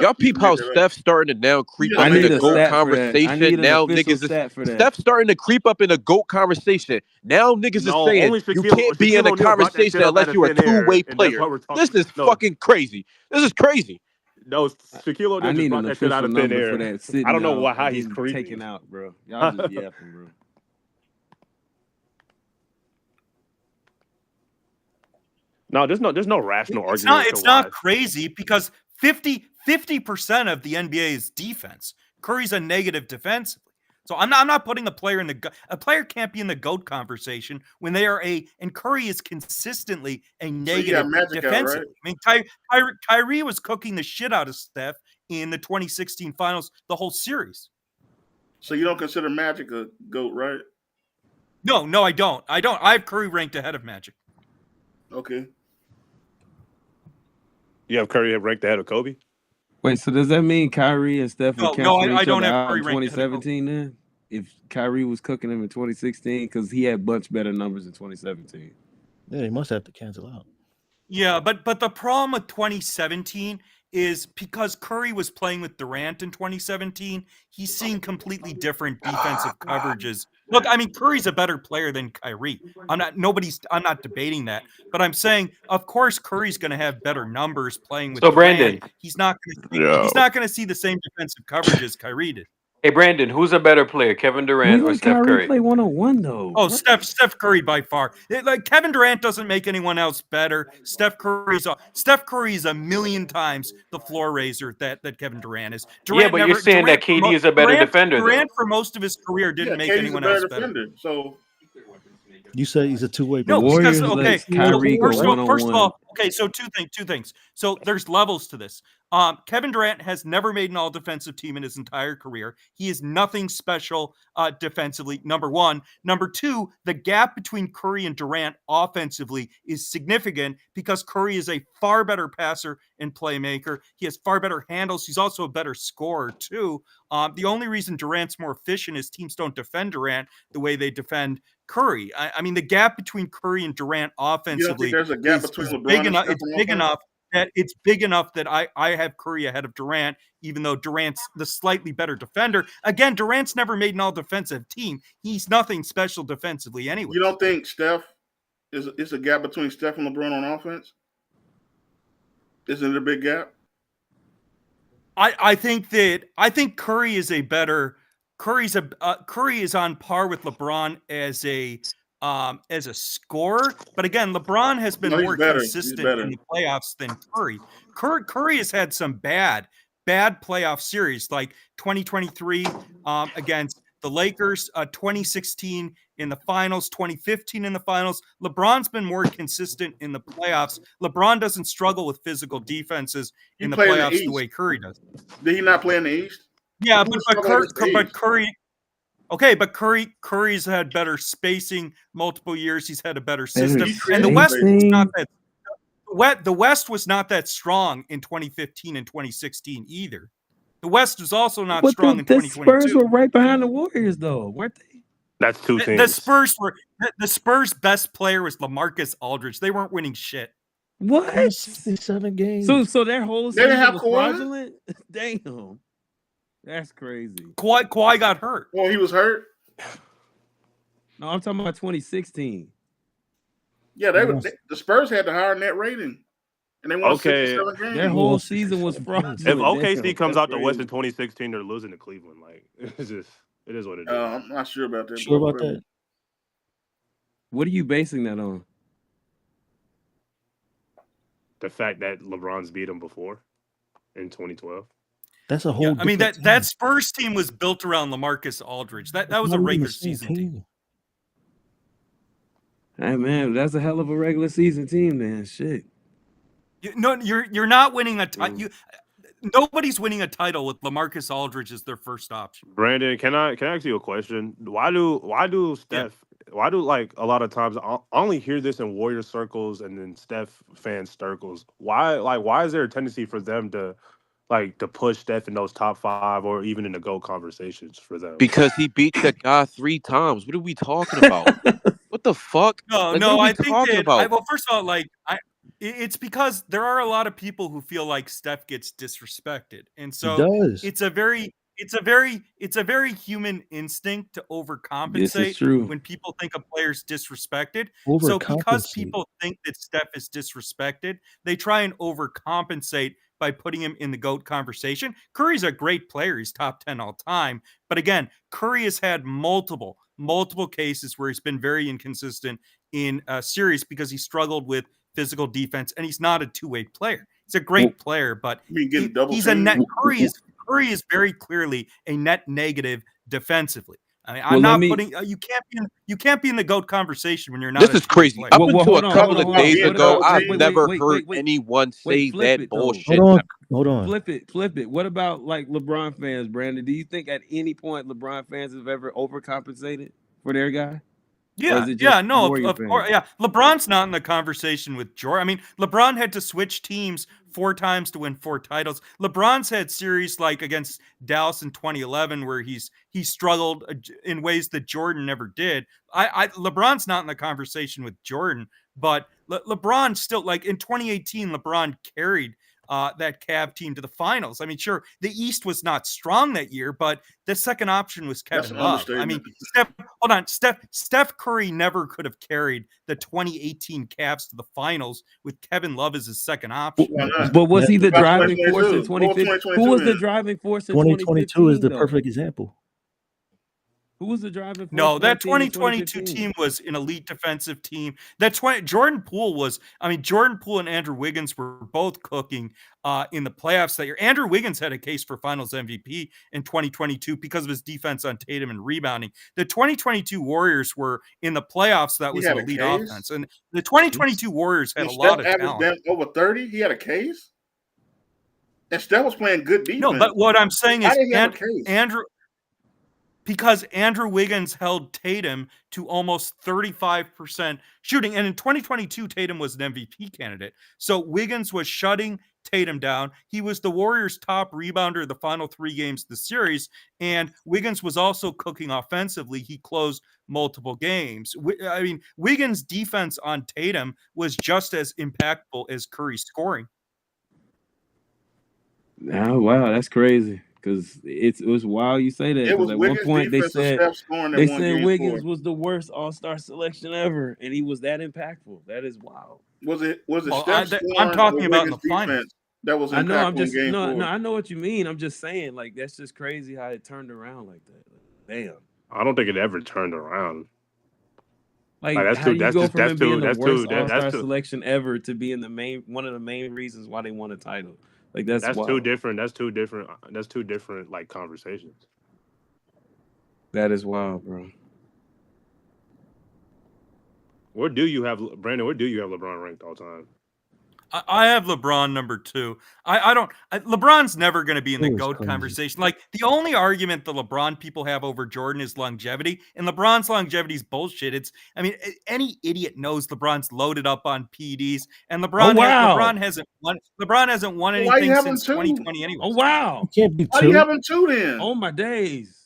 Y'all peep how Steph's starting to now creep up in the GOAT conversation. Now niggas is Steph's starting to creep up in the GOAT conversation. Now niggas is saying you can't be in a conversation unless you're a two-way player. This is fucking crazy. This is crazy. No, Shaquille O'Neal just brought that shit out of thin air. I don't know how he's creeping. Taken out, bro. Y'all just yapping, bro. No, there's no rational It's argument. It's not crazy because 50% of the NBA is defense. Curry's a negative defensively. So I'm not putting a player in a player can't be in the GOAT conversation when they are and Curry is consistently a negative defensively. Right? I mean, Kyrie was cooking the shit out of Steph in the 2016 finals, the whole series. So you don't consider Magic a GOAT, right? No, I don't. I have Curry ranked ahead of Magic. Okay. You have Curry ranked ahead of Kobe? Wait, so does that mean Kyrie and Steph would cancel each I don't other have out in Curry ranked 2017 then? if Kyrie was cooking him in 2016 because he had much better numbers in 2017. Yeah, they must have to cancel out. Yeah, but the problem with 2017 is because Curry was playing with Durant in 2017, he's seeing completely different defensive coverages. Look, I mean, Curry's a better player than Kyrie. I'm not debating that, but I'm saying, of course, Curry's going to have better numbers playing with So Durant. Brandon, He's not going to see the same defensive coverage as Kyrie did. hey Brandon, who's a better player, Kevin Durant or Steph Curry? Play 1-on-1 though. Oh, Steph Curry by far. Like Kevin Durant doesn't make anyone else better. Steph Curry's a million times the floor raiser that Kevin Durant is. Yeah, but you're saying that KD is a better defender, Durant for most of his career didn't make KD's anyone a better else better. defender. So You say he's a two-way. No, Warriors because let Kyrie go first of 1-on-1. all, okay, so two things. So there's levels to this. Kevin Durant has never made an all-defensive team in his entire career. He is nothing special defensively, number one. Number two, the gap between Curry and Durant offensively is significant because Curry is a far better passer and playmaker. He has far better handles. He's also a better scorer, too. The only reason Durant's more efficient is teams don't defend Durant the way they defend Curry. I mean, the gap between Curry and Durant offensively there's a gap is between LeBron big and enough. Steph It's on big offense? enough that I have Curry ahead of Durant, even though Durant's the slightly better defender. Again, Durant's never made an all-defensive team. He's nothing special defensively anyway. You don't think Steph is a gap between Steph and LeBron on offense? Isn't it a big gap? I think Curry is a better. Curry is on par with LeBron as a scorer, but again, LeBron has been No, he's more better. He's consistent better. in the playoffs than Curry. Curry has had some bad playoff series, like 2023 against the Lakers, 2016 in the finals, 2015 in the finals. LeBron's been more consistent in the playoffs. LeBron doesn't struggle with physical defenses in the playoffs the way Curry does. Did he not play in the East? Yeah, Who was but struggling against the East? Curry. Okay, but Curry's had better spacing multiple years. He's had a better system, and the West was not that. The West was not that strong in 2015 and 2016 either. The West was also not strong in 2022. The Spurs were right behind the Warriors, though, weren't they? That's two teams. The Spurs' best player was LaMarcus Aldridge. They weren't winning shit. What? 67 games. So their whole They didn't season have was Kawhi? fraudulent? Damn. That's crazy. Kawhi got hurt. Well, he was hurt. No, I'm talking about 2016. Yeah, the Spurs had the higher net rating, and they won 67 games. Their whole season was fraudulent. If OKC Damn, comes that's out the West in crazy. 2016, they're losing to Cleveland. Like it is what it is. I'm not sure about that. Sure about that? What are you basing that on? The fact that LeBron's beat him before in 2012. That's a whole. I mean that Spurs team was built around LaMarcus Aldridge. That was a regular season team. Hey man, that's a hell of a regular season team, man. Shit. You're not winning a title. Nobody's winning a title with LaMarcus Aldridge as their first option. Brandon, can I ask you a question? Why do Steph? Why do like a lot of times I only hear this in Warrior circles and then Steph fan circles? Why is there a tendency for them to push Steph in those top 5 or even in the GOAT conversations for them? Because he beat the guy 3 times. What are we talking about? What the fuck? No, I think that. Well, first of all, it's because there are a lot of people who feel like Steph gets disrespected, and so it's a very human instinct to overcompensate when people think a player's disrespected. So because people think that Steph is disrespected, they try and overcompensate by putting him in the GOAT conversation. Curry's a great player. He's top 10 all time. But again, Curry has had multiple cases where he's been very inconsistent in a series because he struggled with physical defense, and he's not a two-way player. He's a great player, but he's a net. Curry is very clearly a net negative defensively. I mean, I'm not putting. You can't be in the GOAT conversation when you're not. This is crazy. Up until a couple of days ago, I've never heard anyone say that bullshit. Hold on. Flip it. What about like LeBron fans, Brandon? Do you think at any point LeBron fans have ever overcompensated for their guy? Yeah, of course. Yeah, LeBron's not in the conversation with Jordan. I mean, LeBron had to switch teams 4 times to win 4 titles. LeBron's had series like against Dallas in 2011 where he struggled in ways that Jordan never did. LeBron's not in the conversation with Jordan, but LeBron still, like in 2018, LeBron carried that Cavs team to the finals. I mean, sure, the East was not strong that year, but the second option was Kevin Love. I mean, Steph Curry never could have carried the 2018 Cavs to the finals with Kevin Love as his second option. But was he the driving force in 2015? Who was the driving force in 2022 is the 2015? perfect example. Who was the driving force? No, for that team in 2022 team was an elite defensive team. Jordan Poole and Andrew Wiggins were both cooking in the playoffs that year. Andrew Wiggins had a case for Finals MVP in 2022 because of his defense on Tatum and rebounding. The 2022 Warriors were in the playoffs. That was an elite offense, and the 2022 Warriors had a lot of talent. Over 30, he had a case, and Steph was playing good defense. No, but what I'm saying is, How did he have a case? Because Andrew Wiggins held Tatum to almost 35% shooting. And in 2022, Tatum was an MVP candidate. So Wiggins was shutting Tatum down. He was the Warriors' top rebounder the final 3 games of the series. And Wiggins was also cooking offensively. He closed multiple games. I mean, Wiggins' defense on Tatum was just as impactful as Curry's scoring. Oh, wow, that's crazy. Because it was wild you say that. It was at Wiggins' one point they defense and said Steph scoring that one game Wiggins 4. was the worst All-Star selection ever, and he was that impactful. That is wild. Was it Steph scoring I'm talking or about in Wiggins' the finals. defense that was I know. impactful I'm just in game 4? I know what you mean. I'm just saying, like, that's just crazy how it turned around like that. Damn. I don't think it ever turned around. Like that's how too. do you That's go just from that's it being too. the That's worst too. All-Star That's too. selection ever to being one of the main reasons why they won a title? Like that's That's wild. too different. That's two different. That's 2 different like conversations. That is wild, bro. Where do you have Brandon? Where do you have LeBron ranked all time? I have LeBron number 2. LeBron's never going to be in the GOAT conversation. Like, the only argument the LeBron people have over Jordan is longevity, and LeBron's longevity is bullshit. Any idiot knows LeBron's loaded up on PEDs, and LeBron hasn't won anything since 2020 anyway. Oh wow! It can't be 2. Why are you having 2 then? Oh my days!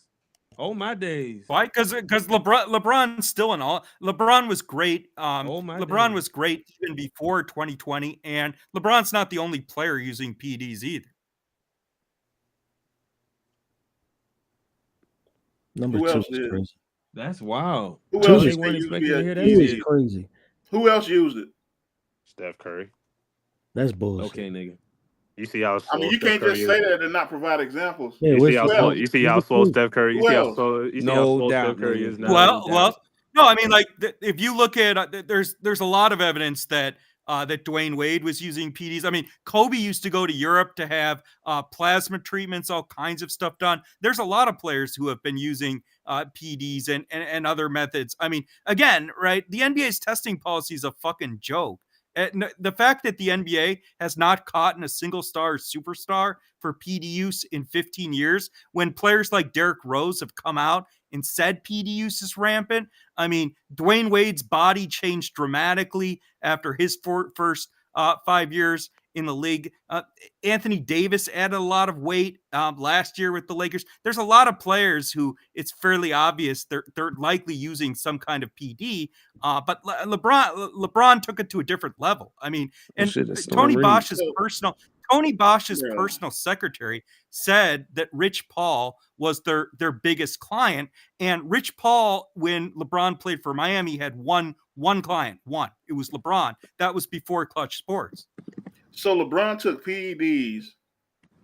Oh my days! Why? Because LeBron's still in all. LeBron was great. LeBron was great even before 2020, and LeBron's not the only player using PEDs either. Number Who 2 else is did? crazy. That's wild. Who Two else is- you weren't think expecting used to hear that 2 shit. is crazy. Who else used it? Steph Curry. That's bullshit. Okay, nigga. You see how slow I mean, you Steph can't Curry just is? say that and not provide examples. Yeah, You where's see how the slow. proof? You see Where's how the slow proof? Steph Curry. You Who see how else? slow. You see how No slow doubt, Steph Curry nigga. is now. Well, no, I mean, like, if you look at, there's a lot of evidence that Dwayne Wade was using PEDs. I mean, Kobe used to go to Europe to have plasma treatments, all kinds of stuff done. There's a lot of players who have been using PEDs and other methods. I mean, again, right? The NBA's testing policy is a fucking joke. The fact that the NBA has not caught in a single star or superstar for PD use in 15 years, when players like Derrick Rose have come out and said PD use is rampant. I mean, Dwayne Wade's body changed dramatically after his first 5 years in the league. Anthony Davis added a lot of weight last year with the Lakers. There's a lot of players who it's fairly obvious they're likely using some kind of PD. But LeBron took it to a different level. I mean, and Tony Bosch's personal secretary said that Rich Paul was their biggest client. And Rich Paul, when LeBron played for Miami, had one client. It was LeBron. That was before Clutch Sports. So LeBron took PEDs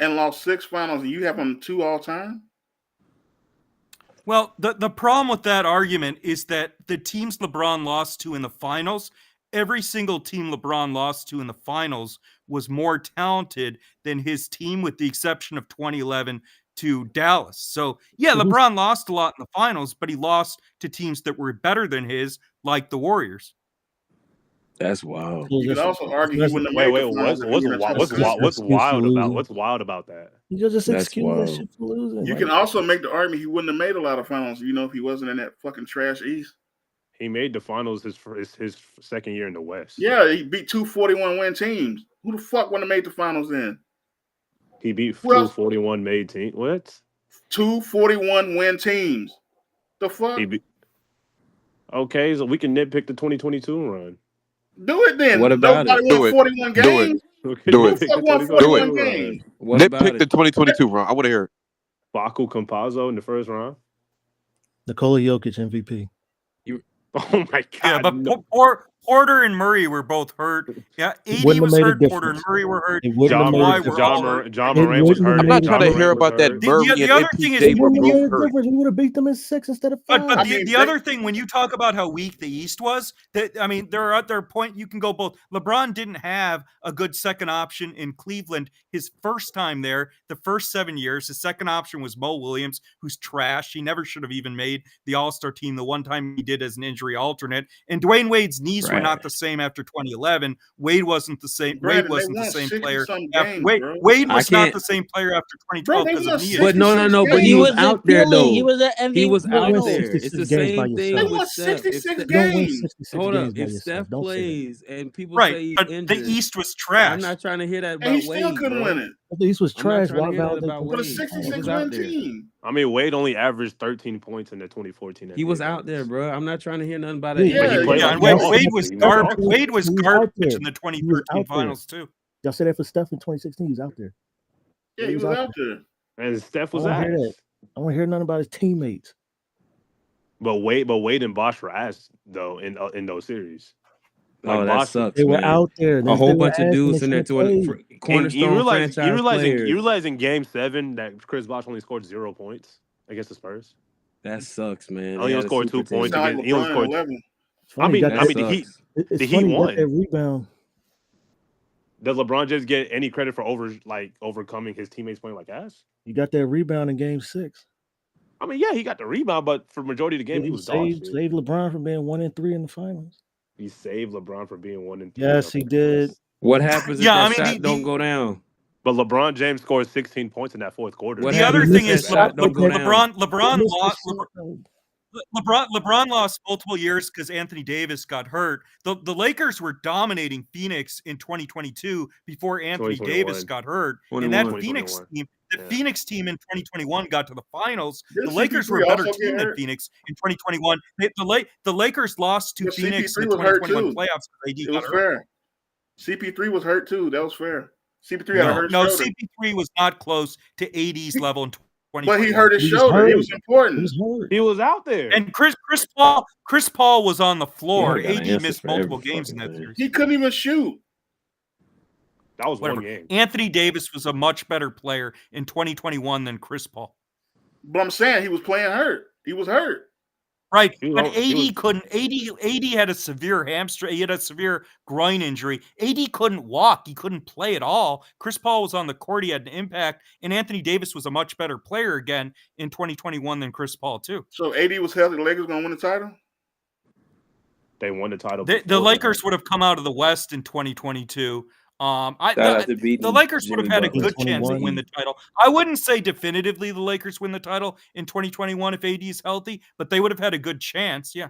and lost 6 finals, and you have him 2 all time? Well, the problem with that argument is that the teams LeBron lost to in the finals, every single team LeBron lost to in the finals was more talented than his team, with the exception of 2011 to Dallas. So, yeah, LeBron lost a lot in the finals, but he lost to teams that were better than his, like the Warriors. That's wild. You could also argue he wouldn't have made the finals if he didn't have What's wild about that? You just That's excuse that wild. shit for losing. You right? can also make the argument he wouldn't have made a lot of finals, if he wasn't in that fucking trash East. He made the finals his second year in the West. Yeah, he beat 2 41-win teams. Who the fuck wouldn't have made the finals then? He beat Who two else? 41 made team. What? 2 41 win teams. The fuck? Okay, so we can nitpick the 2022 run. Do it then. What about Nobody it? won Do it. 41 Do it. games. We Do can Who it. the nitpick fuck the won 2022 41 run. games? What about Nitpick it? the 2022 run. I want to hear it. Facu Campazzo in the first round. Nikola Jokic MVP. Oh my god! Yeah, but no. Porter and Murray were both hurt. Yeah, It AD wouldn't have was made a hurt. Porter and difference. Murray were hurt. It wouldn't have And made a Kawhi difference. were all hurt. John It Morant was wouldn't have hurt. I'm made not a trying to John hear Morant was about that hurt. Murray and other thing is, MPJ It were wouldn't have both made a hurt. difference. We would have beat them in 6 instead of 5. But I the, mean, the other thing, when you talk about how weak the East was, that I mean, there are other point you can go both. LeBron didn't have a good second option in Cleveland his first time there. The first 7 years, his second option was Mo Williams, who's trash. He never should have even made the All-Star team. The one time he did as an injury alternate, and Dwayne Wade's knees were not the same after 2011. Wade wasn't the same. Brandon, Wade wasn't they the won same 60 player some after games, Wade. bro. Wade I was not can't. the same player after Bro, 2012 they because won of knee 66 But issues. no. But games. he was the out there Philly. He though. was an He MVP. was You don't out win No. there. It's 66 the games by same They thing yourself. won with Steph. 66 You don't win games. 66 Hold games up, by if yourself. Steph Don't say that. plays and people Right, say he's but the injured, East was I'm trash. not trying to hear that And he about still Wade, couldn't bro. win it. If the East was I'm not trash, trying why to hear that validate about the With a Wade. He 66 was out win there. team. I mean, Wade only averaged 13 points in the 2014 He was NBA out there, Finals. bro. I'm not trying to hear nothing about Yeah, an But he Yeah, played Yeah, like and he Wade, y'all said lost. that was for He Steph in garbage. lost. Wade was 2016. He was garbage out there. in the He was 2013 out there. finals too. Y'all said that for Steph in 2016. He was out there. yeah, He he was was out out there. there. And Steph I was don't want to hear that. ass. I don't want to hear nothing about his teammates. But Wade and Bosh were ass though in those series. Like Oh, that Bosh, sucks, They were man. out there. A They whole were bunch of ass and they dudes in should there have doing played. and cornerstone franchise players. you realize in Game 7 that Chris Bosh only scored 0 points against the Spurs. That sucks, man. Only They had a scored super 2 points team. Sound like against. He only LeBron scored. in 11. It's funny. I That mean, sucks. the It's Heat funny. You got won. that rebound. Does LeBron just get any credit for overcoming his teammates playing like ass? You got that rebound in Game 6. I mean, yeah, he got the rebound, but for majority of the game, he He was dog shit. saved LeBron from being 1-3 in the finals. He saved LeBron from being 1-3. Yes, he did. What happens if Yeah, that I mean, shot don't go down? But LeBron James scored 16 points in that fourth quarter. What the happens other if thing that is shot don't go down? LeBron Missed the lost. shot, though. LeBron lost multiple years because Anthony Davis got hurt. The Lakers were dominating Phoenix in 2022 before Anthony Davis 2021. got hurt. 21. And that Phoenix 2021. team, the Yeah. Phoenix team in 2021 got to the finals. Didn't The Lakers were CP3 a better also team get than hurt? Phoenix in 2021. The Lakers lost to But Phoenix in CP3 the was hurt 2021 too. playoffs because AD It got was hurt. fair. CP3 was hurt too. That was fair. CP3 had a hurt No, shoulder. CP3 was not close to AD's level in 2021. But he hurt his He was shoulder. He hurt. was He important. was hurt. He was out there. And Chris Paul was on the floor. You got an AD answer missed for every multiple games in fucking that thing. series. He couldn't even shoot. That was Whatever. one game. Anthony Davis was a much better player in 2021 than Chris Paul. But I'm saying he was playing hurt. He was hurt. Right, He was but on- he was- AD couldn't. AD had a severe hamstring. He had a severe groin injury. AD couldn't walk. He couldn't play at all. Chris Paul was on the court. He had an impact, and Anthony Davis was a much better player again in 2021 than Chris Paul too. So AD was healthy. The Lakers gonna win the title. They won the title. The before Lakers would have come out of the West in 2022. Shout out to The beating Lakers would have Jimmy had a Butler. good chance to 21. win the title. I wouldn't say definitively the Lakers win the title in 2021 if AD is healthy, but they would have had a good chance. Yeah.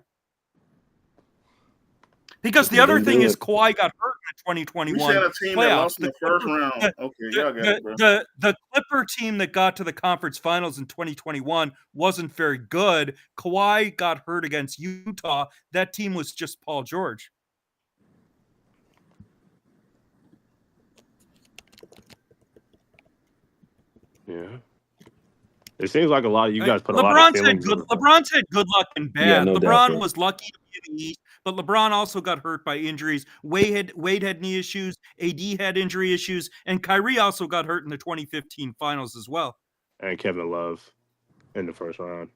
Because the They other didn't thing do is it. Kawhi got hurt in the We 2021 said a team that playoffs. lost in the first round. Okay, y'all got it, bro. The Clipper team that got to the conference finals in 2021 wasn't very good. Kawhi got hurt against Utah. That team was just Paul George. Yeah. It seems like a lot of you guys put a lot of feelings in it. LeBron's had good luck and bad. Yeah, no doubt, LeBron bro. was lucky to be in the East, but LeBron also got hurt by injuries. Wade had knee issues, AD had injury issues, and Kyrie also got hurt in the 2015 finals as well. And Kevin Love in the first round.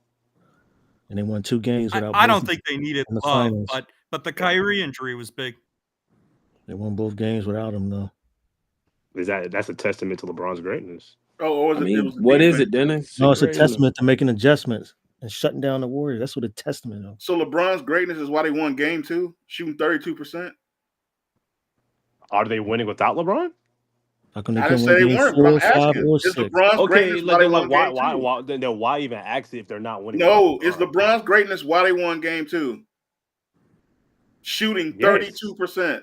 And they won 2 games without I don't both think they needed in the Love, finals. but the Kyrie injury was big. They won both games without him, though. That's a testament to LeBron's greatness. Oh, or I mean, what is it, Dennis? No, it's a Greatness. testament to making adjustments and shutting down the Warriors. That's what a testament is. So LeBron's greatness is why they won game 2, shooting 32%. Are they winning without LeBron? How come they I couldn't didn't say win they game weren't. 4, But I'm 5, asking, or is 6? LeBron's Okay, greatness why they won game 2? Then why even ask it if they're not winning? No, without it's LeBron? LeBron's greatness why they won game 2. Shooting Yes. 32%.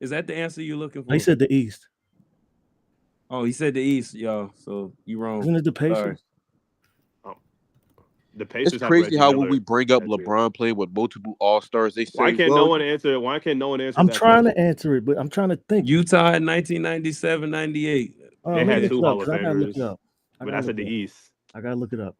Is that the answer you're looking for? I said the East. Oh, he said the East, y'all. So you wrong. Isn't it the Sorry. Pacers? The It's Pacers have crazy Reggie how when Miller. we bring up That's it. LeBron playing with multiple All-Stars, they Why say, can't well, no one answer? Why can't no one answer I'm that trying question? to answer it, but I'm trying to think. Utah in 1997, 98. They Let me had look two it up Hall of because I gotta look it Famers, up. but that's at the East. I gotta look it up.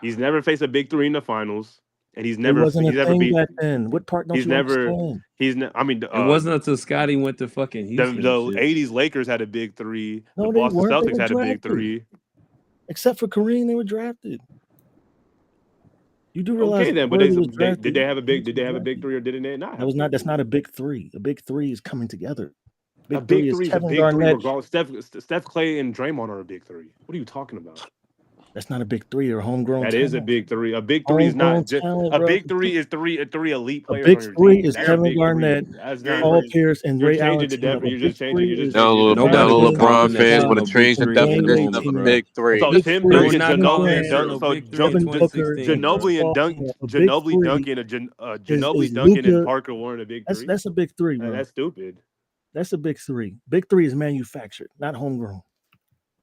He's never faced a big three in the finals, and he's It never wasn't a thing beat. back then. What part don't He's you never. understand? I mean, It wasn't until Scotty went to fucking Houston. the '80s Lakers had a big three. No, The they Boston weren't. They Celtics were had a big drafted. three. Except for Kareem, they were drafted. You do realize Okay, then, but Birdie was did drafted. they have a big Drafted. three or did they not? That was not. That's not a big three. A big three is coming together. A Big big three is three is a Kevin big three, Garnett. regardless. Steph, Clay, and Draymond are a big three. What are you talking about? That's not a big three. They're homegrown. That talent. is a big three. A big three is Homegrown not just talent, a bro. big three is three elite A players big on your three team. is That's Kevin big Garnett, three. That's not. Paul Pierce, and You're Ray changing Allen. the A definition. big three is Now, Nobody's LeBron calling that fans shit want to no big change the three Dwayne Wade definition anymore, of a bro. big three. So Big Tim three We're is Duncan, not Kevin calling that Ginobili, shit Durant, and no so big three in Devin Booker, 2016, and Chris bro. Ginobili and Paul. A big three Ginobili, is Duncan, and Luka. Parker weren't a big three. That's a big three, bro. That's stupid. That's a big three. Big three is manufactured, not homegrown.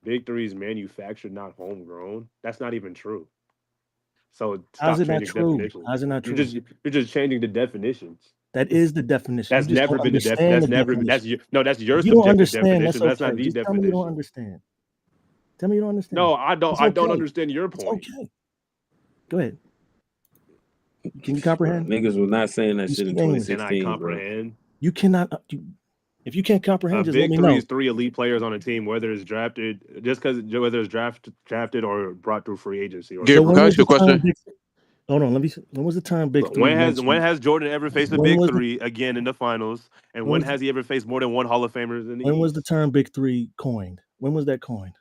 Big three is manufactured, not homegrown. That's not even true. So How's stop it not changing true? definitions. How's it not true? You're just changing the definitions. That is the definition. That's You just never don't been the understand the definition. definition. That's your If you don't subjective understand, that's definition. That's not okay. the Just tell me you don't definition. understand. Tell me you don't understand. No, I don't. It's I don't okay. understand your It's point. okay. Go ahead. Can you comprehend? Niggas was not saying that You shit in speak English. Can I 2016, bro. comprehend? You cannot. If you can't comprehend, A just let big me three know. is three elite players on a team, whether it's drafted, whether it's drafted or brought through free agency. Or Gabriel, can I ask you a question? Hold on. When was the term big three? When has Jordan ever faced a When big was three again in the finals? And when has he ever faced more than one Hall of Famers in the When was East? the term big three coined? When was that coined?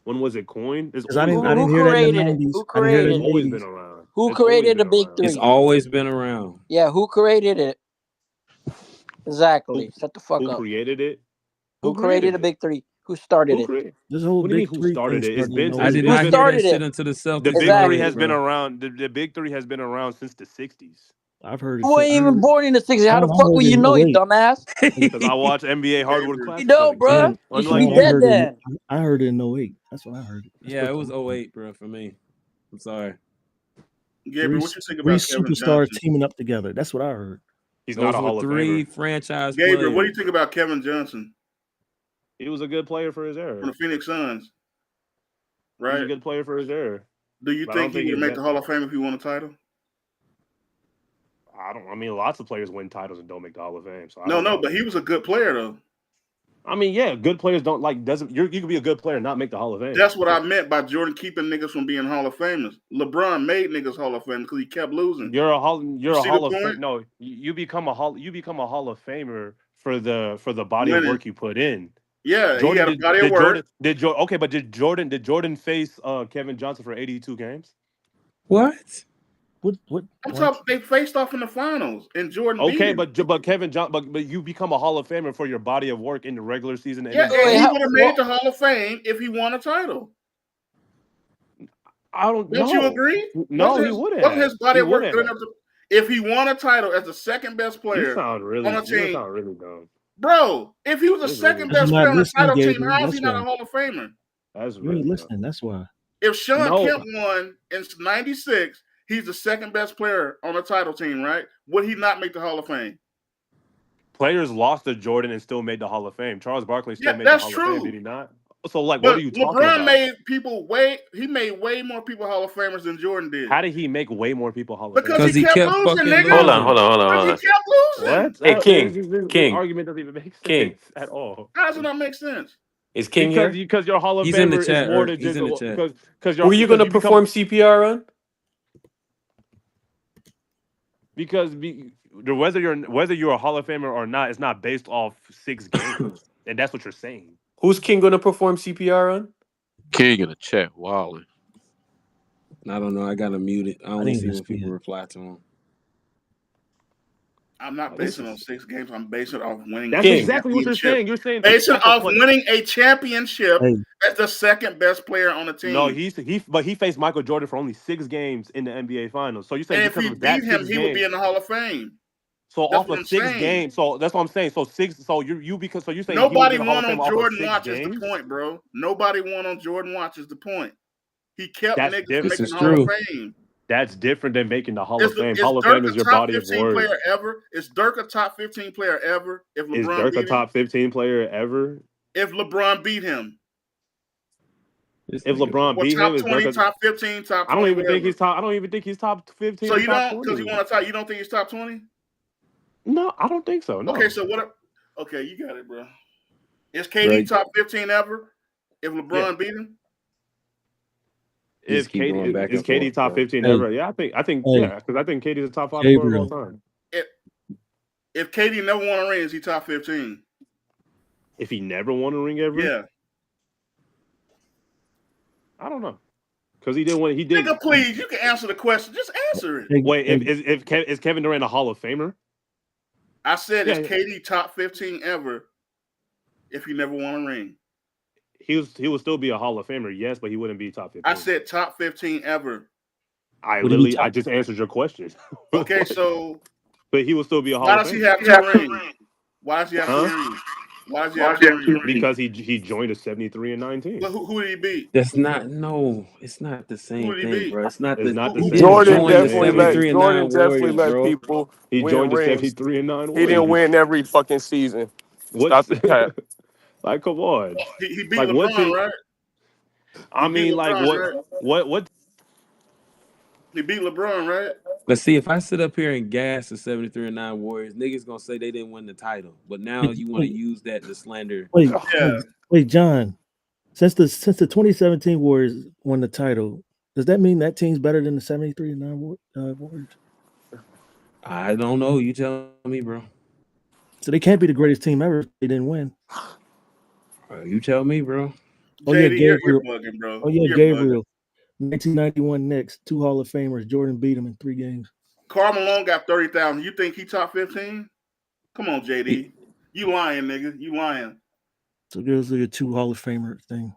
When was it coined? It's Because I always didn't been hear that in the created it? 90s. Who I didn't hear that created in it? the always 80s. been around. Who It's always created the been big around. It's three? always been around. Yeah, who created it? Exactly. Shut the fuck Who up. created it? Who created the it? big three? Who started Who it? created? This whole What do you mean? big Who three started thing it? It's started been. in I It's did Who not been. hear that started shit it? until the The Celtics big started three Exactly. it, has been bro. around. The big three has been around since the '60s. I've heard it. You weren't even born in the 60s. How the I fuck heard will it you in know, you 08. dumbass? Because I watch NBA hardwood You classics as know, a bruh. kid. You should Unlike be I you. dead then. heard it in 08. That's what I heard. Yeah, it was 08, bro, for me. I'm sorry. Gabriel, what you think Three about Kevin superstars Johnson? teaming up together. That's what I heard. He's Those not a were Hall of three Famer. franchise Gabriel, what do you players. think about Kevin Johnson He was a good player for his era. from the Phoenix Suns? He's a Right? good player for his era. Do you But I think don't he think would he's make that. the Hall of Fame if he won a title? I mean, lots of players win titles and don't make the Hall of Fame. So I No, don't know. but he was a good player though. I mean, yeah, good players don't you can be a good player and not make the Hall of Fame. That's what I meant by Jordan keeping niggas from being Hall of Famers. LeBron made niggas Hall of Famers because he kept losing. You're a Hall of point? Fame. No, you become a Hall of Famer for the body Winning. of work you put in. Yeah, he had a body of work. Did Jordan face Kevin Johnson for 82 games? What? What? I'm talking. They faced off in the finals, and Jordan. Okay, beat him. but Kevin Johnson, but you become a Hall of Famer for your body of work in the regular season. Yeah, and he would have made the Hall of Fame if he won a title. I don't. Don't you agree? No, he wouldn't. Wasn't his body of work good enough to? If he won a title as the second best player on a team, you sound really dumb. Bro, if he was the second best player on a title team, how is he not a Hall of Famer? That's you ain't listening. That's why. If Sean Kemp won in '96, he's the second best player on a title team, right? Would he not make the Hall of Fame? Players lost to Jordan and still made the Hall of Fame. Charles Barkley still made the Hall of Fame, did he not? So, what are you talking about? LeBron made people he made way more people Hall of Famers than Jordan did. How did he make way more people Hall of Famers? Because he kept losing, nigga. Hold on. He kept losing. What? Hey, King. This argument doesn't even make sense at all. How does it not make sense? Is King here? Because your Hall of He's in the Famer chat, is more than He's just in the chat. because Who are you going to perform CPR on? Because whether you're a Hall of Famer or not, it's not based off 6 games, and that's what you're saying. Who's King going to perform CPR on? King in the chat. Wow. I don't know. I got to mute it. I only see when people reply to him. I'm not basing it on 6 games. I'm basing it off winning. That's exactly what you're saying. You're saying basing it off winning a championship as the second best player on the team. No, he faced Michael Jordan for only 6 games in the NBA Finals. So you saying if he beat him, he would be in the Hall of Fame. So off of 6 games, so that's what I'm saying. So 6. So you're saying nobody won on Jordan Watch is the point, bro. Nobody won on Jordan Watch is the point. He kept niggas from making the Hall of Fame. That's different than making the Hall of Fame. Is Hall of Dirk Fame is your a top body of 15 work. player ever? Is Dirk a top 15 player ever? If LeBron Is Dirk a top 15 player ever? If LeBron beat him. If LeBron beat him, is 20, Dirk top 15, top 20. I don't even think he's top. I don't even think he's top 15. So you don't because you want to talk. You don't think he's top 20? No, I don't think so. No. Okay, so what? Okay, you got it, bro. Is KD top 15 ever? If LeBron beat him, Just keep going back is and forth, KD top bro. 15 Hey, ever? Yeah, I think hey, yeah, because I think KD is a top 5 scorer of all Gabriel. time. If KD never won a ring, is he top 15? If he never won a ring ever, Yeah. I don't know. Because he didn't win. He did. Nigga, please, you can answer the question. Just answer it. Wait, is Kevin Durant a Hall of Famer? I said, Yeah, is KD top 15 ever if he never won a ring? he would still be a Hall of Famer, yes, but he wouldn't be top 15. I said top 15 ever. I Would he be literally, top- I just answered your question. Okay, so but he will still be a Hall why of does Famer. he have 2 rings? Why does he have 2 rings? Why does he have 2 rings? Because he joined a 73 and 19. But who did he beat? That's not it's not the same Who did he thing, beat? bro. It's not It's the not the he same. didn't It's not join the the same thing. 73 and 9 Warriors, bro. He joined the 73 and 9 He didn't Warriors. win every fucking season. What? Stop the cap. Like, come on. He beat Like, what LeBron, team? right? I He beat mean, like, LeBron, right? what? He beat LeBron, right? Let's see, if I sit up here and gas the 73 and 9 Warriors, niggas gonna say they didn't win the title. But now you want to use that to slander. Wait, John. Since the 2017 Warriors won the title, does that mean that team's better than the 73 and 9 Warriors? I don't know. You tell me, bro. So they can't be the greatest team ever if they didn't win. You tell me, bro. Oh yeah, JD, you're Gabriel. bugging, bro. Oh yeah, You're Gabriel. 1991 Knicks, 2 Hall of Famers. Jordan beat him in 3 games. Karl Malone got 30,000. You think he top 15? Come on, JD. You lying, nigga. You lying. So there's like a 2 Hall of Famer thing.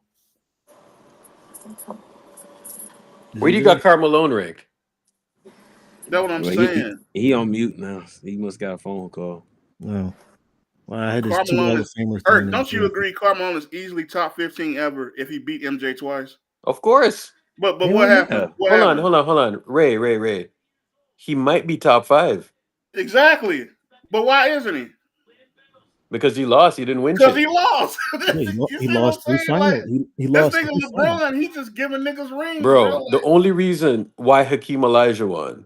Where do you got Karl Malone ranked? That's what I'm Well, saying. He on mute now. He must got a phone call. No. Well, I had this Karl 2 Hall Malone of is, Famers Eric, thing. don't you agree Karl Malone is easily top 15 ever if he beat MJ twice? Of course. But Hell what yeah. happened? What Hold happened? on. Ray. He might be top 5 Exactly. But why isn't he? because he lost. He didn't win Because shit. he lost. Yeah, You he see lost what I'm 3 saying? finals. Like, He this lost nigga 3 finals. LeBron, he just giving niggas rings, Bro, the only reason why Hakeem Elijah won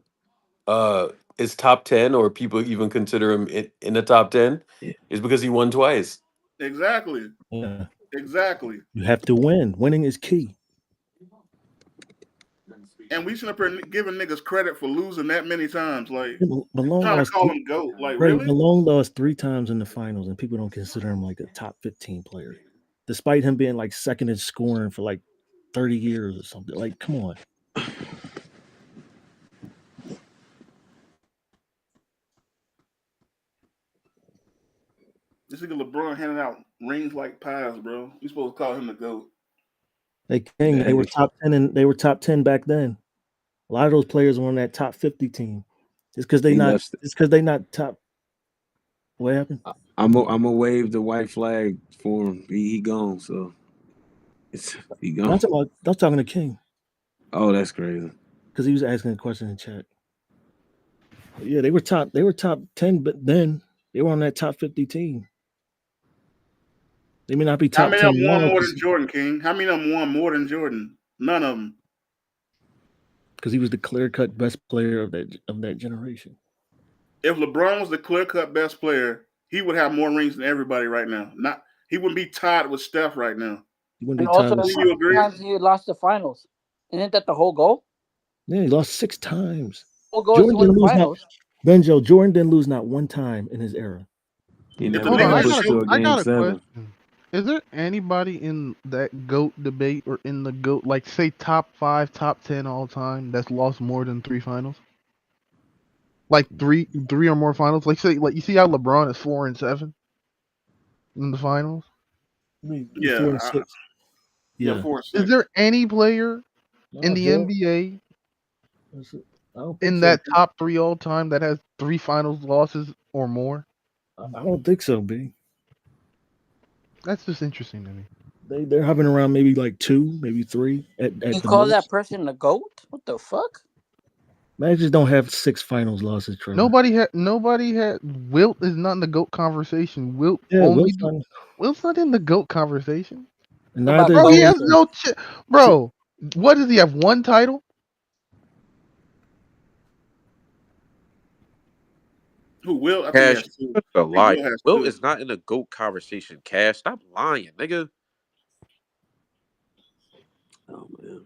is top 10 or people even consider him in the top 10 is because he won twice. Exactly. Yeah. Exactly. You have to win. Winning is key. And we should have giving niggas credit for losing that many times. Like, Malone trying to lost call him GOAT. Like, Ray, really? Malone lost 3 times in the finals, and people don't consider him like a top 15 player, despite him being like second in scoring for like 30 years or something. Like, come on. This nigga LeBron handing out rings like pies, bro. You supposed to call him the GOAT. They King, they were top 10 and they were top 10 back then. A lot of those players were on that top 50 team. Just because they not top. What happened? I'm gonna wave the white flag for him. He gone, so he gone. I'm talking to King. Oh, that's crazy. Because he was asking a question in chat. Yeah, they were top 10, but then they were on that top 50 team. They may not be top 10. How many of them won more than Jordan, King? How many of them won more than Jordan? None of them. Because he was the clear-cut best player of that generation. If LeBron was the clear-cut best player, he would have more rings than everybody right now. He wouldn't be tied with Steph right now. He wouldn't be also, tied with how many times he lost the finals? Isn't that the whole goal? Yeah, he lost 6 times. Whole goal is to win the finals. Benjo, Jordan didn't lose not one time in his era. He never Hold on, got pushed to a I got game 7. question. Is there anybody in that GOAT debate or in the GOAT, like say top 5, top 10 all time, that's lost more than 3 finals? Like three or more finals? Like say, like you see how LeBron is 4 and 7 in the finals? Yeah, 4 and 6. Yeah. 4 and 6. Is there any player in the NBA in that top 3 all time that has 3 finals losses or more? I don't think so, B. That's just interesting to me. They're hovering around maybe like 2, maybe 3 at You the call most. that person the GOAT? What the fuck? Magic don't have 6 finals losses, Trevor. Nobody had. Wilt is not in the GOAT conversation. Wilt Wilt's not in the GOAT conversation. And neither Bro, is he has no bro. What does he have? 1 title? Who Will? I think Cash, he has 2. a lie. Will has Will 2. is not in the GOAT conversation, Cash. Stop lying, nigga. Oh man.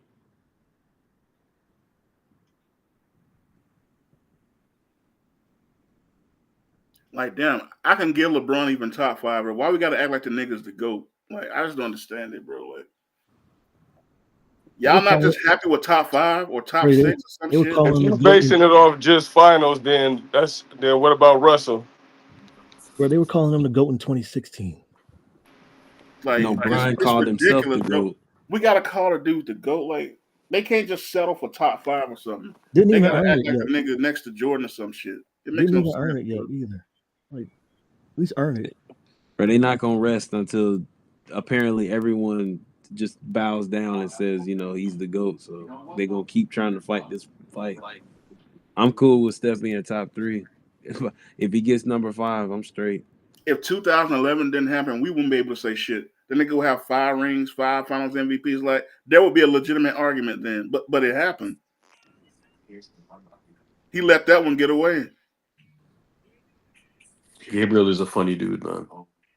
Like, damn, I can give LeBron even top 5, bro. Why we gotta act like the niggas the GOAT? Like, I just don't understand it, bro. Like, y'all not just happy with top 5 or top 6 or some shit? If you're basing it off just finals, then what about Russell? Bro, they were calling him the GOAT in 2016. Like, no, Brian it's called himself the ridiculous, bro. GOAT. We gotta call the dude the GOAT. Like, they can't just settle for top 5 or something. Didn't They even gotta earn act it like yet. the nigga next to Jordan or some shit. It makes Didn't no even earn sense. it yet either. Like, at least earn it. But they not gonna rest until apparently everyone just bows down and says, he's the GOAT. So they gonna keep trying to fight this fight. I'm cool with Steph being top 3. If he gets number 5, I'm straight. If 2011 didn't happen, we wouldn't be able to say shit. The nigga will have 5 rings, 5 Finals MVPs. Like, there would be a legitimate argument then. But it happened. He let that one get away. Gabriel is a funny dude, man.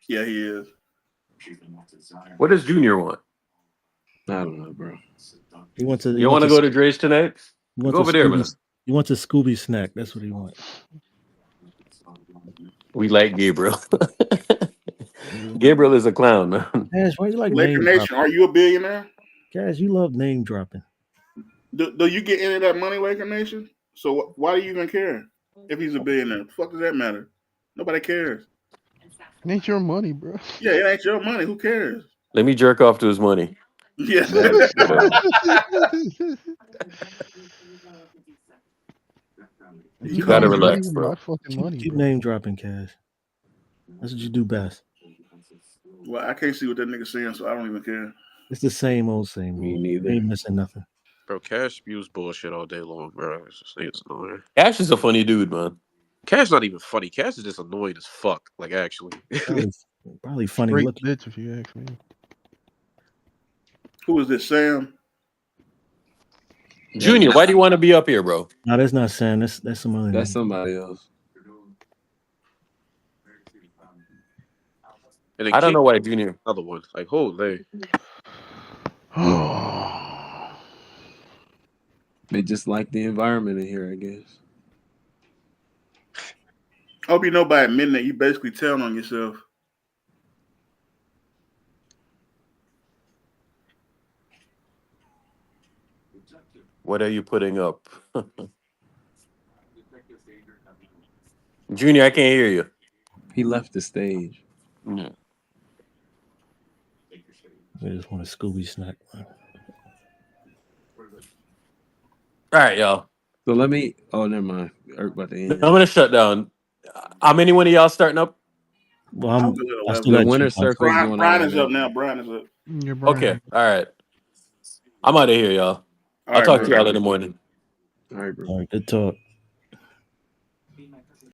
Yeah, he is. What does Junior want? I don't know, bro. He wants to. You want to go to Dre's tonight? Go over there, man. He wants a Scooby snack. That's what he wants. We like Gabriel. Gabriel is a clown, man. Cash, why you like Laker name Nation, dropping? are you a billionaire? Cash, you love name dropping. Do you get any of that money, Laker Nation? So why do you even care if he's a billionaire? What the fuck does that matter? Nobody cares. It ain't your money, bro. Yeah, it ain't your money. Who cares? Let me jerk off to his money. Yeah. You gotta relax, bro. My fucking money, Keep bro. name dropping, Cash. That's what you do best. Well, I can't see what that nigga saying, so I don't even care. It's the same old, same old. Me neither. Ain't missing nothing. Bro, Cash spews bullshit all day long, bro. It's annoying. Cash is a funny dude, man. Cash not even funny. Cash is just annoying as fuck. Like, actually. Probably funny Straight looking. bitch, if you ask me. Who is this, Sam? Junior, why do you want to be up here, bro? No, that's not Sam. That's some other That's name. somebody else. And then I don't know why Junior. Another one. Like, holy. They just like the environment in here, I guess. I hope you know by admitting that you basically telling on yourself. What are you putting up? Junior, I can't hear you. He left the stage. Yeah. I just want a Scooby snack. All right, y'all. So let me. Oh, never mind. About to end. I'm gonna shut down. How many one of y'all starting up? Well, I still the got winner two circle is going Brian on. is up now. Brian is up. You're Brian. Okay, all right. I'm out of here, y'all. I'll right, talk bro. to y'all in the morning. All right, bro. All right, good talk.